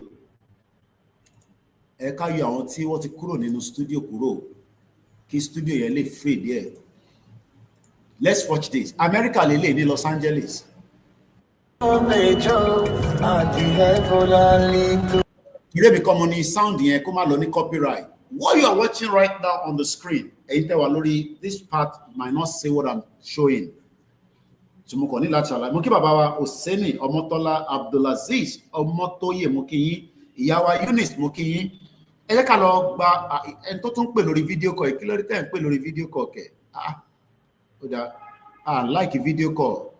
ẹ ká yọ àwọn tí wọ́n ti kúrò nínú stúdíò kúrò kí stúdíò yẹn lè fade díẹ̀. Let's watch this. America lele ní Los Angeles. Ilé mi kọ́ mo ní sound yẹn kó má lọ ní copyright. What you are watching right now on the screen, èyí tẹ́ wà lórí this part might not say what I'm showing. So mo kàn ní láti ṣàlàyé. Mo kí bàbá wa Oseni Ọmọtọ́lá Abdulaziz Ọmọtóyè mo kí yín. Ìyá wa Eunice mo kí yín. Ẹ jẹ́ ká lọ gba ẹni tó tún pè lórí fídíò kọ̀ kí lórí tẹ́ ń pè lórí fídíò kọ̀ kẹ̀. Like video call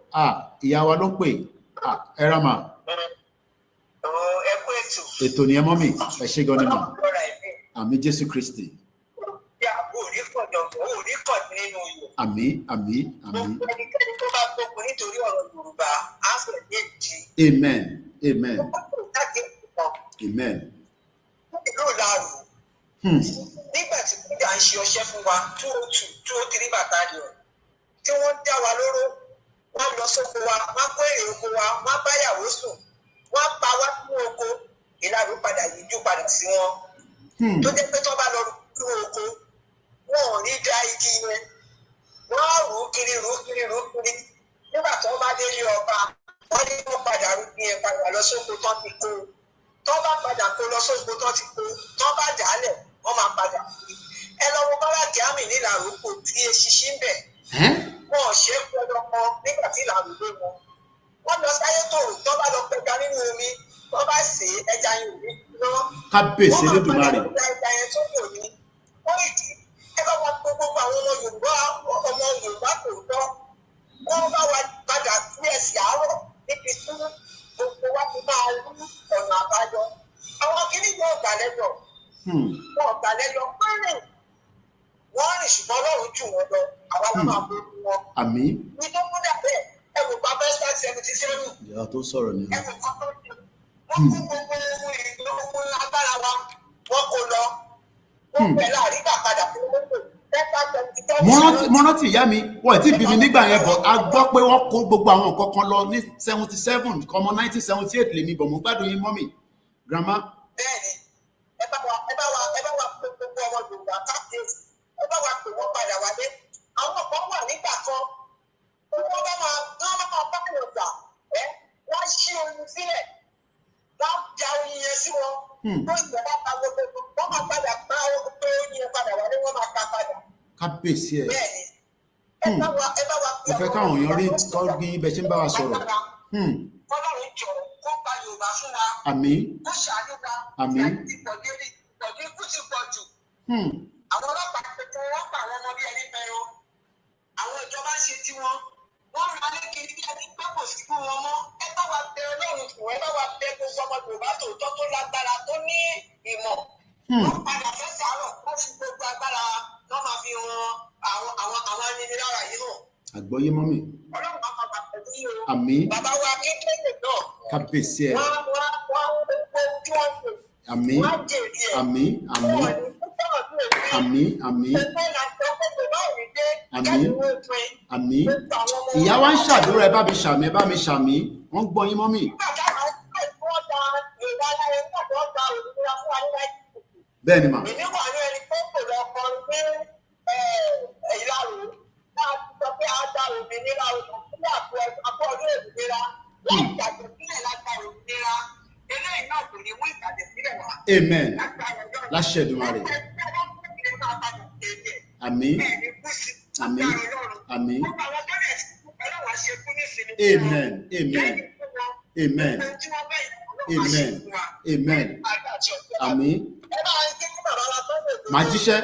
ìyá wa ló ń pè ẹ ra mà ètò ni ẹ mọ́ mi ẹ ṣe gan ni mà àmì Jésù Kristi. Àmín. Gbogbo ẹnikẹ́ni tó bá gbógun nítorí ọ̀rọ̀ Yorùbá á fẹ̀ ní èjì. Amen. Ìlú Ìlarò. Nígbà tí kújà ń ṣe ọṣẹ́ fún wa 202 203 battalion tí wọ́n dá wa lóró, wọ́n lọ sóko wa, wọ́n kó èrè oko wa, wọ́n báyàwó sùn, wọ́n pa wá fún oko. Ìlarò padà yíjú padà sí wọn. Tó jẹ́ pé tó bá lọ rú oko, wọn ò ní dá igi yẹn. Wọ́n rú kiri. Nígbà tó bá délé ọba, wọ́n ní wọ́n padà rú kí ẹ padà lọ sóko tán ti kó. Tó bá padà kó lọ sóko tán ti kó, tó bá dálẹ̀, wọ́n máa padà kiri. Ẹ lọ wo báràkì àmì nílàró kò tí eṣinṣin bẹ̀. Wọ́n ò ṣe é pẹ́ lọ́kọ nígbà tí Ìlarò lé wọn. Wọ́n lọ sáyé tòrò, tó bá lọ pẹja nínú omi, tó bá sè é ẹja yìí ò ní lọ. Kábíyèsí Elédùmarè. Wọ́n máa padà yẹn tó kò ní. Wọ́n ìdí ẹ bá wa gbogbo àwọn ọmọ Yorùbá kò tọ́. Wọ́n bá wa padà sí ẹ̀sìn àárọ̀ níbi tí gbogbo wa ti máa rú ọ̀nà àbáyọ. Àwọn kìíní yóò gbà lẹ́jọ́. Wọ́n gbà lẹ́jọ́ pẹ́rẹ́. Wọ́n rìn ṣùgbọ́n Ọlọ́run jù wọ́n lọ. Àwa ló máa borí wọn. Àmín. Ní tó kúndà bẹ́ẹ̀, ẹ wò bá bẹ́ẹ̀ start 77. Ìyá tó sọ̀rọ̀ ni. Ẹ wò kọ́ tó jù. Wọ́n kó gbogbo ohun agbára wa, wọ́n kó lọ. Wọ́n pẹ̀ láàrin gbà padà fún gbogbo. Mo rántí ìyá mi, wọ́n ti bí mi nígbà yẹn bọ̀, a gbọ́ pé wọ́n kó gbogbo àwọn nǹkan kan lọ ní 77, kọmọ 1978 lèmi bọ̀, mo gbádùn yín mọ́mì, grandma. Bẹ́ẹ̀ni, ẹ bá wa pé gbogbo ọmọ Yorùbá káàkiri, ẹ bá wa pè wọ́n padà wálé. Àwọn kan wà nígbà kan, wọ́n bá máa bá wọn gbà, wọ́n ṣí oyin sílẹ̀, wọ́n ja oyin yẹn sí wọn. Tó ìjọba pa gbogbo, wọ́n máa padà pa pé oyin yẹn padà wálé, wọ́n máa pa padà. Kábíyèsí ẹ̀. Bẹ́ẹ̀ni, ẹ bá wa mo fẹ́ káwọn èèyàn rí kọ́gbí ibẹ̀ ṣe ń bá wa sọ̀rọ̀. Ọlọ́run jọ kó gba Yorùbá fún wa. Àmín. Kó ṣàánú wa. Àmín. Ìpọ̀jù ikú ti pọ̀ jù. Àwọn ọlọ́pàá tuntun wọ́n pa àwọn ọmọ bí ẹni mẹ́rin. Àwọn ìjọba ń ṣe tiwọn. Wọ́n ra ní kiri bí ẹni pé kò sí fún wọn mọ́. Ẹ bá wa bẹ Ọlọ́run fún ẹ bá wa bẹ gbogbo ọmọ Yorùbá tòótọ́ tó lágbára tó ní ìmọ̀. Wọ́n padà fẹ́ sàárọ̀ wọ́n fi gbogbo agbára wọ́n máa fi wọn àwọn aninilára yìí hàn. Àgbọ́yé mọ́mì. Ọlọ́run máa bàbá pẹ̀lú yìí o. Àmín. Bàbá wa Akintoye náà. Kábíyèsí ẹ̀. Wọ́n gbogbo tí wọ́n ṣe. Àmín. Àmín. Àmín. Ìyá wa ń ṣàdúrà, ẹ bá mi ṣàmì, ẹ bá mi ṣàmì. Wọ́n gbọ́ yín mọ́mì. Bẹ́ẹ̀ ni mà. Èmi wà ní ẹni tó kò lọ kọrin ní Ìlarò náà ti sọ pé a gba òmìnira òṣùpá àpò ọdún òmìnira láì gbàgbé sílẹ̀ lágbára òmìnira eléyìí náà kò ní mú ìgbàgbé sílẹ̀ wá. Amen. Láṣẹ Èdùmàrè. Àmín. Àmín. Àmín. Amen. Amen. Amen. Amen. Amen. Àmín. Màá jíṣẹ́.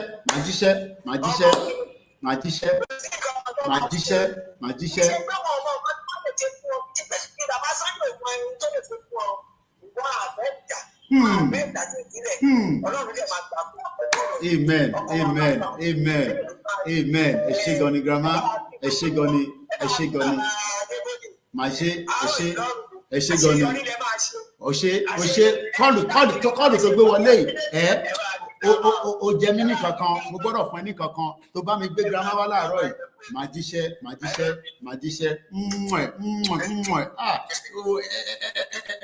Amen. Ẹ ṣé gan ni grandma, ẹ ṣé gan ni. Màá ṣe, ẹ ṣé gan ni. Ó ṣe kọ́ọ̀lù tó gbé wọlé yìí. O jẹ mí ní kankan, mo gbọ́dọ̀ fún ẹ ní kankan tó bá mi gbé grandma wá láàárọ̀ yìí. Màá jíṣẹ́.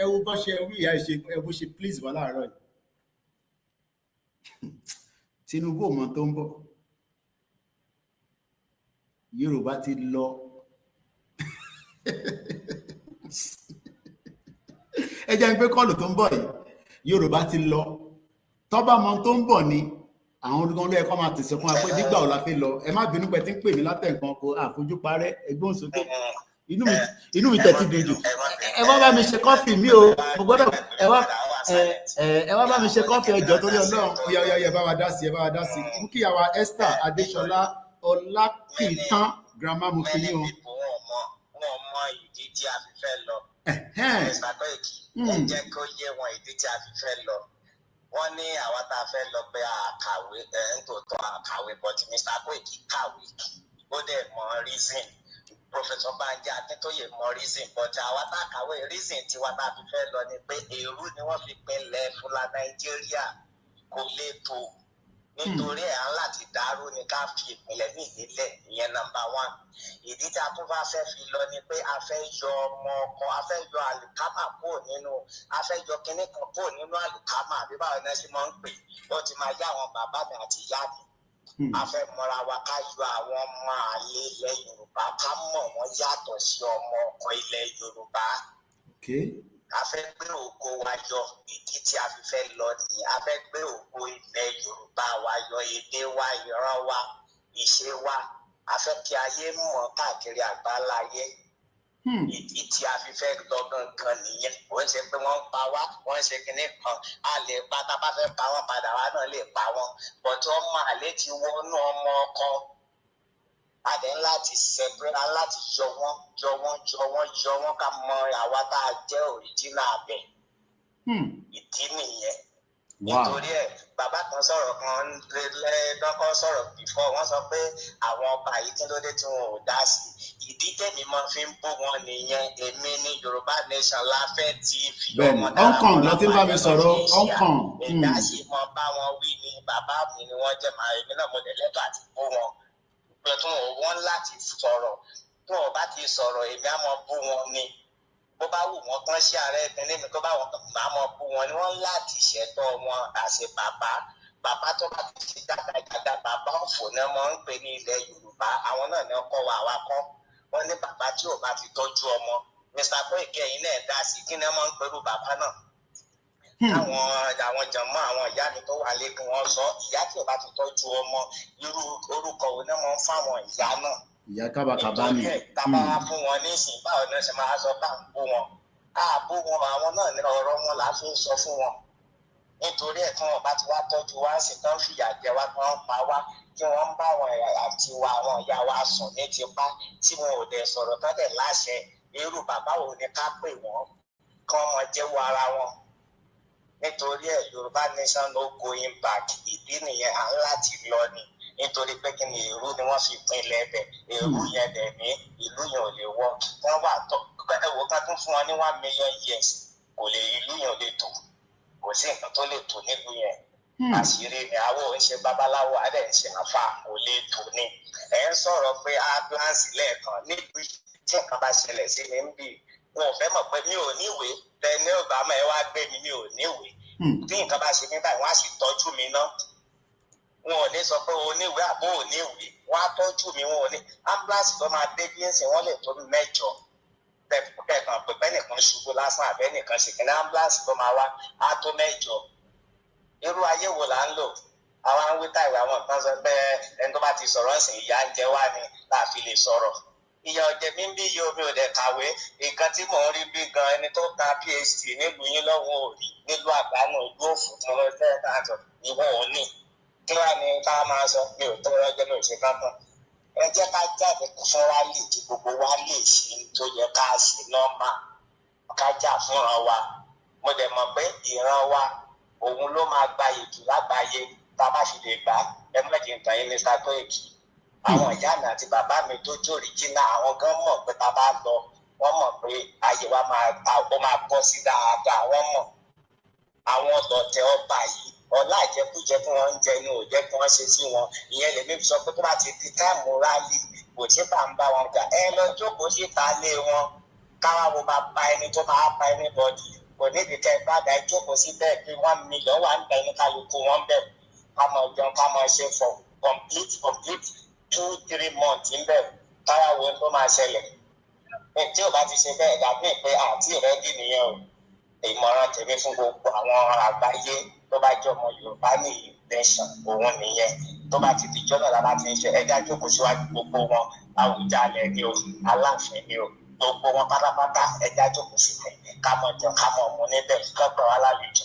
Ẹ wo bó ṣe wí ìyá ẹ bó ṣe please wá láàárọ̀ yìí. Tinubu ò mọ tó ń bọ̀. Yorùbá ti lọ. Ẹ jẹ́ ń gbé kọ́ọ̀lù tó ń bọ̀ yìí. Yorùbá ti lọ. Tọ́ba mọ tó ń bọ̀ ni àwọn olùkọ́ ló yẹ kó máa tẹ̀sẹ̀ fún wa pé nígbà wo la fẹ́ lọ. Ẹ má bínú pé tí ń pè mí látẹ̀ǹkan kó àfojú parẹ́ ẹgbọ́n sókè. Inú mi tẹ̀ ti dùn jù. Ẹ wá bá mi ṣe kọ́fì mi o. Mo gbọ́dọ̀ ẹ wá bá mi ṣe kọ́fì ẹjọ́ torí Ọlọ́run. Ẹ bá wa dá sí. Mú kí ìyàwó Esther Adéṣọlá Ọlákìtán grandma mo fi yín o. Wọ́n mọ ìdí tí a fi fẹ́ lọ. Mr. Koiki, ẹ jẹ́ kó yé wọn ìdí tí a fi fẹ́ lọ. Wọ́n ní àwọn tá a fẹ́ lọ pé àkàwé nítòótọ́ àkàwé but Mr. Koiki kàwé. ó dẹ̀ mọ reason. Professor Banji Akintoye mọ reason, but àwa tá a kàwé reason tiwa tá a fi fẹ́ lọ ni pé èrú ni wọ́n fi pinlẹ̀ fúlà Nàìjíríà kò lè tó nítorí ẹ̀ á láti dàrú ni ká fi ìpìlẹ̀ ní ìdílẹ̀ ìyẹn number 1. Ìdí tí a tún bá fẹ́ fi lọ ni pé a fẹ́ yọ ọmọ ọkọ, a fẹ́ yọ àlùkámà kúrò nínú, a fẹ́ yọ kinní kan kúrò nínú àlùkámà àbí báwo ni ẹ ṣe máa ń pè, ó ti máa yá àwọn bàbá mi àti ìyá mi. A fẹ́ mọra wa ká yọ àwọn ọmọ àlè ilẹ̀ Yorùbá ká mọ̀ wọ́n yàtọ̀ sí ọmọ ọkọ ilẹ̀ Yorùbá. A fẹ́ gbé ògo wa yọ, ìdí tí a fi fẹ́ lọ nìyẹn. A fẹ́ gbé ògo ilẹ̀ Yorùbá wa yọ, èdè wa, ìran wa, ìṣe wa. A fẹ́ kí ayé mọ̀ káàkiri àgbáláyé. Ìdí tí a fi fẹ́ lọ gangan nìyẹn. Wọ́n ṣe pé wọ́n ń pa wá, wọ́n ṣe kinní kan. A lè pa, tá a bá fẹ́ pa wọ́n padà, wá náà lè pa wọ́n. Bọ̀tú ọmọ àlè ti wọnú ọmọ ọkọ. A dẹ̀ ń láti separate, láti yọ wọ́n ká mọ àwa tá a jẹ́ original abẹ. Ìdí nìyẹn. Nítorí ẹ̀ bàbá kan sọ̀rọ̀ kan lẹ́ẹ̀dọ́kọ́ sọ̀rọ̀ before, wọ́n sọ pé àwọn ọba yìí kí ló dé tí wọn ò dá sí. Ìdí tèmi máa fi ń bú wọn nìyẹn. Èmi ní Yorùbá nation láfẹ́ tí fi ọmọ dára wọn lápá ìyá. Èmi á sì mọ bá wọn wí ni bàbá mi ni wọ́n jẹ́ màá èmi náà mo dẹ̀ lẹ́tọ̀ọ́ àti bú wọn. Pé tí wọ́n láti sọ̀rọ̀, tí wọ́n bá ti sọ̀rọ̀ èmi á mọ bú wọn ni. Bó bá wù wọ́n kán sí ààrẹ ìpínlẹ̀ mi tó bá wọn máa mọ bú wọn ni wọ́n láti ṣẹ̀tọ́ wọn àṣẹ bàbá tó bá ti ṣe dáadáa bàbá òfò náà mọ̀ ń pè ní ilẹ̀ Yorùbá. Àwọn náà ni ọkọ wa àwa kọ́. Wọ́n ní bàbá tí ò bá ti tọ́jú ọmọ. Mr. Koiki ẹ̀yin náà dá sí kí ni wọ́n máa ń pẹ̀lú bàbá náà. Àwọn jàmọ́ àwọn ìyá mi tó wà lẹ́kùn wọn sọ ìyá tí ò bá ti tọ́jú ọmọ irú orúkọ wo náà máa ń fáwọn ìyá náà. Ìyá kábàkábá ni. Tábà fún wọn nísìn báwo ni wọ́n ṣe máa sọ bá ń bú wọn. Bú wọn àwọn náà ní ọ̀rọ̀ wọn là á fi ń sọ fún wọn. Nítorí ẹ̀ tí wọ́n bá ti wá tọ́jú wá sí tán fìyà jẹ wá tán pa wá kí wọ́n ń bá àwọn àti wa àwọn ìyá wa sùn ní tipá tí wọn ò dẹ̀ sọ̀rọ̀ tán dẹ̀ láṣẹ irú bàbá wo ni ká pè wọ́n kán wọn jẹ́wọ́ ara wọn. Nítorí ẹ̀ Yorùbá nation no going back. Ìdí nìyẹn à ń láti lọ ni. Nítorí pé kí ni èrú ni wọ́n fi pinlẹ̀ ẹbẹ̀. Èrú yẹn dẹ̀ ní ìlú yẹn ò lè wọ́. Wọ́n wà ẹ̀wò ká tún fún wọn ní 1 million years. Kò lè ìlú yẹn ò lè tò. Kò sí nǹkan tó lè tò nílùú yẹn. Àṣírí ni àwọn ò ń ṣe babaláwo adẹ̀ ń ṣe àfa kò lè tò ní. Ẹ̀ ń sọ̀rọ̀ pé ambulance lẹ́ẹ̀kan níbi tí nǹkan bá ṣẹlẹ̀ sí mi ń bì. Wọn ò fẹ́ mọ̀ pé mi ò níwèé. Tẹ̀lé Obama ẹ wá gbé mi ò níwèé. Tí nǹkan bá ṣe mí báyìí wọ́n á sì tọ́jú mi ná. Wọn ò ní sọ pé o níwèé àbó ò níwèé. Wọ́n á tọ́jú mi wọn ò ní. Ambulance tó máa dé bí ẹ̀sìn wọ́n lè tó 9. Bẹ́ẹ̀kan pẹ̀pẹ́ nìkan ṣubú lásán àbẹ́ nìkan ṣe kí ní ambulance tó máa wá á tó 9. Irú ayé wo là ń lò? Àwọn ń wí táìwé àwọn nǹkan sọ pé ẹni tó bá ti sọ̀rọ̀ ń sìn ìyá ń jẹ wá ni láàfin lè sọ̀rọ̀. Ìyá ọ̀jẹ̀ mi ń bí iye omi ò dẹ̀ kàwé. Nǹkan tí mò ń rí bí gan ẹni tó ta PhD nílùú yín lọ́wọ́ òrì nílùú àgbánù ìlú òfò tí wọ́n fẹ́ káàtó ìwọ ò ní. Kí wàá ní ká máa sọ mi ò tó rọ́jọ́ mi ò ṣe kankan. Ẹ jẹ́ ká jáde fún rálì kí gbogbo wa lè ṣe tó yẹ ká ṣe nọ́mà. Ká jà fúnra wa. Mo dẹ̀ mọ̀ pé ìran wa òun ló máa gba ètò lágbàáyé tá a bá fi lè gbà ẹ mẹ́jì nǹkan yín Mr. Koiki. Àwọn ìyá mi àti bàbá mi tó jòrì jìnnà àwọn gan mọ̀ pé tá a bá lọ wọ́n mọ̀ pé ayé wa máa bọ́ sí dáadáa wọ́n mọ̀. Àwọn ọ̀tẹ̀ ọba yìí ọlá ìjẹkújẹ tí wọ́n ń jẹ ni ò jẹ́ kí wọ́n ṣe sí wọn. Ìyẹn lèmi sọ pé tó bá ti di táìmù rálì kò tí bá ń bá wọn jà ẹ lọ jókòó síta lé wọn káwá wo máa pa ẹni tó máa pa anybody. Kò níbi kẹ́ ẹ bá dá jókòó síbẹ̀ pé 1 million wà ń bẹ ní kálukú wọn bẹ̀. Ká mọ̀ jẹun ká mọ̀ ṣe for complete 2-3 months ń bẹ̀ káwá wo tó máa ṣẹlẹ̀. Tí ò bá ti ṣe bẹ́ẹ̀ dàbí pé àti ìrẹ́dì nìyẹn o. Ìmọ̀ràn tèmi fún gbogbo àwọn àgbáyé tó bá jẹ́ ọmọ Yorùbá ní ìtẹ̀sán òun nìyẹn. Tó bá ti di jọ́nà lábá ti ń ṣe ẹja jókòó síwájú gbogbo wọn Àwùjalẹ̀ ni o Aláàfin ni o gbogbo wọn pátápátá ẹja jókòó síbẹ̀ ká mọ̀ jẹun ká mọ̀ mú níbẹ̀ kọ́kọ́ wa lálejò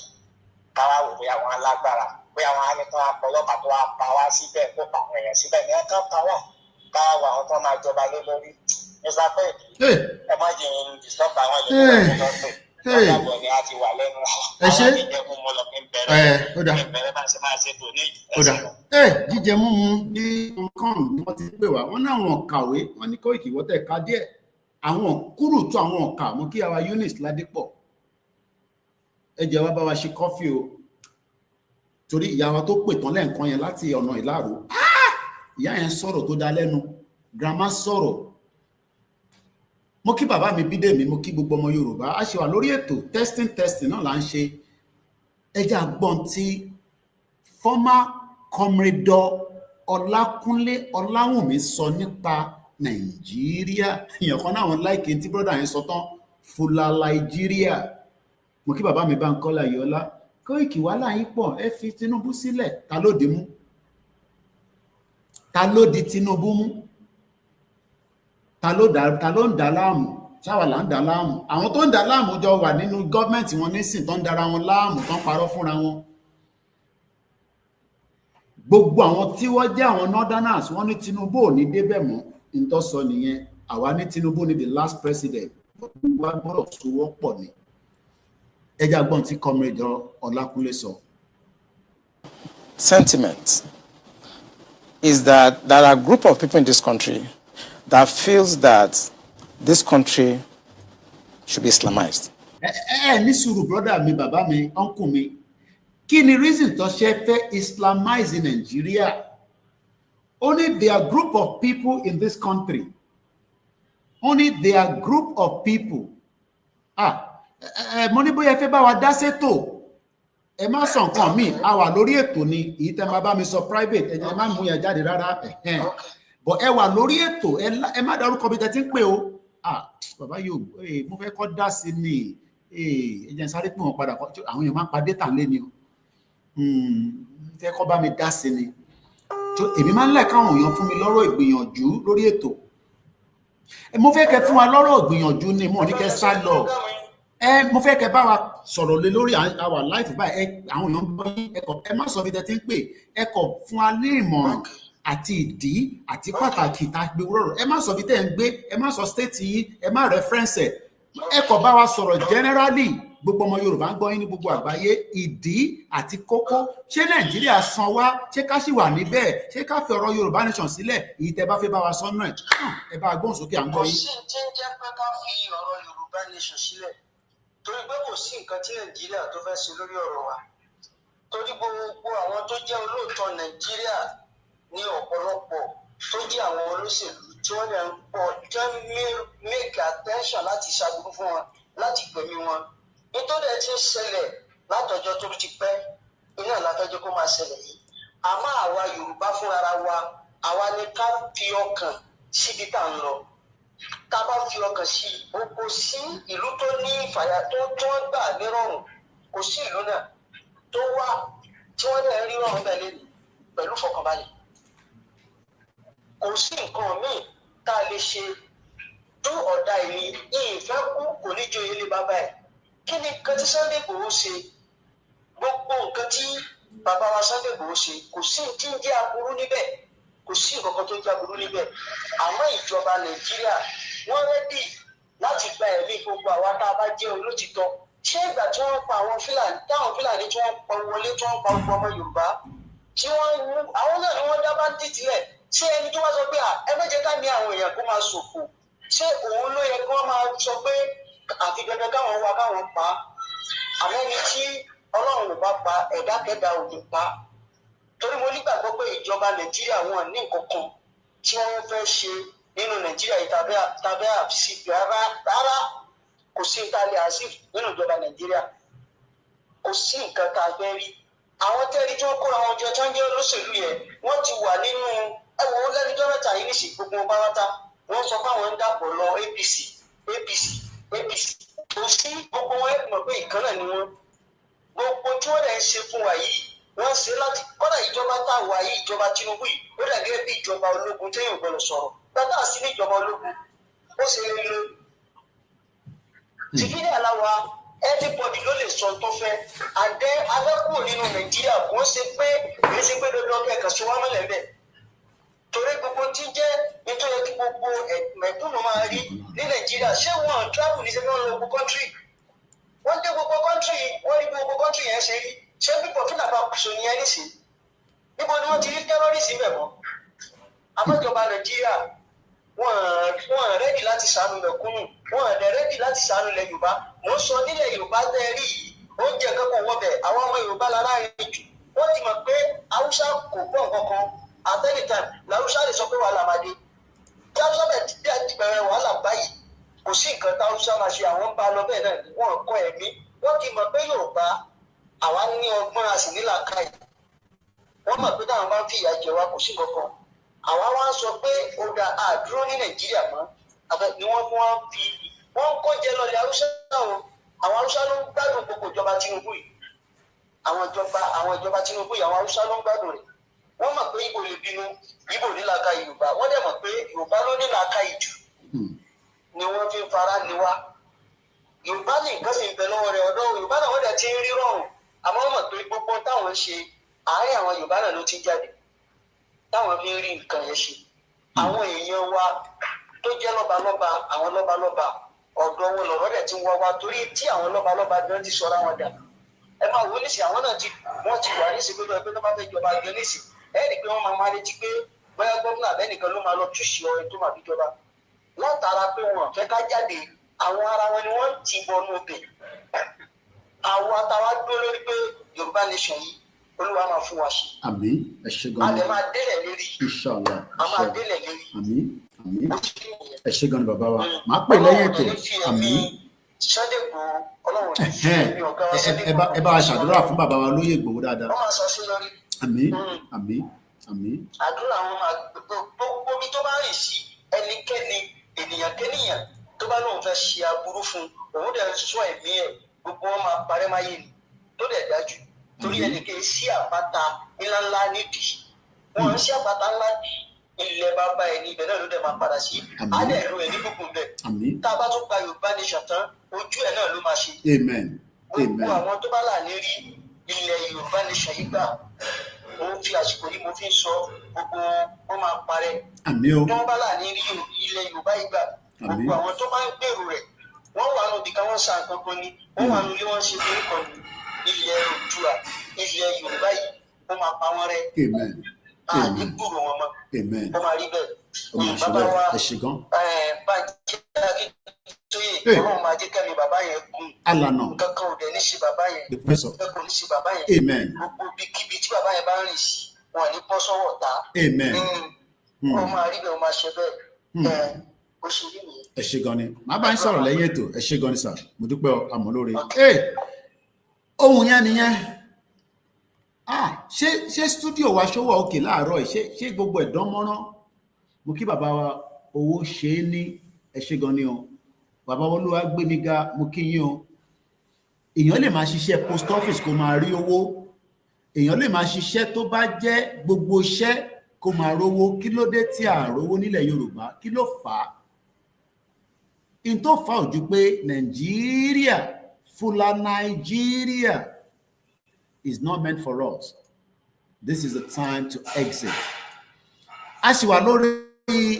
káwá wò bóyá wọn alágbára bóyá wọn á ní kí wọn apọlọ́pàá tó wá pa wá síbẹ̀ kó pa àwọn èèyàn síbẹ̀ ní ẹ̀ka pa wọn káwá wọ àwọn tó máa jọba lé lórí. Mr. Koiki ẹ má jẹ́ disturb àwọn Yorùbá lọ́sẹ̀ Ọ̀dàbọ̀ ni a ti wà lẹ́nu. Ẹ ṣe. Àwọn jíjẹ mímu lọ kí n bẹ̀rẹ̀. Ó dà. Bẹ̀rẹ̀ máa ṣe tó ní Ó dà. ẹ̀sìn. Jíjẹ mímu ní Hong Kong ni wọ́n ti pè wá. Wọ́n ní àwọn kàwé, wọ́n ní Koiki wọ́tẹ̀ ká díẹ̀. Àwọn kúrò tó àwọn ọ̀kà mú kí àwa Eunice Ládépọ̀. Ẹ jẹ́ wá bá wa ṣe kọ́fì o. Torí ìyá wa tó pè tán lẹ́ǹkan yẹn láti ọ̀nà Ìlárò. Ìyá yẹn sọ̀rọ̀ tó dá lẹ́nu. Grandma sọ̀rọ̀. Mo kí bàbá mi Bídèmí, mo kí gbogbo ọmọ Yorùbá. A ṣe wà lórí ètò testing náà là ń ṣe. Ẹ jẹ́ àgbọ̀n tí former Commodore Ọlákúnlé Ọláwùnmí sọ nípa Nàìjíríà. Èèyàn kan náà wọn láìkè tí brọ́dà yẹn sọ tán fúlà Nàìjíríà. Mo kí bàbá mi Bánkọ́lá Ayọ̀ọ́lá. Koiki wàhálà yín pọ̀, ẹ fi Tinubu sílẹ̀. Ta ló dì mú? Ta ló di Tinubu mú? Ta ló ń dà láàmú? Ṣáwa là ń dà láàmú. Àwọn tó ń dà láàmú jọ wà nínú gọ́ọ̀mẹ̀ntì wọn nísìn tó ń dara wọn láàmú, tó ń parọ́ fúnra wọn. Gbogbo àwọn tí wọ́n jẹ́ àwọn northerners wọ́n ní Tinubu ò ní débẹ̀ mọ́. Ntọ́ sọ nìyẹn. Àwa ní Tinubu ní the last president. Gbogbo wa gbọ́dọ̀ sowọ́pọ̀ ni. Ẹ jẹ́ àgbọ̀n tí Comrade Ọlákúnlé sọ. Sentiment is that there are a group of people in this country that feels that this country should be Islamized. Ní sùúrù brother mi, bàbá mi, uncle mi. Kí ni reason tó ṣe fẹ́ Islamize in Nigeria? Only there are group of people in this country. Only there are group of people. Mo ní bóyá ẹ fẹ́ bá wa dá sétò. Ẹ má sọ nǹkan míì, a wà lórí ètò ni, èyí tẹ́ máa bá mi sọ private, ẹ má mú yẹn jáde rárá. But ẹ wà lórí ètò, ẹ má dárúkọ bí tẹ́ ti ń pè o. Bàbá yóò, mo fẹ́ kọ́ dá sí ni, ẹ jẹ́ n sáré pé wọ́n padà, àwọn èèyàn máa ń pa data lé ni o. Fẹ́ kọ́ bá mi dá sí ni. Èmi máa ń lẹ̀ káwọn èèyàn fún mi lọ́rọ̀ ìgbìyànjú lórí ètò. Mo fẹ́ kẹ́ fún wa lọ́rọ̀ ìgbìyànjú ni, mo ní kẹ́ sá lọ. Mo fẹ́ kẹ́ bá wa sọ̀rọ̀ lé lórí our life báyìí. Àwọn èèyàn gbọ́ yín, ẹ má sọ bí tẹ́ ti ń pè, ẹ kọ̀ fún wa ní ìmọ̀ràn àti ìdí àti pàtàkì tá a gbé wúrọ̀rọ̀. Ẹ má sọ bí tẹ́ ń gbé, ẹ má sọ state yìí, ẹ má reference ẹ̀. Ẹ kọ̀ bá wa sọ̀rọ̀ generally. Gbogbo ọmọ Yorùbá ń gbọ́ yín ní gbogbo àgbáyé, ìdí àti kókó. Ṣé Nàìjíríà san wá? Ṣé ká sì wà níbẹ̀? Ṣé ká fi ọ̀rọ̀ Yorùbá nation sílẹ̀? Èyí tẹ́ bá fẹ́ bá wa sọ́nà ẹ̀. Ẹ bá gbóhùn sókè à ń gbọ́ yín. Kò sí tí ń jẹ́ pé ká fi ọ̀rọ̀ Yorùbá nation sílẹ̀. Torí pé kò sí nǹkan tí Nàìjíríà tó fẹ́ ṣe lórí ọ̀rọ̀ wa. Torí gbogbo àwọn tó jẹ́ olóòótọ́ Nàìjíríà ní ọ̀pọ̀lọpọ̀ tó jẹ́ àwọn olóṣèlú tí wọ́n lè ń pọ̀ tí wọ́n make attention láti ṣàbùkù fún wọn, láti gbẹ̀mí wọn. Nítorí ẹ ti ń ṣẹlẹ̀ látọjọ́ tó ti pẹ́, iná látọjọ́ kó máa ṣẹlẹ̀ yìí. Àmọ́ àwa Yorùbá fúnra wa, àwa ni ká fi ọkàn síbi tá à ń lọ. Tá a bá fi ọkàn sí i, kò sí ìlú tó ní ìfàyà tó wọ́n gbà nírọ̀rùn, kò sí ìlú náà tó wà tí wọ́n lè rí rọrùn bẹ́ẹ̀ lẹ́nu pẹ̀lú fọkànbalẹ̀. Kò sí nǹkan míì tá a lè ṣe tó ọ̀dà ìní ìfẹ́ kú kò ní jó ilé bàbá ẹ̀. Kí ni nǹkan tí Sunday Igboho ṣe? Gbogbo nǹkan tí bàbá wa Sunday Igboho ṣe, kò sí tí ń jẹ́ aburú níbẹ̀, kò sí nǹkan kan tó ń jẹ́ aburú níbẹ̀. Àmọ́ ìjọba Nàìjíríà wọ́n rẹ́dì láti gba ẹ̀mí gbogbo àwa tá a bá jẹ́ olótìtọ́. Ṣé ìgbà tí wọ́n pa àwọn Fúlàní, táwọn Fúlàní tí wọ́n pa wọlé, tí wọ́n pa gbogbo ọmọ Yorùbá, tí wọ́n mú àwọn náà ni wọ́n dá bandit lẹ̀? Ṣé ẹni tó wá sọ pé ẹ má jẹ́ ká ní àwọn èèyàn kó máa ṣòfò? Ṣé òun ló yẹ kí wọ́n máa sọ pé àfi dandan káwọn wá káwọn pa? Àmọ́ ẹni tí Ọlọ́run ò bá pa, ẹ̀dákẹ́dá ò lè pa. Torí mo nígbàgbọ́ pé ìjọba Nàìjíríà wọn ní nǹkan kan tí wọ́n fẹ́ ṣe nínú Nàìjíríà yìí tàbí àṣìf rárá. Kò sí nǹkan lè àṣìf nínú ìjọba Nàìjíríà. Kò sí nǹkan tá a fẹ́ rí. Àwọn tẹ́rí tí wọ́n kóra wọn jọ tí wọ́n jẹ́ olóṣèlú yẹn, wọ́n ti wà nínú ẹ̀wọ̀n lẹ́nujọ́ mẹ́ta yìí níṣì gbogbo pátá. Wọ́n sọ pé àwọn ń dàpọ̀ lọ APC. Kò sí gbogbo wọn mọ̀ pé ìkan náà ni wọ́n. Gbogbo tí wọ́n lè ń ṣe fún wa yìí, wọ́n ṣe láti kọ́dà ìjọba tá a wà yìí, ìjọba Tinubu yìí, ó dà gẹ́gẹ́ bí ìjọba ológun téèyàn gbọ́dọ̀ sọ̀rọ̀. Gbàtà sí ní ìjọba ológun, ó ṣe lè lo. Tìfídé aláwa, everybody ló lè sọ tó fẹ́. Àdé alẹ́kùn nínú Nàìjíríà kò ń ṣe pé kì í ṣe pé dandan kẹ̀kẹ́ sọ wá mọ́lẹ̀ bẹ́ẹ̀. Torí gbogbo tí jẹ́ nítorí kí gbogbo mẹ̀kúnnù máa rí ní Nàìjíríà, ṣé wọn travel ní sẹ́kọ̀ọ́ lọ gbogbo country? wọ́n dé gbogbo kọ́ńtì wọ́n rí gbogbo kọ́ńtì yẹn ṣe rí ṣé pípọ̀ kí nàbà kùsùn ní ẹni sí níbo ni wọ́n ti rí tẹ́rọ́rìsì bẹ̀ mọ́ àmọ́jọba Nàìjíríà wọ́n rẹ́dì láti ṣàánú mẹ̀kúnnù wọ́n rẹ́dì láti ṣàánú ilẹ̀ Yorùbá mò ń sọ nílẹ̀ Yorùbá tẹ́ rí yìí oúnjẹ kankan wọ́n bẹ̀ àwọn ọmọ Yorùbá lára rìn jù wọ́n ti mọ̀ pé Haúsá kò gbọ́ nǹkan at any time làwùsá lè sọ pé wàhálà máa dé tí Haúsá bẹ̀ ti bẹ̀rẹ̀ wàhálà báyìí kò sí nǹkan tí Haúsá máa ṣe àwọn ń bá lọ bẹ́ẹ̀ náà wọ́n kọ́ ẹ̀mí wọ́n ti mọ̀ pé Yorùbá àwa ní ọgbọ́n a sì ní làákàyè wọ́n mọ̀ pé táwọn bá ń fi ìyà jẹ wá kò sí nǹkan àwa wá sọ pé ó da àdúró ní Nàìjíríà mọ́ ni wọ́n kọ́ jẹ lọ́lẹ̀ Haúsá o àwọn Haúsá ló ń gbádùn gbogbo ìjọba Tinubu yìí àwọn ìjọba Tinubu yìí àwọn Haúsá ló ń gbádùn rẹ̀ wọ́n mọ̀ pé Ìgbò lè bínú Ìgbò ní làákàyè Yorùbá wọ́n dẹ̀ mọ̀ pé Yorùbá ló ní làákàyè jù ni wọ́n fi ń fara ni wá Yorùbá ní nǹkan sì ń bẹ lọ́wọ́ rẹ̀ ọ̀dọ́ Yorùbá náà wọ́n dẹ̀ ti ń rí rọrùn àmọ́ wọ́n mọ̀ pé gbogbo táwọn ń ṣe àárín àwọn Yorùbá náà ló ti jáde táwọn fi ń rí nǹkan yẹn ṣe àwọn èèyàn wa tó jẹ́ lọ́balọ́ba àwọn lọ́balọ́ba ọ̀dọ́ wọn lọ̀rọ̀ dẹ̀ ti ń wá wá torí tí àwọn lọ́balọ́ba gan ti sọra wọn dà ẹ máa wò nísì àwọn náà wọ́n ti wà nísì pé tó bá fẹ́ jọba gan nísì ẹ rí i pé wọ́n máa retí pé bóyá gómìnà abẹ́nìkan ló máa lọ túṣì ọ̀rẹ́ tó máa fi jọba látara pé wọn fẹ́ ká jáde àwọn ara wọn ni wọ́n ti bọnú ọbẹ̀ àwọn àtàwọn dúró lórí pé Yorùbá nation yìí Olúwa máa fún wa ṣe. Àmín ẹ ṣé gan-an. a lè máa délẹ̀ lérí. Inshallah. a máa délẹ̀ lérí. Àmín àmín ẹ ṣé gan-an bàbá wa máa pè lẹ́yìn ètò àmín. ẹ bá a ṣàdúrà fún bàbá wa lóyè Ìgbòho dáadáa. wọ́n máa sọ sí lórí. Àmín àmín àmín. àdúrà wọn máa gbogbo bí tó bá rìn sí ẹnikẹ́ni ènìyàn kẹ́nìyàn tó bá lóun fẹ́ ṣe aburú fún òun dẹ̀ sọ ẹ̀mí ẹ̀ gbogbo wọn máa parẹ́ máa yé ni tó dẹ̀ dájú torí ẹnìkan sí àpáta ńláńlá nídìí wọn ń sí àpáta ńlá ilẹ̀ bàbá ẹni ibẹ̀ náà ló dẹ̀ máa padà sí alẹ́ ẹ̀rọ ẹ̀ ní gbogbo bẹ̀ tá a bá tún gba Yorùbá nation tán ojú ẹ̀ náà ló máa ṣe gbogbo àwọn tó bá là ní rí ilẹ̀ Yorùbá nation yìí gbà mo fi àsìkò yìí mo fi ń sọ gbogbo wọn máa parẹ́ tó bá là ní rí ilẹ̀ Yorùbá yìí gbà gbogbo àwọn tó bá ń gbèrò rẹ̀ wọ́n wà nù bìkan wọ́n sa nǹkan kan ni wọ́n wà nù ilé wọn ṣe kiri kan ni ilẹ̀ Oòduà ilẹ̀ Yorùbá yìí wọ́n máa pa wọ́n rẹ́ àdínkùrò wọn mọ́ wọ́n máa rí bẹ́ẹ̀ bàbá wa Bánjí Akíntóyè Ọlọ́run máa jẹ́ kẹ́mi bàbá yẹn gùn nǹkan kan ò dẹ̀ ní ṣe bàbá yẹn nǹkan kò ní ṣe bàbá yẹn gbogbo kíbi tí bàbá yẹn bá ń rìn sí wọn à ní bọ́ sọ́wọ́ ta wọ́n máa rí bẹ́ẹ̀ wọ́n máa ṣe bẹ́ẹ̀ ẹ ṣé gan ni màá bá ń sọ̀rọ̀ lẹ́yìn ètò ẹ ṣé gan ni sà mo dúpẹ́ àmọ́ lóore ohun yẹn nìyẹn ṣé stúdíò wa ṣó wà òkè láàárọ̀ ṣé gbogbo ẹ̀ dán mọ́rán mo kí bàbá wa owó ṣe é ní ẹ ṣé gan ni o bàbá Olúwa gbé mi ga mo kí yín o èèyàn lè máa ṣiṣẹ́ post office kó máa rí owó èèyàn lè máa ṣiṣẹ́ tó bá jẹ́ gbogbo iṣẹ́ kó máa rówó kí ló dé tí à rówó nílẹ̀ Yorùbá kí ló fà á in tó fà ojú pé Nàìjíríà fúlà Nàìjíríà is not meant for us. This is the time to exit. A sì wà lórí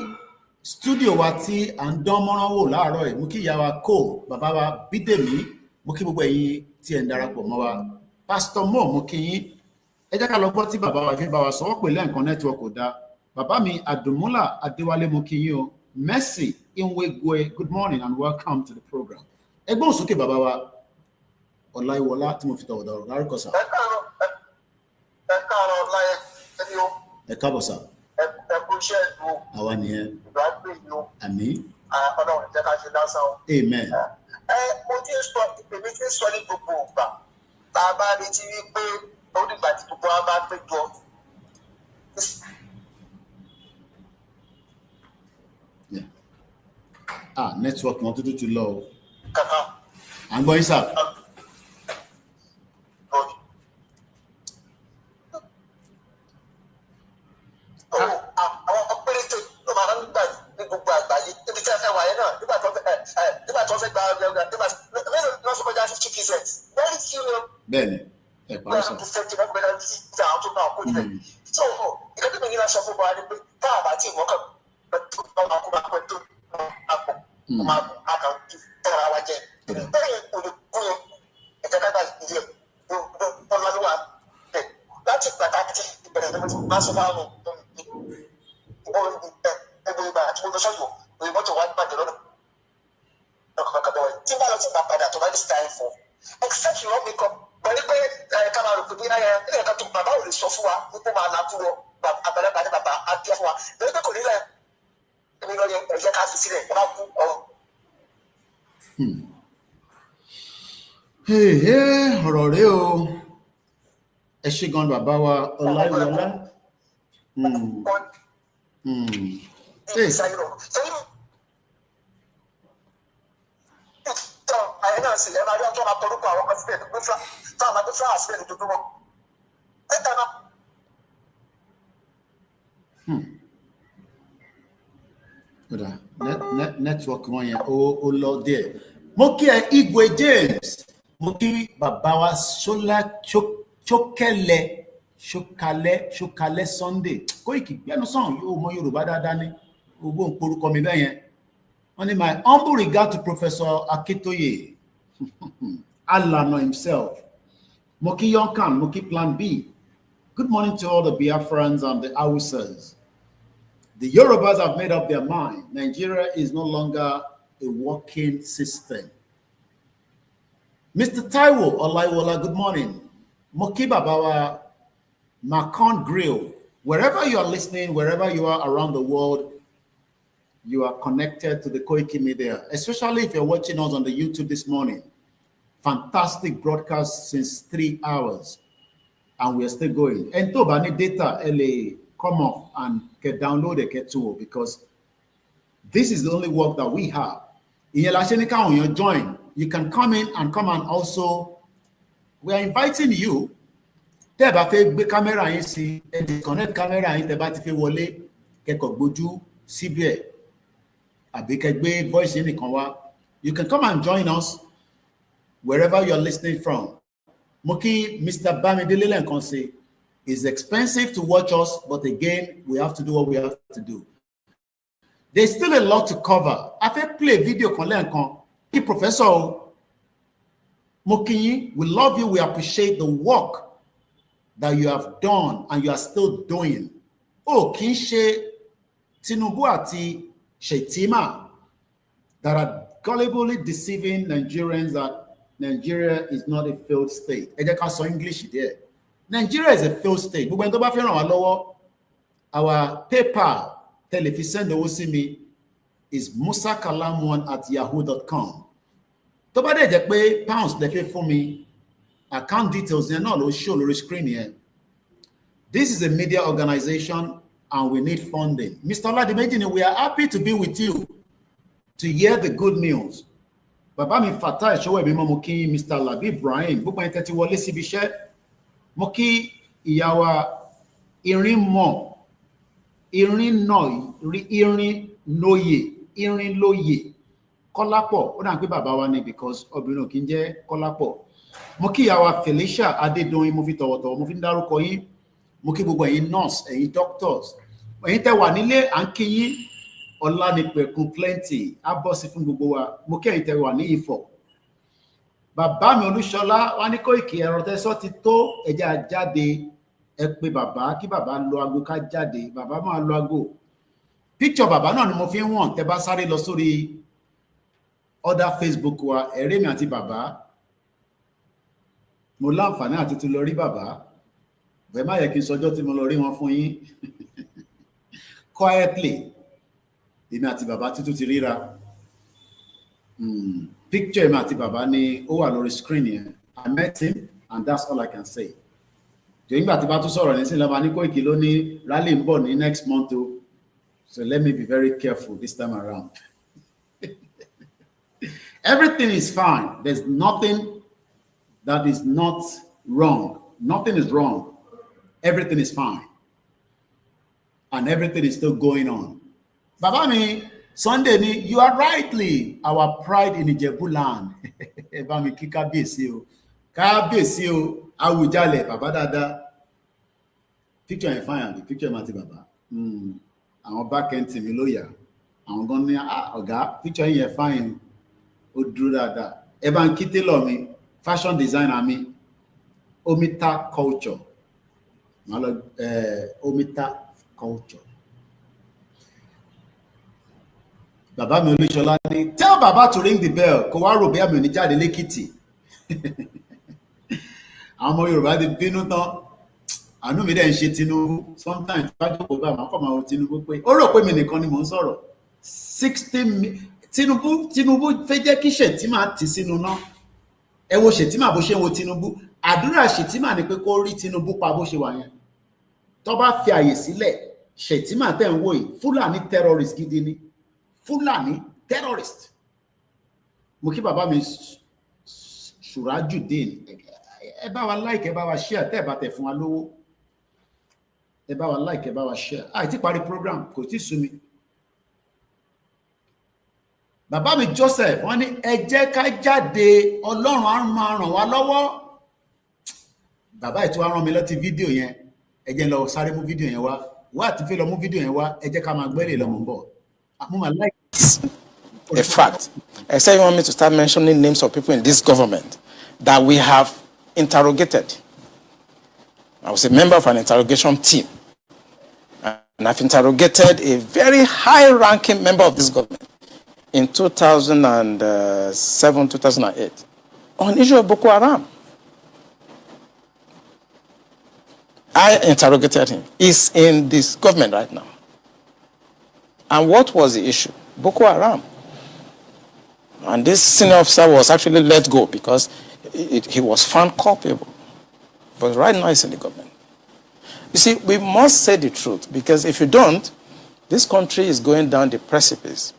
studio wa tí à ń dán mọ́rán wò láàárọ̀ yìí mo kí ìyá wa kó bàbá wa Bídèmí mo kí gbogbo ẹ̀yin tí ẹ̀ ń darapọ̀ mọ́ wa Pastor Mo mo kí yín ẹ jẹ́ ká lọ gbọ́ tí bàbá wa fi bá wa sọ wọ́n pè lẹ́ǹkan network ò dáa bàbá mi Àdùmúlà Adéwálé mo kí yín o Mercy Inwegwe, good morning and welcome to the program. Ẹgbọ́n sókè bàbá wa Ọláìwọlá tí mo fi tọ̀wọ̀ dọ̀rọ̀ lárúkọ sá. Ẹ káàárọ̀ láyé ẹni o. Ẹ káàbọ̀ sá. Ẹ kú iṣẹ́ ìlú. Àwa nìyẹn. Ìlú àgbè yìí o. Àmín. Ọlọ́run jẹ́ ká ṣe lásán o. Amen. Mo ti sọ èmi ti sọ ní gbogbo ìgbà tá a bá retí wípé ó dìgbà tí gbogbo wa bá péjọ. Network wọn tuntun ti lọ o. Kàkà. À ń gbọ́ yín sá. Àwọn péréte ló máa ń gbà ní gbogbo àgbáyé níbi tí a fẹ́ wáyé náà nígbà tó fẹ́ gba ọgbà nígbà tí wọ́n sọ kọjá 50%. Very few. Bẹ́ẹ̀ni ẹ parí sọ. Àwọn tó náà kó níbẹ̀. So ìkẹ́kẹ́ mi ní ma sọ fún wa ni pé tá a bá tí ìwọ́n kan máa kó máa pẹ́ tó máa kó máa kàn tẹ̀ra wa jẹ. Bẹ́ẹ̀ olùkún yẹn ẹ̀jẹ̀ ká báyìí ìdí ẹ̀ tó lọ́wọ́ wa ẹ̀ láti pàtàkì ìbẹ̀rẹ̀ ní mo ti máa sọ fáwọn ẹgbẹ́ ìgbà àti mo lọ sọ́yọ̀ òyìnbó tó wá gbàdé lọ́nà tí bá lọ sí ìpàpadà tó bá ní style fún except you don't make up pẹ̀lú pé ká máa rò pé bí ilé ẹ̀ka tó bàbá ò lè sọ fún wa wípé máa nà kúrò àgbàlagbà ní bàbá àti ẹ̀fọ́ wa pẹ̀lú pé kò nílẹ̀ ẹ̀mí lọ yẹ ẹ̀jẹ̀ ká fi sílẹ̀ ẹ̀ bá kú ọ̀rọ̀. ọ̀rọ̀ rẹ o ẹ ṣé gan bàbá wa Ọláyíwọlá. Àyẹ̀ náà sì ẹ̀ máa rí ọjọ́ máa tọrúkọ àwọn president gbé fúlà táwọn máa gbé fúlà sílẹ̀ lójoojúmọ́. Ẹ dáná. Network wọn yẹn ó lọ díẹ̀. Mo kí ẹ Igwe James, mo kí bàbá wa Ṣókalẹ̀ Sunday. Kóìkì gbẹ́nu sàn yóò mọ Yorùbá dáadáa ní owó ń porúkọ mi bẹ́ẹ̀ yẹn. Only my humble regard to Professor Akintoye, Alano himself. Moki Yonkan, Moki Plan B. Good morning to all the Biafrans and the Hausas. The Yorubas have made up their mind. Nigeria is no longer a working system. Mr. Taiwo Olaiwola, good morning. Moki Babawa, Macon Grill. Wherever you are listening, wherever you are around the world, you are connected to the Koiki Media, especially if you're watching us on the YouTube this morning. Fantastic broadcast since 3 hours, and we are still going. And to bani data, LA, come off and get download the tool because this is the only work that we have. In when you join, you can come in and come and also, we are inviting you. Teba fe camera in see and disconnect camera in the batife wole keko gboju CBA. Voice in the you can come and join us wherever you're listening from. Moki, Mr. Bamidele and Konse, it's expensive to watch us, but again, we have to do what we have to do. There's still a lot to cover. After play video, Professor Moki, we love you. We appreciate the work that you have done and you are still doing. Oh, Kinshe Tinubu ati Shetima that are gullibly deceiving Nigerians that Nigeria is not a failed state. English there. Nigeria is a failed state. But when our PayPal television me is musakalam1@yahoo.com. Tobade je pay pounds they pay for me. Account details they're not show the screen here. This is a media organization and we need funding. Mr. Adebanji, we are happy to be with you to hear the good news. Baba mi fatai show me moki Mr. Labi Ibrahim. Book my 30 wole si bise. Moki iyawa irin mo. Irin no, irin noye, irin loye. Kolapo. O dan pe baba wa ni because obìnrin kin je Kolapo. Moki iyawa Felicia Adedoyin mo fi tọ̀wọ̀tọ̀wọ̀ mo fi dárúkọ yín. Mo kí gbogbo ẹ̀yin nurse, ẹ̀yin doctors, ẹ̀yin tẹ́ wà nílé à ń kí yín ọlá ní pẹ̀kun plenty á bọ́ sí fún gbogbo wa. Mo kí ẹ̀yin tẹ́ wà ní Ifọ̀. Bàbá mi Olúṣọlá wá ní Kóìkì ẹ̀rọ tẹ́sọ́ ti tó ẹja jáde ẹ pé bàbá kí bàbá lo aago ká jáde. Bàbá máa lo aago. Picture bàbá náà ni mo fi ń wọ̀n tẹ́ bá sáré lọ sórí other Facebook wa ẹ̀rẹ́ mi àti bàbá. Mo láǹfààní àti tún lọ rí bàbá. Ẹ má yẹ kí n sọjọ́ tí mo lọ rí wọn fún yín quietly èmi àti bàbá títún ti ríra picture èmi àti bàbá ni ó wà lórí screen yẹn. I met him and that's all I can say. Jẹ́ nígbà tí bá tún sọ̀rọ̀ nísìnyí lọ́ba ní Kóìkì ló ní rally ń bọ̀ ní next month o, so let me be very careful this time around. Everything is fine. There's nothing that is not wrong. Nothing is wrong. Everything is fine. And everything is still going on. Baba mi, Sunday ni, you are rightly our pride in Ijebu land. Baba mi ki kábíyèsí o. Kábíyèsí o, Awùjalẹ̀, baba dada. Picture yẹn fine, the picture ma ti baba. Àwọn back end team ló yà. Àwọn gan ní ọ̀gá, picture yẹn fine. Ó dúró dáadáa. Ẹ bá ń kí tailor mi, fashion designer mi Omita culture Omita culture. Bàbá mi Olúṣọlá ní tell Baba to ring the bell kó wá rò bí àmì oníjáde lẹ́kìtì. Àwọn ọmọ Yorùbá ti bínú tán. Àánú mi dẹ̀ ń ṣe Tinubu. Sometimes bá jókòó bá máa kọ́ máa wo Tinubu pé ó rò pé mi nìkan ni mò ń sọ̀rọ̀. 60 Tinubu fẹ́ jẹ́ kí Shettima tì sínú náà. Ẹ wo Shettima bó ṣe ń wo Tinubu. Àdúrà Shettima ni pé kó rí Tinubu pa bó ṣe wà yẹn. Tó bá fi àyè sílẹ̀, Shettima tẹ̀ ń wò yìí, Fúlàní terrorist gidi ni. Fúlàní terrorist. Mo kí bàbá mi Surajudeen. Ẹ bá wa like, ẹ bá wa share, tẹ́ ẹ bá tẹ̀ fún wa lówó. Ẹ bá wa like, ẹ bá wa share. Ti parí program, kò tí sú mi. Bàbá mi Joseph, wọ́n ní ẹ jẹ́ ká jáde, Ọlọ́run á máa ràn wá lọ́wọ́. Bàbá ètò wa rán mi lọ́tí fídíò yẹn. Ẹ jẹ́ lọ sáré mú fídíò yẹn wá. Wá àti fẹ́ lọ mú fídíò yẹn wá. Ẹ jẹ́ ká máa gbẹ́lẹ̀ lọ mọ̀ ń bọ̀. A fact. I say you want me to start mentioning names of people in this government that we have interrogated. I was a member of an interrogation team, and I've interrogated a very high-ranking member of this government in 2007, 2008 on issue of Boko Haram. I interrogated him. He's in this government right now. And what was the issue? Boko Haram. And this senior officer was actually let go because he was found culpable. But right now he's in the government. You see, we must say the truth, because if you don't, this country is going down the precipice.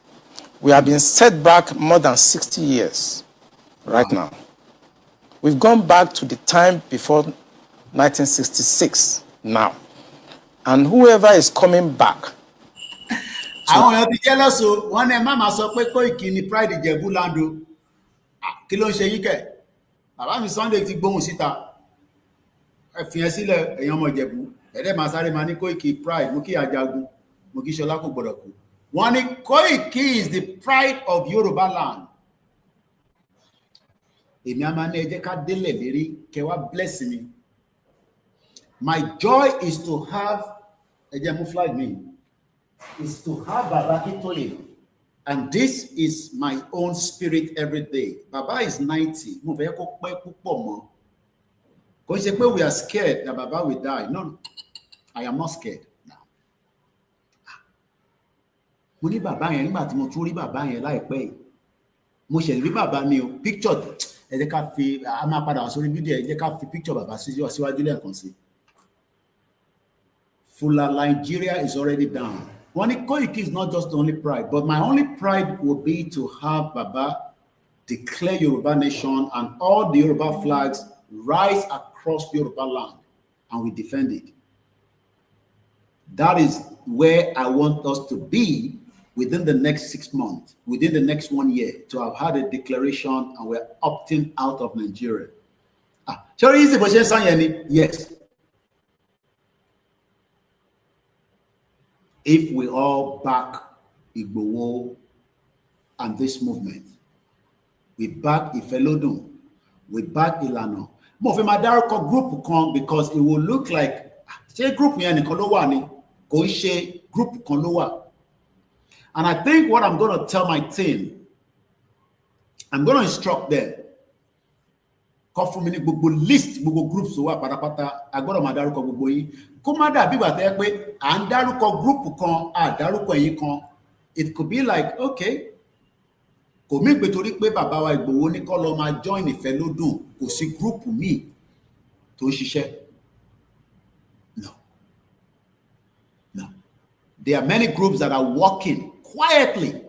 We have been set back more than 60 years right now. We've gone back to the time before 1966 now. And whoever is coming back, àwọn èèyàn ti jẹ́ lọ́sọ̀ wọ́n ní ẹ má máa sọ pé Koiki ni pride Ìjẹ̀bú land o. Kí ló ń ṣe yín kẹ̀? Bàbá mi Sunday ti gbóhùn síta. Ẹ fi yẹn sílẹ̀ èèyàn ọmọ Ìjẹ̀bú. Ẹ̀dẹ̀ máa sáré máa ní Koiki pride, mo kí Ajagun, mo kí Ṣọlá kò gbọdọ̀ kú. Wọ́n ní Koiki is the pride of Yoruba land. Èmi a máa ní ẹ jẹ́ ká délẹ̀ lérí kẹwàá bless me. My joy is to have ẹ jẹ́ mú flag mi. Is to have Baba Akintoye, and this is my own spirit every day. Baba is 90. Mo fẹ́ kó pẹ́ púpọ̀ mọ́. Kò ṣe pé we are scared that Baba will die. No, I am not scared now. Mo ní bàbá yẹn nígbà tí mo tún rí bàbá yẹn láìpẹ́ yìí. Mo ṣe rí bàbá mi o. Picture ẹ jẹ́ ká fi a máa padà wá sórí fídíò ẹ jẹ́ ká fi picture bàbá síwájú lẹ́ẹ̀kan sí. Fula Nigeria is already down. One Koiki is not just the only pride, but my only pride would be to have Baba declare Yoruba nation and all the Yoruba flags rise across Yoruba land, and we defend it. That is where I want us to be within the next 6 months, within the next 1 year, to have had a declaration and we're opting out of Nigeria. Yes. If we all back Igboho and this movement, we back Ifelodun, we back Ilana. Mo fẹ́ máa dárúkọ group kan because it will look like ṣé group yẹn nìkan ló wà ní kò ń ṣe group kan ló wà. And I think what I'm going to tell my team, I'm going to instruct them. Kọ́ fún mi ní gbogbo list gbogbo groups tó wà pátápátá agbọ́dọ̀ máa dárúkọ gbogbo yín. Kó má dàbí ìgbà tẹ́ pé à ń dárúkọ group kan à dárúkọ ẹ̀yin kan. It could be like, okay, kò mí pé torí pé bàbá wa Ìgbòho ní kọ́ lọ máa join Ìfẹ́lódùn kò sí group míì tó ń ṣiṣẹ́. No. There are many groups that are working quietly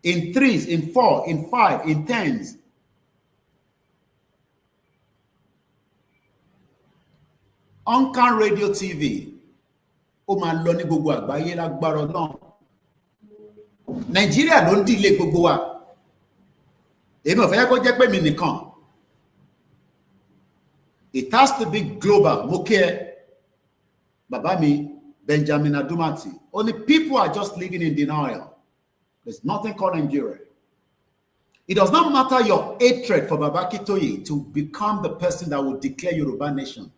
in 3s, in 4, in 5, in 10s. Onkan Radio TV, ó máa lọ ní gbogbo àgbáyé lágbára Ọlọ́run. Nàìjíríà ló ń dìlé gbogbo wa. Èmi ò fẹ́ kó jẹ́ pé mi nìkan. It has to be global. Mo kí ẹ, bàbá mi Benjamin Adumati. Only people are just living in denial. There's nothing called Nigeria. It does not matter your hatred for Baba Akintoye to become the person that will declare Yoruba nation.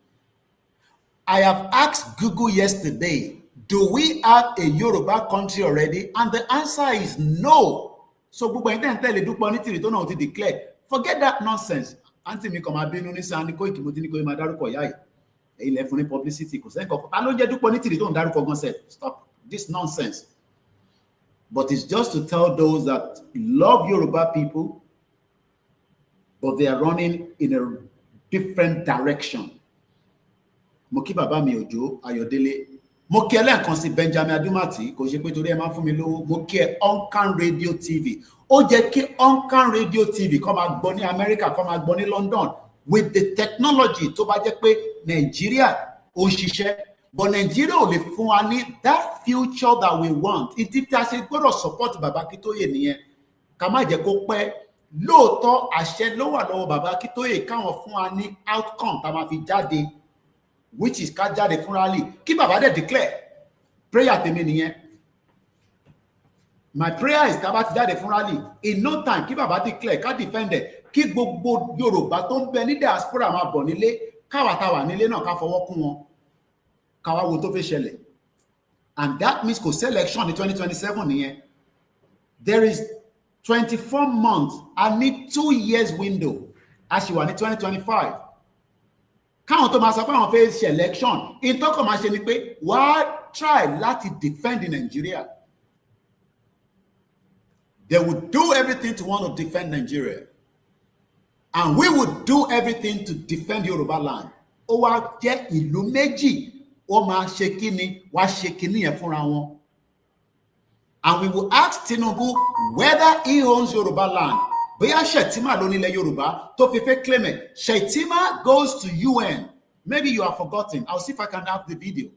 I have asked Google yesterday, do we have a Yoruba country already? And the answer is no. So Google intend tell you do don't know to declare. Forget that nonsense. Auntie me come abinu ni san ko ikimoti ni ko ma daruko ya e ile fun publicity ko se nkan ta lo je dupo ni tiri don daruko gan self. Stop this nonsense. But it's just to tell those that love Yoruba people, but they are running in a different direction. Moki baba mi ojo Ayodele. Mo ki ele kan si Benjamin Adumati ko se pe tori e ma fún mi lówó. Mo ki e Oncan Radio TV. Ó jẹ́ kí Oncan Radio TV kó máa gbọ́ ní America, kó máa gbọ́ ní London with the technology tó bá jẹ́ pé Nigeria ó ṣiṣẹ́. But Nigeria ò lè fún wa ní that future that we want. Ìdí tí a ṣe gbọ́dọ̀ support Baba Akintoye nìyẹn. Ká má jẹ́ kó pẹ́. Lóòótọ́ àṣẹ ló wà lọ́wọ́ Baba Akintoye káwọn fún wa ní outcome tá máa fi jáde, which is ká jáde fún rally. Kí bàbá dẹ̀ declare. Prayer tèmi nìyẹn. My prayer is ká bá ti jáde fún rally. In no time, kí bàbá declare, ká defend it. Kí gbogbo Yorùbá tó ń bẹ ní diaspora máa bọ̀ nílé, káwa tá wà nílé náà ká fọwọ́ kún wọn. Káwa wo tó fẹ́ ṣẹlẹ̀. And that means kò selection in 2027 nìyẹn. There is 24 months. I need 2 years window. As you are in 2025. Káwọn tó máa sọ pé àwọn fẹ́ ṣe election. In tó kàn máa ṣe ni pé wá try láti defend in Nigeria. They would do everything to want to defend Nigeria. And we would do everything to defend Yoruba land. Ó wá jẹ́ ìlú méjì. Ó máa ṣe kíni, wá ṣe kíni yẹn fúnra wọn. And we will ask Tinubu whether he owns Yoruba land. Bóyá Shettima ló nílẹ̀ Yoruba tó fi fẹ́ claim it. Shettima goes to UN. Maybe you have forgotten. I'll see if I can have the video.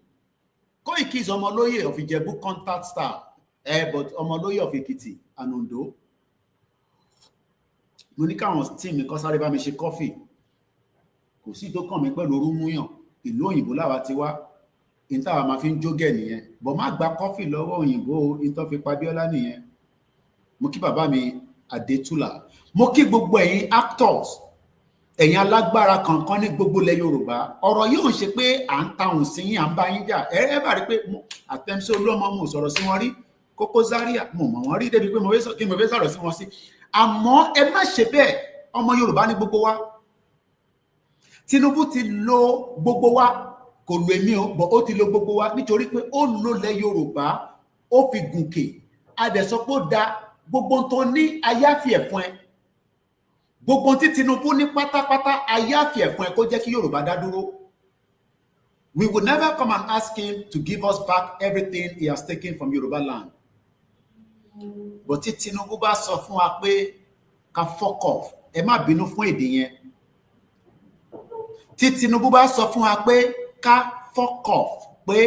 Koiki is Omoloye of Ijebu contact star. But Omoloye of Ekiti and Ondo. Mo ní káwọn team mi kó sáré bá mi ṣe coffee. Kò sí tó kàn mí pẹ̀lú orú múyàn. Ìlú òyìnbó láwa ti wá. Ìta máa fi ń jógẹ̀ nìyẹn. But má gba coffee lọ́wọ́ òyìnbó ìtọ́ fi pa Bíọ́lá nìyẹn. Mo kí bàbá mi Adétúlà. Mo kí gbogbo ẹ̀yin actors. Ẹ̀yin alágbára kankan ní gbogbo ilẹ̀ Yorùbá. Ọ̀rọ̀ yóò ń ṣe pé à ń ta òun sí yín, à ń bá yín jà. Ẹ bá rí pé àtẹ̀mísí Olúọmọ mo sọ̀rọ̀ sí wọn rí. Kókó Zaria mo mọ̀ wọ́n rí débi pé mo fẹ́ sọ̀rọ̀ sí wọn sí. Àmọ́ ẹ má ṣe bẹ́ẹ̀. Ọmọ Yorùbá ní gbogbo wa. Tinubu ti lo gbogbo wa. Kò lo èmi o, but ó ti lo gbogbo wa nítorí pé ó lo lẹ̀ Yorùbá, ó fi gùnkè. A dẹ̀ sọ pé ó da gbogbo tó ní ayáfi ẹ̀fọn ẹ. Gbogbo tí Tinubu ní pátápátá ayáfi ẹ̀fọn ẹ kó jẹ́ kí Yorùbá dá dúró. We will never come and ask him to give us back everything he has taken from Yoruba land. But tí Tinubu bá sọ fún wa pé ká fuck off, ẹ má bínú fún èdè yẹn. Tí Tinubu bá sọ fún wa pé ká fuck off, pé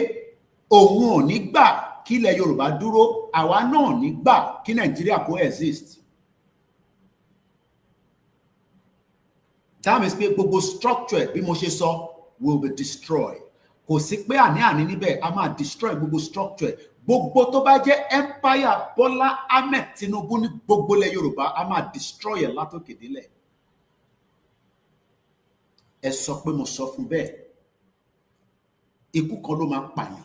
òun ò ní gbà kí ilẹ̀ Yorùbá dúró, àwa náà ní gbà kí Nàìjíríà coexist. That means pé gbogbo structure bí mo ṣe sọ will be destroyed. Kò sí pé àní níbẹ̀, a máa destroy gbogbo structure. Gbogbo tó bá jẹ́ empire Bọ́lá Ahmed Tinubu ní gbogbo ilẹ̀ Yorùbá, a máa destroy ẹ̀ látòkè délẹ̀. Ẹ sọ pé mo sọ fún bẹ́ẹ̀. Ikú kan ló máa pààyàn,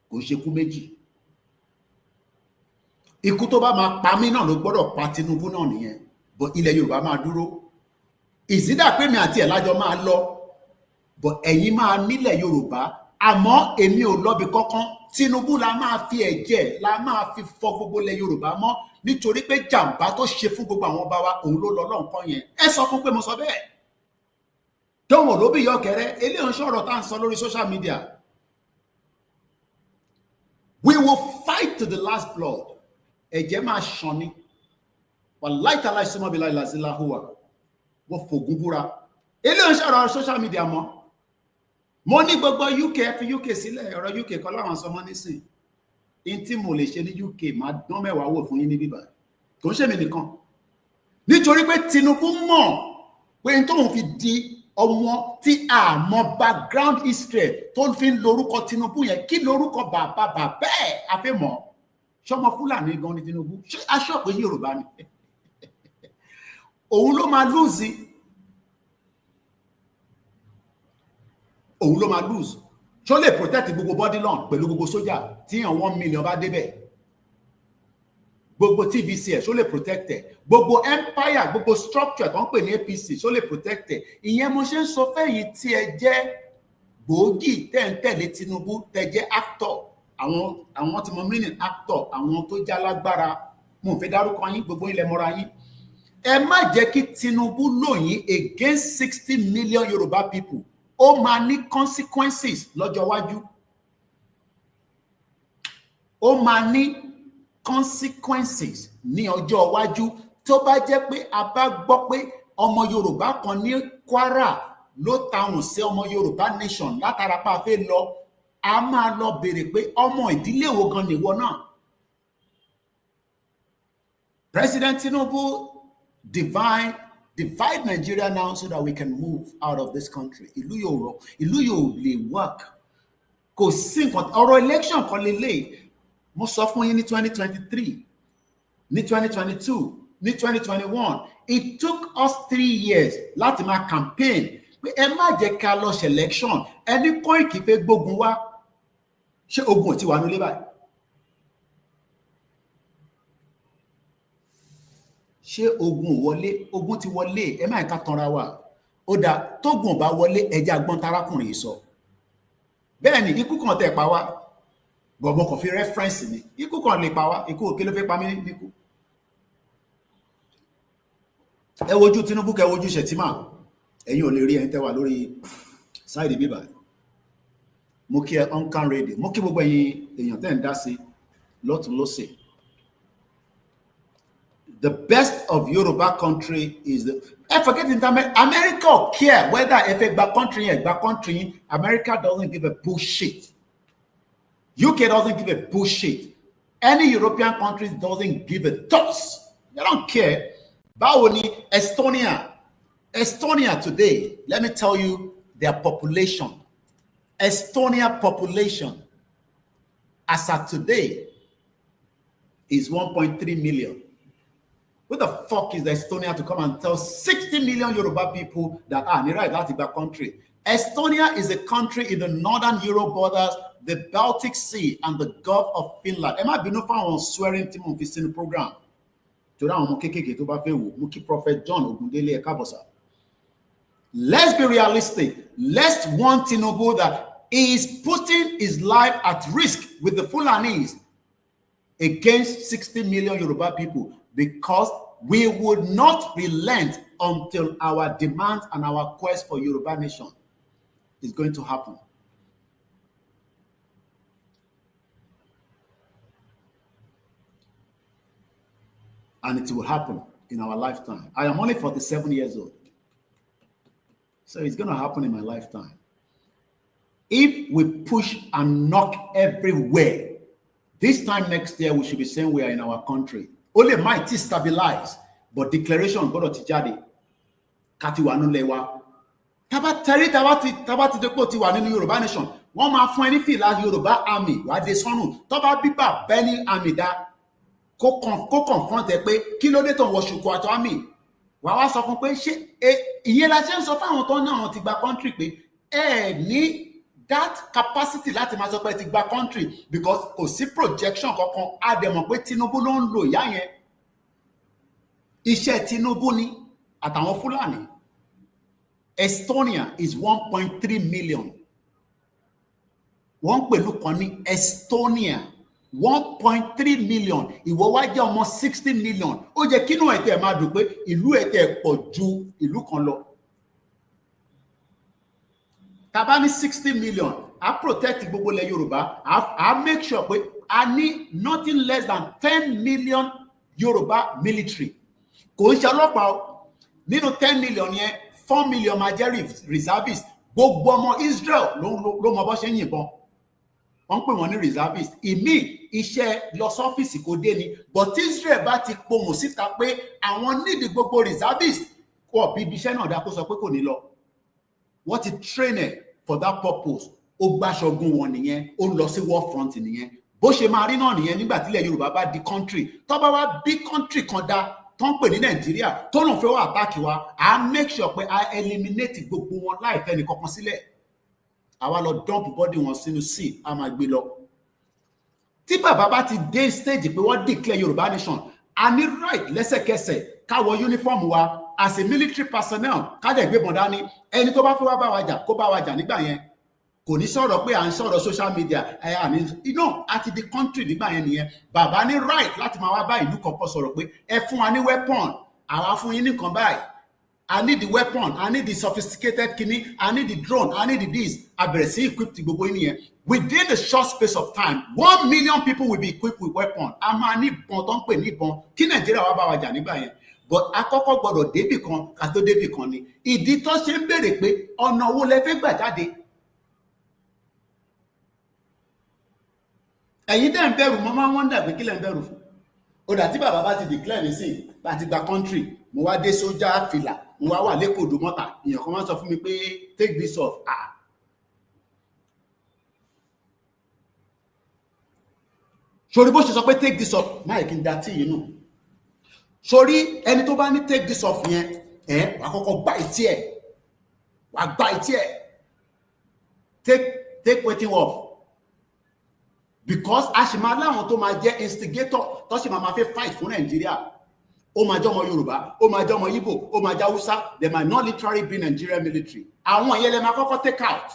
kò ṣe ikú méjì. Ikú tó bá máa pa mí náà ló gbọ́dọ̀ pa Tinubu náà nìyẹn. But ilẹ̀ Yorùbá máa dúró. Ìsídà pé mi àti ẹ̀ lájọ máa lọ. But ẹ̀yin máa nílẹ̀ Yorùbá. Àmọ́ èmi ò lọ́bi kankan. Tinubu la máa fi ẹ̀jẹ̀ la máa fi fọ gbogbo ilẹ̀ Yorùbá mọ́ nítorí pé jàǹbá tó ṣe fún gbogbo àwọn ọba wa òun ló lọ lọ́nkàn yẹn. Ẹ sọ fún pé mo sọ bẹ́ẹ̀. Dánwò ló bí yọkẹrẹ, eléyìí ń sọ̀rọ̀ tá à ń sọ lórí social media. We will fight to the last blood. Ẹ̀jẹ̀ máa ṣàn ni. Wàláì tàlá ìsúnmọ́ bí láìláṣílá hùwà. Wọ́n fògùn búra. Eléyìí ń sọ̀rọ̀ social media mọ́. Mo ní gbogbo UK fi UK sílẹ̀, ọ̀rọ̀ UK kọ́ láwọn sọmọ nísìn. In tí mo lè ṣe ní UK máa dán mẹ́wàá wò fún yín ní bíbá. Kò ń ṣe mí nìkan. Nítorí pé Tinubu mọ̀ pé n tóun fi di ọmọ tí a mọ background history tó fi ń lórúkọ Tinubu yẹn, kí lórúkọ bàbá ẹ̀ àfẹ́mọ̀. Ṣọmọ Fúlàní gan ni Tinubu, ṣé aṣọ pé Yorùbá ni? òun ló máa lose. Òun ló máa lose. Ṣó lè protect gbogbo body long pẹ̀lú gbogbo sójà tí yàn 1 million bá débẹ̀. Gbogbo TVC ṣó lè protect ẹ̀. Gbogbo empire, gbogbo structure tó ń pè ní APC ṣó lè protect ẹ̀. Ìyẹn mo ṣe ń sọ fẹ́yìn tí ẹ jẹ́ gbòógì tẹ́ ń tẹ̀lé Tinubu, tẹ́ jẹ́ actor. Àwọn tí mo meaning actor, àwọn tó já lágbára. Mo fẹ́ dárúkọ yín, gbogbo ilẹ̀ mọ́ra yín. Ẹ má jẹ́ kí Tinubu lò yín against 60 million Yoruba people. Ó máa ní consequences lọ́jọ́ iwájú. Ó máa ní consequences ní ọjọ́ iwájú tó bá jẹ́ pé a bá gbọ́ pé ọmọ Yorùbá kan ní Kwara ló tahùn sí ọmọ Yorùbá nation látara pa fẹ́ lọ, a máa lọ béèrè pé ọmọ ìdílé wo gan nìwọ náà. President Tinubu divide Nigeria now so that we can move out of this country. Ìlú yóò lè work. Kò sí nǹkan ọ̀rọ̀ election kan lélẹ̀. Mo sọ fún yín ní 2023, ní 2022, ní 2021. It took us 3 years láti máa campaign pé ẹ má jẹ́ ká lọ ṣe election. Ẹni Koiki fẹ́ gbógun wá. Ṣé ogun ò ti wà nílé báyìí? Ṣé ogun wọlé? Ogun ti wọlé. Ẹ má ká tanra wa. Ó dá tógun bá wọlé ẹjẹ́ agbọ́n tarákùnrin sọ. Bẹ́ẹ̀ ni ikú kan tẹ̀ pa wá. Bọ̀bọ̀ kò fi reference ni. Ikú kan lè pa wá. Ikú òkè ló fẹ́ pa mí níkú. Ẹ wojú Tinubu, kẹ wojú Shettima. Ẹ̀yin ò lè rí ẹ̀yin tẹ́ wà lórí side bíbá. Mo kí ẹ Oncan Radio. Mo kí gbogbo ẹ̀yin èèyàn tẹ́ ń dá sí lọ́tùn lósì. The best of Yoruba country is the. I forget America care whether if a back country, America doesn't give a bullshit. UK doesn't give a bullshit. Any European countries doesn't give a toss. They don't care. Bawoni, Estonia today, let me tell you their population. Estonia population as of today is 1.3 million. What the fuck is Estonia to come and tell 60 million Yoruba people that right, that's the country? Estonia is a country in the northern Europe borders, the Baltic Sea, and the Gulf of Finland. Am I being found swearing to on this program? To Prophet John Ogundele Ekabosa. Let's be realistic. Let's want Tinubu that he is putting his life at risk with the Fulanis against 60 million Yoruba people, because we would not relent until our demands and our quest for Yoruba nation is going to happen. And it will happen in our lifetime. I am only 47 years old. So it's going to happen in my lifetime. If we push and knock everywhere, this time next year, we should be saying we are in our country. Only might stabilize, but declaration God of Tijadi. Katiwanu lewa. Tabati deko ti wa nínú Yoruba nation. Wọ́n máa fún ẹni feel like Yoruba army. Wà dé sọ́nù. Tọ́ba bíbà bẹ́ni army dá. Kó confront ẹ pé kí ló dé tó wọ ṣùkú àtọ́ army. Wà wá sọ fún pé ṣé ìyẹn la ṣe ń sọ fáwọn tó ní àwọn ti gba country pé ní that capacity láti máa sọ pé ti gba country, because kò sí projection kankan. A dẹ̀ mọ̀ pé Tinubu ló ń lo ìyá yẹn. Iṣẹ́ Tinubu ni àtàwọn Fúlàní. Estonia is 1.3 million. Wọ́n pẹ̀lú kan ní Estonia 1.3 million. Ìwọ wá jẹ́ ọmọ 60 million. Ó jẹ́ kínú ẹ̀tẹ̀ máa dùn pé ìlú ẹ̀tẹ̀ pọ̀ ju ìlú kan lọ. Tàbá ní 60 million, I protect gbogbo ilẹ̀ Yorùbá. I make sure pé I need nothing less than 10 million Yoruba military. Kò ń ṣe ọlọ́pàá nínú 10 million yẹn, 4 million máa jẹ́ reservists. Gbogbo ọmọ Israel ló mọ bó ṣe ń yìnbọn. Wọ́n pè wọ́n ní reservist. Ìmí iṣẹ́ lọ sọ́fíìsì kò dé ni. But Israel bá ti pohùn síta pé àwọn nídìí gbogbo reservist kò bí ibi iṣẹ́ náà dá kó sọ pé kò ní lọ. Wọ́n ti train ẹ̀ for that purpose. Ó gbàṣọgún wọn nìyẹn. Ó lọ sí war front nìyẹn. Bó ṣe máa rí náà nìyẹn nígbà tí ilẹ̀ Yorùbá bá di country. Tó bá wá bí country kan dá, tó ń pè ní Nàìjíríà tó lóun fẹ́ wá àtàkì wa à make sure pé a eliminate gbogbo wọn láì fẹ́ ní kankan sílẹ̀ àwa lọ dump body wọn sínú sea a máa gbé lọ. Tí bàbá bá ti dé stage pé wọ́n declare Yorùbá nation a ní right lẹ́sẹ̀kẹsẹ̀ ká wọ uniform wa as a military personnel ká dẹ̀ gbé bọ̀n dání ẹni tó bá fẹ́ wá bá wa jà kó bá wa jà nígbà yẹn kò ní sọ̀rọ̀ pé à ń sọ̀rọ̀ social media àti the country nígbà yẹn nìyẹn bàbá ní right láti máa wá bá ìlú kọ̀ọ̀kan sọ̀rọ̀ pé ẹ fún wa ní weapon àwa fún yín nìkan báyìí I need the weapon I need the sophisticated kini I need the drone I need the this abẹ̀rẹ̀ sí equip ti gbogbo yín yẹn within a short space of time 1 million people will be equipped with weapon a máa ní ìbọn tó ń pè ní ìbọn kí Nàìjíríà wá bá wa jà nígbà yẹn but àkọ́kọ́ gbọ́dọ̀ débì kan ká tó débì kan ni ìdí tó ṣe ń béèrè pé ọ̀nà wo lẹ fẹ́ gbà jáde. Ẹ̀yin dẹ̀ ń bẹ̀rù mo máa ń wọ́ndà pé kí lẹ̀ ń bẹ̀rù fún. Ó dà tí bàbá bá ti declare nísìn láti gba country mo wá dé sójà fìlà mo wá wà lẹ́kọ̀ọ́ odò mọ́ta èèyàn kan máa sọ fún mi pé take this off. Sori bó ṣe sọ pé take this off máa kí n da tí yìí nù. Sori ẹni tó bá ní take this off yẹn wàá kọ́kọ́ gbá etí ẹ̀ wàá gbá etí ẹ̀ take wetin off. Because Ashima láwọn tó máa jẹ́ instigator tó sì máa fẹ́ fight fún Nàìjíríà ó máa jẹ́ ọmọ Yorùbá ó máa jẹ́ ọmọ Igbo ó máa jẹ́ Hausa they might not literally be Nigerian military àwọn yẹn lè máa kọ́kọ́ take out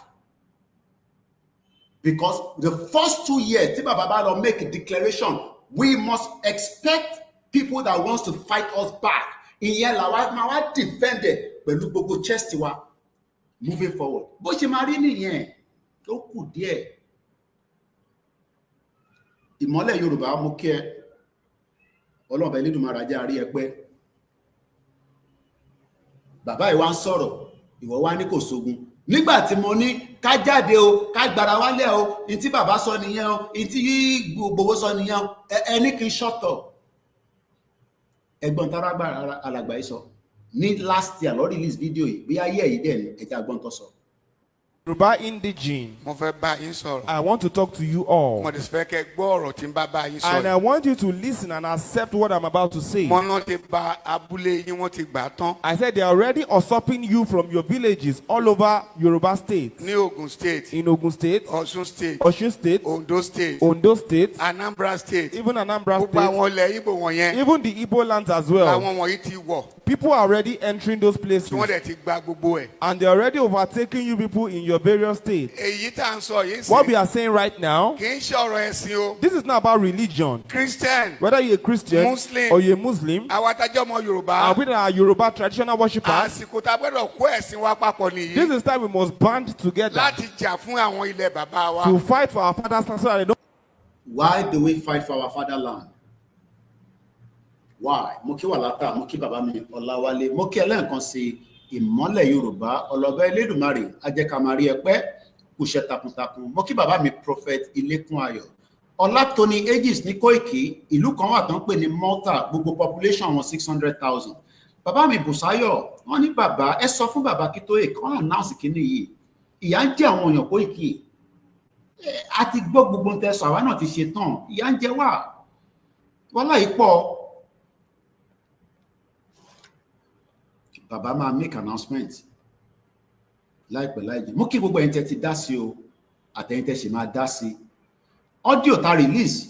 because the first 2 years tí bàbá bá lọ make a declaration we must expect people that wants to fight us back ìyẹn làwa máa wá defended pẹ̀lú gbogbo chest wa moving forward bó ṣe máa rí nìyẹn ó kù díẹ̀. Ìmọ́lẹ̀ Yorùbá mú kí ẹ ọlọ́ọ̀bẹ Elédùmarè ajé àrí ẹpẹ́ bàbá ìwà ń sọ̀rọ̀ ìwọ wá ní kò sógun nígbà tí mo ní ká jáde o ká gbára wálẹ̀ o ní tí bàbá sọ nìyẹn o ní tí gbogbo sọ nìyẹn o ẹni kì í ṣọ̀tọ̀ ẹ̀gbọ́n tára alàgbà yìí sọ ní last year lọ release video yìí bí ayé yìí dẹ̀ ní ẹ̀jẹ̀ àgbọ̀n tó sọ. Yoruba indigene. I want to talk to you all. And I want you to listen and accept what I'm about to say. I said they are already usurping you from your villages all over Yoruba State. In Ogun State, Osun State, Ondo State, Anambra State, even Anambra State, even the Igbo lands as well. People are already entering those places. And they're already overtaking you people in your various states. What we are saying right now, this is not about religion. Christian, whether you're a Christian Muslim, or you're a Muslim, and we are Yoruba traditional worshippers, this is time we must band together to fight for our father's land so that they don't. Why do we fight for our fatherland? Why? Mo kí Wàlátà, mo kí bàbá mi Ọláwálé, mo kí ẹlẹ́ǹkan sí Ìmọ́lẹ̀ Yorùbá, ọlọ́bẹ Elédùmarè, ajẹ́kàmárí ẹpẹ́, kùṣẹ́ takuntakun. Mo kí bàbá mi Prophet Ilékún Ayọ̀. Ọlátòní Aegis ní Kóìkì, ìlú kan wà tán pè ní Malta, gbogbo population wọn 600,000. Bàbá mi Bùsáyọ̀, wọ́n ní bàbá, ẹ sọ fún bàbá Akintoye kan announce kíní yìí. Ìyà ń jẹ àwọn èèyàn Kóìkì. A ti gbọ́ gbogbo ń tẹ̀sán, àwa náà ti ṣe tán. Ìyà ń jẹ wá. Wọ́lá yìí pọ̀. Bàbá máa make announcement láìpẹ́ láìjẹ́. Mo kí gbogbo ẹ̀yin tẹ́ ti dá sí o, àtẹ̀yin tẹ́ ṣe máa dá sí. Audio ta release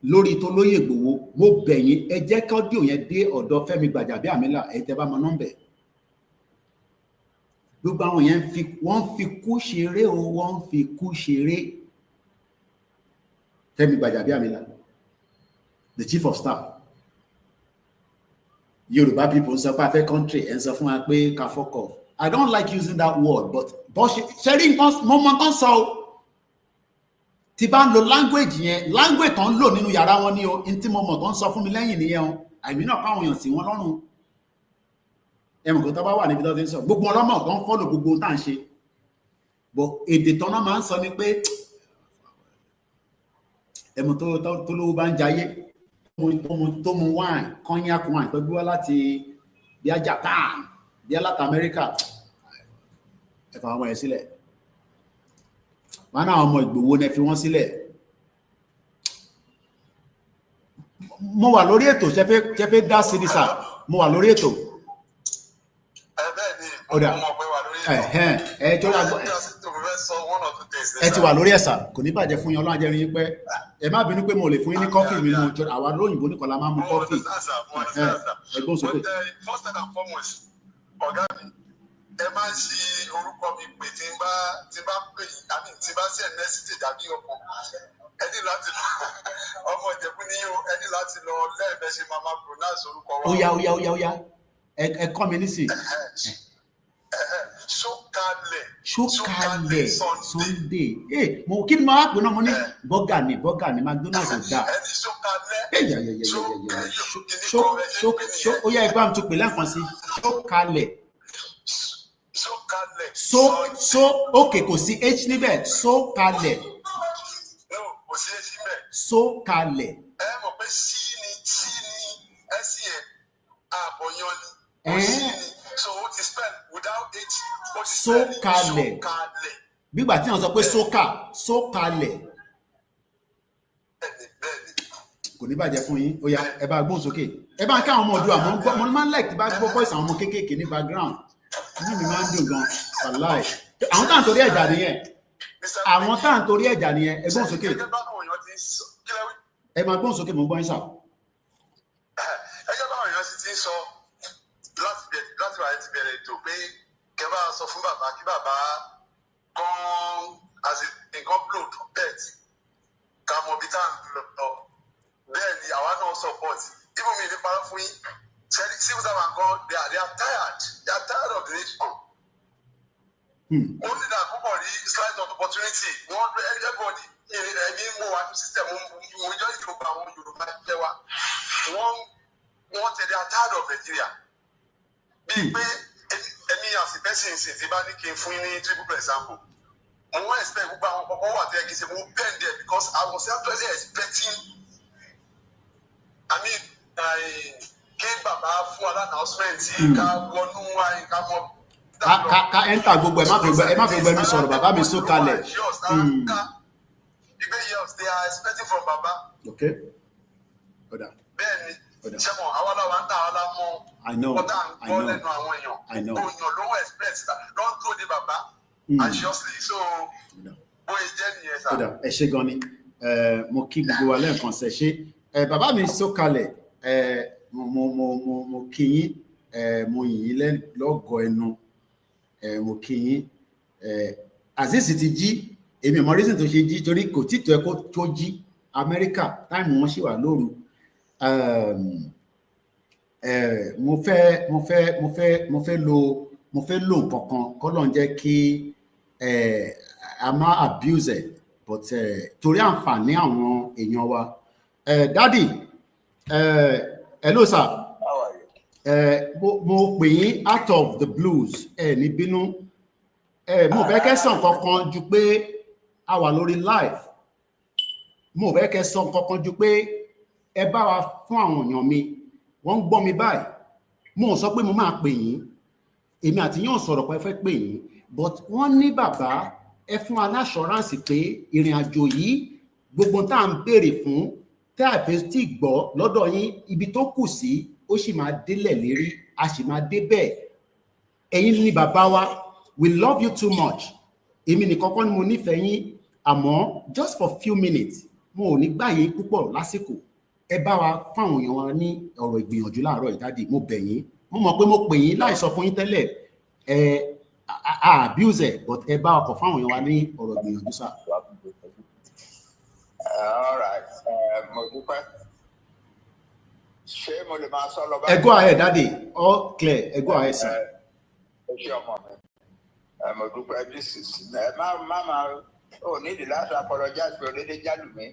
lórí tó lóyè Ìgbòho, mo bẹ̀ yín ẹ jẹ́ kí audio yẹn dé ọ̀dọ̀ Fẹ́mi Gbàjàbíàmílà ẹ̀yin tẹ́ bá mọ nọ́mbẹ̀. Gbogbo àwọn yẹn wọ́n fi kú ṣeré o, wọ́n fi kú ṣeré. Fẹ́mi Gbàjàbíàmílà, the chief of staff. Yoruba people ń sọ pé a fẹ́ country ẹ̀ ń sọ fún wa pé ká fuck off. I don't like using that word but ṣẹ́rí nǹkan mọ́mọ́ kan sọ o. Tí bá ń lo language yẹn, language tó ń lò nínú yàrá wọn ni o, ní tí mo mọ̀ tó ń sọ fún mi lẹ́yìn nìyẹn o. Àìmí náà káwọn èèyàn sí wọn lọ́rùn. Ẹ̀mọ̀ kò tó bá wà níbi tó ti ń sọ. Gbogbo ọlọ́mọ tó ń follow gbogbo ohun tá à ń ṣe. But èdè tán náà máa ń sọ ni pé ẹ̀mọ̀ tó lówó bá ń jayé. Tó mu wine cognac wine tó gbé wá láti bí i Japan bí i láti America ẹ fà wọn ẹ sílẹ̀ wọn náà ọmọ Ìgbòho ní fi wọn sílẹ̀. Mo wà lórí ètò ṣẹfẹ dá sí ní sà. mo wà lórí ètò. Ọ̀dà ẹ tó lágbọ́ ẹ ti wà lórí ẹ̀sà kò ní bàjẹ́ fún yín ọlọ́run ajẹ́rin yín pẹ́ ẹ má bínú pé mo lè fún yín ní kọ́fì mi nù àwa lóyìnbó nìkan la máa mú kọ́fì ẹgbọ́n sókè. First and foremost ọ̀gá mi ẹ máa ń ṣe orúkọ mi pé tí n bá pè yín àmì tí n bá ṣe ẹ̀nẹ́sìtì dàbí ọkọ̀ ẹni láti lọ ọmọ ìjẹ̀bú ní ẹni láti lọ lẹ́ẹ̀mẹ́ ṣe máa máa pronounce orúkọ wa. Ó yá ẹ kọ́ mi nísì. Ṣókalẹ̀ Sunday mo kí ni mo wá pè náà mo ní bọ́gà ni McDonald's ò dáa. Ó yá ẹgbẹ́ àmì tó pè lẹ́ẹ̀kan sí ṣókalẹ̀. Òkè kò sí h níbẹ̀ ṣókalẹ̀. Ṣókalẹ̀. Ẹ mọ̀ pé sí ni SEN àbọ̀yán ni. So it is spelled without h. Ṣókalẹ̀. Bígbà tí wọ́n sọ pé ṣókalẹ̀. Kò ní bàjẹ́ fún yín. Ó yá ẹ bá gbóhùn sókè. Ẹ bá ń ká àwọn ọmọ ọdún àmọ́ mo máa ń like tí bá gbọ́ voice àwọn ọmọ kéékèèké ní background. Inú mi máa ń dùn gan. Wàláì. Àwọn táà ń torí ẹ̀jà nìyẹn. Ẹ gbóhùn sókè. Ẹ máa gbóhùn sókè mo ń gbọ́ yín sà. Ẹjọ́ báwọn èèyàn sì ti ń sọ láti wà ti bẹ̀rẹ̀ ètò pé kẹ́ bá sọ fún bàbá kí bàbá kan nǹkan blow trumpet ká mọ bí tá à ń lọ bẹ́ẹ̀ ni àwa náà support even mi ní parọ́ fún yín civil servant kan they are tired of the nation. Only that púpọ̀ rí slight of opportunity wọ́n everybody ẹ̀mí mú wa ní system mo jọ ìjọba àwọn Yorùbá jẹ́ wa wọ́n tẹ̀lé are tired of Nigeria. Bíi pé ẹ̀mí àsìpẹ́sì ìsìn tí bá ní kí n fún yín ní triple example mo expect gbogbo àwọn kọ̀ọ̀kan wà tẹ́ kí n ṣe mo bend there because I was actually expecting kí bàbá fún announcement ká wọnú ká mọ. Ká ẹ́ńtà gbogbo ẹ má fi gbẹmí sọ̀rọ̀ bàbá mi ṣókalẹ̀. Ìgbé years they are expecting from bàbá. Okay. Bẹ́ẹ̀ni sẹ́mọ̀ àwọn aláwa ń tà àwọn alámọ̀ ọ̀tá ń gbọ́ lẹ́nu àwọn èèyàn òyìn ló wọ́n expect lọ́n tó di bàbá anxiously so bóyá jẹ́ nìyẹn sá. Ẹ ṣé gan ni mo kí gbogbo wa lẹ́ẹ̀kan ṣe ṣe bàbá mi ṣókalẹ̀ mo kí yín mo yìn yín lọ́gọ̀ ẹnu mo kí yín Azeez ti jí èmi mọ reason tó ṣe jí torí kò tí tó ẹ kó tó jí Amẹ́ríkà táìmù wọn ṣì wà lóru. Mo fẹ́ lo nǹkan kan kọ́lọ̀ ń jẹ́ kí a má abuse ẹ̀ but torí àǹfààní àwọn èèyàn wa. Daddy hello sir. How are you? Mo pè yín out of the blues ní bínú mo fẹ́ kẹ́ sọ nǹkan kan ju pé a wà lórí live mo fẹ́ kẹ́ sọ nǹkan kan ju pé ẹ bá wa fún àwọn èèyàn mi wọ́n ń gbọ́ mi báyìí mo sọ pé mo máa pè yín èmi àti yín ò sọ̀rọ̀ pé ẹ fẹ́ pè yín but wọ́n ní bàbá ẹ fún aláṣọ́ránsì pé ìrìn àjò yìí gbogbo tá à ń béèrè fún tẹ́ àfẹ́ tí gbọ́ lọ́dọ̀ yín ibi tó kù sí ó sì máa délẹ̀ lérí a sì máa dé bẹ́ẹ̀ ẹ̀yin ní bàbá wa we love you too much èmi nìkan kọ́ ni mo nífẹ̀ẹ́ yín àmọ́ just for few minutes mo ò ní gbà yín púpọ̀ lásìkò ẹ bá wa fáwọn èèyàn wa ní ọ̀rọ̀ ìgbìyànjú láàárọ̀ ìdádì mo bẹ̀ yín mo mọ̀ pé mo pè yín láì sọ fún yín tẹ́lẹ̀ abuse ẹ̀ but ẹ bá ọkọ̀ fáwọn èèyàn wa ní ọ̀rọ̀ ìgbìyànjú sá. All right mo dúpẹ́ ṣé mo lè máa sọ lọ bá. Ẹ go ahead daddy all clear ẹ go ahead sir. Ẹ ṣé ọmọ mi mo dúpẹ́ this is máa ò nídìí láti apologize pé olédè jálù mi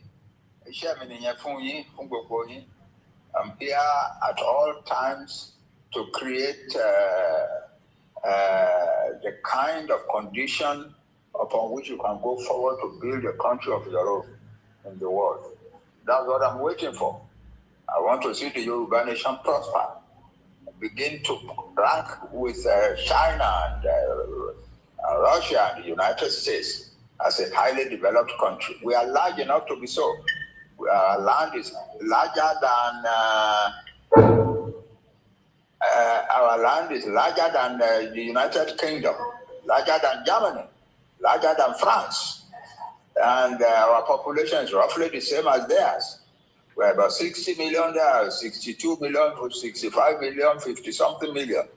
iṣẹ́ mi nìyẹn fún yín fún gbogbo yín. I'm here at all times to create the kind of condition upon which you can go forward to build a country of your own in the world. That's what I'm waiting for. I want to see the Yoruba nation prosper, begin to rank with China and Russia and the United States as a highly developed country. We are large enough to be so. Our land is larger than Our land is larger than the United Kingdom, larger than Germany, larger than France. And our population is roughly the same as theirs. We're about 60 million there, 62 million, 65 million, 50-something million.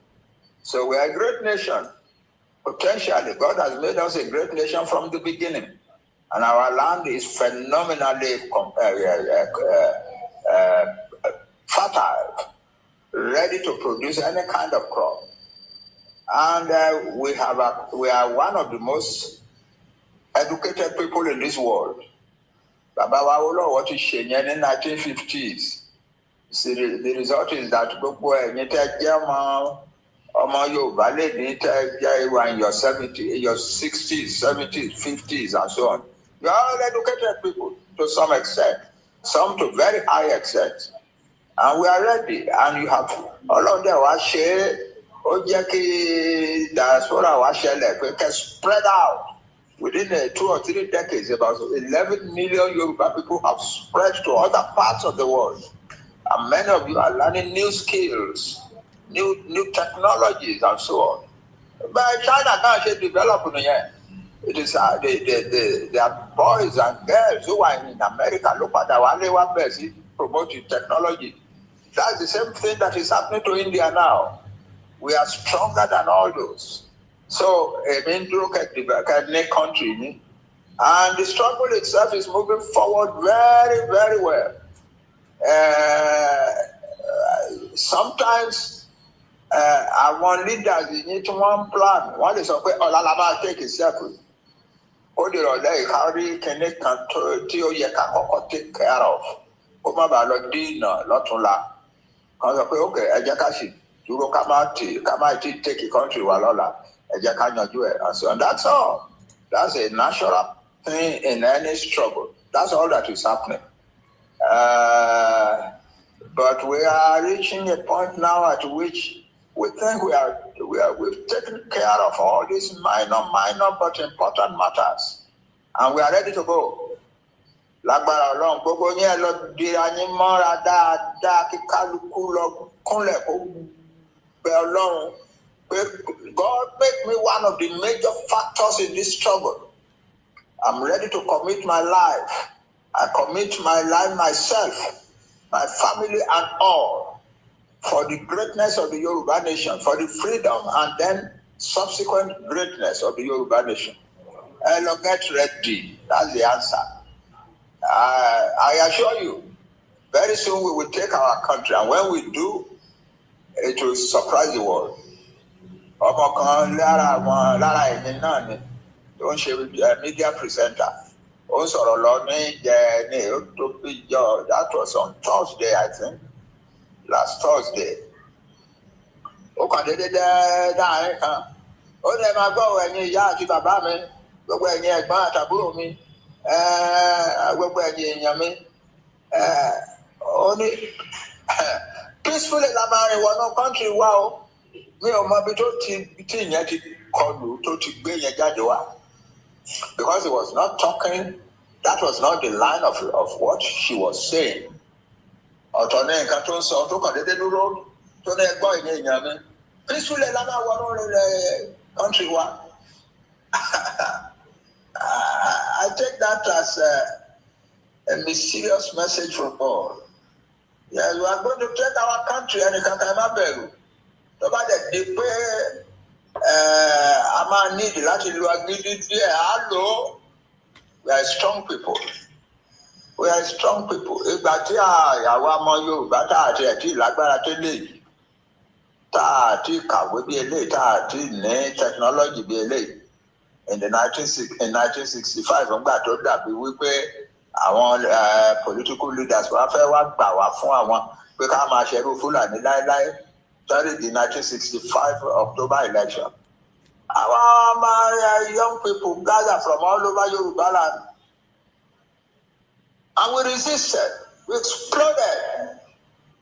So we are a great nation. Potentially, God has made us a great nation from the beginning. And our land is phenomenally fertile, ready to produce any kind of crop. And we are one of the most educated people in this world. Baba Wawolo, what is in the 1950s? See, the result is that in your 70s, your 60s, 70s, 50s, and so on. You are all educated people to some extent, some to very high extent. And we are ready. And you have all of them share, diaspora we can spread out. Within 2 or 3 decades, about 11 million Yoruba people have spread to other parts of the world. And many of you are learning new skills, new technologies, and so on. But China can't develop yet. It is there are boys and girls who are in America. Look at our best promoting technology. That's the same thing that is happening to India now. We are stronger than all those. So, country, and the struggle itself is moving forward very, very well. Sometimes our leaders need to one plan. One is okay, Olalama take a circle. Odirole carry connect to take care of. Kuma Balodina, Lotula. Okay, Ajakashi, you come out, take a country, Walola. And that's all. That's a natural thing in any struggle. That's all that is happening. But we are reaching a point now at which we think we've taken care of all these minor but important matters, and we are ready to go. Lágbára Ọlọ́run gbogbo yẹn lọ dira yín mọ́ra dáadáa kí kálukú lọ kúnlẹ̀ kó bẹ Ọlọ́run. God make me one of the major factors in this struggle. I'm ready to commit my life. I commit my life myself, my family and all, for the greatness of the Yoruba nation, for the freedom and then subsequent greatness of the Yoruba nation. Get ready. That's the answer. I assure you, very soon we will take our country, and when we do, it will surprise the world. Ọmọ kan lára ẹ̀mí náà ni tó ń ṣe media presenter. Ó sọ̀rọ̀ lọ ní that was on Thursday, I think, last Thursday. Ó kàn déédéé dáhùn kan. Ó lè máa gbọ́ ẹ̀yin ìyá àti bàbá mi, gbogbo ẹ̀yin ẹ̀gbọ́n àtàbúrò mi, gbogbo ẹ̀yin èèyàn mi. Ó ní peacefully la máa rìn wọnú country wa o. Mi ò mọ bí tó ti ìyẹn ti kọlù tó ti gbé yẹn jáde wá. Because he was not talking, that was not the line of what she was saying. Ọ̀tọ̀ ní nǹkan tó ń sọ tó kàn déédéé dúró tó ní ẹgbọ́n ìyẹn èèyàn mi. Peacefully la máa wọnú country wa. I take that as a mysterious message from God. Yes, we are going to take our country and Kankanmaberu. Tó bá dẹ̀ di pé a máa need láti lo agídí díẹ̀ á lò ó. We are strong people. We are strong people. Ìgbà tí àwa ọmọ Yorùbá tá àti ẹ̀tí lágbára tó lè yìí, tá àti kàwé bí eléyìí, tá àti ní technology bí eléyìí. In 1965, nígbà tó dàbí wípé àwọn political leaders wá fẹ́ wá gbà wá fún àwọn pé ká máa ṣerú Fúlàní láéláé during the 1965 October election. Our young people gathered from all over Yoruba land. And we resisted. We exploded.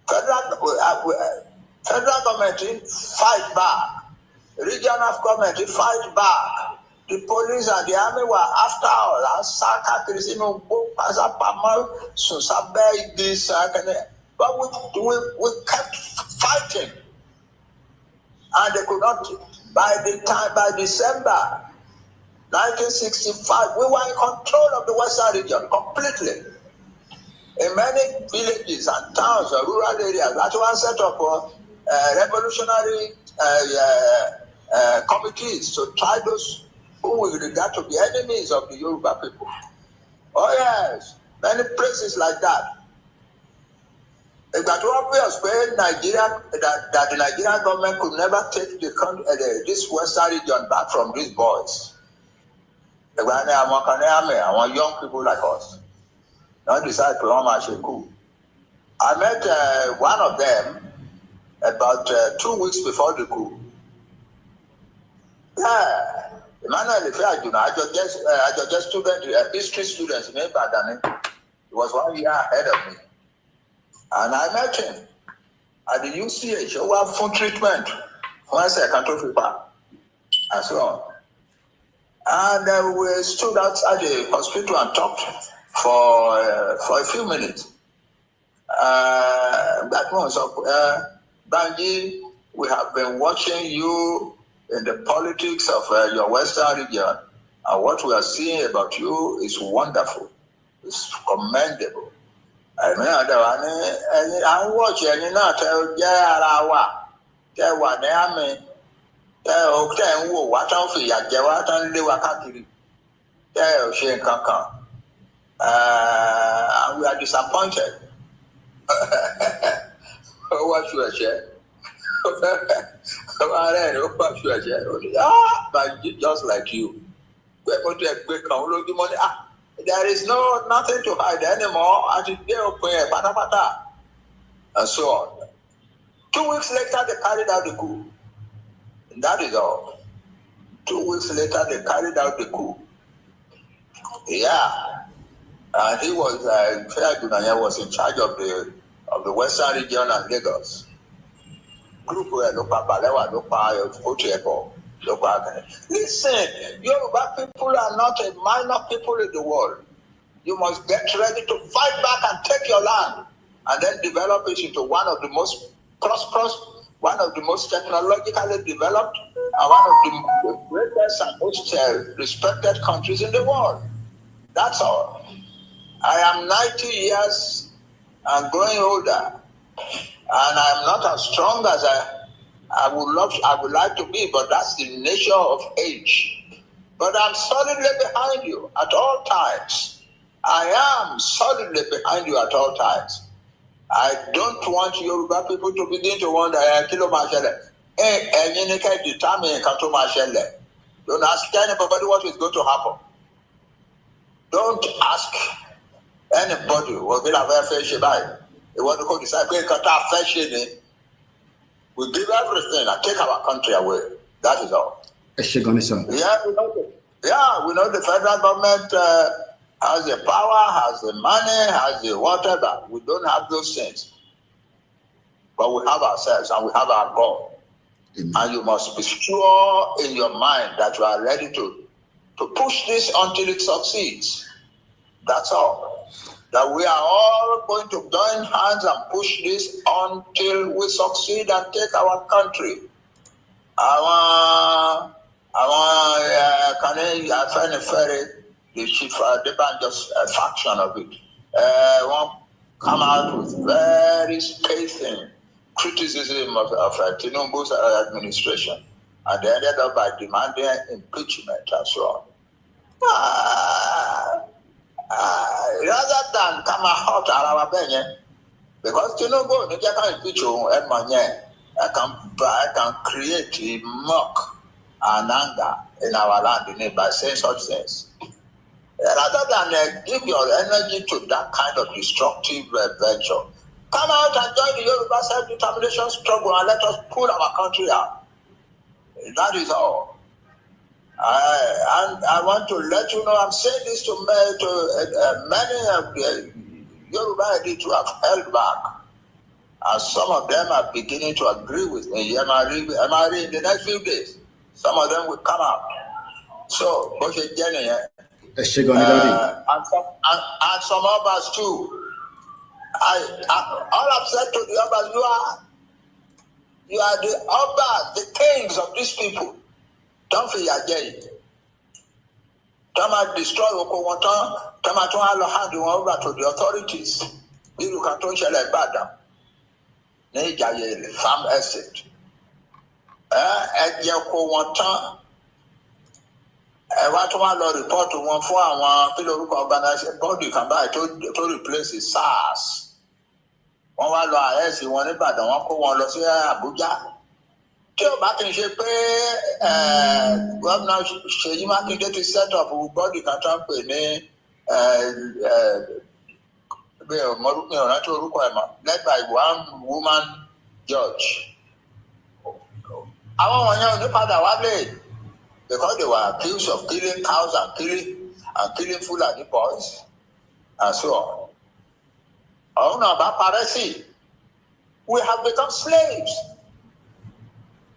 Federal government fight back. Regional government fight back. The police and the army were after us. But we kept fighting. and they could not. By December 1965, we were in control of the Western region completely. In many villages and towns or rural areas, that was set up revolutionary committees to try those who we regard to be enemies of the Yoruba people. Oh yes, many places like that. It got obvious where Nigeria, that the Nigerian government could never take this Western region back from these boys. They were young people like us. Now decide to run a coup. I met one of them about 2 weeks before the coup. Yeah, Emmanuel I just student, history students in Ibadan. He was 1 year ahead of me. And I met him at the UCH over full treatment for a Akintoye and so on. And we stood outside the hospital and talked for a few minutes. That was Banji, we have been watching you in the politics of your Western region, and what we are seeing about you is wonderful. It's commendable. I mean, I watch any not tell Jarawa, tell what I mean, tell Okten, what I'm for Yajawatan Lewakaki, tell Shane Kankan. And we are disappointed. What you are saying? But just like you, we're going to quick money. There is nothing to hide anymore. And so on. 2 weeks later, they carried out the coup. And that is all. 2 weeks later, they carried out the coup. Yeah. And he was, was in charge of the Western region and Lagos. Group where listen, Yoruba people are not a minor people in the world. You must get ready to fight back and take your land and then develop it into one of the most prosperous, one of the most technologically developed, and one of the greatest and most respected countries in the world. That's all. I am 90 years and growing older, and I'm not as strong as I would like to be, but that's the nature of age. But I'm solidly behind you at all times. I am solidly behind you at all times. I don't want Yoruba people to begin to wonder, don't ask anybody what is going to happen. Don't ask anybody what will have a fair share. They want to go decide we give everything and take our country away. That is all. Yeah, we know the federal government has the power, has the money, has the whatever. We don't have those things. But we have ourselves and we have our God. And you must be sure in your mind that you are ready to push this until it succeeds. That's all. That we are all going to join hands and push this until we succeed and take our country. The chief Adebanji faction of it, won't come out with very scathing criticism of Tinubu's administration, and they ended up by demanding impeachment and so on. Rather than come out our benye, because Tinubu they can impeach I can create a mock and anger in our land by saying such things. Rather than give your energy to that kind of destructive venture, come out and join the Yoruba self-determination struggle and let us pull our country out. That is all. And I want to let you know, I'm saying this to many of the Yoruba elites who have held back. And some of them are beginning to agree with me. MRE in the next few days, some of them will come out. So, and some others too. All I've said to the others, You are the Oba, the kings of these people. Don't feel again. Don't destroy Okowantan. Don't hand you over to the authorities. You can touch like bad. Nigeria farm estate. Okowantan. What one law report to one for our pillow organization body can buy to replace the SARS. One law arrest one about the one who want to see Abuja. Tell back in shape, governor Sheyi Makinde to set up a body can led by one woman judge. I want to know because they were accused of killing cows and killing Fulani boys and so on. Oh no, about piracy. We have become slaves.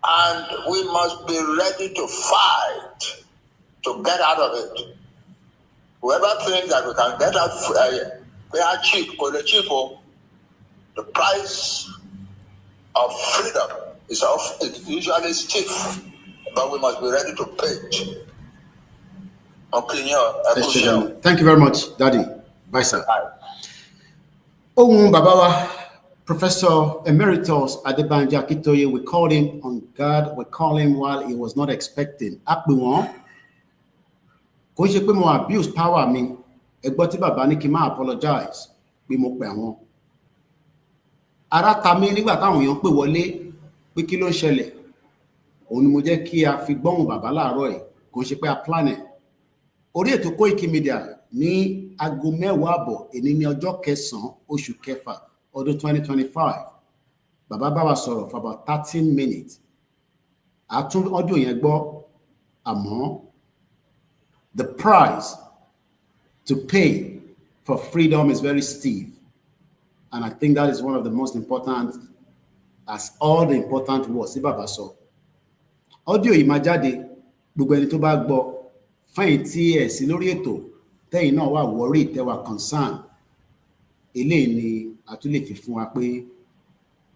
And we must be ready to fight to get out of it. Whoever thinks that we can get out, they are cheap, because the price of freedom is usually stiff, but we must be ready to pay it. Okay, thank you very much, Daddy. Bye, sir. Babawa. Professor Emeritus Adebanji Akintoye, we called him on guard. We called him while he was not expecting. Akbiwon, kò ṣe pé mo abuse power mi. Ẹgbọ́n tí bàbá ní kí n máa apologize bí mo pè wọ́n. Ara ta mi nígbà táwọn èèyàn pè wọlé pé kí ló ń ṣẹlẹ̀. Òun ni mo jẹ́ kí a fi gbọ́hùn bàbá láàárọ̀ yìí. Kò ṣe pé a plan ẹ̀. Orí ètò Koiki Media ní aago 10:00 èní ní ọjọ́ 9 oṣù kẹfà. Ọdún 2025, Baba bá wa sọ̀rọ̀ for about 13 minutes. Àtún audio yẹn gbọ́, àmọ́ the price to pay for freedom is very steep. And I think that is one of the most important, as all the important words tí Baba sọ. Audio yìí máa jáde, gbogbo ẹni tó bá gbọ́, fẹ́yìn tí ẹ̀ sí lórí ètò, tẹ́yìn náà wà worried, tẹ́ wà concerned. Eléyìí ni àtúlẹ̀ fi fún wa pé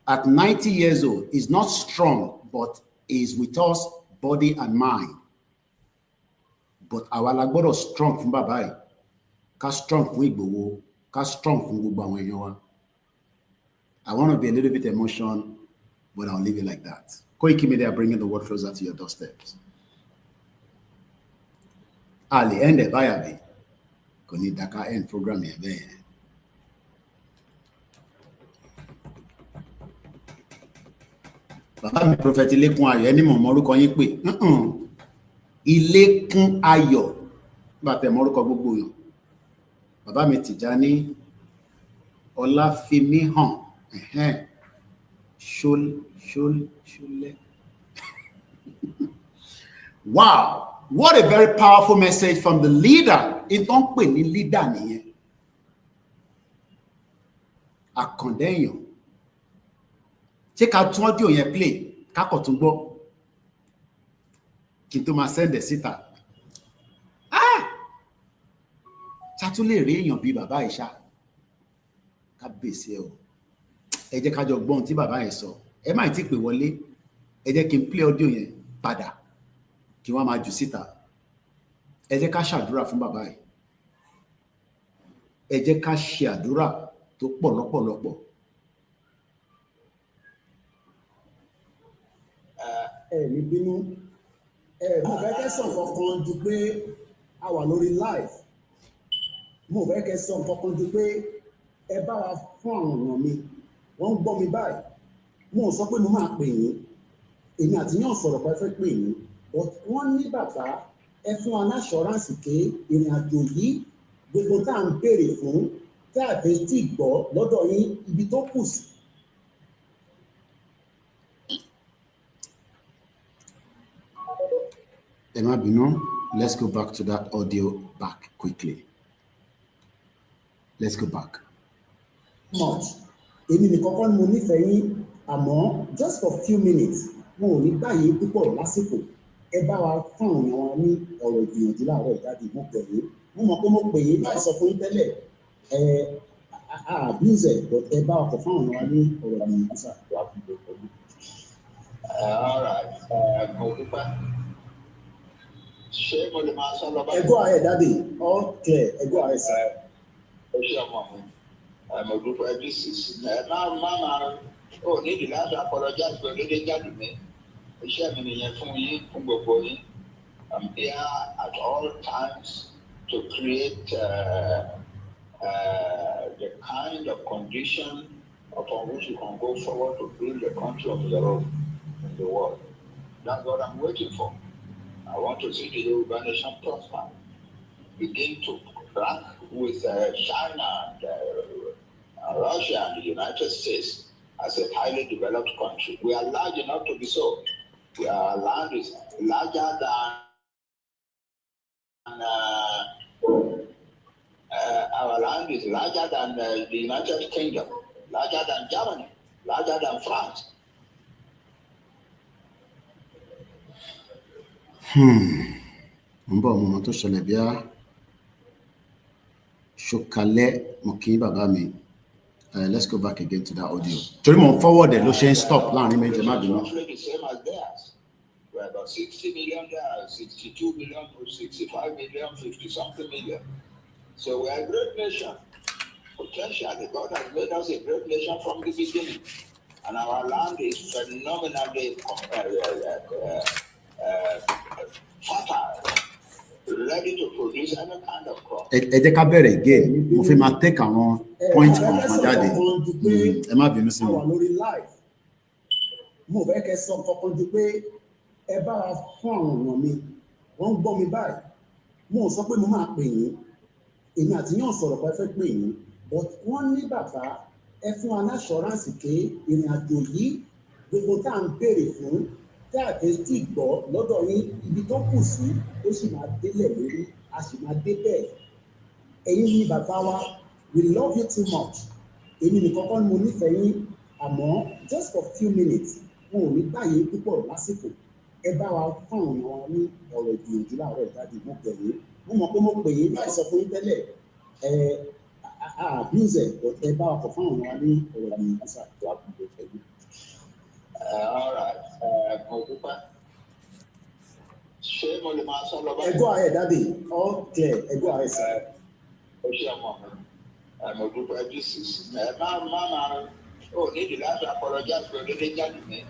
at 90 years old is not strong but is with us body and mind. But àwa la gbọ́dọ̀ strong fún bàbá yìí, ká strong fún Ìgbòho, ká strong fún gbogbo àwọn èèyàn wa. I want to be a little bit emotional, but I'll leave it like that. Koiki Media bringing the word closer to your doorsteps. Ali end ẹ̀ báyà bí kò ní daka end program yẹn bẹ́ẹ̀. Bàbá mi Prophet Ilékún Ayọ̀ ẹni mọ̀ mọ́rúkọ yín pé Ilékún Ayọ̀ bá tẹ̀ mọ́rúkọ gbogbo yàn. Bàbá mi Tìjání Ọláfimíhàn ṣólẹ́. Wow, what a very powerful message from the leader. Ìtàn pè ní leader nìyẹn. Àkàndá èèyàn. Ṣé ká tún audio yẹn play ká kọ̀ tún gbọ́ kí n tó máa send ẹ̀ síta. Ṣá tún lè rí èèyàn bíi bàbá ìṣá ká bèsè o. Ẹ jẹ́ ká jọ gbọ́n tí bàbá yẹn sọ. Ẹ má ti pè wọlé. Ẹ jẹ́ kí n play audio yẹn padà kí wọ́n máa jù síta. Ẹ jẹ́ ká ṣàdúrà fún bàbá yìí. Ẹ jẹ́ ká ṣe àdúrà tó pọ̀ lọ́pọ̀lọpọ̀. Ní bínú mo fẹ́ kẹ́ sọ nǹkan kan ju pé a wà lórí live. Mo fẹ́ kẹ́ sọ nǹkan kan ju pé ẹ bá wa fún àwọn èèyàn mi wọ́n ń gbọ́ mi báyìí. Mo sọ pé mo máa pè yín, èmi àti yín sọ̀rọ̀ pé ẹ fẹ́ pè yín, wọ́n ní bàbá ẹ fún wa ní assurance pé ìrìn àjò yìí gbogbo tá à ń béèrè fún tá a bẹ tí gbọ́ lọ́dọ̀ yín ibi tó kù sí. Emma Bino, let's go back to that audio back quickly. Let's go back. Much. Èmi nìkan kọ́ ni mo nífẹ̀ẹ́ yín, àmọ́ just for a few minutes, mo ò ní báyìí púpọ̀ lásìkò. Ẹ bá wa fún àwọn èèyàn wa ní ọ̀rọ̀ ìgbìyànjú láàárọ̀ ìjáde mo pè yín. Mo mọ̀ pé mo pè yín láì sọ fún yín tẹ́lẹ̀. Abuse ẹ̀, but ẹ bá wa kọ̀ fún àwọn èèyàn wa ní ọ̀rọ̀ ìgbìyànjú sáà. All right. Go ahead, Daddy. All clear. Go ahead, sir. I'm a group of this. Now, Mama, oh, need to apologize for the gentleman. The chairman in Fungi, I'm here at all times to create the kind of condition upon which you can go forward to build the country of your own in the world. That's what I'm waiting for. I want to see the Yoruba nation prosper, begin to rank with China, and Russia, and the United States as a highly developed country. We are large enough to be so. Our land is larger than our land is larger than the United Kingdom, larger than Germany, larger than France. Mo tó ṣẹlẹ̀ bí a ṣokalẹ̀ mo kí bàbá mi. Let's go back again to that audio. Torí mo forward ló ṣe ń stop láàrin méjì má bínú. The same as theirs. We're about 60 million there, 62 million, 65 million, 50 something million. So we are a great nation. Potentially, God has made us a great nation from the beginning. And our land is phenomenally fertile, ready to produce any kind of crop. Ẹ jẹ́ ká bẹ̀rẹ̀ again. Mo fi máa take àwọn point kan jáde. Ẹ má bínú sí mi. Mo fẹ́ kẹ́ sọ kankan ju pé ẹ bá wa fún àwọn ọ̀nà mi, wọ́n ń gbọ́ mi báyìí. Mo sọ pé mo máa pè yín, èmi àti yín sọ̀rọ̀ pé ẹ fẹ́ pè yín, but wọ́n ní bàbá ẹ fún wa ní assurance pé ìrìn àjò yìí gbogbo tá à ń béèrè fún tí àtẹ tí gbọ́ lọ́dọ̀ yín ibi tó kù sí ó sì máa délẹ̀ lórí, a sì máa dé bẹ́ẹ̀. Ẹ̀yin ni bàbá wa, we love you too much. Èmi nìkan kọ́ ni mo nífẹ̀ẹ́ yín, àmọ́ just for few minutes wọn ò ní báyìí púpọ̀ lásìkò. Ẹ bá wa fún àwọn ọmọ wa ní ọ̀rọ̀ ìgbìyànjú láàárọ̀ ìdájí mo pè yín. Mo mọ̀ pé mo pè yín láì sọ fún yín tẹ́lẹ̀ abuse but ẹ bá wa kọ̀ fún àwọn ọmọ wa ní ọ̀rọ̀ ìgbìyànjú sáà tó wà fún ìgbìyànjú. All right. Mo dúpẹ́. Ṣé mo lè máa sọ lọ báyìí? Go ahead, Daddy. All clear. Go ahead, sir. Ó ṣe ọmọ mi. Mo dúpẹ́ Jesus. Máa ò nídìí láti apologize for the gentleman.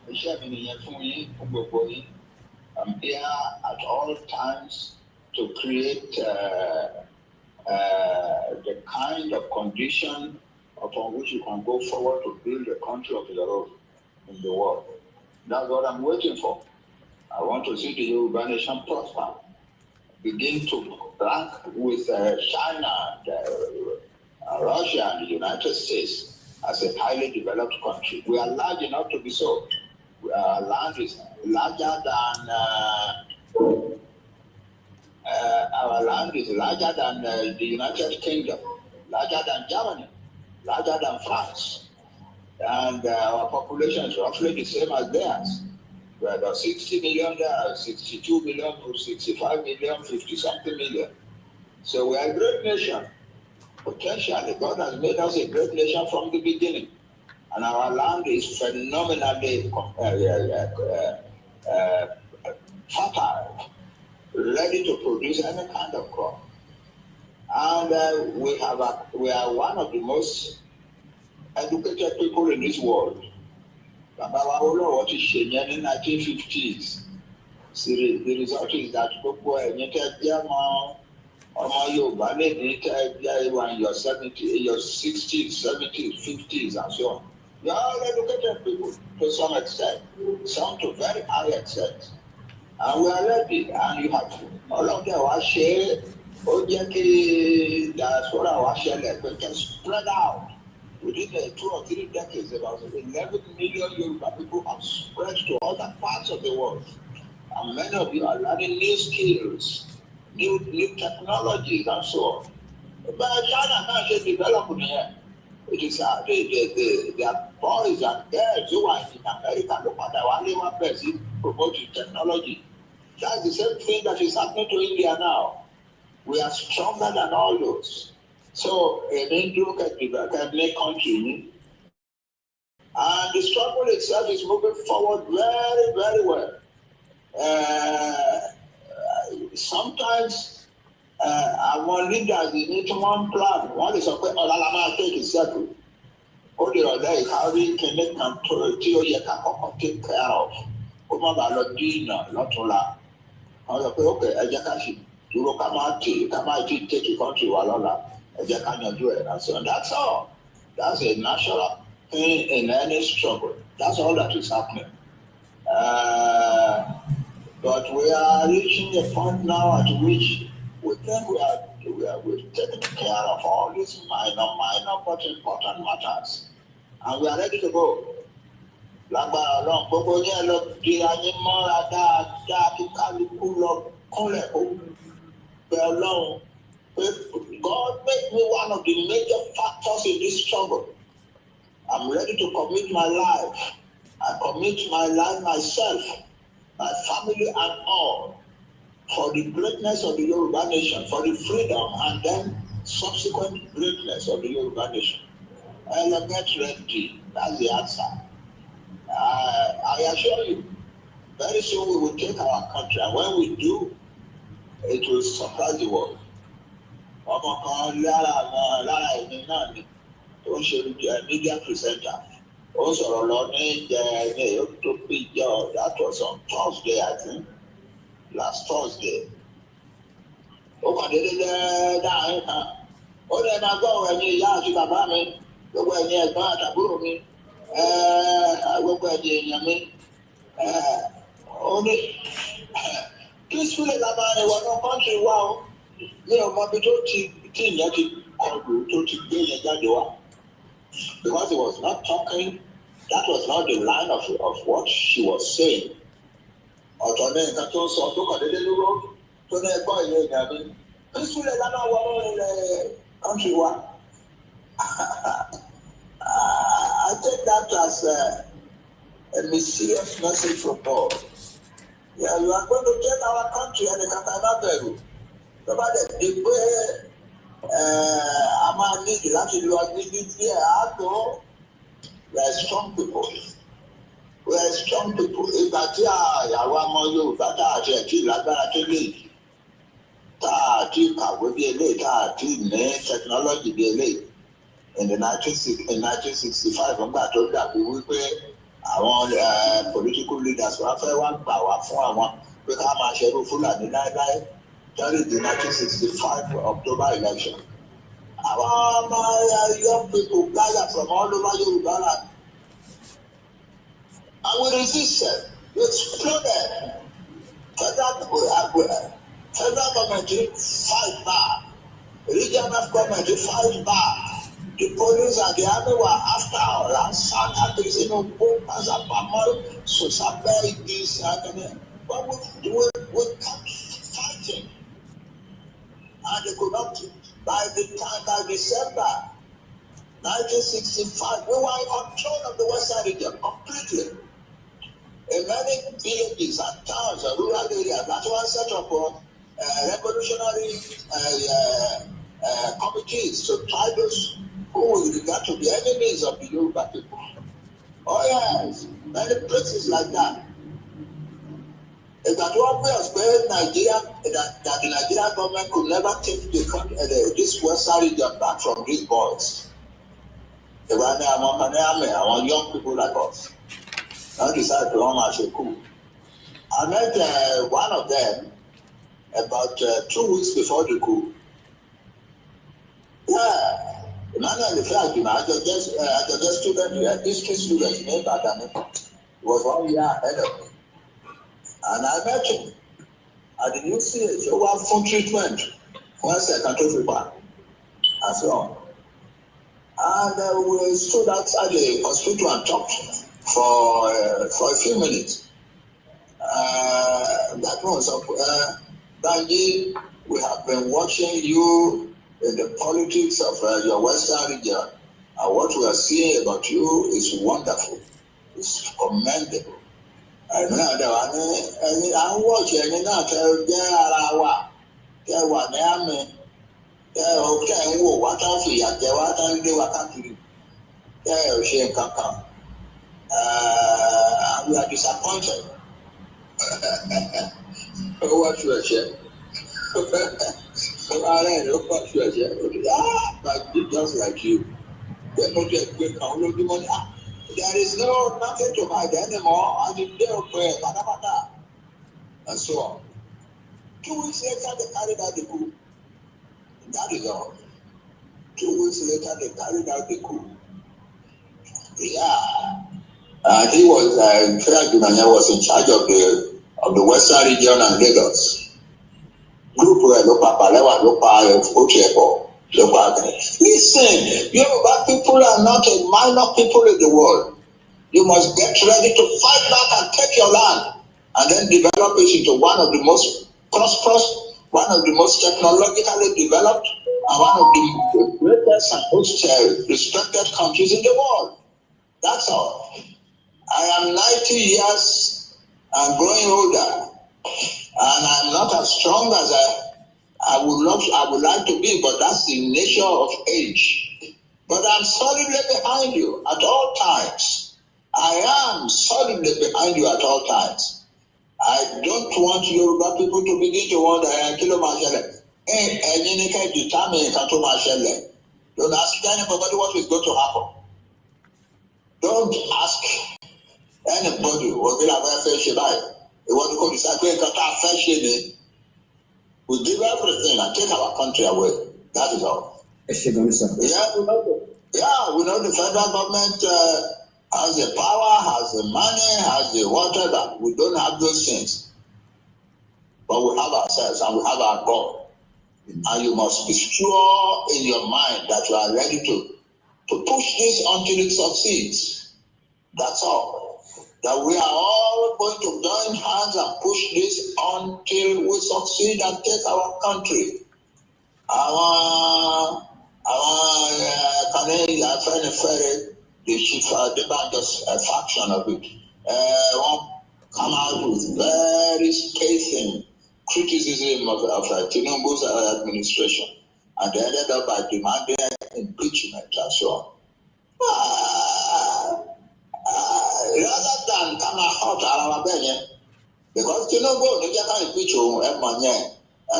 Iṣẹ́ mi nìyẹn fún yín, fún gbogbo yín. I'm here at all times to create the kind of condition upon which you can go forward to build a country of your own in the world. That's what I'm waiting for. I want to see the Yoruba nation prosper, begin to rank with China, Russia, and the United States as a highly developed country. We are large enough to be so. Our land is larger than the United Kingdom, larger than Germany, larger than France. And our population is roughly the same as theirs. We're about 60 million there, 62 million, 65 million, 50 something million. So we are a great nation. Potentially, God has made us a great nation from the beginning. And our land is phenomenally fertile, ready to produce any kind of crop. And we are one of the most educated people in this world. Bàbá wa Olówó ti ṣe yẹn ní 1950s. The result is that gbogbo ẹ̀yin tẹ́ jẹ́ ọmọ Yorùbá lè ní tẹ́ jẹ́ ìwà in your 70s, your 60s, 70s, 50s and so on. You are all educated people to some extent, some to very high extent. And we are ready, and you have all of them wa ṣe ó jẹ́ kí diaspora wa ṣẹlẹ̀ pé can spread out. Within 2 or 3 decades, about 11 million Yoruba people have spread to other parts of the world. And many of you are learning new skills, new technologies, and so on. But China can't develop here. It is their boys and girls who are in America, look at our person promoting technology. That's the same thing that is happening to India now. We are stronger than all those. So, in look at the country, And the struggle itself is moving forward very, very well. Sometimes our leaders need one plan. One is okay, Olalama take a circle. All the other carry connect and to take care of. Omaba Dina, Lotola. Okay, Ajakashi. You will come out to take a country Walola. Ajakanya do it. And so that's all. That's a natural thing in any struggle. That's all that is happening. But we are reaching a point now at which we think we've taken care of all these minor but important matters. And we are ready to go. Lágbára Ọlọ́run gbogbo yẹn lọ di ayé mọ́ra dáadáa kí kálukú lọ kúnlẹ̀ kó bẹ Ọlọ́run pé God make me one of the major factors in this struggle. I'm ready to commit my life. I commit my life myself, my family and all, for the greatness of the Yoruba nation, for the freedom and then subsequent greatness of the Yoruba nation. And get ready. That's the answer. I assure you, very soon we will take our country, and when we do, it will surprise the world. Ọmọ kan lára ẹni náà ni tó ń ṣe media presenter. Ó sọ̀rọ̀ lọ ní ìjọ that was on Thursday, I think, last Thursday. Ó kàn déédéé dáhùn kan. Ó lè máa gbọ́ ẹ̀yin ìyá àti bàbá mi, gbogbo ẹ̀yin ẹ̀gbọ́n àtàbúrò mi. Gbogbo ẹ̀jẹ̀ èèyàn mi ó ní peacefully la máa ń wọ ní country wa o ní ọmọ bí tó ti ìyẹn ti kọlù tó ti gbé yẹn jáde wá, because he was not talking, that was not the line of what she was saying. Ọ̀tọ̀ ní nǹkan tó ń sọ tó kàn déédéé dúró tó ní ẹgbọ́n ìyẹn èèyàn mi peacefully la máa wọ ní country wa. I take that as a mysterious message from God. Yeah, you are going to take our country and the Kakanaberu. Nobody, the way a man needs to do a we are strong people. We are strong people. If that you that technology be late. In 1965, nígbà tó dàbí wípé àwọn political leaders wá fẹ́ wá gbà wá fún àwọn pé ká máa ṣerú Fúlàní láéláé during the 1965 October election. Our young people gathered from all over Yoruba land. And we resisted. We exploded. Federal government fight back. Regional government fight back. The police and the army were after our ransack and boom as a bammer, so somebody this and but we kept fighting. And they could not, by December 1965, we were in control of the Western region completely. In many villages and towns and rural areas, that was set up revolutionary committees to try those who with regard to the enemies of the Yoruba people. Oh yes, many places like that. It was obvious that the Nigerian government could never take this Western region back from these boys. They were our young people like us. Now decided to run as a coup. I met one of them about 2 weeks before the coup. Yeah. Emmanuel, in fact, I just student, history student, named Adam. He was 1 year ahead of me. And I met him at the UCH, so one phone treatment, one second to back, and so on. And we stood outside the hospital and talked for a few minutes. That was Banji, we have been watching you in the politics of your Western region, and what we are seeing about you is wonderful. It's commendable. And now I watch any now tell Arawa, tell what they okay, what else we are there, what else they were country, tell Shane Kaka. We are disappointed. What you are saying? But just like you, there is nothing to hide anymore, and so on. 2 weeks later, they carried out the coup. That is all. 2 weeks later, they carried out the coup. Yeah. He was, was in charge of the Western region and Lagos. Group Listen, Yoruba people are not a minor people in the world. You must get ready to fight back and take your land, and then develop it into one of the most prosperous, one of the most technologically developed, and one of the greatest and most respected countries in the world. That's all. I am 90 years and growing older, and I'm not as strong as I would like to be, but that's the nature of age. But I'm solidly behind you at all times. I am solidly behind you at all times. I don't want Yoruba people to begin to wonder, don't ask anybody what is going to happen. Don't ask anybody what will happen. We give everything and take our country away. That is all. Yeah, we know the federal government has the power, has the money, has the whatever. We don't have those things. But we have ourselves and we have our God. And you must be sure in your mind that you are ready to push this until it succeeds. That's all. That we are all going to join hands and push this until we succeed and take our country. The chief Adebanji faction of it won't come out with very scathing criticism of Tinubu's administration, and they ended up by demanding impeachment and so on. Rather than come out our bench, because Tinubu they can impeach I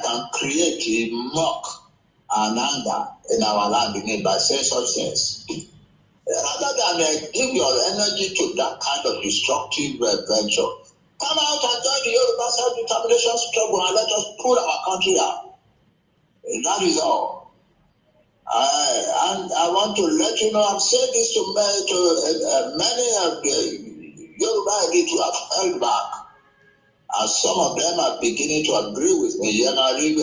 can create a mock and anger in our land by saying such things. Rather than give your energy to that kind of destructive venture, come out and join the Yoruba self-determination struggle and let us pull our country out. That is all. And I want to let you know, I've said this to many of the Yoruba elite who have held back, and some of them are beginning to agree with me. And I read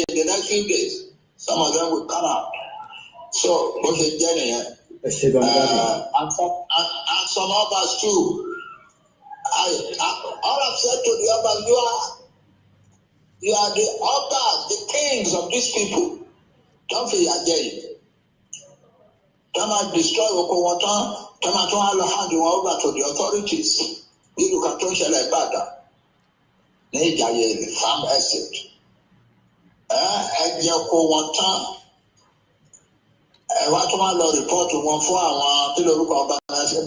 in the next few days, some of them will come out. So, both the journey, and some others too. All I've said to the others, you are the others, the kings of these people. Don't feel again. Come and destroy Okowata. Come and hand you over to the authorities. You can touch like Bada. Nigeria, farm estate. And Okowata. What one law report to 1 for our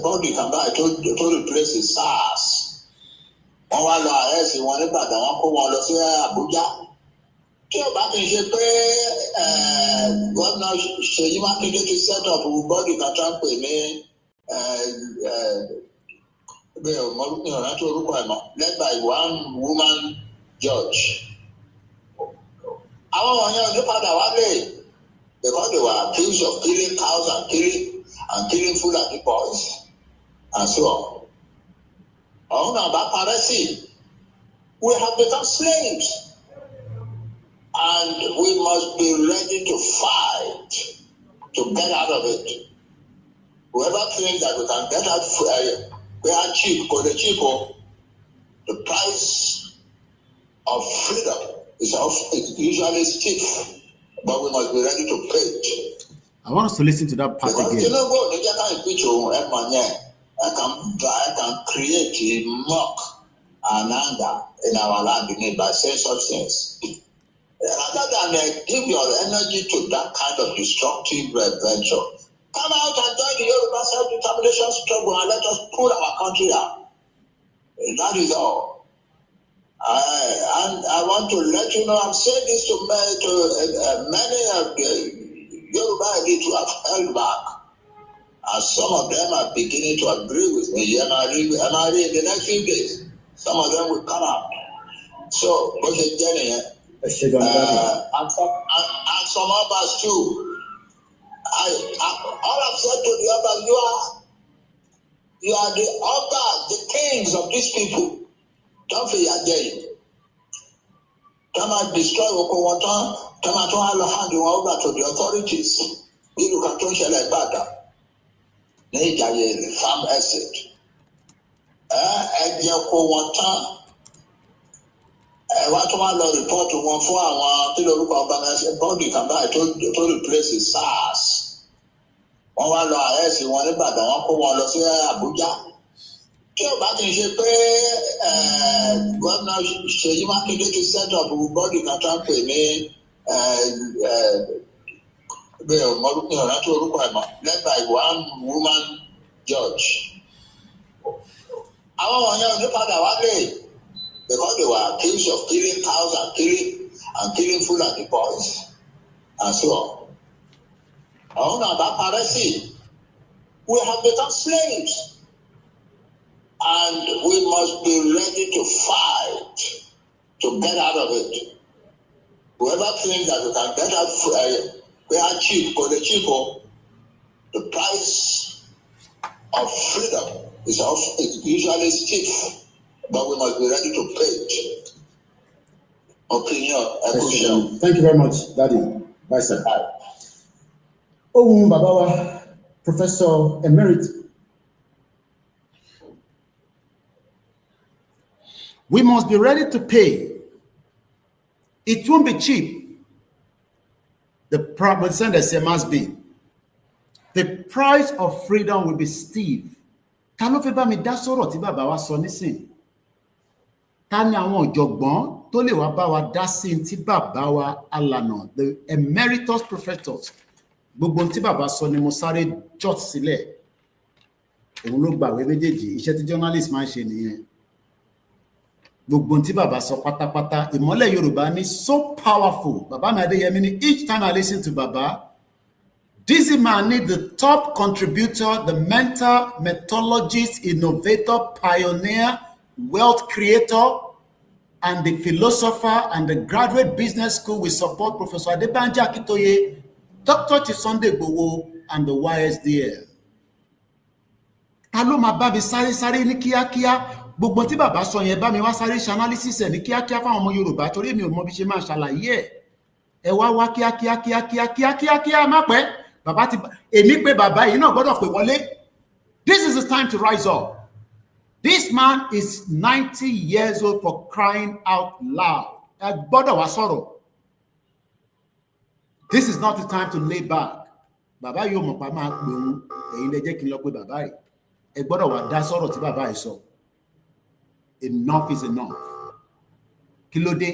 body can buy to replace the SARS. One law arrest one about the one Abuja. Tí o bá ti ṣe pé gómìnà Ṣèyí Mákindé ti set up body kan tó ń pè ní led by one woman judge. Àwọn wọ̀nyẹn ò ní padà wálé because they were accused of killing cows and killing Fulani boys and so on. Ọ̀hún náà bá parẹ́ sí. We have become slaves. And we must be ready to fight to get out of it. Whoever thinks that we can get out we are cheap, because the price of freedom is usually stiff, but we must be ready to pay it. I want us to listen to that part again. I can create a mock and anger in our land by saying such things. Rather than give your energy to that kind of destructive venture, Come out and join the Yoruba self-determination struggle and let us pull our country down. That is all. And I want to let you know, I'm saying this to many of the Yoruba elites who have held back. And some of them are beginning to agree with me. And I read in the next few days, some of them will come out. So, and some others too. All I've said to the others, you are the others, the kings of these people. Don't fear them. Come and destroy Okowatan. Come and hand you over to the authorities. You can touch it like that. Farm estate. Okowatan. What one law report to one for our organization body can buy to replace the SARS. One law has one about the one law say Abuja. Back in Japan, Governor Sheyi Makinde to set up a body can campaign led by one woman judge. Because they were accused of killing cows and killing Fulani boys and so on. We have become slaves, and we must be ready to fight to get out of it. Whoever thinks that we can get out, we are cheap, the price of freedom is usually stiff. But we must be ready to pay. Opinion. Thank you very much, Daddy. Vice Babawa, Professor Emerit. We must be ready to pay. It won't be cheap. The must be. The price of freedom will be steep. Tani àwọn ọ̀jọ̀gbọ́n tó lè wá bá wa dá sí tí bàbá wa alànà the emeritus professors gbogbo tí bàbá sọ ni mo sáré jot sílẹ̀ òun ló gbàwé méjèèjì iṣẹ́ tí journalist máa ń ṣe nìyẹn gbogbo tí bàbá sọ pátápátá ìmọ́lẹ̀ Yorùbá ní so powerful bàbá mi Adéyẹmí ní each time I listen to bàbá this man need the top contributor, the mentor, methodologist, innovator, pioneer, wealth creator, and the philosopher and the graduate business school. We support Professor Adebanji Akintoye, Dr. Chisunde Igboho, and the YSDL. Ta ló máa bá mi sáré ní kíákíá gbogbo tí bàbá sọ yẹn bá mi wá sáré ṣe analysis ẹ̀ ní kíákíá fáwọn ọmọ Yorùbá torí mi ò mọ bí ṣe máa ṣàlàyé ẹ wá kíákíá má pẹ́ bàbá ti èmi pé bàbá yìí náà gbọ́dọ̀ pè wọlé. This is the time to rise up. This man is 90 years old for crying out loud. This is not the time to lay back. Bàbá yóò mọ̀ pa máa pè òun ẹ̀yin lẹ jẹ́ kí n lọ pé bàbá yìí. Ẹ gbọ́dọ̀ wá dá sọ̀rọ̀ tí bàbá yìí sọ. Enough is enough. Kí ló dé?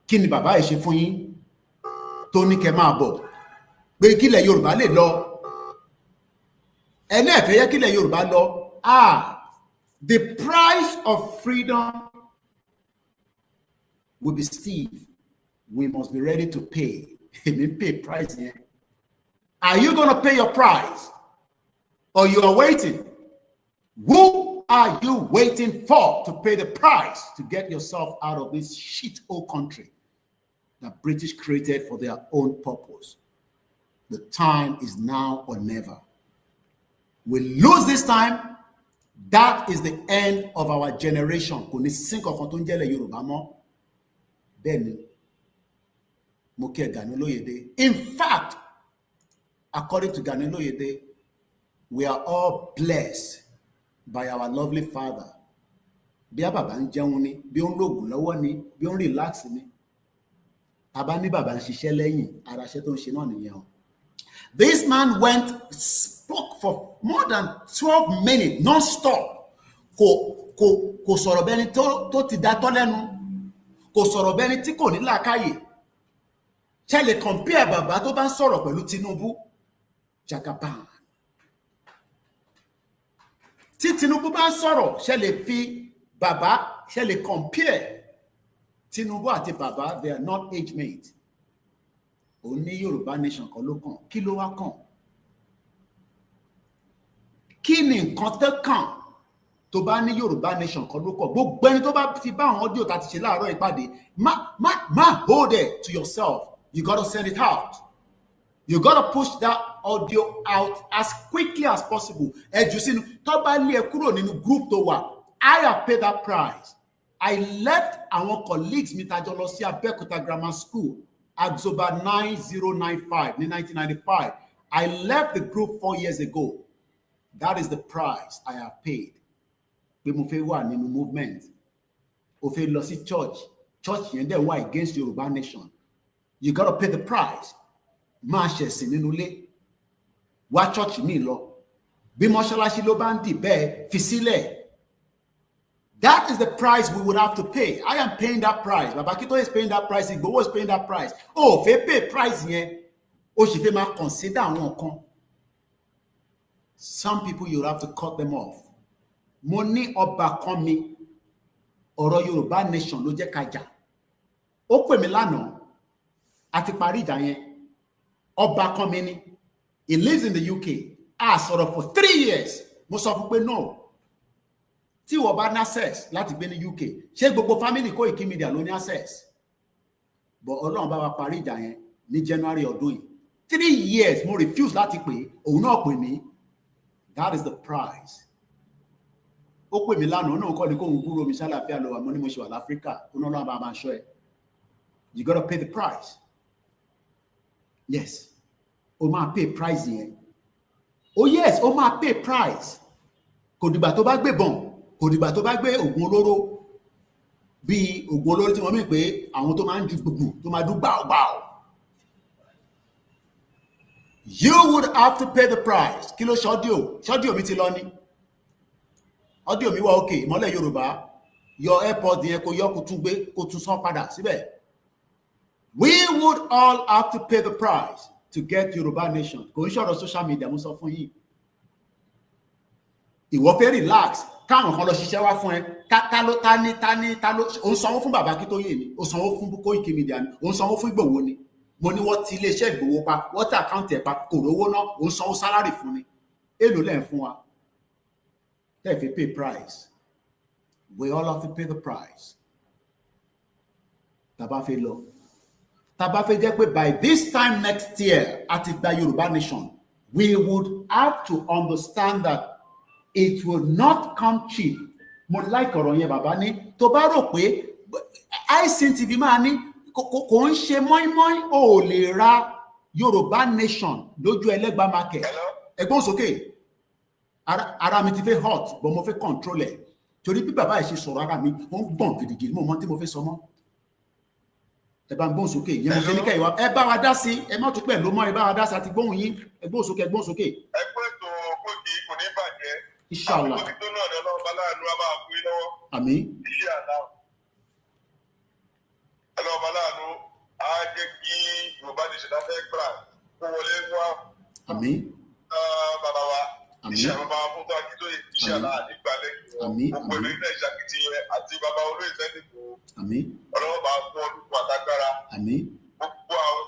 Kí ni bàbá yìí ṣe fún yín? Tó ní kẹ́ máa bọ̀. Pé kílẹ̀ Yorùbá lè lọ. Ẹ náà fẹ́ yẹ kílẹ̀ Yorùbá lọ. The price of freedom will be steep. We must be ready to pay. Pay price. Yeah. Are you going to pay your price? Or you are waiting? Who are you waiting for to pay the price to get yourself out of this shithole country that British created for their own purpose? The time is now or never. We lose this time. That is the end of our generation. In fact, according to Gani Oloyede, we are all blessed by our lovely father. This man spoke for more than 12 minutes non-stop. Kò sọ̀rọ̀ bẹ́ni tó ti dátọ́ lẹ́nu. Kò sọ̀rọ̀ bẹ́ni tí kò ní làákàyè. Ṣé lè compare bàbá tó bá ń sọ̀rọ̀ pẹ̀lú Tinubu? Jagaban. Tí Tinubu bá sọ̀rọ̀, ṣé lè fi bàbá, ṣé lè compare Tinubu àti bàbá, they are not age mate. Ó ní Yorùbá nation kan ló kàn. Kí ló wá kàn? Kí ni nǹkan tó kàn tó bá ní Yorùbá nation kan ló kàn? Gbogbo ẹni tó bá ti bá àwọn audio tá ti ṣe láàárọ̀ ìpàdé, má hold it to yourself. You got to send it out. You got to push that audio out as quickly as possible. Ẹ jù sínú, tó bá lé ẹ kúrò nínú group tó wà, I have paid that price. I left our colleagues mi tajọ lọ sí Abẹ́òkúta Grammar School, October 9095 ní 1995. I left the group 4 years ago. That is the price I have paid. Pé mo fẹ́ wà nínú movement. O fẹ́ lọ sí church yẹn dẹ̀ wà against Yorùbá nation. You got to pay the price. Máa ṣẹ̀sìn nínú ilé. Wá church mi lọ. Bí mọ́ṣáláṣí ló bá ń dì bẹ́ẹ̀ fi sílẹ̀. That is the price we would have to pay. I am paying that price. Baba Akintoye is paying that price. Igboho is paying that price. Oh, fẹ́ pay price yẹn. O sì fẹ́ máa consider àwọn kan. Some people you have to cut them off. Mo ní ọba kan mi. Ọ̀rọ̀ Yorùbá nation ló jẹ́ ká jà. Ó pè mí lánàá. Àti parí ìjà yẹn. Ọba kan mi ni. He lives in the UK. A sọ̀rọ̀ for 3 years. Mo sọ fún pé no. Tí wọ́n bá ní access láti gbé ní UK, ṣé gbogbo family Koiki Media ló ní access? But Ọlọ́run bá wa parí ìjà yẹn ní January ọdún yìí. 3 years mo refuse láti pè, òun náà pè mí. That is the price. Ó pè mí lánàá, náà kọ́ ni kóhun búrò mi ṣàlàáfíà lọ wà, mo ní mo ṣe wà láfíríkà, ó náà lọ́wọ́ bá máa ṣọ́ ẹ. You gotta pay the price. Yes. O máa pay price yẹn. Oh yes, o máa pay price. Kò dìgbà tó bá gbé bọ̀n. Kò dìgbà tó bá gbé ògùn olóró bí ògùn olóró tí wọ́n mì pé àwọn tó máa ń ju gbùgbù tó máa dún gbàùgbàù. You would have to pay the price. Kí ló ṣọ́díò mi ti lọ ní. Audio mi wà òkè ìmọ́lẹ̀ Yorùbá. Your airport yẹn kò yọ kó tún gbé kó tún san padà síbẹ̀. We would all have to pay the price to get Yorùbá nation. Kò ń ṣọ̀rọ̀ social media mo sọ fún yín. Ìwọ fẹ́ relax. Káwọn kan lọ ṣiṣẹ́ wá fún ẹ, ta ló ó ń sanwó fún bàbá Akintoye ni, ó sanwó fún Koiki Media ni, ó ń sanwó fún Ìgbòho ni. Mo ní wọ́n ti iléeṣẹ́ Ìgbòho pa, wọ́n ti àkáǹtì ẹ̀ pa, kò rówó náà, ó ń sanwó sálárì fún ni. Èlò lẹ́ ń fún wa. Tẹ́ fi pay price. We all have to pay the price. Tàbá fẹ́ lọ. Tàbá fẹ́ jẹ́ pé by this time next year, àti gba Yorùbá nation, we would have to understand that it will not come cheap. Mo like ọ̀rọ̀ yẹn bàbá ní tó bá rò pé ICTV máa ní kò ń ṣe mọ́ínmọ́ín ò lè ra Yorùbá nation lójú Ẹlẹ́gbà market. Ẹgbọ́n sókè ara mi ti fẹ́ hot but mo fẹ́ control ẹ̀ torí bí bàbá yìí ṣe sọ̀rọ̀ ara mi ó ń gbọ̀n gidigidi mo mọ tí mo fẹ́ sọ mọ́. Ẹ bá ń gbọ́n sókè yẹn mo fẹ́ ní kẹ́yìn wa ẹ bá wa dá sí ẹ má tún pẹ̀ ló mọ́ ẹ bá wa dá sí àti gbóhùn yín ẹ gbọ́n sókè ẹ gbọ́n sókè. Ẹgbẹ́ ètò Koiki kò ní bàjẹ́. Inshallah. Àwọn tó náà lọ́wọ́ bá láàánú a máa fún yín lọ́wọ́. Àmín. Iṣẹ́ àná. Ọlọ́wọ́ bá láàánú á jẹ́ kí Yorùbá ti ṣẹ̀dá fẹ́ gbà kó wọlé wá. Àmín. Bàbá wa. Àmín. Iṣẹ́ bàbá wa fún Akintoye. Iṣẹ́ àná àdìgbàlẹ̀. Àmín. Gbogbo ìlú ilẹ̀ ìṣàkìtì rẹ̀ àti bàbá olóyè sẹ́dìkù. Àmín. Ọlọ́wọ́ bá fún olùkọ́ àtàgbára. Àmín. Gbogbo àwọn.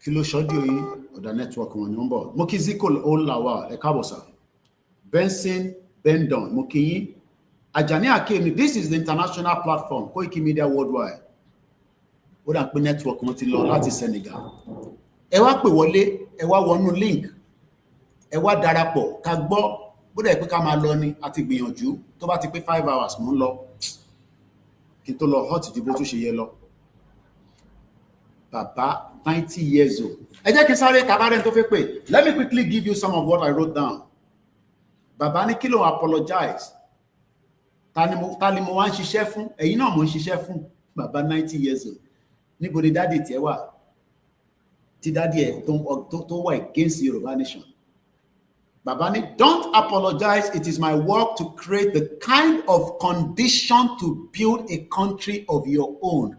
Kí ló ṣọ́dí oyin ọ̀dà network wọn ni wọ́n bọ̀. Mo kí Ziko Olawa ẹ káàbọ̀ sà. Benson Bendon mo kí yín. Ajani Akemi, this is the international platform Koiki Media Worldwide. Ó dà pé network wọn ti lọ láti Senegal. Ẹ wá pè wọlé, ẹ wá wọnú link, ẹ wá darapọ̀ ká gbọ́ bódà ẹ pé ká máa lọ ni àti gbìyànjú tó bá ti pé 5 hours mò ń lọ kí n tó lọ hot ju bó tún ṣe yẹ lọ. Bàbá 90 years old. Ẹ jẹ́ kí n sáré kàbárẹ̀ tó fẹ́ pé. Let me quickly give you some of what I wrote down. Bàbá ní kí ló apologize. Ta ni mo wá ń ṣiṣẹ́ fún? Ẹ̀yin náà mo ń ṣiṣẹ́ fún. Bàbá 90 years old. Níbo ni dádì tiẹ̀ wà? Tí dádì ẹ̀ tó wà against Yorùbá nation. Bàbá ní don't apologize. It is my work to create the kind of condition to build a country of your own.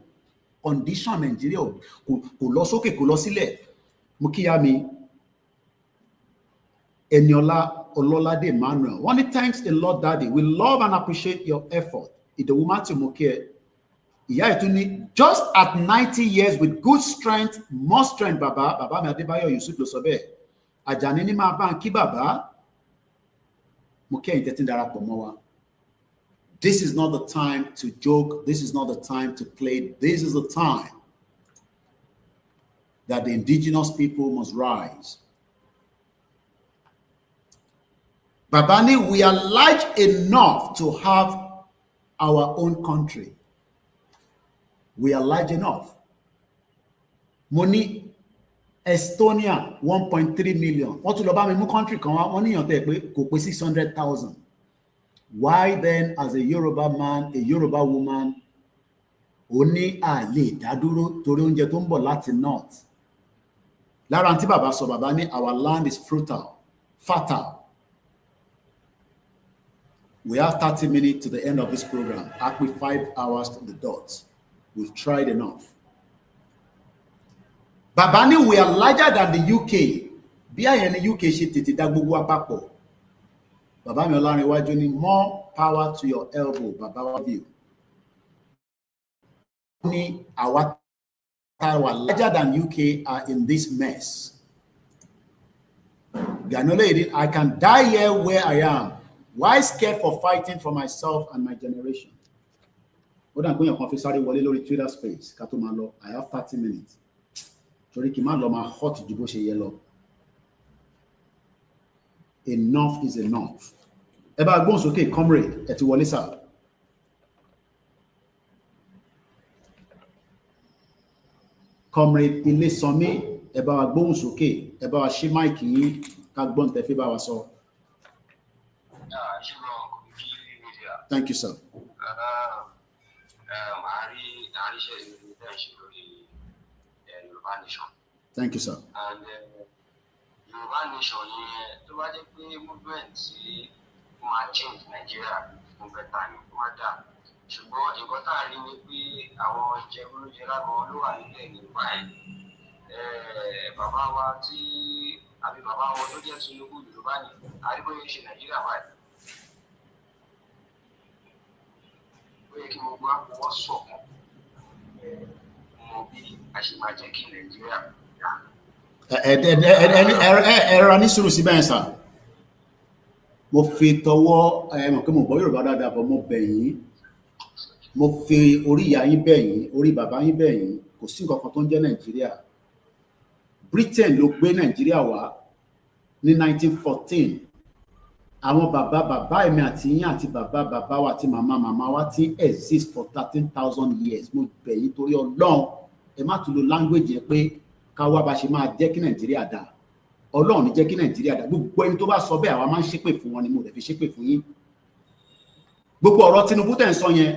condition Nigeria kò lọ sókè kò lọ sílẹ̀. Mo kíyà mi Eniola Ololade Emmanuel. One thanks a lot, Daddy. We love and appreciate your effort. Ìdòwú Matthew Mokie. Ìyá Ìtúni, just at 90 years with good strength, more strength, Baba mi Adebayo Yusuf ló sọ bẹ́ẹ̀. Àjàní ní máa bá ń kí bàbá. Mokie ìtẹ́tí darapọ̀ mọ́ wa. This is not the time to joke. This is not the time to play. This is the time that the indigenous people must rise. Babani, we are large enough to have our own country. We are large enough. Money, Estonia, 1.3 million. What will about my country come out? Money on there, 600,000. Why then, as a Yoruba man, a Yoruba woman, only Ali Daduro Torunje Tumbo Latin North. Laranti Baba so Babani, our land is fertile. We have 30 minutes to the end of this program. Actually 5 hours to the dot. We've tried enough. Babani, we are larger than the UK. Be I in the UK shit Dagbugu Apapo. Babami Olaniwaju ni more power to your elbow, Baba view. Only our larger than UK are in this mess. Ganole, I can die here where I am. Why scared for fighting for myself and my generation? What I'm going to confess, Twitter space. Katumalo, I have 30 minutes. Torikimalo, my hot Jiboshe yellow. Enough is enough. Eba Agbons, okay, comrade, Eti Walisa. Comrade Ile Somi, Eba Agbons, okay, Eba Shimaiki, Kagbon Tefiba Waso. Thank you, sir. Thank you, sir. And Yoruba nation, to what the movement might change Nigeria from better than Mada. Ṣùgbọ́n nǹkan tá a rí ni pé àwọn jẹgúrújẹrá kan ló wà nílẹ̀ nípa ẹ̀. Bàbá wa tí àbí bàbá wọn tó jẹ́ Tinubu Yorùbá ni àríbóyè ṣe Nàìjíríà báyìí. Ó yẹ kí gbogbo àpòwọ́ sọ̀kan mọ bí a ṣe máa jẹ́ kí Nàìjíríà yá. Ẹ̀rọ ní sùúrù síbẹ̀ yẹn sà. Mo fi tọwọ́ mọ̀ pé mo gbọ́ Yorùbá dáadáa bọ̀ mo bẹ̀ yín. Mo fi orí ìyá yín bẹ̀ yín, orí bàbá yín bẹ̀ yín. Kò sí nǹkan kan tó ń jẹ́ Nàìjíríà. Britain ló gbé Nàìjíríà wá ní 1914. Àwọn bàbá èmi àti yín àti bàbá wa àti màmá wa ti exist for 13,000 years. Mo bẹ̀ yín torí Ọlọ́run ẹ má tún lo language yẹn pé ká wá bá ṣe máa jẹ́ kí Nàìjíríà dà. Ọlọ́run ní jẹ́ kí Nàìjíríà dà. Gbogbo ẹni tó bá sọ bẹ́ẹ̀ àwa máa ń ṣépè fún wọn ni mo dẹ̀ fi ṣépè fún yín. Gbogbo ọ̀rọ̀ Tinubu tẹ̀ ń sọ yẹn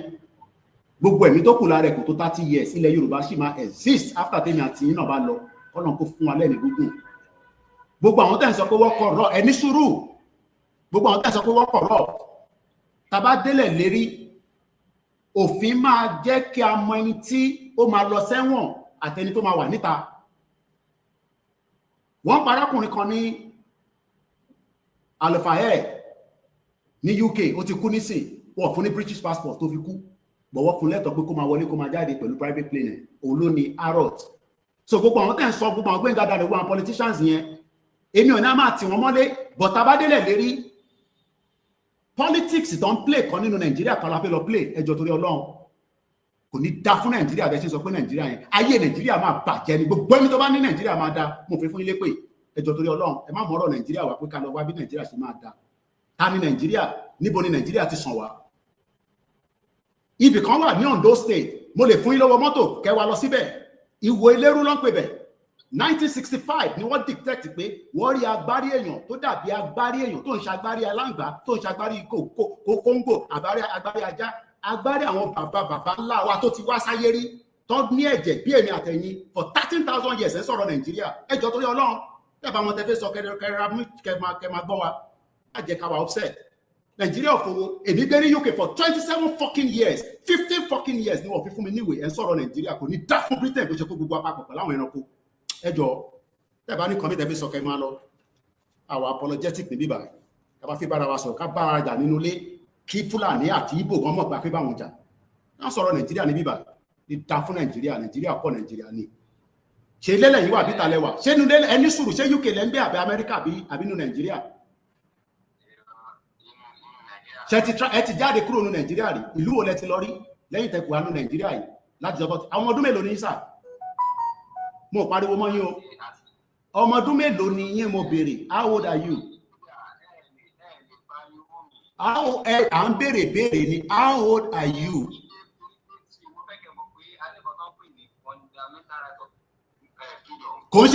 gbogbo ẹ̀mí tó kù lára ẹ̀ kò tó 30 years ilẹ̀ Yorùbá sì máa exist after tèmi àti yín náà bá lọ Ọlọ́run kó fún wa lẹ́mìí gígùn. Gbogbo àwọn tẹ̀ ń sọ pé wọ́n kọ̀rọ̀ ẹni sùúrù. Gbogbo àwọn tẹ̀ ń sọ pé wọ́n kọ̀rọ̀ tàbá délẹ̀ lérí òfin máa jẹ́ kí a mọ ẹni tí ó máa lọ sẹ́wọ̀n àtẹni tó máa wà níta. Wọ́n pa arákùnrin kan ní Alfaye ní UK ó ti kú nísìn wọ́n fún ní British passport tó fi kú bọ̀wọ́ fún lẹ́tọ̀ pé kó máa wọlé kó máa jáde pẹ̀lú private plane òun ló ní Harrods. So gbogbo àwọn tẹ̀ ń sọ gbogbo àwọn gbẹ̀ngàn dáadáa gbogbo àwọn politicians yẹn èmi ò ní a máa tì wọ́n mọ́lé but tá bá délẹ̀ lérí politics tó ń play kan nínú Nàìjíríà kan la fẹ́ lọ play ẹjọ́ torí Ọlọ́run kò ní dá fún Nàìjíríà bẹ́ẹ̀ ṣe sọ pé Nàìjíríà yẹn ayé Nàìjíríà máa bàjẹ́ ni gbogbo ẹni tó bá ní Nàìjíríà máa dá mo fi fún ilé pé ẹjọ́ torí Ọlọ́run ẹ má mọ̀ ọ̀rọ̀ Nàìjíríà wá pé ká lọ wá bí Nàìjíríà ṣe máa dá ta ni Nàìjíríà níbo ni Nàìjíríà ti sàn wá ibì kan wà ní Ondo State mo lè fún yín lọ́wọ́ mọ́tò kẹwàá lọ síbẹ̀ Ìwó Ìlérú ló ń pè bẹ̀ 1965 ni wọ́n dictate pé wọ́n rí agbárí èèyàn tó dàbí agbárí èèyàn tó ń ṣagbárí aláǹgbá tó ń ṣagbárí kóńgò agbárí ajá agbárí àwọn bàbá ńlá wa tó ti wá sáyé rí tó ní ẹ̀jẹ̀ bí èmi àtẹ̀yìn for 13,000 years ẹ̀ sọ̀rọ̀ Nàìjíríà ẹjọ́ torí Ọlọ́run tẹ́bà wọn tẹ́fẹ́ sọ kẹma gbọ́ wa á jẹ́ ká wà upset Nigeria for a very UK for 27 fucking years, 15 fucking years. Ni wọ́n fi fún mi níwèé ẹ̀ sọ̀rọ̀ Nigeria kò ní dá fún Britain bó ṣe kó gbogbo apapọ̀ pẹ̀lú àwọn ẹranko. Ẹ jọ tẹ́ bá ní commit ẹbí sọkẹ́ máa lọ. Àwọn apologetic ní bíbá. Ká bá fi bára wa sọ̀rọ̀ ká bá ara jà nínú ilé kí Fúlàní àti Ìgbò gan mọ̀ pé a fi bá wọn jà. Wọ́n sọ̀rọ̀ Nigeria ní bíbá. Ní dá fún Nigeria pọ̀ Nigeria ni. Ṣé lélẹ̀ yìí wà bí talẹ̀ wà? Ṣé nínú ẹni sùúrù ṣé UK lẹ́ ń gbé àbí Amẹ́ríkà àbí nínú Nigeria? Ṣé ẹ ti jáde kúrò ní Nàìjíríà rí? Ìlú wo lẹ ti lọ rí lẹ́yìn tẹ́ kù wá ní Nàìjíríà yìí láti jọba àwọn ọdún mélòó ni yín sà? Mo pariwo mọ́ yín o. Ọmọ ọdún mélòó ni yín mo béèrè? How old are you? À ń béèrè ni how old are you? Kò ń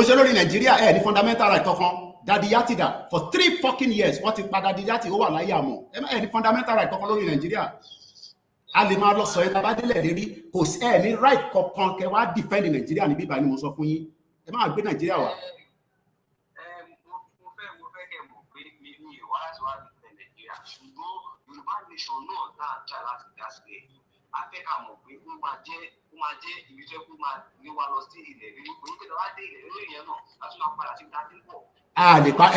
ṣe lórí Nàìjíríà ní fundamental right kankan. Daddy Yatida for 3 fucking years wọ́n ti pa Daddy Yati ó wà láyé àmọ́ ẹ ní fundamental right kankan lórí Nàìjíríà. A lè máa lọ sọ ẹ̀ tàbá délẹ̀ lérí kò sí ẹ̀ ní right kankan kẹ wá defend Nàìjíríà ní bíbá ni mo sọ fún yín. Ẹ máa gbé Nàìjíríà wá. Mo fẹ́ kẹ́ mọ̀ pé mi ò wá láti wá defend Nàìjíríà ṣùgbọ́n Yorùbá nation náà náà jà láti dá sílẹ̀. A fẹ́ ká mọ̀ pé ó máa jẹ́ ibi tó kó máa ní wa lọ sí ilẹ̀ rírí kò ní kí wá dé ilẹ̀ rírí yẹn náà láti máa padà sí dájú pọ̀. A lè pa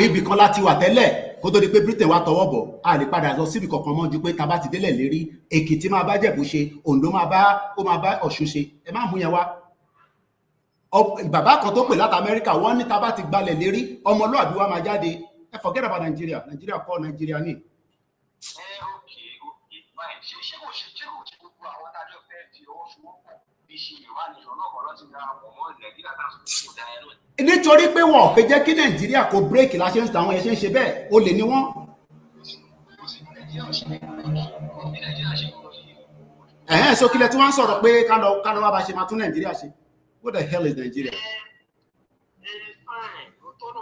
ibì kan láti wà tẹ́lẹ̀ kó tó di pé Britain wá tọwọ́ bọ̀ a lè padà lọ síbi kankan mọ́ ju pé tá bá ti délẹ̀ lérí Èkìtì máa bá Jẹ̀bú ṣe Oǹdó máa bá Ọ̀ṣun ṣe ẹ má mú yẹn wá. Bàbá kan tó pè láti Amẹ́ríkà wọ́n ní tá bá ti gbalẹ̀ lérí ọmọlúwàbí wa máa jáde ẹ forget about Nigeria kọ́ Nigeria ní. Ṣé kò tí gbogbo àwọn adájọ́ fẹ́ fi ọwọ́ sowọ́pọ̀ bí ṣe Yorùbá nation náà kọ́ lọ́ti ra àwọn ọmọ Nàìjíríà tá a sọ fún ìdá ẹ̀rọ. Nítorí pé wọn ò fẹ́ jẹ́ kí Nàìjíríà kó bírèkì láṣẹ ń tàwọn ẹṣẹ́ ń ṣe bẹ́ẹ̀ ó lè ní wọ́n. So kílẹ̀ tí wọ́n ń sọ̀rọ̀ pé ká lọ wá bá ṣe máa tún Nàìjíríà ṣe. What the hell is Nigeria?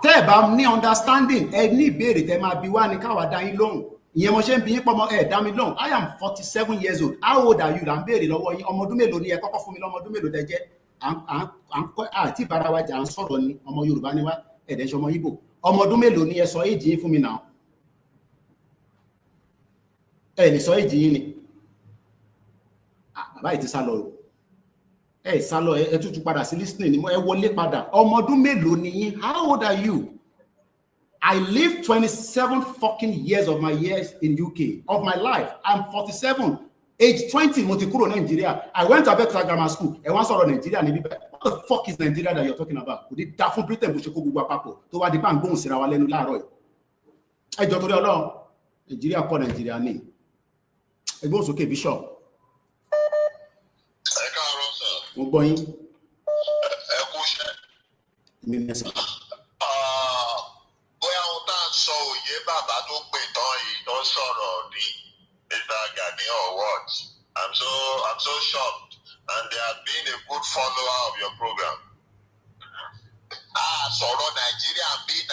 Tẹ́ ẹ̀ bá ní understanding ẹ ní ìbéèrè tẹ́ máa bi wá ní káwa dá yín lóhùn. Ìyẹn mo ṣe ń bi yín pọ́mọ ẹ̀ dá mi lóhùn. I am 47 years old. How old are you? Là ń béèrè lọ́wọ́ yín. Ọmọ ọdún mélòó ni ẹ kọ́kọ́ fún mi lọ́mọ ọdún mélòó tẹ́ jẹ́? Àti ìbára wa jà ń sọ̀rọ̀ ni ọmọ Yorùbá ni wá ẹ̀dẹ̀ ṣọmọ Ìgbò. Ọmọ ọdún mélòó ni ẹ sọ èjì yín fún mi náà? Ẹ lè sọ èjì yín ni. Bàbá yìí ti sá lọ o. Ẹ sá lọ ẹ tútù padà sí listening ni ẹ wọlé padà. Ọmọ ọdún mélòó ni yín? How old are you? I lived 27 fucking years of my years in UK, of my life. I'm 47. Age 20, mo ti kúrò Nigeria. I went to Abuja grammar school. Ẹ wá sọ̀rọ̀ Nigeria ní bíbẹ̀. What the fuck is Nigeria that you're talking about? Kò ní dá fún Britain bó ṣe kó gbogbo àpapọ̀ tó wá di bá ń gbóhùn síra wa lẹ́nu láàárọ̀ yìí. Ẹ jọ torí Ọlọ́run, Nigeria kọ́ Nigeria ní. Ẹ gbóhùn sókè Bishop. Ẹ káàárọ̀ sir. Mo gbọ́ yín. Ẹ kú iṣẹ́. Mi ní ẹsẹ̀. Bóyá ohun tá à ń sọ òye bàbá tó pè tán yìí tó sọ̀rọ̀ ní Gani or what? I'm so shocked, and they have been a good follower of your program. Sọ̀rọ̀ Nigeria did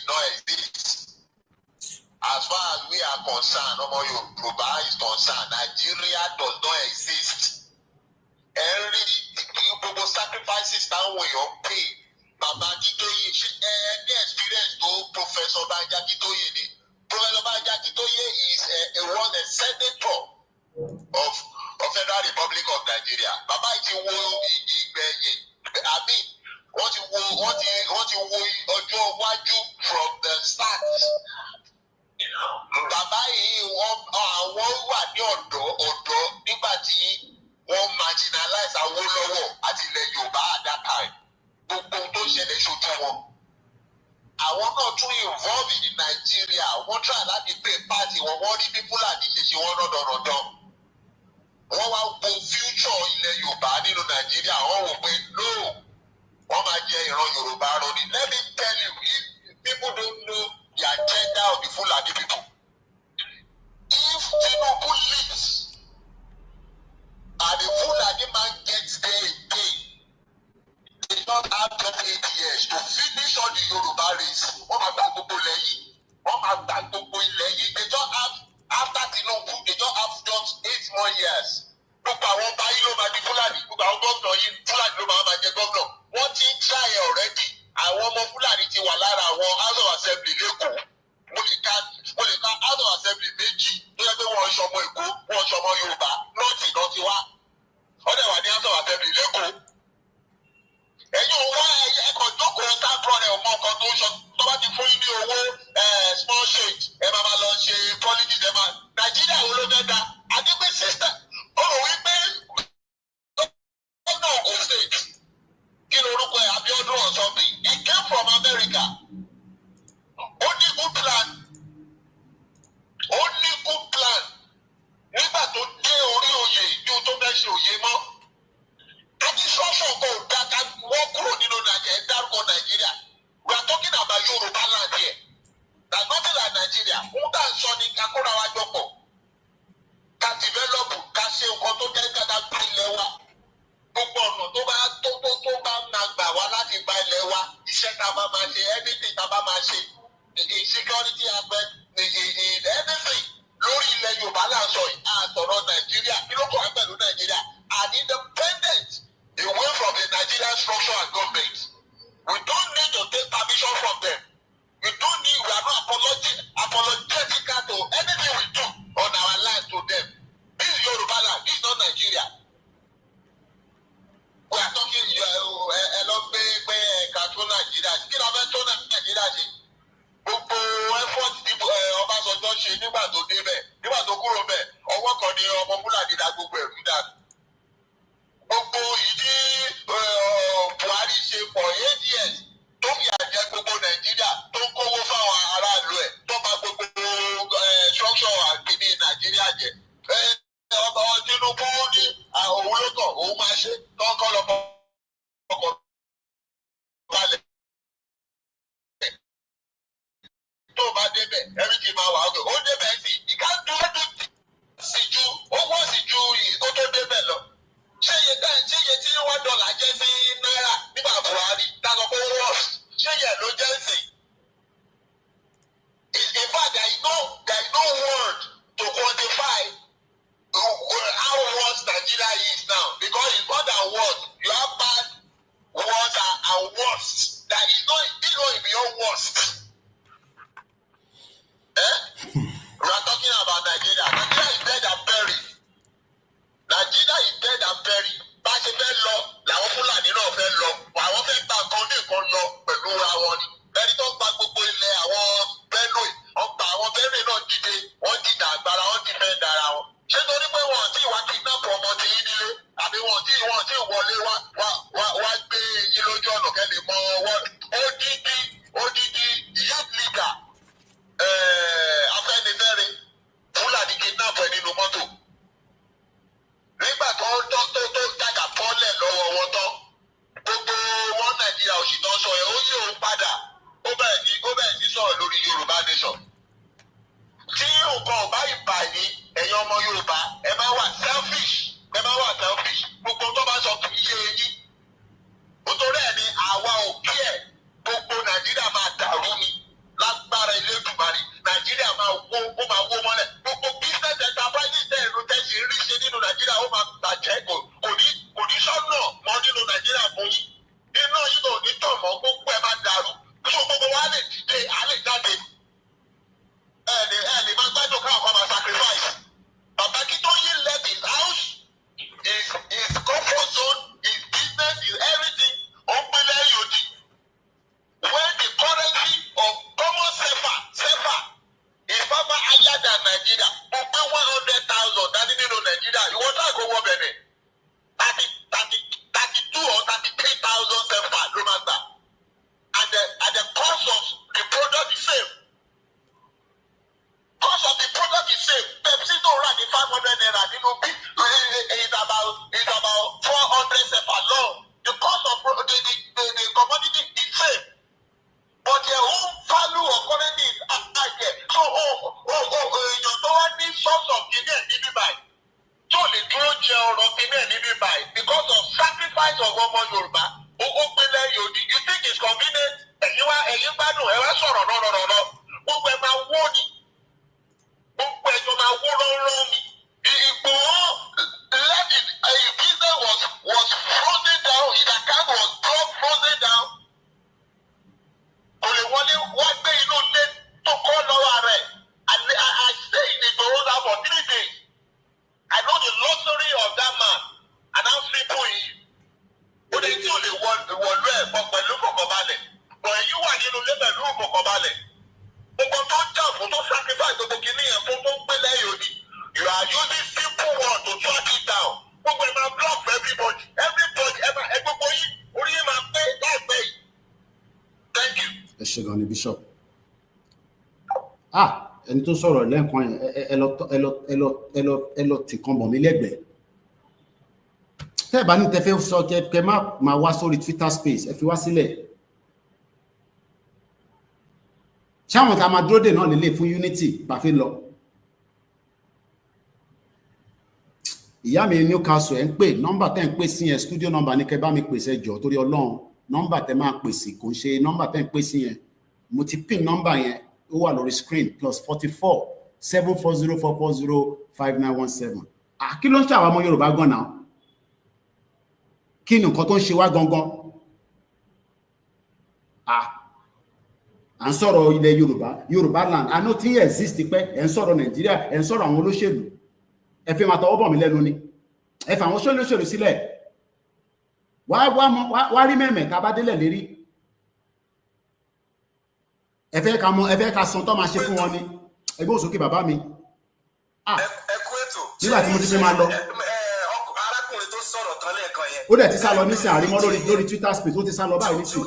not exist. As far as we are concerned, ọmọ Yorùbá is concerned, Nigeria does not exist. Every gbogbo sacrifices táwọn èèyàn pay. Bàbá Akintoye ṣe any experience tó Professor Akintoye ni. Professor Akintoye is a senator of Federal Republic of Nigeria. Bàbá yìí ti wo ìgbẹ̀yìn. Àbí wọ́n ti wo ọjọ́ iwájú from the start. Bàbá yìí àwọn wà ní ọ̀dọ́ nígbà tí wọ́n marginalize Awólọ́wọ̀ àti ilẹ̀ Yorùbá at that time. Gbogbo tó ṣẹlẹ̀ ṣojú wọn. Àwọn náà tún involve in Nigeria. Wọ́n try láti pay party wọn. Wọ́n rí bí Fúlàní ṣe wọ́n rọ̀dọ̀rọ̀dọ̀. Wọ́n wá wo future ilẹ̀ Yorùbá nínú Nigeria. Wọ́n wò pé no, wọ́n máa jẹ ìran Yorùbá rọ́ni. Let me tell you, if people don't know the agenda of the Fulani people, if Tinubu leaves and the Fulani man gets there again, they don't have 28 years to finish all the Yoruba race. Wọ́n máa gba gbogbo ilẹ̀ yìí. Wọ́n máa gba gbogbo ilẹ̀ yìí. They don't have, after Tinubu, they don't have just 8 more years. Gbogbo àwọn ọba yìí ló máa di Fúlàní. Gbogbo àwọn gómìnà yìí Fúlàní ló máa jẹ gómìnà. Wọ́n ti ń try already. Àwọn ọmọ Fúlàní ti wà lára àwọn House of Assembly lẹ́kọ̀ọ́. Mo lè ka ká kóra wa jọ pọ̀ ká develop ká ṣe nǹkan tó jẹ́ ká gba ilẹ̀ wa gbogbo ọ̀nà tó bá máa gbà wá láti gba ilẹ̀ wa iṣẹ́ tá a bá máa ṣe anything tá a bá máa ṣe security aspect anything lórí ilẹ̀ Yorùbá là ń sọ yìí àtọ̀rọ̀ Nàìjíríà kí ló kọ̀ wá pẹ̀lú Nàìjíríà and independent away from the Nigerian structure and government. We don't need to take permission from them. We are not apologetical to anything we do on our land to them. This is Yoruba land, this is not Nigeria. We are talking Nigeria. Kí la fẹ́ tó Nigeria ṣe? Gbogbo effort tí Ọbásanjọ́ ṣe nígbà tó débẹ̀, nígbà tó kúrò bẹ̀, ọwọ́ kan ni ọmọ Fúlàní dá gbogbo ẹ̀rú dànù. Gbogbo ìdí Buhari ṣe for 8 years tó fi àjẹ gbogbo Nàìjíríà tó ń kówó fáwọn aráàlú ẹ̀ tó bá gbogbo structure àgbègbè Nàìjíríà jẹ. Ọba Tinubu ní òun ló tọ̀ òun máa ṣe tọ́kọ́ lọ́kọ́ ọkọ̀ balẹ̀. Tó bá débẹ̀ ẹ̀rí ti máa wà ọ̀gbẹ̀ ó débẹ̀ sí ìka dúró sí ju owó sí ju ìkó tó débẹ̀ lọ. Ṣé iye tí $1 jẹ́ sí náírà nígbà Buhari dáná pé wọ́n ṣé iye ló jẹ́ sí? In fact, there is no word to quantify how worse Nigeria is now because it's more than worse. You have bad, worse, and worse. That is not beyond worst. We are talking about Nigeria. Nigeria is dead and buried. Nigeria is dead and buried. Bá ṣe fẹ́ lọ làwọn Fúlàní náà fẹ́ lọ. Àwọn fẹ́ gba nǹkan ní nǹkan lọ pẹ̀lú àwọn ni. Ẹni tó gba gbogbo ilẹ̀ àwọn Benue, ọgbà àwọn Benue náà dìde, wọ́n dìde àgbàrá, wọ́n ti fẹ́ dára wọn. Ṣé torí pé wọ́n ti wá kidnap ọmọ ti yín nílé? Àbí wọ́n ti wọlé wá gbé yín lójú ọ̀nà kẹ́lẹ̀ mọ́ wọ́n. Odidi youth leader Afẹ́nifẹ́re Fúlàní kidnap ẹ nínú mọ́tò. Nígbà tó dàgbà bọ́lẹ̀ lọ́wọ́ wọn tán gbogbo wọn Nàìjíríà òṣìṣẹ́ sọ ẹ̀ ó yí òun padà ó bẹ̀rẹ̀ sí sọ̀rọ̀ lórí Yorùbá nation. Tí nǹkan ò bá ìbà ní ẹ̀yin ọmọ Yorùbá ẹ máa wà selfish gbogbo tó bá sọ kì í yé eyín. Nítorí ẹ̀ ni àwa ò kí ẹ̀ gbogbo Nàìjíríà máa dàrú ni lágbára Elédùmarè Nàìjíríà máa wó mọ́lẹ̀ gbogbo business enterprises tẹ̀ ẹ̀rù tẹ̀sí rí ṣe nínú Nàìjíríà ó máa bàjẹ́ kò ní sọ́nà mọ́ nínú Nàìjíríà fún yín iná yìí kò ní tọ̀ mọ́ gbogbo ẹ̀ máa dàrú gbogbo wa lè dìde àlè jáde ẹ̀ lè máa gbádùn káwọn kan máa sacrifice. Bàbá Akintoye left his house his comfort zone his business his everything ó ń gbélé yòdì. When the currency of common sefa is far higher than Nigeria, mo pé 100,000 dání nínú Nigeria, ìwọ́n náà kò wọ bẹ̀rẹ̀ 32 or 33,000 sefa ló máa gbà. And the cost of the product is same. Cost of the product is same. Pepsi tó rà ní 500 naira nínú bí is about 400 sefa long. The cost of the commodity is same. But their own value of currency is higher. So, èèyàn tó wá ní source of guinea níbí báyìí. Tó lè dúró jẹ ọ̀rọ̀ guinea níbí báyìí. Because of sacrifice of ọmọ Yorùbá, ó gbélé yòdì. You think it's convenient? Ẹ̀yin gbádùn, ẹ wá sọ̀rọ̀ lọ́rọ̀lọ́rọ̀. Gbogbo ẹ̀ máa wó ni. Gbogbo ẹ̀jọ̀ máa wó lọ́rọ́ ni. Ìgbòho his business was frozen down. His account was frozen down. Kò lè wọlé wá gbé inú ilé tó kọ́ lọ́wọ́ rẹ̀. I stay in Ìgbòho for 3 days. I know the luxury of that man and how simple he is. Ó lè tí ò lè wọlú ẹ̀ pọ̀ pẹ̀lú kọ̀kọ̀balẹ̀. Bọ̀ èyí wà nínú ilé pẹ̀lú kọ̀kọ̀balẹ̀. Gbogbo tó jà fún tó sacrifice gbogbo kìíní yẹn fún tó ń gbé lẹ́yìn òdì. You are using simple word to track it down. Gbogbo ẹ̀ máa block for everybody. Ẹ gbogbo yìí orí yìí máa pé láìpẹ́ yìí. Thank you. Ẹ ṣe gan ni Bishop. Ẹni tó sọ̀rọ̀ lẹ́ẹ̀kan yẹn ẹ lọ tì kan bọ̀ mí lẹ́gbẹ̀ẹ́. Tẹ́ ẹ bá ní tẹ́fẹ́ sọ kẹ máa wá sórí Twitter space ẹ fi wá sílẹ̀. Ṣé àwọn tá a máa dúró dè náà lélẹ̀ fún unity bá fi lọ? ìyá mi Newcastle ẹ̀ ń pè nọ́mbà tẹ́ ń pè sí yẹn studio number ní kẹ́ bá mi pèsè jọ torí Ọlọ́run nọ́mbà tẹ́ máa pèsè kò ń ṣe nọ́mbà tẹ́ ń pè sí yẹn mo ti pin nọ́mbà yẹn ó wà lórí screen +44 740 440 5917 kí ló ń ṣe àwọn ọmọ Yorùbá gan náà kí ni nǹkan tó ń ṣe wá gangan à ń sọ̀rọ̀ ilẹ̀ Yorùbá land àná tí exist pẹ́ ẹ̀ ń sọ̀rọ̀ Nàìjíríà ẹ̀ ń sọ̀rọ̀ àwọn olóṣèlú ẹ fi máa tọwọ́ bọ̀ mí lẹ́nu ni ẹ fà àwọn olóṣèlú sílẹ̀ wá rí mẹ́mẹ́ tá a bá délẹ̀ lérí ẹ fẹ́ ká san tó máa ṣe fún wọn ni ẹgbẹ́ òsókè bàbá mi nígbà tí mo ti fẹ́ máa lọ arákùnrin tó sọ̀rọ̀ tán lẹ́ẹ̀kan yẹn ó dẹ̀ ti sá lọ nísìn àrímọ́ lórí Twitter space ó ti sá lọ báyìí nísìn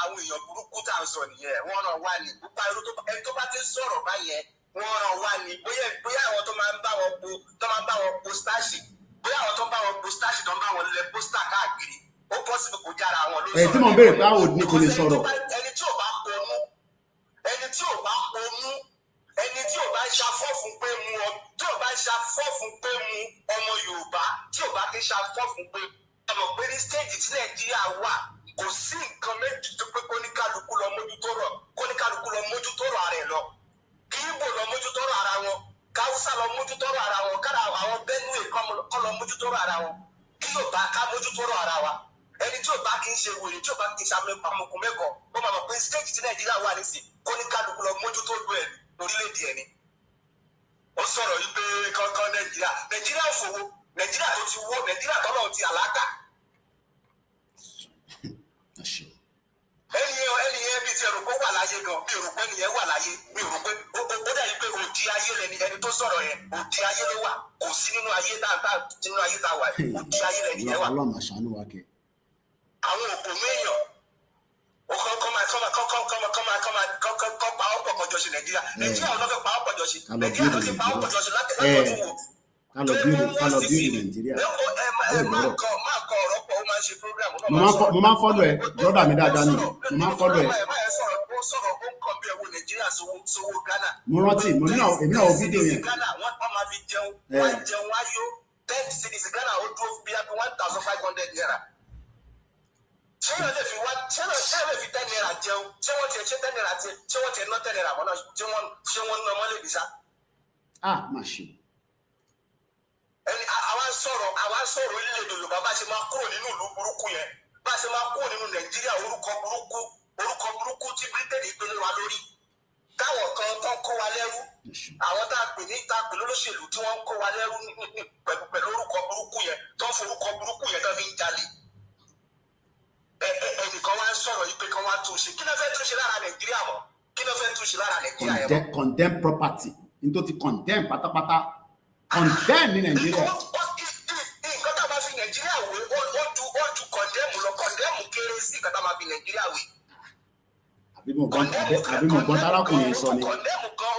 àwọn èèyàn burúkú tá à ń sọ nìyẹn wọ́n ràn wá ní púpà irú ẹni tó bá ti sọ̀rọ̀ báyẹn wọ́n ràn wá ní bóyá àwọn tó máa ń bá wọn po stáṣì bóyá àwọn tó ń bá wọn po stáṣì tó ń bá wọn lẹ pósítà káàkiri ó bọ́ síbi kò jára àwọn ló sọ̀rọ̀ tí mo ń béèrè pé àwọn òdì kò lè sọ̀rọ̀ ẹni tí ò bá ponú ẹni tí ò bá ṣafọ́ fún pé mu tí ò bá ṣafọ́ fún pé mu ọmọ Yorùbá tí ò bá kí ṣafọ́ fún pé ọmọ pé ní stéèjì tí Nàìjíríà wà kò sí nǹkan méjì tó pé kóníkálukú lọ mójútó rọ̀ ara ẹ̀ lọ kí Ìgbò lọ mójútó rọ̀ ara wọn káwúsá lọ mójútó rọ̀ ara wọn kára àwọn Benue kọ́ lọ mójútó rọ̀ ara wọn kí yóò bá ká mójútó rọ̀ ara wa ẹni tí ò bá kí ń ṣe wèrè tí ò bá kí ń ṣàmì pamọ́kùn mẹ́kọ̀ọ́ ó máa mọ̀ pé stéèjì tí Nàìjíríà wà nísì kóníkálukú lọ mójútó lu ẹ̀ lórílẹ̀‐èdè ẹni ó sọ̀rọ̀ yìí pé kankan Nàìjíríà òfòwò Nàìjíríà tó ti wó Nàìjíríà tọ́lọ̀ ti àlákà ẹni yẹn bíi ti ẹrù pé wà láyé gan mi ò rò pé nìyẹn wà láyé mi ò rò pé ó dàbí pé òdi ayé lẹni ẹni tó sọ̀rọ̀ yẹn òdi ayé ló wà kò sí nínú ayé tá a wà òdi ayé lẹni yẹn wà. àwọn òpònú èèyàn kọ́ pa ọ̀pọ̀ kọjọ sí Nàìjíríà Nàìjíríà ló fẹ́ pa ọ̀pọ̀ jọ sí Nàìjíríà ló fẹ́ pa ọ̀pọ̀ jọ sí láti fẹ́ lọ́dún wo. kálọ̀ bíi Nàìjíríà mo máa ń fọ́lọ̀ ẹ brọ́dà mi dáadáa ni mo máa ń fọ́lọ̀ ẹ. mo rántí èmi náà wo fídíò yẹn. ṣé wọ́n lè fi 10 naira jẹun ṣé wọ́n ti ṣe 10 naira ṣé wọ́n ti ná 10 naira mọ́ náà ṣé wọ́n ná ọmọ lè bí sá. máa ṣe. ẹni àwa sọ̀rọ̀ orílẹ̀-èdè Yorùbá bá ṣe máa kúrò nínú ìlú burúkú yẹn bá ṣe máa kúrò nínú Nàìjíríà orúkọ burúkú tí Britain gbélé wa lórí táwọn kan kó wa lẹ́rú àwọn tá a pè lólóṣèlú tí wọ́n ń kó wa lẹ́rú pẹ̀lú orúkọ burúkú yẹn tó ń forúkọ burúkú yẹn tó fi ń jalè ẹnìkan wá ń sọ̀rọ̀ yìí pé kán wá tún ṣe kí ló fẹ́ tún ṣe lára Nàìjíríà mọ́ kí ló fẹ́ tún ṣe lára Nàìjíríà yẹn mọ́. condemn property nítorí condemn pátápátá condemn ní Nàìjíríà. nǹkan tá a máa fi Nàìjíríà wé ó ju condemn lọ condemn kéré sí nǹkan tá a máa fi Nàìjíríà wé. àbí mo gbọ́n tárákùnrin sọ ni. condemn kan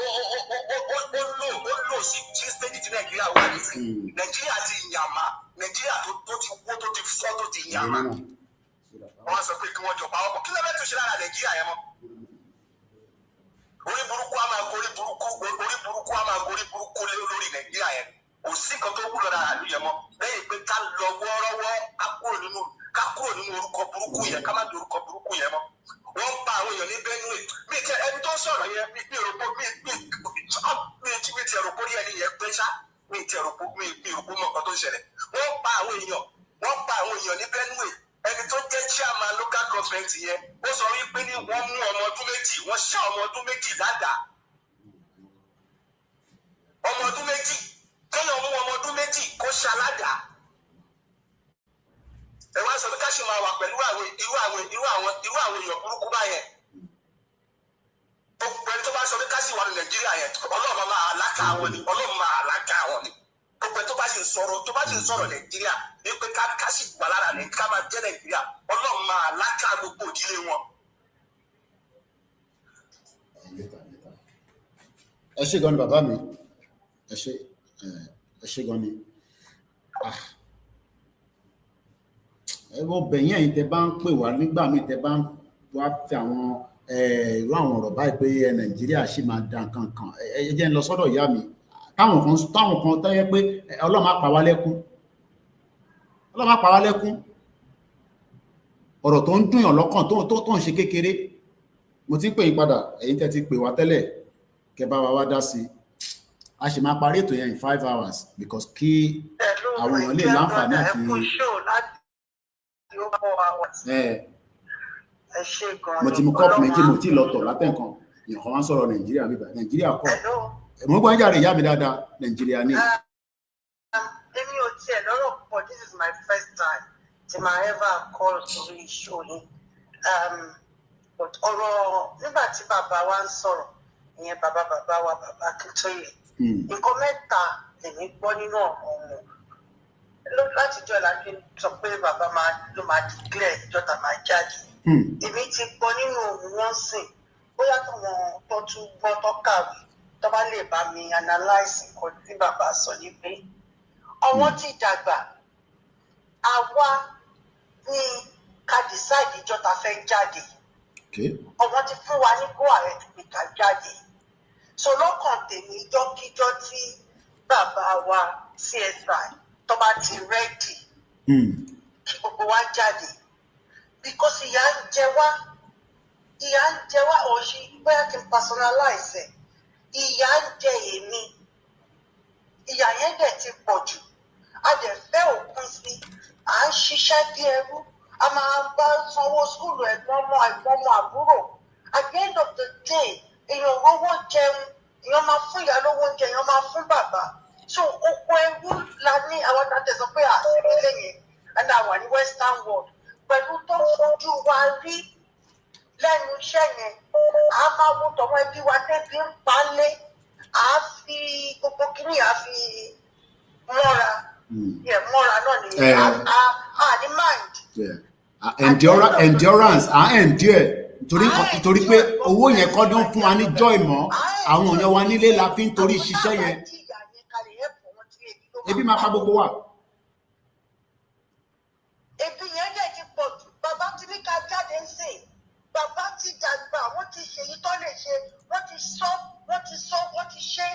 ó lò sí stage tí Nàìjíríà wà nísìnyí Nàìjíríà ti yàmà Nàìjíríà tó ti wó tó ti fọ́ tó ti yàmà wọ́n sọ pé kí wọ́n jọba ọkọ̀ kí ló fẹ́ tún ṣe lára Nàìjíríà yẹn mọ́. orí burúkú á máa gorí burúkú lórí Nàìjíríà yẹn kò sí nǹkan tó wúlò lára ìlú yẹn mọ́ lẹ́yìn pé ká lọ wọ́ọ́rọ́wọ́ ká kúrò nínú orúkọ burúkú yẹn ká má di orúkọ burúkú yẹn mọ́. wọ́n ń pa àwọn èèyàn ní Benue mi tẹ ẹni tó sọ̀rọ̀ yẹn mi ti ẹ̀rọ borí ẹni yẹn pé ṣá mi rò pé mọ̀ nǹkan tó ń ṣẹlẹ̀ wọ́n pa àwọn èèyàn ní Benue ẹni tó jẹ́ chairman local government yẹn ó sọ wípé ní wọ́n mú ọmọ ọdún méjì wọ́n ṣá ọmọ ọdún méjì ládàá ọmọ ọdún méjì kéèyàn mú ọmọ ọdún méjì kó ṣá ládàá ẹ wá sọ pé ká ṣe máa wà pẹ̀lú irú àwọn èèyàn burúkú báyẹn gbogbo ẹni tó bá sọ pé ká sì wà ní Nàìjíríà yẹn Ọlọ́run máa àlákà wọn ni Ọlọ́run máa àlákà wọn ni gbogbo ẹni tó bá sì ń sọ̀rọ̀ Nàìjíríà ní pé ká sì wà lára ní ká máa jẹ́ Nàìjíríà Ọlọ́run máa àlákà gbogbo ìdílé wọn. ẹ ṣé gan ni bàbá mi ẹ ṣé gan ni ẹ wọ bẹ̀yìn ẹ̀yin tẹ bá ń pè wá nígbà míì tẹ bá ń wá fi àwọn irú àwọn ọ̀rọ̀ báyìí pé Nàìjíríà ṣì máa da nǹkan kan ẹ jẹ́ ń lọ sọ́dọ̀ ìyá mi táwọn kan tó yẹ pé Ọlọ́run á pa wá lẹ́kún Ọlọ́run á pa wá lẹ́kún ọ̀rọ̀ tó ń dùn yàn lọ́kàn tó ń ṣe kékeré mo ti ń pè yín padà ẹ̀yin tẹ́ ti pè wá tẹ́lẹ̀ kẹ́ bá wa wá dá sí a ṣì máa parí ètò yẹn in 5 hours because kí àwọn èèyàn lè láǹfààní àti mo ti mú kọ́ọ̀pù méjì mo ti lọ tọ̀ látẹ̀kan èèyàn kan wá ń sọ̀rọ̀ Nàìjíríà bíbá Nàìjíríà kọ́ mo gbọ́ jáde ìyá mi dáadáa Nàìjíríà ní. èmi ò tiẹ̀ lọ́rọ̀ púpọ̀ this is my first time tí màá ever call sórí show ni but ọ̀rọ̀ nígbà tí bàbá wa ń sọ̀rọ̀ ìyẹn bàbá wa bàbá Akintoye nǹkan mẹ́ta lèmi gbọ́ nínú ọ̀rọ̀ wọn látijọ́ ìlànà sọ pé bàbá ló máa declare ìjọta máa jáde èmi ti gbọ́ nínú ohun wọn sìn bóyá táwọn tó tún gbọ́ tó kàwé tó bá lè bá mi analyse nǹkan tí bàbá sọ ní pé ọwọ́ ti dàgbà àwa ní ká decide ìjọta fẹ́ jáde ọwọ́ ti fún wa ní go ahead pé ká jáde so lọ́kàn tèmi ìjọ́kíjọ́ tí bàbá wa CSI tó bá ti ready kí gbogbo wa jáde because ìyà ń jẹ wá ọ̀ṣì bóyá kí n personalize ẹ̀ ìyà ń jẹ èmi ìyà yẹn dẹ̀ ti pọ̀ jù a dẹ̀ fẹ́ òpin sí à ń ṣiṣẹ́ bí ẹrú a máa bá sanwó skúlù ẹ̀gbọ́n ọmọ àbúrò at the end of the day èèyàn rówó jẹun èèyàn máa fún ìyá lówó oúnjẹ èèyàn máa fún bàbá so oko ẹrú la ní àwọn àtẹ̀sọ pé àṣírí yẹn and àwa ní western world pẹ̀lú tó fojú wa rí lẹ́nu iṣẹ́ yẹn a máa wo tọmọ ẹbí wa tẹ́bí ń palẹ̀ a fi gbogbo kìíní a fi mọ́ra mọ́ra náà ni a ní mind. endurance endure torí pé owó yẹn kọ́ ló ń fún wa ní joy mọ́ àwọn èèyàn wa nílé la fi ń torí ṣiṣẹ́ yẹn ebi máa pa gbogbo wa. ebi yẹn dẹ̀ ti pọ̀ jù bàbá ti ní ká jáde ń sìn bàbá ti dàgbà wọ́n ti ṣèyí tó lè ṣe wọ́n ti ṣe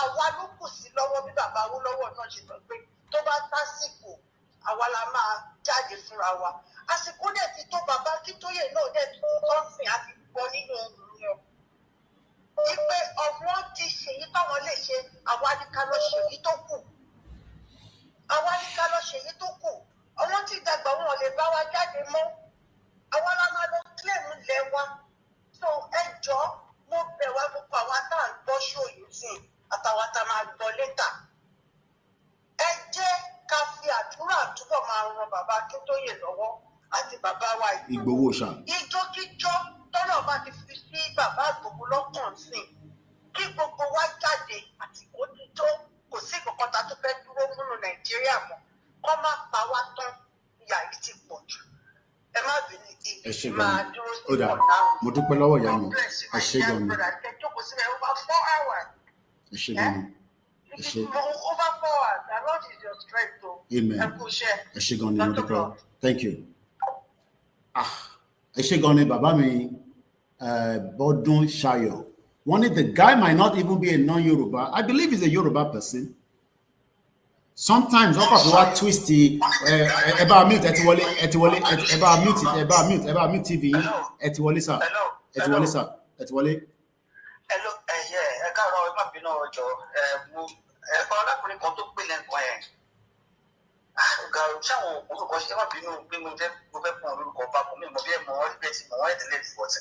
àwa ló kù sí lọ́wọ́ bí bàbá wó lọ́wọ́ náà ṣe lọ pé tó bá tásìkò àwa la máa jáde fúnra wa àsìkò dẹ̀ ti tó bàbá Akintoye náà dẹ̀ tó tọ́sìn àti gbọ́ nínú ohun yẹn wípé ọ̀wọ́n ti ṣèyí táwọn lè ṣe àwa ní ká lọ ṣèyí tó kù ọwọ́n ti dàgbà wọn lè bá wa jáde mọ́ àwa la máa lọ claim ilẹ̀ wa so ẹ jọ̀ọ́ mo bẹ̀ wá gbogbo àwa tá à ń gbọ́ ṣòyí sí àtàwọn tá a máa gbọ́ létà ẹ jẹ́ ká fi àdúrà túbọ̀ máa ran bàbá Akintoye lọ́wọ́ àti bàbá wa Ìgbòho ṣá. ìjọ́kíjọ́ tọ́lọ̀ bá ti fi sí bàbá Ìgbòho lọ́kàn sí kí gbogbo wa jáde àti òtítọ́ kò sí ìkọ̀kọ́ta tó fẹ́ dúró múnú Nàìjíríà mọ́ kọ́ má pa wá tán ìyà yìí ti pọ̀ jù ẹ má bínú ìdí máa dúró sí ọ̀la mo dúpẹ́ lọ́wọ́ ìyá mi ẹ ṣé gan ni ẹ ṣé gan ni ẹ ṣé. over 4 hours the Lord is your strength o. Amen. Ẹ ṣé gan ni mo dúpẹ́ thank you. Ẹ ṣé gan ni bàbá mi Bọ́dún Ṣayọ̀ wọ́n ní the guy might not even be a non-Yoruba I believe he's a Yoruba person. Sometimes ọkọ̀ fi wá twist ẹ bá mute ẹ ti wọlé ẹ bá mute TV yín ẹ ti wọlé sir ẹ ti wọlé. Hello ẹ káàárọ̀ ẹ má bínú ọjọ́ ẹ̀kọ́ ọlọ́kùnrin kan tó pè lẹ́kọ̀ọ́ yẹn ọ̀gá ṣáwọn orúkọ ṣe má bínú pé mo fẹ́ pọ̀ orúkọ bá kọ́ mi mo bí ẹ̀ mọ̀ wọ́n bẹ́ẹ̀ ti mọ̀ wọ́n ẹ̀dẹ̀lẹ̀ ìfọ̀tì.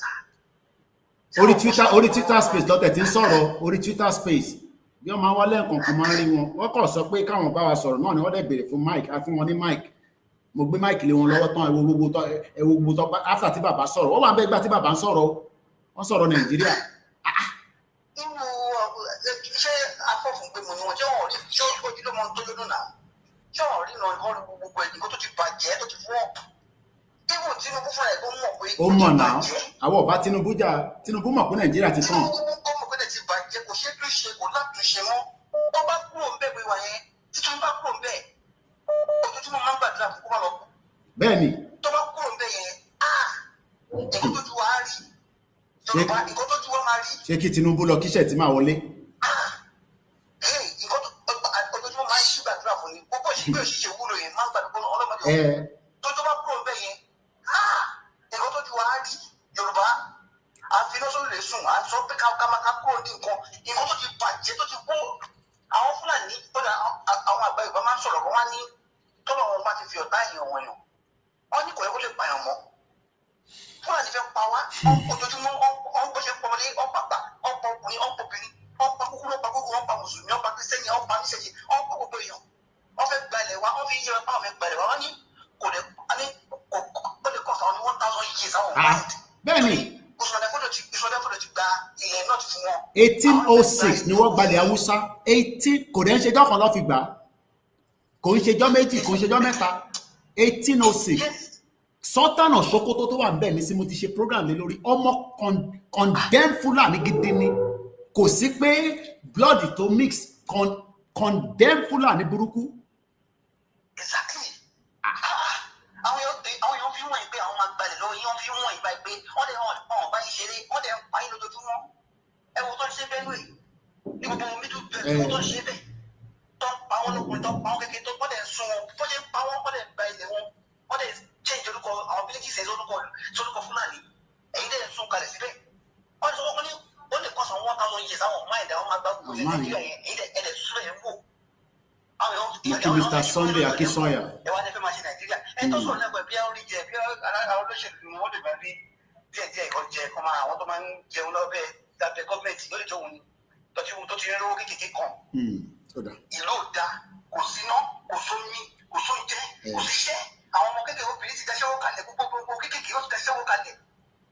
orí Twitter space lọ́tẹ̀ tí ń sọ̀rọ̀ orí Twitter space bí wọ́n máa wá lẹ́ẹ̀kan kan máa ń rí wọn wọ́n kàn sọ pé káwọn bá wa sọ̀rọ̀ náà ni wọ́n dẹ̀ béèrè fún mic a fún wọn ní mic mo gbé mic lé wọn lọ́wọ́ tán ẹ wo gbogbo tó after tí bàbá sọ̀rọ̀ wọ́n wà bẹ́ẹ̀ gbà tí bàbá ń sọ̀rọ̀ wọ́n sọ̀rọ̀ Nàìjíríà. inú ṣé afọ́fún pé mo ní wọn ṣé wọn rí ṣé ojú ló mọ tó lónú náà ṣé wọn rí náà ìkọlù gbogbo ẹ̀dínkù tó ti bàjẹ́ tó ti fún ọ even Tinubu fúnra ẹ̀ tó mọ̀ pé ó mọ̀ náà àwọn ọba Tinubu mọ̀ pé Nàìjíríà ti tán. ti bàjẹ́ kò ṣe é tún ṣe kò látúnṣe mọ́ tó bá kúrò ń bẹ̀ pé wà yẹn títí wọn bá kúrò ń bẹ̀ ojoojúmọ́ máa ń gbàdúrà fún kó má lọ kú. bẹ́ẹ̀ni. tó bá kúrò ń bẹ̀ yẹn nǹkan tójú wa á rí ṣé kí Tinubu lọ kíṣẹ̀ tí máa wọlé. Tójú bá kúrò bẹ́ẹ̀ yẹn nǹkan tójú wa rí Yorùbá àfinásórí lè sùn à ń sọ pé ká kúrò ní nǹkan tó ti bàjẹ́ tó ti kó àwọn Fúlàní kódà àwọn àgbà Yorùbá máa ń sọ̀rọ̀ wọn wá ní tọ́lọ̀ wọn bá ti fi ọ̀tá èèyàn wọ̀nyàn wọ́n ní kò yẹ kó lè pààyàn mọ́ Fúlàní fẹ́ pa wá ojoojúmọ́ ọ̀n bó ṣe pọ̀ wọlé ọ̀pàgbà ọ̀pọ̀ ọkùnrin ọ̀pọ̀ obìnrin ọ̀pọ̀ kúkúrú ọ̀pọ̀ gbogbo ọ̀pọ̀ mùsùlùmí ọ̀pọ̀ kírísítẹ́nì ọ̀pọ̀ níṣẹ́jì ọ̀pọ̀ gbogbo èèyàn wọ́n fẹ́ gbalẹ̀ wá wọ́n fi yẹ wọ́n fẹ́ gbalẹ̀ wá wọ́n ní kò lè kọ́ àwọn 1,000 years àwọn mind. Bẹ́ẹ̀ni. Ìsọdẹ́fọ́dọ̀ ti gba ilẹ̀ náà ti fún wọn. 1806 ni wọ́n gbalẹ̀ Haúsá 18 kò dẹ̀ ń ṣejọ́ kan lọ́ fi gbà kò ń ṣejọ́ méjì kò ń ṣejọ́ mẹ́ta 1806 Sultan of Sokoto tó wà bẹ́ẹ̀ ní sí mo ti ṣe program lé lórí ọmọ condemn Fúlàní gidi ni kò sí pé blood tó mix condemn Fúlàní burúkú. Exactly. Àwọn èèyàn fi wọ̀nyí pé àwọn agbalẹ̀ lọ́wọ́ yẹn fi wọ̀nyí báyìí pé wọ́n lè hàn báyìí ṣeré wọ́n lè pa yín lójoojúmọ́ ẹ̀wọ̀n tó ń ṣe bẹ́ẹ̀ lóye ní gbogbo middle belt tó ń ṣe bẹ́ẹ̀ tó ń pa wọn lókùnrin tó ń pa wọn kékeré tó wọ́n lè sun wọn tó ṣe ń pa wọn wọ́n lè gba ilẹ̀ wọn wọ́n lè change orúkọ àwọn villages sórúkọ Fúlàní èyí lè sun kalẹ̀ síbẹ̀ wọ́n sọ wọ́n ní ó lè kọ́ sàn 1,000 years àwọn máìdá wọn máa gbá gbogbo ilẹ̀ Nàìjíríà yẹn èyí lè sún ẹ̀ ń wò. Mr. Sunday Akintoye. Ẹ wá ní fẹ́ máa ṣe Nàìjíríà. Ẹ tó sọ̀rọ̀ náà bí àwọn oríjẹ bí àwọn olóṣèlú ni wọ́n lè máa rí díẹ̀díẹ̀ ẹ̀kọ́ jẹ ẹ̀kọ́ máa àwọn tó máa ń jẹun lọ́bẹ̀ lábẹ́ gọ́ọ̀mẹ̀ntì lórí tó wù ní tó ti rí lówó kékeré kan. Ìlú ò da kò síná kò sómi kò sóúnjẹ kò síṣẹ́ àwọn ọmọ kékeré obìnrin ti daṣẹ́wó kalẹ̀ gbogbo kékeré ó ti daṣẹ́wó kalẹ̀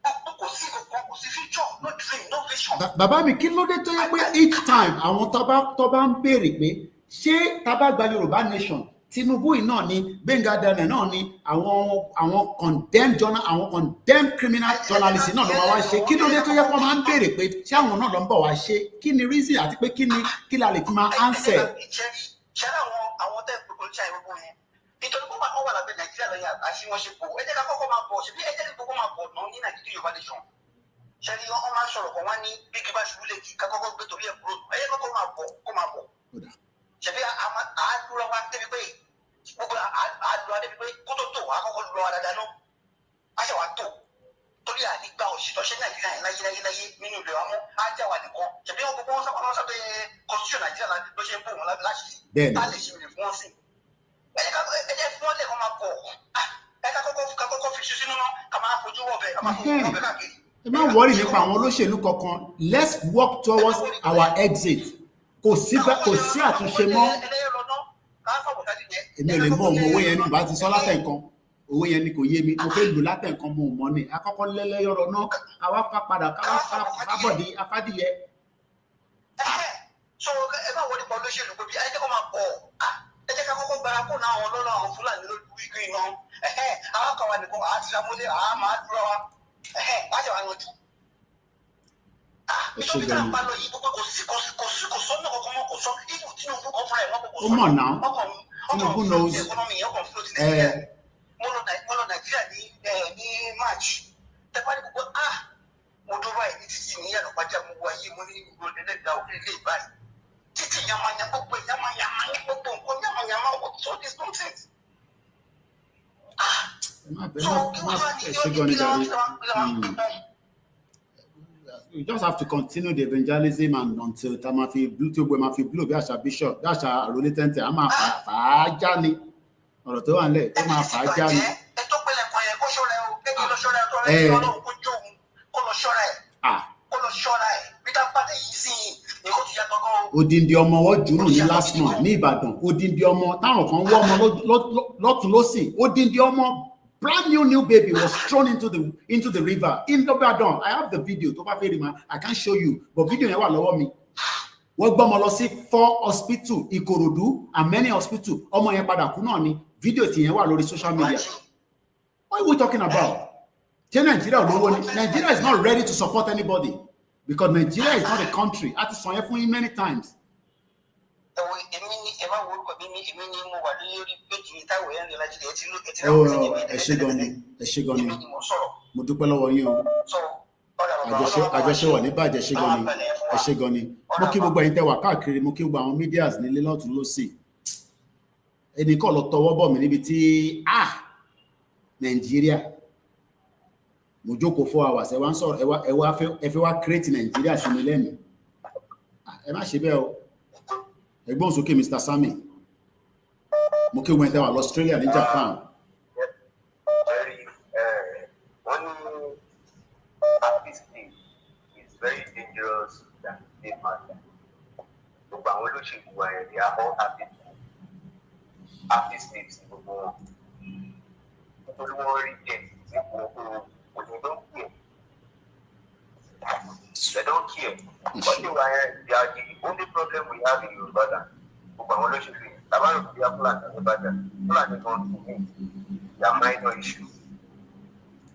gbogbo kò sí kankan kò sí future no dream no vision. Bàbá mi kí ló dé tó yẹ pé each time àwọn tó bá ń béèrè pé ṣé tabagba Yorùbá nation Tinubu yìí náà ni Gbenga Daniel náà ni àwọn condemned journal àwọn condemned criminal journalist náà ló máa wá ṣe kí ló dé tó yẹ kó máa ń béèrè pé ṣé àwọn náà ló ń bọ̀ wá ṣe kí ni reason àti pé kí la lè fi máa answer. ṣé àwọn tẹ́ gbogbo ṣe àìgbogbo yẹn nítorí pé wọ́n wà lábẹ́ Nàìjíríà lọ́yà àṣìwọ́nṣepọ̀ ẹ jẹ́ ká kọ́kọ́ máa bọ̀ ṣebí ẹ jẹ́ kí gbogbo máa bọ̀ náà ní Nàìjíríà Yorùbá nation ṣe ni wọ́n máa ń sọ̀rọ̀ kan wá ní bí kí bá ṣubú lè kí ká kọ́kọ́ gbé torí ẹ̀ kúrò ẹ jẹ́ kọ́kọ́ máa bọ̀ kó máa bọ̀ ṣebí àádúrà wa débi pé gbogbo àádúrà débi pé kó tó tò àkọ́kọ́ lọ àdàdà náà á ṣe wà tó torí àdìgbà òṣìṣẹ́ ṣe Nàìjíríà yẹn láyé nínú ìlú àwọn ajá wà nìkan ṣebí wọn gbogbo wọn sábẹ́ constitution Nàìjíríà ló ṣe ń bò wọn láṣìí tá lè ṣe ìrìn fún wọn sí ẹ jẹ́ fún wọn lè kọ́ máa bọ̀ ẹ ká kọ́kọ́ fi ṣíṣínú náà ká máa fojú wọ̀ bẹ́ẹ̀ ká máa fojú wọ̀ bẹ́ẹ̀ káàkiri. Ẹ má wọrí nípa àwọn olóṣèlú kankan let's work towards our exit kò sí àtúnṣe mọ́. Èmi ò lè mọ ọmọ owó yẹn ní bá ti sọ látẹ̀ nǹkan owó yẹn ni kò yé mi mo fẹ́ lò látẹ̀ nǹkan mo mọ̀ ni akọ́kọ́ lẹ́lẹ́yọ̀rọ̀ náà káwá fà padà káwá fàbọ̀dé afádìyẹ. So ẹ bá wọlé pa olóṣèlú pé bí ẹ jẹ́ kó máa bọ̀ ẹ jẹ́ ká kọ́kọ́ gbára kó náà àwọn lọ́nà àwọn Fúlàní lójú ìgbé iná àwọn kan wà nìkan àti ìṣàmúlé àmà àdúrà wa láti wà yanjú. Nítorí tá a bá lọ yìí gbogbo kò sọ́nà kankan mọ́ kò sọ ibù Tinubu kan fúnra ẹ̀ wọ́n kò sọ. Ó mọ̀ náà Tinubu knows. Mo lọ Nàìjíríà ní March tẹ́párí gbogbo mo dúró àìní títí ní yàrá pàjá mo wá yé mo ní gbogbo ẹlẹ́dàá orílẹ̀ ìbáyìí títí yamayama gbogbo yamayama gbogbo nǹkan yamayama what's all this nonsense. You just have to continue the evangelism and until tamafi blue ma fi blue bí àṣà bishop bí àṣà àròlé tẹ́ntẹ́ a máa fà á já ni ọ̀rọ̀ tó wà nílẹ̀ ó máa fà á já ni. ẹ tó pẹlẹ kan yẹn kó ṣọ́ra ẹ o kéde lọ ṣọ́ra ẹ tó rẹ ní Ọlọ́run kó jó òun kó lọ ṣọ́ra ẹ kó lọ ṣọ́ra ẹ bí tá a pàdé yìí sí i kó ti yàtọ̀ gan. Odindi ọmọ wọ́n jùlọ ní last month ní Ìbàdàn odindi ọmọ táwọn kan wọ́ ọmọ lọ́tún lọ́sìn odindi ọmọ brand new baby was thrown into the river in Ibadan. I have the video tó bá fẹ́ rí ma I can't show you but video yẹn wà lọ́wọ́ mi. Wọ́n gbọ́ ọmọ lọ sí 4 hospital Ìkòròdú and many hospital ọmọ yẹn padà kú náà ni video tí yẹn wà lórí social media. What are we talking about? Ṣé Nigeria olówó ni? Nigeria is not ready to support anybody because Nigeria is not a country. A ti sọ yẹn fún yín many times. Ẹ ṣé gan ni mo dúpẹ́ lọ́wọ́ yín o. àjọṣe wà ní bàjẹ́ ṣe gan ni ẹ ṣe gan ni mo kí gbogbo ẹ̀yin tẹ́ wà káàkiri mo kí gbogbo àwọn medias nílé lọ́tún lọ́sì ẹnì kan lọ tọwọ́ bọ̀ mí níbi tí Nàìjíríà mo jókòó 4 hours ẹ wá ń sọ̀rọ̀ ẹ fẹ́ wá create Nàìjíríà sí mi lẹ́nu ẹ má ṣe bẹ́ẹ̀ o ẹgbọ́n sókè Mr. Sami mo kí gbogbo ẹ̀yin tẹ́ wà lọ Australia ní Japan. Very dangerous than they matter. Gbogbo àwọn olóṣèlú wa ẹ̀ they are all happy slaves gbogbo wọn. Nítorí wọ́n rí jẹ́ tí kò ní don't care. They don't care. Wọ́n ti wà ẹ̀ they are the only problem we have in Yoruba land. Gbogbo àwọn olóṣèlú yìí tàbárò kò bí Fúlàní ní Ìbàdàn Fúlàní gan to me they are minor issues.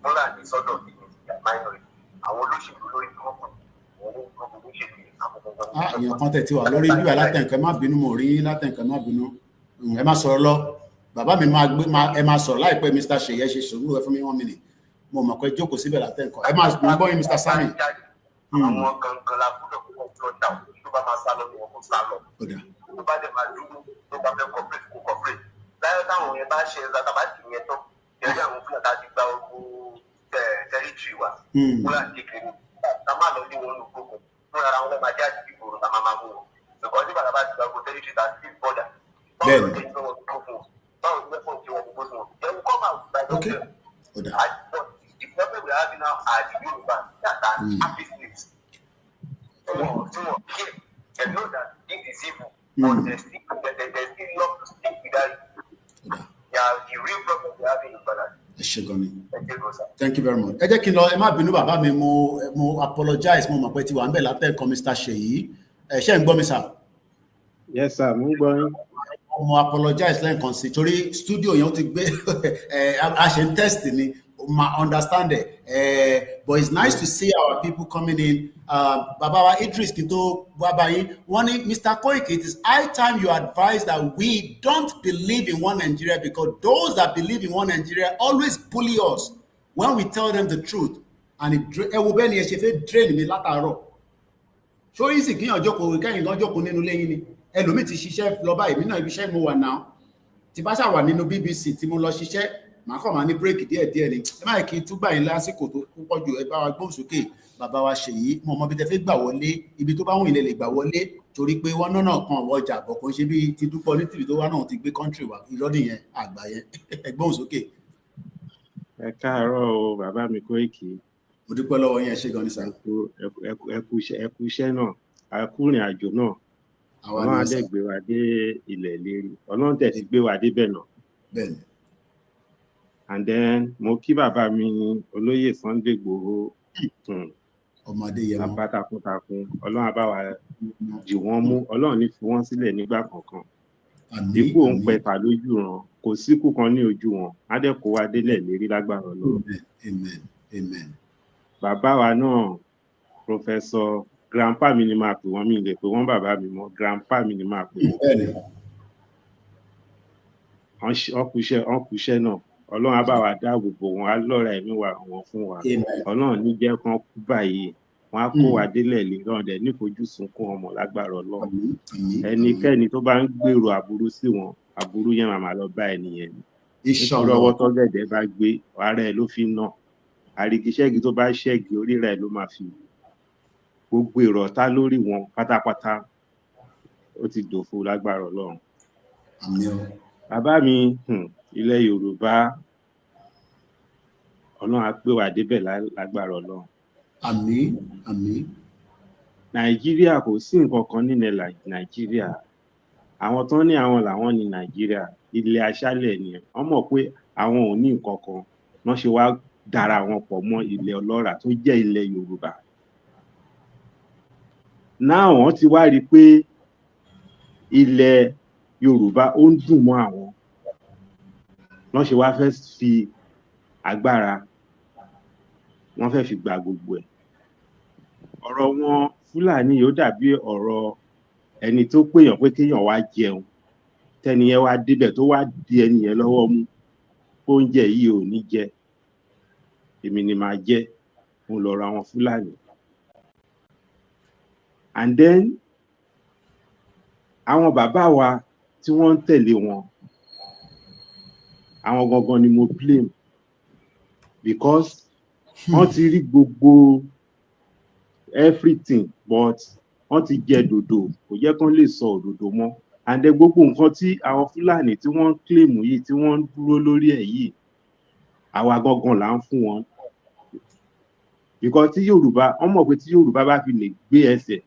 Fúlàní sọ́dọ̀ mi they are minor issues. Àwọn olóṣèlú lórí kọ́kọ́ èèyàn kan tẹ̀ tí wà lórí bí alátẹ̀ǹkẹ́ má bínú mo rí látẹ̀ǹkẹ́ má bínú ẹ má sọ̀rọ̀ lọ bàbá mi ẹ máa sọ̀rọ̀ láìpẹ́ Mr. Ṣèyẹ ṣe sùúrù ẹ fún mi 1 minute mo mọ̀ pé jókòó síbẹ̀ látẹ̀ǹkọ́ ẹ máa gbọ́ yín Mr. Sami. àwọn gangan la gbọ́dọ̀ kó lọ́dà tó bá máa sá lọ ní wọn kó sá lọ tó bá dẹ̀ máa dúró tó bá fẹ́ corporate kó corporate láyọ̀ táwọn yẹn bá ṣe ẹ̀dá bá ti yẹn tán yẹn àwọn fúlàtà ti gba ogun territory wa fúlàní kékeré ká má lọ ní wọn lóko fúnra ara wọn máa jáde ìgboro ká máa mú wọn ṣùgbọ́n nígbà tá a bá ti gba ogun territory ta sí border báwo ni wọ́n wọn tó fún wọn báwo ni wọ́n ti wọn gbogbo wọn yẹn kọ́ máa gba ìgbésẹ̀ the problem we have now are the Yoruba that are happy slaves tí wọ́n care and know that it is evil but they still love to stick with that the real problem we have in Yoruba land. Thank you very much. Ẹ jẹ́ kí n lọ ẹ má bínú bàbá mi mo apologize mo mọ̀ pé ti wà ń bẹ̀ látẹ̀kọ́ Mr. Ṣèyí ṣé ń gbọ́ mi sir. Yes sir mo ń gbọ́ yín. Mo apologize lẹ́ẹ̀kan sí torí studio yẹn ó ti gbé a ṣe ń test ni ma understand it but it's nice to see our people coming in. Bàbá wa Idris kí n tó wá báyìí wọ́n ní Mr. Koiki, it is high time you advise that we don't believe in one Nigeria because those that believe in one Nigeria always bully us when we tell them the truth and ẹ wo bẹ́ẹ̀ ni ẹ ṣe fẹ́ drain mi látàárọ̀ ṣó yìí sì kíyàn jókòó kẹ́yìn kan jókòó nínú lẹ́yìn ni ẹlòmíì ti ṣiṣẹ́ lọ báyìí mí náà ibi iṣẹ́ mo wà náà tí bá ṣà wà nínú BBC tí mo lọ ṣiṣẹ́ màá kàn máa ní bírèkì díẹ̀díẹ̀ ni ẹ má kí n túgbà yín lásìkò tó pọ̀ jù ẹ bá wa gbóhùn sókè bàbá wa Ṣèyí mo mọ bí tẹ fẹ́ gbà wọlé ibi tó bá wùn ilẹ̀ lè gbà wọlé torí pé wọ́n náà kan ọ̀wọ́ ọjà bọ̀ kò ń ṣe bí ti Dúpọ̀ ní tìbí tó wá náà ti gbé kọ́ńtírì wa ìrọ́dì yẹn àgbà yẹn ẹ gbóhùn sókè. Ẹ káàárọ̀ o bàbá mi Koiki. Mo dúpẹ́ lọ́wọ́ yín ẹ ṣé gan ni sà. Ẹ kú iṣẹ́ náà a kú ìrìn àjò náà Ọlọ́run á dẹ̀ gbé wa dé ilẹ̀ ìlérí Ọlọ́run tẹ̀ ti gbé wa débẹ̀ náà. Bẹ́ẹ̀ni. And then mo kí bàbá mi olóyè Sunday Igboho ọmọdé yẹn bàbá takuntakun Ọlọ́run á bá wa jì wọ́n mú Ọlọ́run ní fi wọ́n sílẹ̀ nígbà kankan ikú òun pẹ̀ta lójú wọn kò síkú kan ní ojú wọn á dẹ̀ kó wa délẹ̀ lérí lágbára Ọlọ́run. Amen. Amen. Bàbá wa náà Professor grandpa mi ni máa pè wọ́n mi lè pè wọ́n bàbá mi mọ́ grandpa mi ni máa pè wọ́n. ọkùṣẹ́ náà Ọlọ́run á bá wa dáàbò bò wọ́n á lọ́ra ẹ̀mí wa wọ́n fún wa Ọlọ́run ní jẹ́ kán kú báyìí wọ́n á kó wa délẹ̀ lè rọ̀dẹ̀ nífojú sunkún ọmọ lágbára Ọlọ́run ẹnikẹ́ni tó bá ń gbèrò aburú sí wọn aburú yẹn màmá lọ bá ẹnìyẹn nítorí ọwọ́ tọ́gẹ̀dẹ̀ bá gbé ara ẹ̀ ló fi nà àrígiṣẹ́gi tó bá ṣẹ́gi orí rẹ̀ ló máa fi gbogbo èrò ọ̀tá lórí wọn pátápátá ó ti dòfo lágbára Ọlọ́run. Bàbá mi ilẹ̀ Yorùbá Ọlọ́run á pé wà débẹ̀ lágbára Ọlọ́run. Àmín àmín. Nàìjíríà kò sí nǹkan kan nílẹ̀ Nàìjíríà àwọn tó ní àwọn làwọn ní Nàìjíríà ilẹ̀ aṣálẹ̀ ni wọ́n mọ̀ pé àwọn ò ní nǹkan kan wọ́n ṣe wá dára wọn pọ̀ mọ́ ilẹ̀ ọlọ́ràá tó jẹ́ ilẹ̀ Yorùbá. Náà wọ́n ti wá rí i pé ilẹ̀ Yorùbá ó ń dùn mọ́ àwọn wọ́n ṣe wá fẹ́ fi agbára wọ́n fẹ́ fi gba gbogbo ẹ̀. Ọ̀rọ̀ wọn Fúlàní yóò dàbí ọ̀rọ̀ ẹni tó péyàn pé kéèyàn wá jẹun tẹ́ni yẹn wá débẹ̀ tó wá di ẹni yẹn lọ́wọ́ mú oúnjẹ yìí ò ní jẹ èmi ni màá jẹ òun lọ̀rọ̀ àwọn Fúlàní. And then àwọn bàbá wa tí wọ́n ń tẹ̀lé wọn, àwọn gangan ni mo blame, because wọ́n ti rí gbogbo everything but wọ́n ti jẹ dòdò, kò jẹ́ kán lè sọ òdodo mọ́. And then gbogbo nǹkan tí àwọn Fúlàní tí wọ́n ń claim yìí, tí wọ́n ń dúró lórí ẹ̀ yìí, àwa gangan là ń fún wọn. Because tí Yorùbá, wọ́n mọ̀ pé tí Yorùbá bá fi lè gbé ẹsẹ̀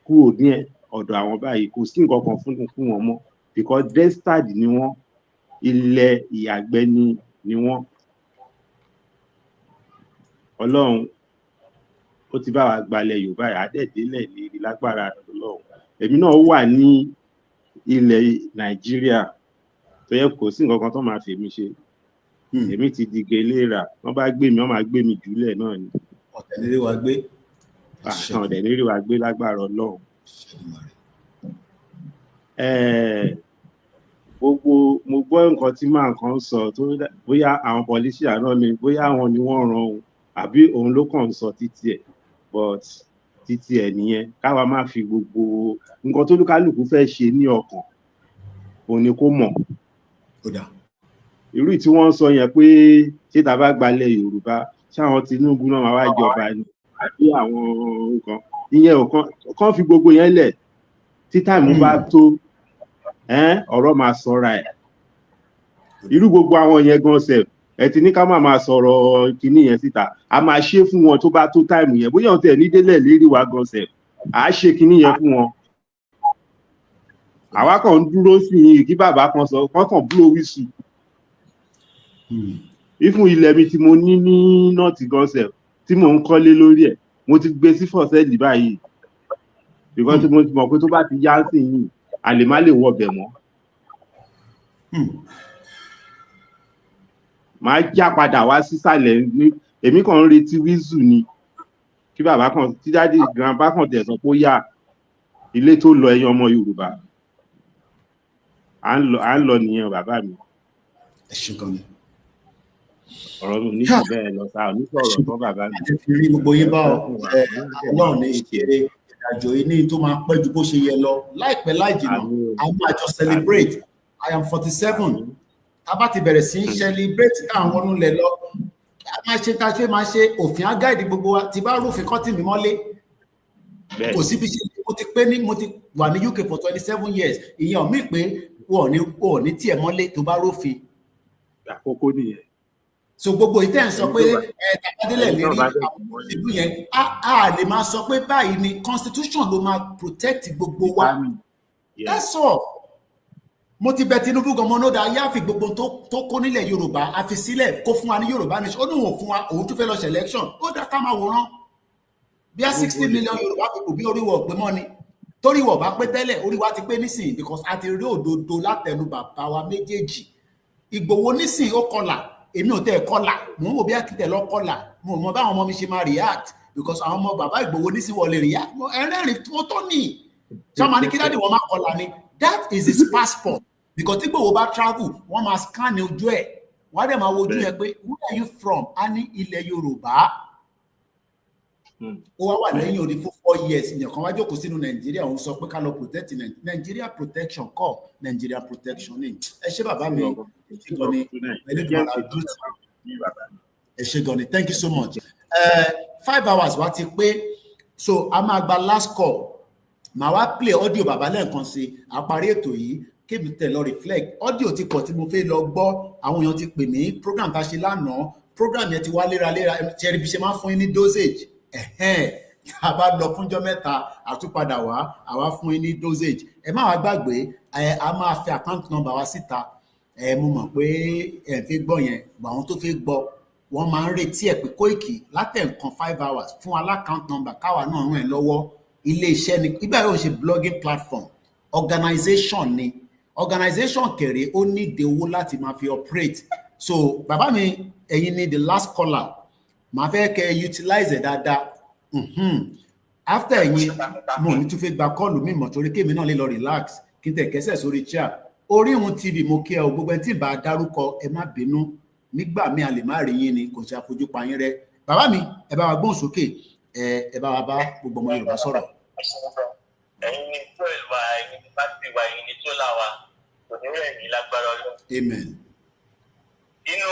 kúrò ní ọ̀dọ̀ àwọn báyìí, kò sí nǹkan kan fún wọn mọ́. Because desert ni wọ́n, ilẹ̀ ìyàgbẹ́ ni wọ́n. Ọlọ́run ó ti bá wa gbalẹ̀ Yorùbá yìí, àdẹ́dẹ́lẹ̀ lérí lágbára Ọlọ́run. Èmi náà wà ní ilẹ̀ Nàìjíríà tó yẹ kò sí nǹkan kan tó máa fèmí ṣe. Èmi ti di gèlèrà, wọ́n bá gbé mi, wọ́n máa gbé mi jùlẹ̀ náà ni. Ọ̀tẹ̀lérí wa gbé. Ọ̀tẹ̀lérí wa gbé lágbára Ọlọ́run. Gbogbo mo gbọ́ nǹkan tí màá kan sọ tó bóyá àwọn politician náà ni, bóyá àwọn ni wọ́n ràn òun àbí òun ló kàn ń sọ títí ẹ̀, but títí ẹ̀ nìyẹn. Káwa má fi gbogbo nǹkan tó lúkálùkù fẹ́ ṣe ní ọkàn òun ni kó mọ̀. Irú tí wọ́n sọ yẹn pé ṣé tá bá gbalẹ̀ Yorùbá ṣé àwọn Tinubu náà máa wá jọba ni àbí àwọn nǹkan ìyẹn ò kàn fi gbogbo yẹn lẹ̀. Tí táìmù bá tó ọ̀rọ̀ máa sọra ẹ̀. Irú gbogbo àwọn yẹn gan sef ẹ ti ní ká máa sọ̀rọ̀ kíní yẹn síta, a máa ṣe fún wọn tó bá tó táìmù yẹn, bóyá ọ̀tẹ̀ ní délẹ̀ lérí wa gan sef à ṣe kíní yẹn fún wọn. Àwa kàn ń dúró sí i kí bàbá kan sọ kàn blow whistle. Ìfún ilẹ̀ mi tí mo ní North gan sef tí mò ń kọ́lé lórí ẹ̀, mo ti gbé sí for sale báyìí, because mo ti mọ̀ pé tó bá ti yá sí yìí a lè má lè wọ bẹ̀ mọ́. Màá já padà wá sísàlẹ̀ ní èmi kàn ń retí wíṣù ni kí bàbá kan tí dáàdì grandpa kan tẹ̀ sọ pé ó yá ilé tó lọ ẹ̀yin ọmọ Yorùbá à ń lọ nìyẹn bàbá mi. Ẹ ṣé gan ni. Ọ̀rọ̀ mi ní kò bẹ́ẹ̀ lọ sáà onísọ̀rọ̀ tán bàbá mi. Àti fi rí gbogbo yín bá Ọlọ́run ní ìṣeré ìrìnàjò yìí ní tó máa pẹ́ ju bó ṣe yẹ lọ láìpẹ́ láì jìnnà àwọn àjọ celebrate. I am 47. Tá bá ti bẹ̀rẹ̀ sí celebrate káwọn wọnú lẹ̀ lọ. Máa ṣe tá a ṣe máa ṣe òfin á gáìdì gbogbo wa tí bá rúfin kọ́tì mi mọ́lé. Kò síbi ṣe mo ti wà ní UK for 27 years. Ìyẹn ò mí pé wọ́n ní tiẹ̀ mọ́lé tó bá rúfin. Àkókò nìyẹn. So gbogbo ìtẹ́ ń sọ pé tàbádélẹ̀ lérí àwọn ìlú yẹn a lè máa sọ pé báyìí ni constitution ló máa protect gbogbo wa. That's all. Mo ti bẹ Tinubu gan mọ́ nóda yáàfi gbogbo tó kó nílẹ̀ Yorùbá a fi sílẹ̀ kó fún wa ní Yorùbá nation. Ó ní òun fún wa òun tún fẹ́ lọ selection. Ó dá ká máa wòran. Bí a 60 million Yorùbá people bí oríwọ̀ pé mọ́ ni. Torí wọ̀ bá pé tẹ́lẹ̀ orí wa ti pé nísìnyí because a ti rí òdodo látẹnu bàbá wa méjèèjì. Ìgbòho nísìnyí ó kọlà. Èmi ò tẹ́ kọ́là mò ń wò bí Akíntẹ̀ lọ kọ́là mo mọ báwọn ọmọ mi ṣe máa react because àwọn ọmọ bàbá Ìgbòho nísìnyí wọlé react ẹrẹ́rìn tó tó ní ṣáma ní kí dáàdì wọn máa kọ́là ni that is his passport because tí Ìgbòho bá travel wọ́n máa scan ojú ẹ̀ wọ́n á dẹ̀ máa wo ojú ẹ̀ pé where are you from? A ní ilẹ̀ Yorùbá ó wá wà lẹ́yìn odi fún 4 years ìyẹn kan wá jókòó sínú Nàìjíríà òun sọ pé ká lọ protect Nigeria protection kọ́ Nigeria protection ni ẹ ṣé bàbá mi ẹ ṣé gan ni thank you so much 5 hours wá ti pé so a máa gba last call màá wá play audio bàbá lẹ́ẹ̀kan sí àparí ètò yìí kébì tẹ̀ lọ reflect audio ti pọ̀ tí mo fẹ́ lọ gbọ́ àwọn èèyàn ti pè mí program tá a ṣe lánàá program yẹn ti wá léraléra ṣẹ́rí bí ṣe máa ń fún yín ní dosage tá a bá lọ fúnjọ́ mẹ́ta àtúpadà wá àwa fún yín ní dosage ẹ má wá gbàgbé a máa fi account number wá síta mo mọ̀ pé ẹ fẹ́ gbọ́ yẹn àwọn tó fẹ́ gbọ́ wọ́n máa ń retí ẹ̀ pé Koiki látẹ̀ǹkan 5 hours fún aláccount number káwa náà ràn ẹ́ lọ́wọ́ ilé iṣẹ́ ni ibà yóò ṣe blogging platform organization ni organization kẹrẹ ó ní ìdè owó láti máa fi operate so bàbá mi ẹ̀yin ni the last caller màá fẹ́ kẹ́ utilize ẹ̀ dáadáa after ẹ̀yin mo ní tún fẹ́ gba kọ́ọ̀lù mi mọ̀ torí kémi náà lè lọ relax kí n tẹ̀ kẹ́sẹ̀ sórí chair Orísun TV mo kí ẹ o gbogbo ẹni tí bá dárúkọ ẹ má bínú nígbà mi a lè má rí yín ni kò ṣe àfojú pa yín rẹ́ bàbá mi ẹ bá wa gbóhùn sókè ẹ bá wa bá gbogbo ọmọ Yorùbá sọ̀rọ̀. ẹ̀yin ni tó ìwà ẹ̀yin ni bá ti wà ẹ̀yin ni tó là wà kò ní rẹ̀ ní lágbára Ọlọ́run. Amen. Inú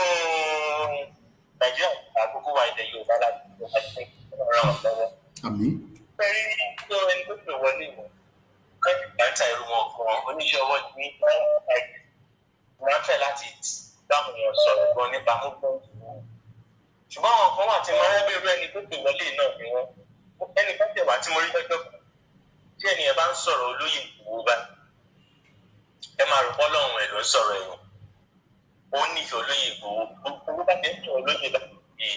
Nàìjíríà àkókò wa ilẹ̀ Yorùbá láti ṣe ọ̀rọ̀ lọ́wọ́. Àmín. Pẹ̀lú tó ẹni tó pè wọlé ìwọ̀n láti gbàǹtà irú wọn kan oníṣẹ́ ọwọ́ ní wọ́n fẹ́ láti dáhùn wọn sọ̀rọ̀ gan nípa movement. Ṣùgbọ́n àwọn kan wà tí mo rẹ́ bẹ́ẹ̀ ẹni tó pè wọlé náà ni wọ́n. Ẹnì kan tẹ̀ wá tí mo rí lọ́jọ́ kan tí ẹnìyẹn bá ń sọ̀rọ̀ olóyè Ìgbòho báyìí. Ẹ máa rò bọ́lọ́run ẹ̀ ló ń sọ̀rọ̀ ẹ̀yìn. Ó nífẹ̀ẹ́ olóyè Ìgbòho gbogbo bá ti ń sọ̀rọ̀ olóyè báyìí.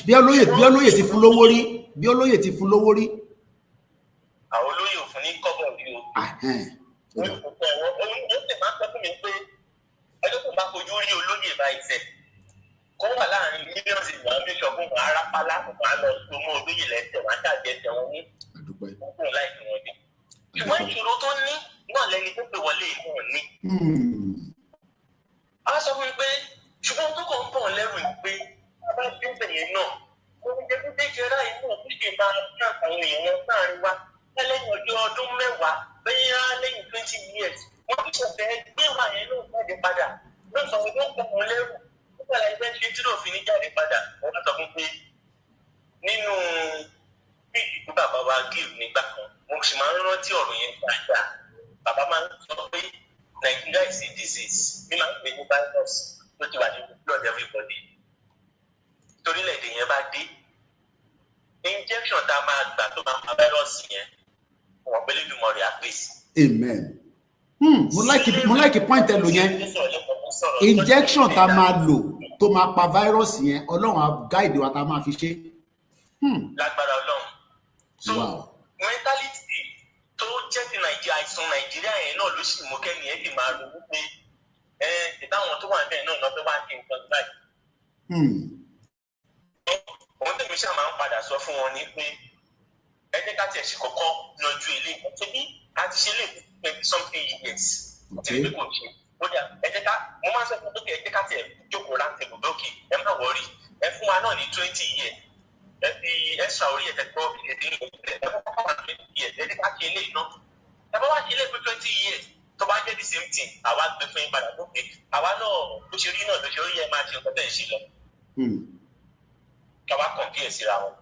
Bí olóyè ti fún lówó rí bí olóyè ti fún lówó rí. Àwọn olóyè òfin ní kọ́bọ̀ rí o. Òun ló sì máa ń sọ fún mi pé ẹjọ́ tó bá fojú rí olóyè báyìí sẹ̀ kó wà láàrin mílíọ̀nù ìgbà bíṣọ̀pù wọn arápálá wọn á lọ sí ọmọ olóyè lẹ́sẹ̀ wọn á dàbí ẹsẹ̀ wọn ní gbogbo láìpẹ́ wọn dé. Ṣùgbọ́n ìṣòro tó ní náà lẹni tó pè wọlé ìmọ̀ ní. A sọ fún mi pé ṣùgbọ́n tó kàn ń bọ̀ lẹ́rù pé a bá dé bẹ̀yẹn náà mo ń jẹ́ pé jẹ́ra inú tó ṣe máa ń ká àwọn èèyàn láàrin wa lẹ́yìn ọdún mẹ́wàá bẹ́yìn lẹ́yìn 20 years wọ́n ti ṣẹ̀fẹ̀ gbé wà yẹn náà jáde padà lọ́sàn-án ló ń pọ̀ wọn lẹ́rù nígbà láì fẹ́ ṣe tí lóòfin ní jáde padà wọ́n sọ fún pé nínú bíìdì tí bàbá wa give nígbà kan mo sì máa ń rántí ọ̀rọ̀ yẹn dáadáa bàbá máa ń sọ pé Nigeria is a disease bí máa ń pè ní virus ló ti wà ní blood everybody torílẹ̀-èdè yẹn bá dé injection tá a máa gbà tó máa pa virus yẹn wọ́n pẹ́lẹ́ ìdùnmọ̀ rẹ̀ á pèsè. Amen. Mo like point ẹ lò yẹn injection tá a máa lò tó máa pa virus yẹn Ọlọ́run á guide wa tá a máa fi ṣe. Lágbára Ọlọ́run. So mentality tó jẹ́ ti àìsàn Nàìjíríà yẹn náà ló sì mú kẹ́ni ẹ̀ lè máa ronú pé ìdáhùn tó wà bẹ́ẹ̀ náà lọ́fẹ́ wá sí nǹkan báyìí. Òun tèmi ṣáà máa ń padà sọ fún wọn ní pé ẹ jẹ́ ká tiẹ̀ ṣe kọ́kọ́ yanjú ilé ìkọ́tẹ́ bí a ti ṣe lè fi something years. Ẹgbẹ́ kò ṣe ó dà ẹ jẹ́ ká mo máa ń sọ fún dókè ẹ jẹ́ ká tiẹ̀ jókòó láti ibùdókè ẹ má wọrí ẹ fún wa náà ní 20 years ẹ fi extra orí ẹ̀ tẹ̀gbọ́ ẹ kọ́kọ́ wà 20 years ẹ jẹ́ ká ṣe ilé iná ẹ bá wá ṣe ilé fún 20 years tó bá jẹ́ the same thing àwa gbé fún yín padà lókè àwa náà bó ṣe rí náà ló ṣe ó yẹ máa ṣe nǹkan tẹ̀ ń ṣe lọ. Káwá compare síra wọn.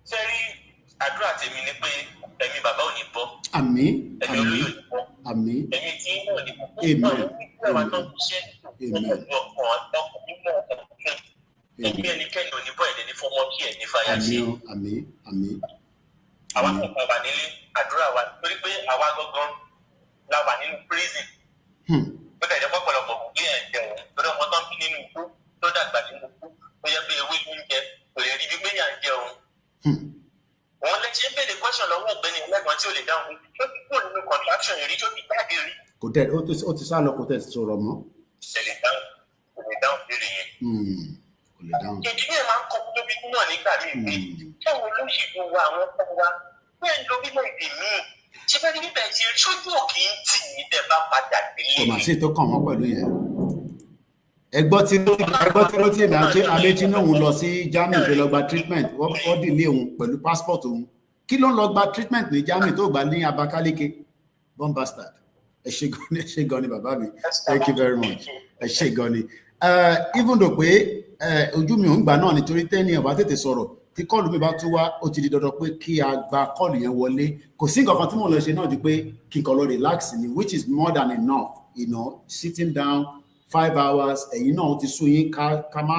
Ṣé rí àdúrà tèmi ni pé ẹ̀mí bàbá ò ní bọ́. Àmín. Ẹ̀mí olóyè ò ní bọ́. Àmín. Ẹ̀mí tí náà ní bọ́. Amen. Ẹ̀mí ẹnikẹ́ni ò ní bọ́ ẹ̀dẹ̀ ní fọmọ kí ẹ̀ ní fàyà sí. Àmín. Àmín. Àwa kò kàn wà nílé àdúrà wa torí pé àwa gangan la wà nínú prison. Ó dẹ̀ jẹ́ pọ̀pọ̀lọpọ̀ kò gbé ẹ̀ jẹun torí ọmọ tó ń bí nínú ikú tó dàgbà nínú ikú ó yẹ pé ewé ló ń jẹ kò lè rí bí gbéyà ń jẹun. Wọ́n lè ṣe ń béèrè question lọ́wọ́ ọ̀gbẹ́ni ẹlẹ́gbọ̀n tí ò lè dáhùn tó ti kúrò nínú contraction rí tó ti jáde rí. Kò tẹ̀ ó ti sá lọ kò tẹ̀ sọ̀rọ̀ mọ́. Kò lè dáhùn béèrè yẹn. Kò lè dáhùn. Ìdílé máa ń kọ́ tóbi náà nígbà míì pé ṣéwọn olóṣèlú wa àwọn ọkọ wa bẹ́ẹ̀ ń lo orílẹ̀-èdè míì ṣé bẹ́ẹ̀ ni bíbẹ̀ ti rí sójú òkè ń tì ní tẹ̀ bá padà délé. Kò mà sí tó kàn wọ́n pẹ̀lú yẹn. Ẹgbọ́n tí ló ti èmi àlétí náà òun lọ sí Germany fẹ́ lọ gba treatment wọ́n dìlé òun pẹ̀lú passport òun kí ló ń lọ gba treatment ní Germany tó gbà ní Abakaliki bomb bastard ẹ ṣé gan ni bàbá mi thank you very much ẹ ṣé gan ni even though pé ojú mi ò ń gbà náà nítorí tẹ́ni ọ̀bá tètè sọ̀rọ̀ tí kọ́ọ̀lù mi bá tún wá ó ti di dandan pé kí a gba kọ́ọ̀lù yẹn wọlé kò sí nǹkan kan tí mo lọ ṣe náà ju pé kí n kàn lọ relax ni which is more than enough sitting down 5 hours ẹ̀yin náà ti sún yín ká má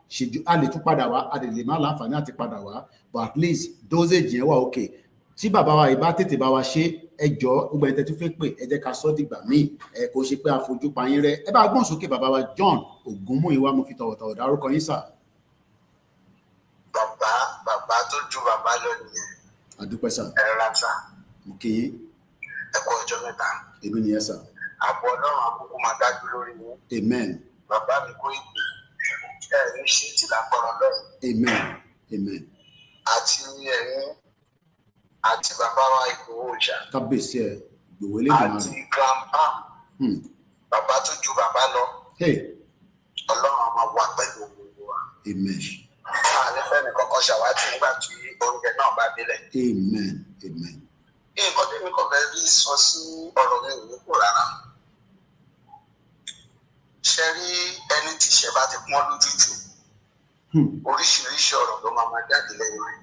ṣèjú a lè tún padà wá a lè má láǹfààní àti padà wá but at least dosage yẹn wà okay tí bàbá wa ìbá tètè bá wa ṣe ẹjọ́ gbogbo ẹni tẹ́tí fẹ́ pè ẹ jẹ́ ká sọ dìgbà míì kò ṣe pé àfojú pa yín rẹ ẹ bá gbọ́n sókè bàbá wa John Ògúnmúyìwá mo fi tọ̀wọ̀tọ̀wọ̀ dárúkọ yín sà. bàbá tó ju bàbá lọ nìyẹn. àdúpẹ́ sà. ẹ rà sà. mo kì í. ẹ kú ọjọ́ mẹ́ta. èmi nìyẹn sà. àbọ̀ Ọlọ́run àkókò máa dájú lórí yín. Amen. Bàbá mi kó ìpè ẹ̀rín ṣe ti lágbára Ọlọ́run. Amen. Amen. Àti ẹ̀rín àti bàbá wa Ìgbòho Òòṣà. Kábíyèsí ẹ̀ Ìgbòho eléyìí. Àti grandpa. Bàbá tó ju bàbá lọ. Ọlọ́run á máa wà pẹ̀lú gbogbo wa. Amen. Amen. Amen. Nǹkan tí mi kò fẹ́ rí sọ sí ọ̀rọ̀ mi ò ní kó rárá. Ṣé rí ẹni tí ìṣẹ́ bá ti pọ́n lójú jù? Oríṣiríṣi ọ̀rọ̀ ló máa jáde lẹ́yìn rẹ̀.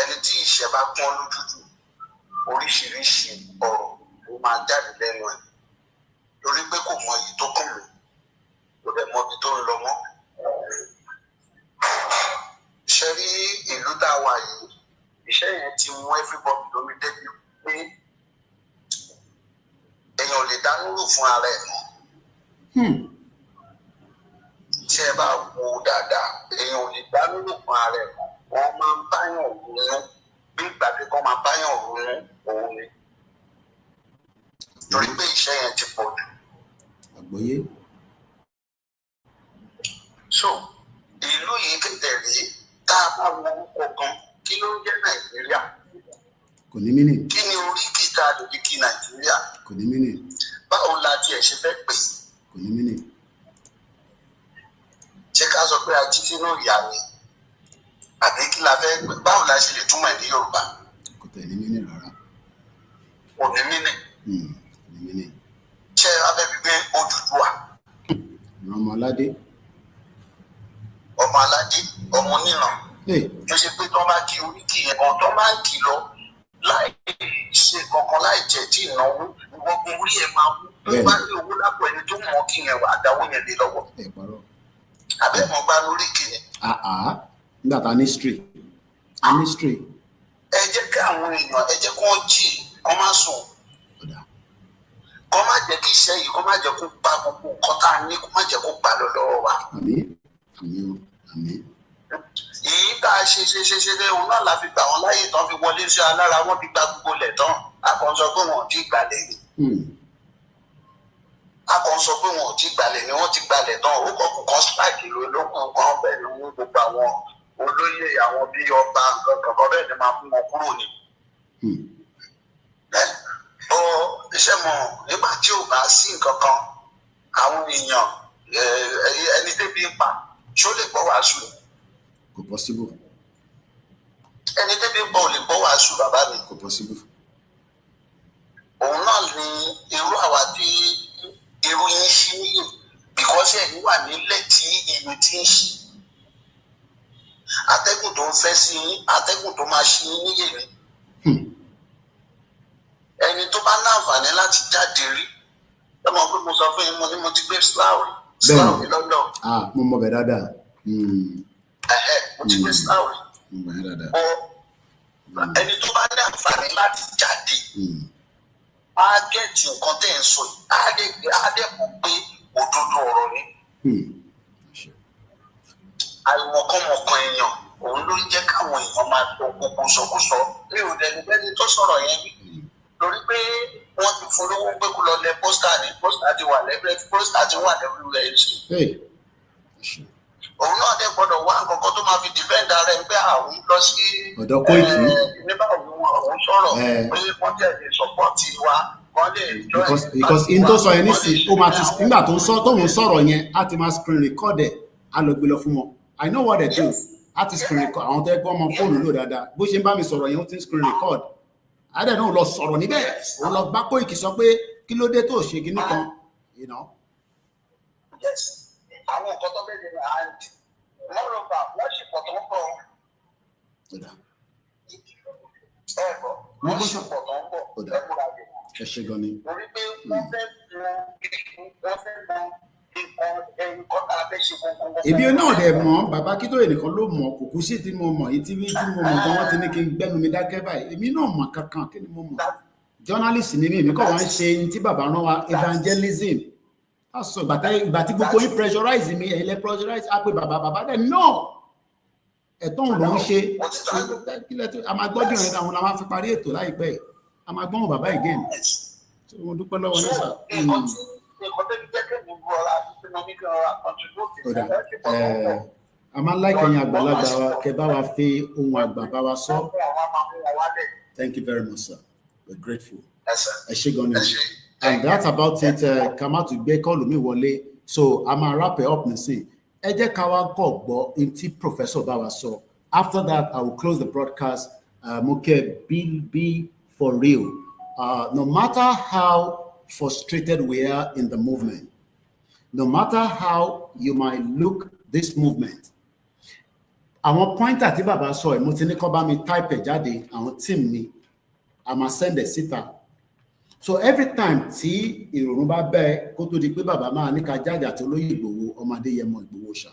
Ẹni tí ìṣẹ́ bá pọ́n lójú jù, oríṣiríṣi ọ̀rọ̀ ló máa jáde lẹ́nu ẹ̀. Torí pé kò mọ èyí tó kàn mí, kò dẹ̀ mọ ibi tó ń lọ mọ́. Ṣé rí ìlú tá a wà yìí? Iṣẹ́ yẹn ti mú everybody lórí débi pé èèyàn ò lè dánú rò fún ara ẹ̀ mọ́. Tí ẹ bá wo dáadáa, èèyàn ò lè dánú rò fún ara ẹ̀ mọ́. Wọ́n máa ń báyàn ronú bí ìgbà tí wọ́n máa báyàn ronú òun ni. Torí pé iṣẹ́ yẹn ti pọ̀ jù. Àgbọ́yé. So ìlú yìí kéde rí tá a bá wo orúkọ kan. Kí ló ń jẹ́ Nàìjíríà? Kò ní mínì. Kí ni oríkì tá a lè fi kí Nàìjíríà? Kò ní mínì. Báwo la tiẹ̀ ṣe fẹ́ pè? Kò ní mínì. Ṣé ká sọ pé a jí sínú ìyá ni? Àbí kí la fẹ́ pè? Báwo la ṣe lè túmọ̀ ní Yorùbá? Kò tẹ̀ ní mínì rárá. Kò ní mínì. Kò ní mínì. Ṣé abẹ́ fi gbé Odùduwà? Ọmọ aládé. Ọmọ aládé, ọmọ oníran. Tó ṣe pé tó bá kí oríkì yẹn kan tó máa ń kì lọ láì ṣe kankan láì jẹ́ tí ìnáwó ìwọ́gun orí ẹ̀ máa wú. Tó bá ní owó lápò ẹni tó mọ̀ kí yẹn wà àdáwó yẹn lé lọ́wọ́. Abẹ́mọ̀ bá lórí kì ni. Nígbà tá a ní history. Ẹ jẹ́ kí àwọn èèyàn ẹ jẹ́ kí wọ́n jí kọ́ máa sùn. Kọ́ má jẹ́ kí iṣẹ́ yìí kọ́ má jẹ́ kó gba gbogbo nǹkan tá a ní kó má jẹ́ kó gbà lọ́wọ́ wa. Àmín. Èyí tá a ṣe lé òun náà la fi gbà wọn láyè tán fi wọlé sí alára wọn fi gba gbogbo lẹ̀ tán a kàn sọ pé wọn ò tí gbalẹ̀ ni. Ni wọ́n ti gbalẹ̀ tán ó kọ̀ kù kan strike lókun kan bẹ́ẹ̀ ni wọ́n gbogbo àwọn olóyè àwọn bíi ọba nǹkan kankan bẹ́ẹ̀ ni máa mú wọn kúrò ni. Iṣẹ́ mọ̀ nígbà tí ò bá sí nǹkan kan àwọn èèyàn ẹni débi ń pa ṣó lè gbọ́ wàásù ni. Kò possible. Ẹni débi ń pa ò lè gbọ́ wàásù bàbá mi. Kò possible. Òun náà ni irú àwa tí irú yín ṣí níyì bìkọ́sì ẹ̀yin wà nílẹ̀ tí ìlú ti ń ṣí. Atẹ́gùn tó ń fẹ́ sí yín atẹ́gùn tó máa ṣí yín níyì ni. Ẹni tó bá láǹfààní láti jáde rí ẹ mọ̀ pé mo sọ fún yín mo ní mo ti gbé Slough ní London. Mo mọ̀ bẹ́ẹ̀ dáadáa. Mo ti gbé Slough rí. Ẹni tó bá ní àǹfààní láti jáde á gẹ̀ẹ́tì nǹkan tẹ̀ ń sọ yìí á dẹ̀ mọ̀ pé òdodo ọ̀rọ̀ ni. Àìmọ̀kànmọ̀kàn èèyàn òun ló ń jẹ́ káwọn èèyàn máa sọ gbogbo sọkúsọ mi ò dẹnu bẹ́ni tó sọ̀rọ̀ yẹn lórí pé wọ́n ti fún lówó pé kó lọ lẹ pósítà ní pósítà ti wà lẹ́gbẹ̀ẹ́ pósítà ti wà lẹ́gbẹ̀ẹ́ ẹ̀ sí. Òun náà dẹ̀ gbọ́dọ̀ wá nǹkan kan tó máa fi dìbẹ́ǹdà rẹ̀ pé àwọn lọ sí ọ̀dọ̀ Kóìkì. nígbà òun sọ̀rọ̀ pé wọ́n tẹ̀ lè sọ́pọ̀tì wa wọ́n lè jọ ẹ̀. Because in tó sọ yẹn nísìnyí ó máa ti nígbà tó ń sọ̀rọ̀ yẹn á ti máa screen record ẹ̀ á lọ gbé lọ fún wọn. I know what they do. Á ti screen record àwọn tẹ́ gbọ́ ọmọ fóònù lò dáadáa bó ṣe ń bá mi sọ̀rọ̀ yẹn ó ti ń screen record. Adé náà lọ sọ̀rọ̀ níbẹ̀ ó lọ bá Kóìkì sọ pé kí ló dé tó ṣe kinní kan. Àwọn nǹkan tó bẹ̀rẹ̀ ní àǹtí lọ́rọ̀bà wọ́n sì pọ̀ tó ń bọ̀. Wọ́n sì pọ̀ tó ń bọ̀ ẹ̀kúra rẹ̀. Ẹ ṣe gan ni. Torí pé wọ́n fẹ́ mọ nǹkan tá a fẹ́ ṣe gbogbo. Èmi náà dẹ̀ mọ̀ bàbá Akintoye nìkan ló mọ̀ kùkú sí tí mo mọ̀ èyí tí mo mọ̀ gan wọ́n ti ní kí n gbẹ́nu mi dákẹ́ báyìí èmi náà mọ̀ kankan kí ni mo mọ̀. Journalist ni mí èmi kàn wá ń ṣe ní tí bàbá rán wa Evangelism. That's so, but tí gbogbo yín pressurize mi ẹ̀yin lẹ pressurize á pé bàbá dẹ̀ no ẹ̀tọ́ òun ló ń ṣe a máa gbọ́dọ̀ yẹn àwọn la máa fi parí ètò láìpẹ́ yìí a máa gbọ́n bàbá again tí mo dúpẹ́ lọ́wọ́ ní sà. A máa ń láìkẹ́ yín àgbàlagbà wa kẹ́ bá wa fi ohun àgbà bá wa sọ. Thank you very much sir, we're grateful. Ẹ ṣé gan ni. And that's about it. Come out to gbé call me wọlé. So I'm gonna wrap it up and see. ẹ jẹ́ ká wá kọ́ gbọ́ ntí Professor bá wa sọ. After that, I will close the broadcast. Be for real. No matter how frustrated we are in the movement, no matter how you might look this movement, àwọn pointer tí bàbá sọ ẹ̀ mo ti ní kó bá mi type ẹ̀ jáde àwọn team mi a máa send ẹ̀ síta. So every time tí ìrònú bá bẹ́ẹ̀ kó tó di pé bàbá máa ní ká jáde àti olóyè Ìgbòho ọmọ Adéyẹmọ Ìgbòho ṣá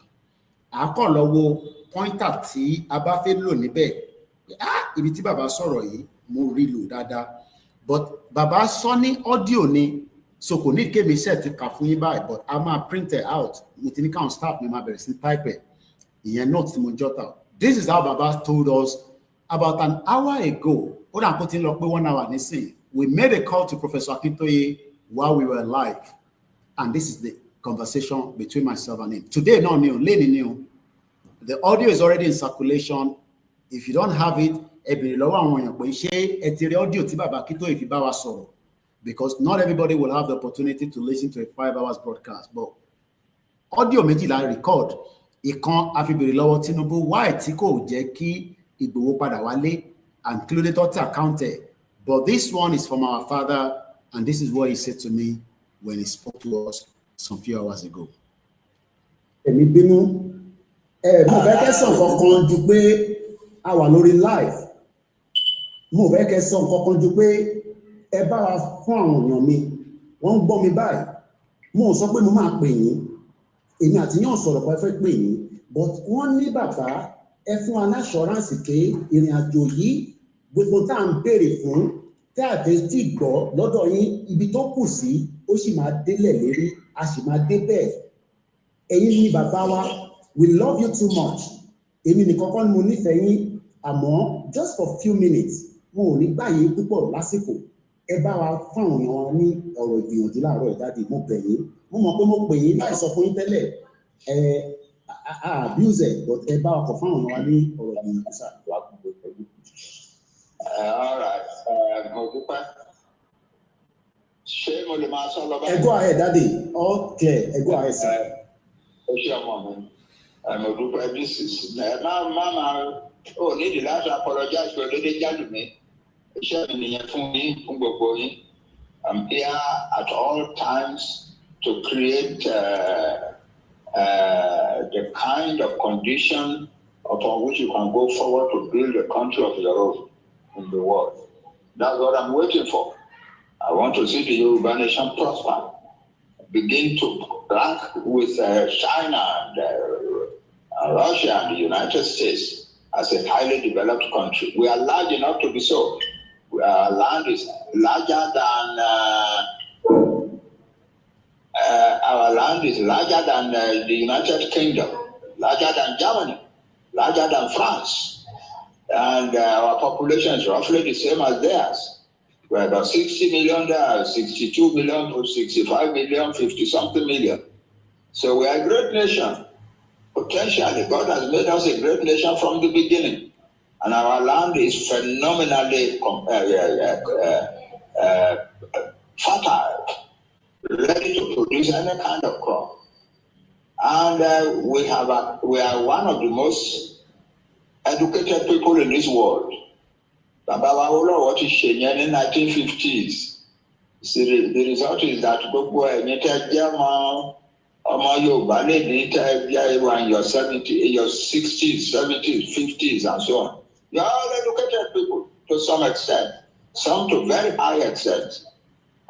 àkọ́ lọ wo pointer tí a bá fẹ́ lò níbẹ̀ ibi tí bàbá sọ̀rọ̀ yìí mo rí lò dáadáa but bàbá sọ ní audio ni so kò ní kémi set kà fún yín báyìí but a máa print it out mo ti ní káwọn staff mi máa bẹ̀rẹ̀ sí type ẹ̀ ìyẹn note tí mo jot out. This is how bàbá told us about an hour ago ó dà kó ti ń lọ pé 1 hour nísìnyí. We made a call to Professor Akintoye while we were live, and this is the conversation between myself and him. Today, no new, lady new. The audio is already in circulation. If you don't have it, audio because not everybody will have the opportunity to listen to a 5 hours broadcast. But audio méjìlá record. Ìkan àfibèrè lọ́wọ́ Tinubu why tí kò jẹ́ kí Ìgbòho padà wálé and kí ló dé tó tẹ account ẹ̀. But this one is from our father, and this is what he said to me when he spoke to us some few hours ago. Èmi bínú mo fẹ́ kẹ́ sọ nǹkan ju pé a wà lórí live. Mo fẹ́ kẹ́ sọ nǹkan ju pé ẹ bá wa fún àwọn èèyàn mi wọ́n ń gbọ́ mi báyìí. Mo sọ pé mo máa pè yín. Èmi àti yín sọ̀rọ̀ pé fẹ́ pè yín, but wọ́n ní bàbá ẹ fún wa ní assurance pé ìrìn àjò yìí gbogbo tá à ń béèrè fún tí àtẹ̀tí gbọ́ lọ́dọ̀ yín ibi tó kù sí ó sì máa délẹ̀ lérí a sì máa dé bẹ́ẹ̀. Ẹ̀yin ni bàbá wa, we love you too much. Èmi nìkan kọ́ ni mo nífẹ̀ẹ́ yín àmọ́ just for few minutes mo ò ní gbàyè púpọ̀ lásìkò. Ẹ bá wa fún àwọn èèyàn wa ní ọ̀rọ̀ ìgbìyànjú láàárọ̀ ìjáde mo bẹ̀ yín. Mo mọ̀ pé mo pè yín láì sọ fún yín tẹ́lẹ̀ abuse it, but ẹ bá wa kọ̀ fún àwọn èèyàn wa ní ọ̀rọ̀ ìgbìyànjú sáà. All right. Mo dúpẹ́. Ṣé mo lè máa sọ lọ báyìí? Ẹ go ahead, Daddy. All clear. Ẹ go ahead, sir. Ó ṣe ọmọ mi. Mo dúpẹ́ bí sísè. Ó nídìí láti apologize for dédé jálù mi. Iṣẹ́ mi nìyẹn fún yín, fún gbogbo yín. I'm here at all times to create the kind of condition upon which you can go forward to build a country of your own in the world. That's what I'm waiting for. I want to see the Yoruba nation prosper, begin to rank with China and Russia and the United States as a highly developed country. We are large enough to be so. Our land is larger than the United Kingdom, larger than Germany, larger than France. And our population is roughly the same as theirs. We're about 60 million there, 62 million, 65 million, 50-something million. So we are a great nation. Potentially, God has made us a great nation from the beginning. And our land is phenomenally fertile, ready to produce any kind of crop. And we are one of the most educated people in this world. Baba wa Olowo ti ṣe yẹn ní 1950s. The result is that gbogbo ẹ̀yin tẹ́ jẹ́ ọmọ Yorùbá lè ní tẹ́ jẹ́ in your 70s, your 60s, 70s, 50s, and so on. You are all educated people to some extent, some to very high extent,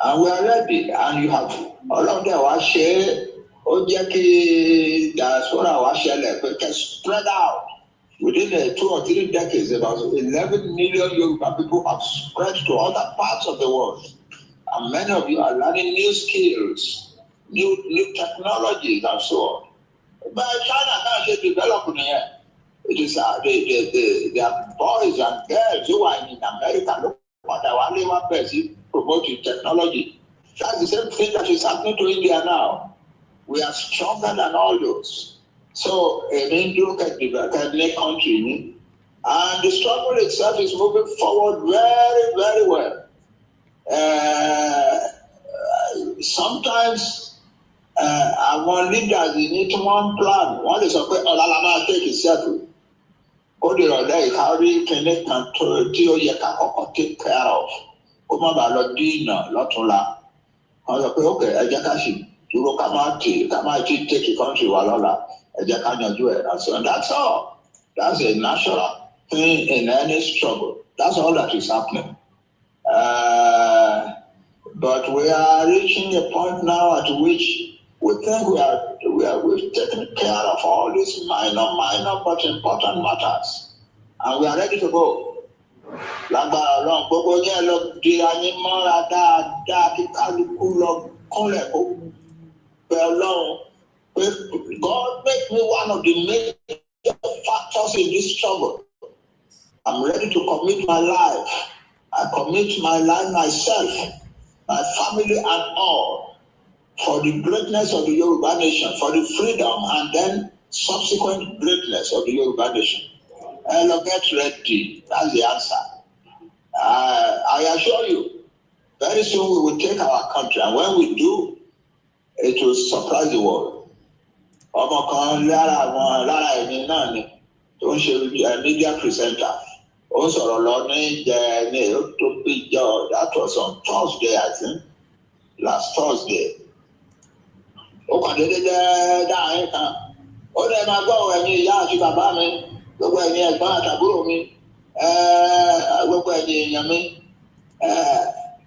and we are ready. And you have all of them. Wa ṣe ó jẹ́ kí diaspora wa ṣẹlẹ̀ pé kẹ́ spread out. Within 2 or 3 decades, about 11 million Yoruba people have spread to other parts of the world. And many of you are learning new skills, new technologies, and so on. But China now is developing here. It is the boys and girls who are in America, look what they want to promoting technology. That's the same thing that is happening to India now. We are stronger than all those. So, look at the country, and the struggle itself is moving forward very, very well. Sometimes Àwọn leaders ní tí wọ́n plan wọ́n lè sọ pé ọ̀la la máa take settle. Ó di ọ̀dẹ́ ìkárí kìnní kan tí ó yẹ ká kọ́kọ́ take care of. Kó má bàa lọ dínà lọ́túnla. Wọ́n sọ pé ok ẹ jẹ́ ká sì dúró ká má ti take country wa lọ́la. Ẹ jẹ́ ká yanjú ẹ̀. So that's all. That's a natural thing in any struggle. That's all that is happening. But we are reaching a point now at which we think we've taken care of all these minor but important matters. And we are ready to go. Lágbára Ọlọ́run gbogbo yẹn lọ di anímọ́ra dáadáa kí kálukú lọ kúnlẹ̀ kó bẹ Ọlọ́run pé God make me one of the major factors in this struggle. I'm ready to commit my life. I commit my life myself, my family and all, for the greatness of the Yoruba nation, for the freedom and then subsequent greatness of the Yoruba nation. And get ready. That's the answer. I assure you, very soon we will take our country, and when we do, it will surprise the world. Ọmọ kan lára ẹ̀mí náà ni tó ń ṣe media presenter. Ó sọ̀rọ̀ lọ ní that was on Thursday, I think, last Thursday. Ó kàn déédéé dáhùn kan. Ó dẹ̀ máa gbọ́ ẹ̀yin ìyá àti bàbá mi, gbogbo ẹ̀yin ẹ̀gbọ́n àtàbúrò mi, gbogbo ẹ̀yin èèyàn mi.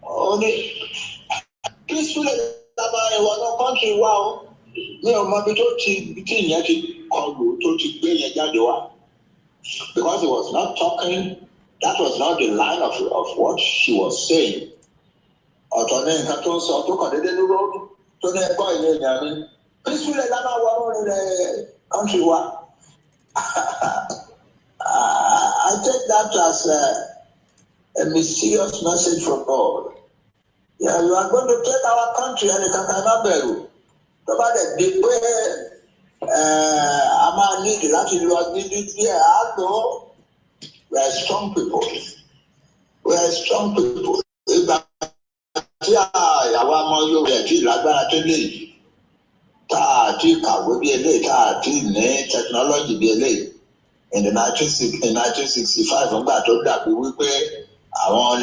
Ó ní peacefully lábá ìwọ náà country wa o. Mi ò mọ ibi tó tí ìyẹn ti kọlù tó ti gbé yẹn jáde wá. Because he was not talking, that was not the line of what she was saying. Ọ̀tọ̀ ní nǹkan tó ń sọ tó kàn déédéé ní rọ́ọ̀dù tó ní ẹ̀kọ́ ìlú èèyàn mi. Peacefully lábá wọnú ilẹ̀ country wa. I take that as a mysterious message from God. Yeah, you are going to take our country and it can not bear. Tó bá dẹ̀ di pé a máa ní ìdí láti lọ níbi díẹ̀ á lò. We are strong people. We are strong people. Ìgbà tí àwa ọmọ Yorùbá ti lágbára tó lè yìí, tá a ti kàwé bí eléyìí, tá a ti ní technology bí eléyìí. In 1965, nígbà tó dàbí wípé àwọn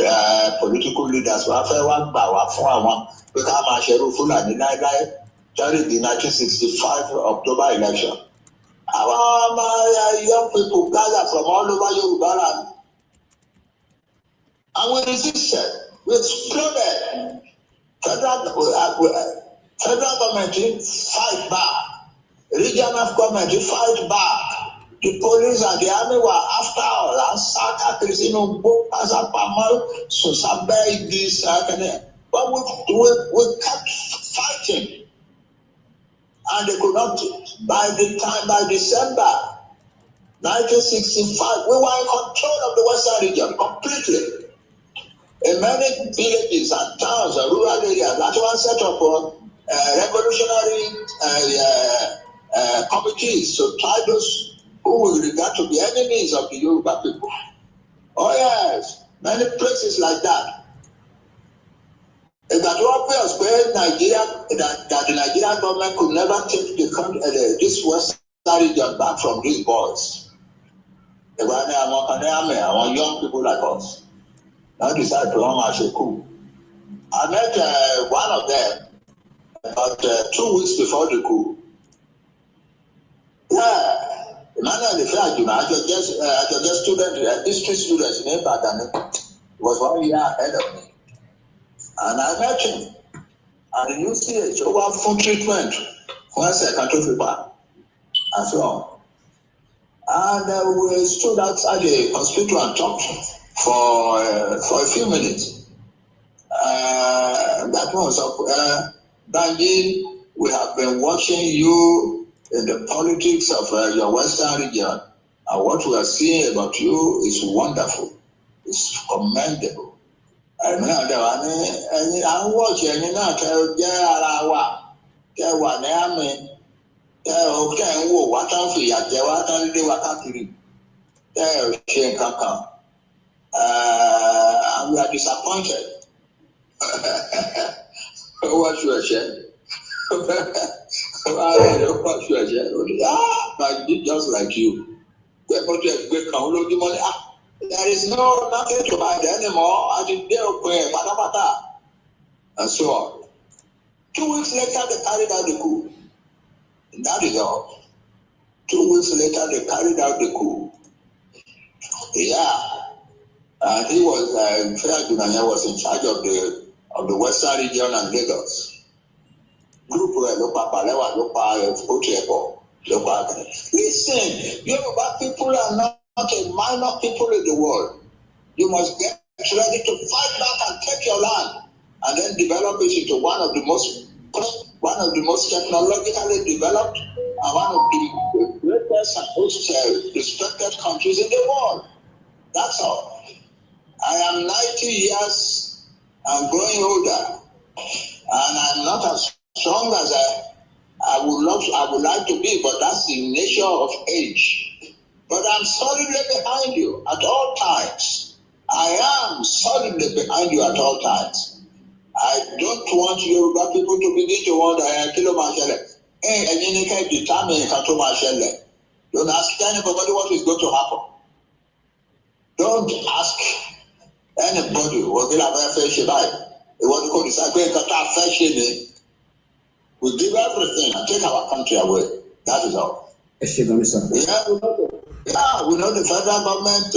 political leaders wá fẹ́ wá gbà wá fún àwọn pé ká máa ṣerú Fúlàní láéláé during the 1965 October election. Our young people gathered from all over Yoruba land. And we resisted. We exploded. Federal government fight back. Regional government fight back. The police and the army were after all. And Saka Krisino Bo Azapama Susabe this but we kept fighting. And they could not. By December 1965, we were in control of the Western region completely. In many villages and towns and rural areas, that was set up revolutionary committees to try those who we regard to be enemies of the Yoruba people. Oh yes, many places like that. That obvious where that the Nigerian government could never take this Western region back from these boys. They were young people like us. Now decided to run as a coup. I met one of them about 2 weeks before the coup. Yeah, Emmanuel I just student, history students in Ibadan. Was 1 year ahead of me. And I met him. And you see it over full treatment. One second to prepare. And so on. And we stood outside the hospital and talked for a few minutes. That was Banji, we have been watching you in the politics of your Western region. And what we are seeing about you is wonderful. It's commendable. Ẹ̀mí àdẹ̀wà ní ẹni à ń wọ̀ọ̀ṣì ẹni náà tẹ́ jẹ́ ara wa tẹ́ wà ní àmì tẹ́ ń wò wá tán fìyà jẹ wá tán lé wá káàkiri tẹ́ ṣe nǹkan kan and we are disappointed. Wọ́n ṣu ẹ̀ṣẹ̀ Just like you. There is nothing to hide anymore. And so on. 2 weeks later, they carried out the coup. And that is all. 2 weeks later, they carried out the coup. Yeah. And he was, Ferdinand was in charge of the Western region and Lagos. Group listen, Yoruba people are not a minor people in the world. You must get ready to fight back and take your land, and then develop it into one of the most technologically developed and one of the greatest and most respected countries in the world. That's all. I am 90 years and growing older, and I'm not as strong as I would like to be, but that's the nature of age. But I'm solidly behind you at all times. I am solidly behind you at all times. I don't want Yoruba people to begin to wonder, don't ask anybody what is going to happen. Don't ask anybody what will happen. We give everything and take our country away. That is all. Yeah, we know the federal government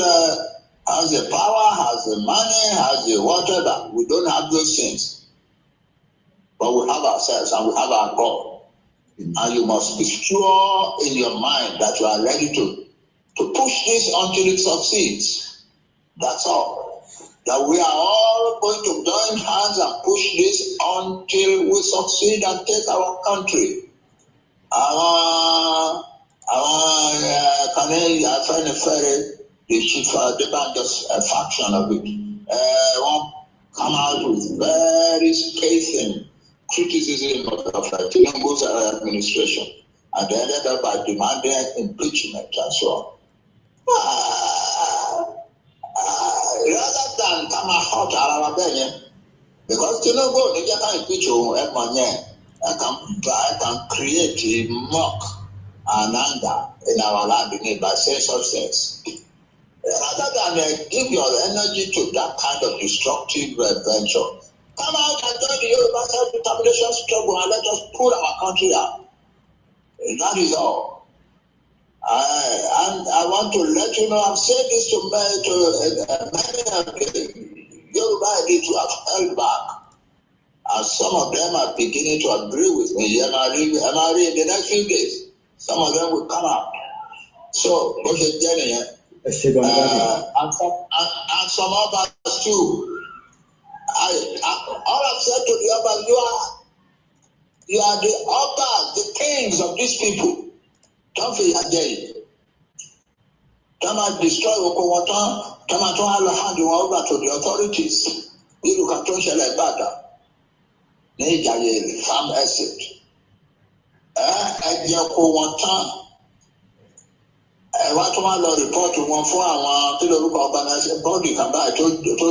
has the power, has the money, has the whatever. We don't have those things. But we have ourselves and we have our God. And you must be sure in your mind that you are ready to push this until it succeeds. That's all. That we are all going to join hands and push this until we succeed and take our country. The chief Adebanji faction of it won't come out with very scathing criticism of Tinubu's administration, and they ended up by demanding impeachment and so on. Rather than come out of because Tinubu they can impeach I can create a mock and anger in our land by saying such things. Rather than give your energy to that kind of destructive venture, come out and join the Yoruba self-determination struggle and let us pull our country out. That is all. And I want to let you know, I've said this to many of the Yoruba elites who have held back, and some of them are beginning to agree with me. In the next few days, some of them will come out. So, and some others too. All I've said to the others, you are the others, the kings of these people. Don't feel again. Come and destroy Okowaton. Come and hand you over to the authorities. You can touch like butter. Farm estate. Okowaton. What one report to one for our organization body can buy to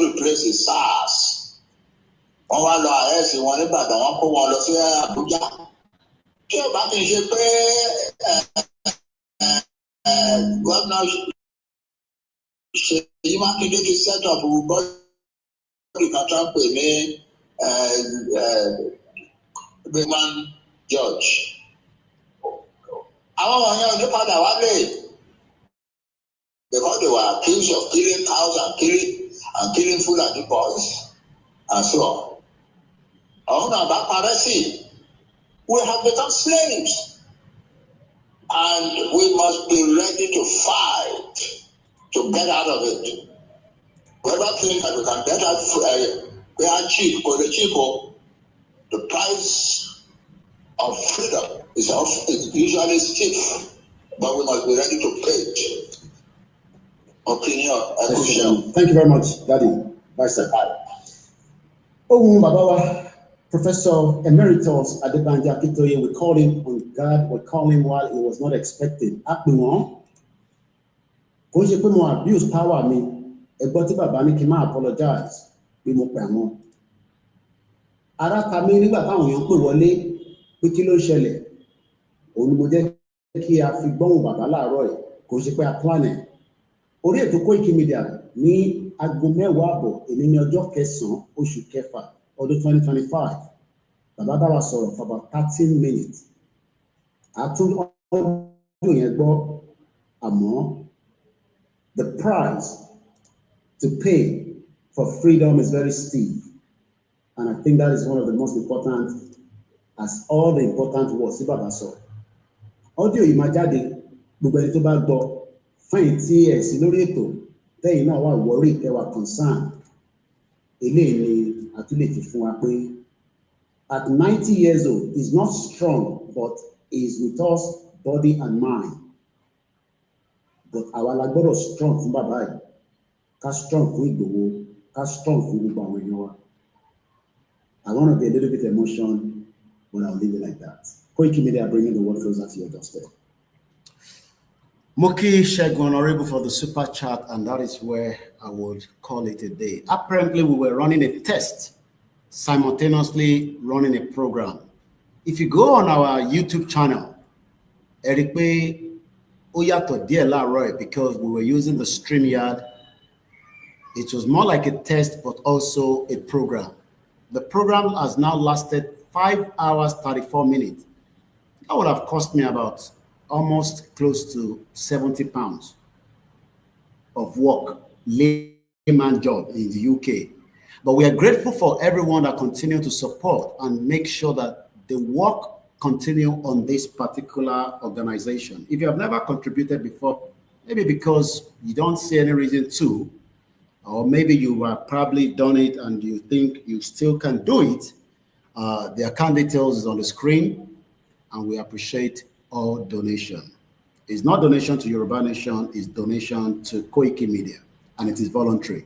replace the SARS. One law has one about the one for one of Abuja. So back in governor you want to get a set up body can try to be one judge. I want to know because they were accused of killing cows and killing Fulani boys and so on. We have become slaves, and we must be ready to fight to get out of it. Whoever thinks that we can get out, we are cheap, because the price of freedom is usually stiff, but we must be ready to pay it. Thank you very much, Daddy. Vice Babawa, Professor Emeritus Adebanji Akintoye, we called him on guard, we called him while he was not expecting. Kò ṣe pé mo abuse power mi, ẹgbọ́n tí bàbá ní kí n máa apologize bí mo pè wọ́n. Ara ta mi nígbà táwọn èèyàn pè wọlé pé kí ló ṣẹlẹ̀. òun ni mo jẹ́ kí a fi gbọ́hùn bàbá láàárọ̀ yìí kò ṣe pé a plan ẹ̀. Orí ètò Koiki Media ní aago 10:00 èmi ní ọjọ́ 9 oṣù kẹfà ọdún 2025 bàbá bá wa sọ̀rọ̀ for about 13 minutes. Àtún ọdún yẹn gbọ́ àmọ́ the price to pay for freedom is very steep, and I think that is one of the most important, as all the important words tí bàbá sọ. Audio yìí máa jáde, gbogbo ẹni tó bá gbọ́ fẹ́yìn tí ẹ̀ sí lórí ètò tẹ́yìn náà wà worry ẹ wà concern. Eléyìí ni a tún lè fi fún wa pé at 90 years old is not strong but is with us body and mind. But àwa la gbọ́dọ̀ strong fún bàbá yìí, ká strong fún Ìgbòho, ká strong fún gbogbo àwọn èèyàn wa. I want to be a little bit emotional, but I'll leave it like that. Koiki Media bringing the world closer to your doorstep. Moki Shegun Honorable for the super chat, and that is where I would call it a day. Apparently, we were running a test, simultaneously running a program. If you go on our YouTube channel, Eric Pay Oyato Roy, because we were using the Streamyard, it was more like a test, but also a program. The program has now lasted 5 hours, 34 minutes. That would have cost me about almost close to 70 pounds of work, layman job in the UK. But we are grateful for everyone that continue to support and make sure that the work continue on this particular organization. If you have never contributed before, maybe because you don't see any reason to, or maybe you have probably done it and you think you still can do it, the account details is on the screen, and we appreciate all donation. It's not donation to Yoruba Nation, it's donation to Koiki Media, and it is voluntary.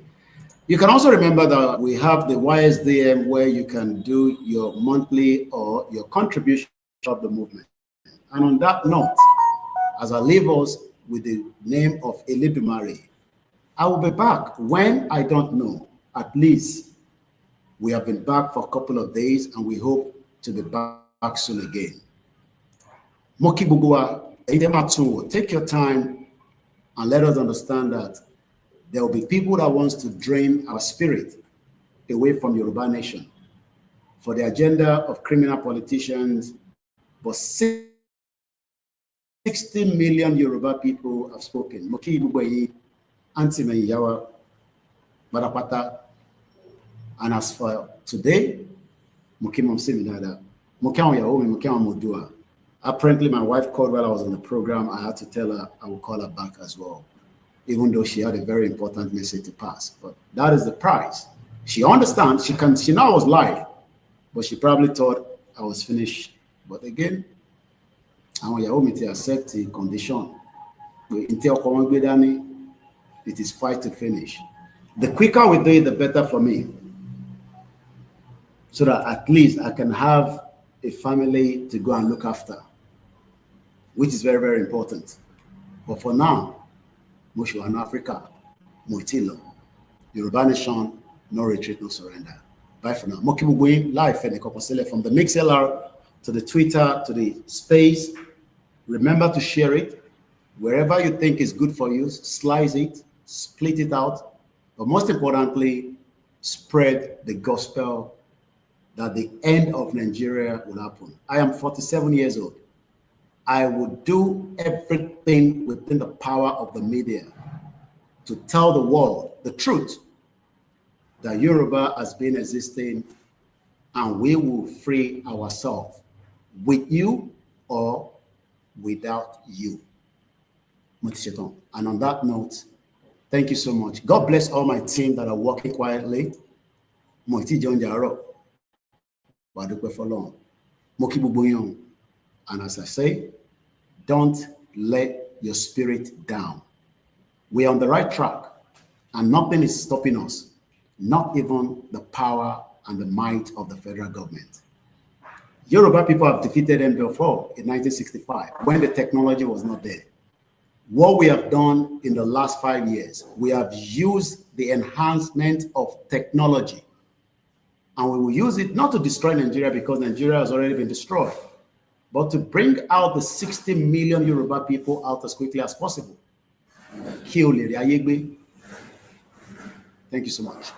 You can also remember that we have the YSDM where you can do your monthly or your contribution of the movement. And on that note, as I leave us with the name of Elidumari, I will be back when I don't know. At least we have been back for a couple of days and we hope to be back soon again. Moki Bugua, take your time and let us understand that there will be people that wants to drain our spirit away from Yoruba Nation for the agenda of criminal politicians, but 60 million Yoruba people have spoken. Moki Bugua, Antime Yawa, Barapata, and as for today, Moki Momsi Minada, Mokian Yaomi, Mokian Modua. Apparently, my wife called while I was on the program. I had to tell her I will call her back as well, even though she had a very important message to pass. But that is the price. She understands. She know I was live, but she probably thought I was finished. But again, I want you to accept the condition. It is fight to finish. The quicker we do it, the better for me, so that at least I can have a family to go and look after, which is very, very important. But for now, Mushu and Africa, Moitilo, Yoruba Nation, no retreat, no surrender. Bye for now. Mokibu going live from the MixLR to the Twitter to the space. Remember to share it wherever you think is good for you. Slice it, split it out, but most importantly, spread the gospel that the end of Nigeria will happen. I am 47 years old. I will do everything within the power of the media to tell the world the truth that Yoruba has been existing, and we will free ourselves with you or without you. And on that note, thank you so much. God bless all my team that are working quietly. And as I say, don't let your spirit down. We're on the right track, and nothing is stopping us, not even the power and the might of the federal government. Yoruba people have defeated them before in 1965 when the technology was not there. What we have done in the last 5 years, we have used the enhancement of technology, and we will use it not to destroy Nigeria because Nigeria has already been destroyed, but to bring out the 60 million Yoruba people out as quickly as possible. Thank you so much.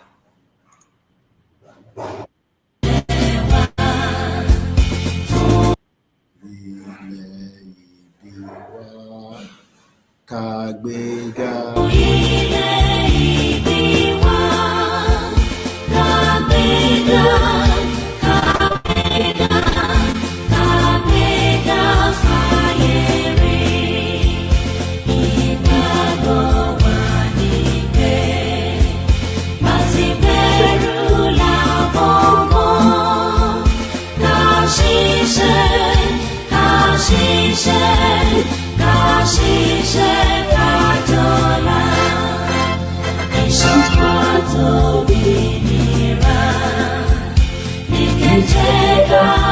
Take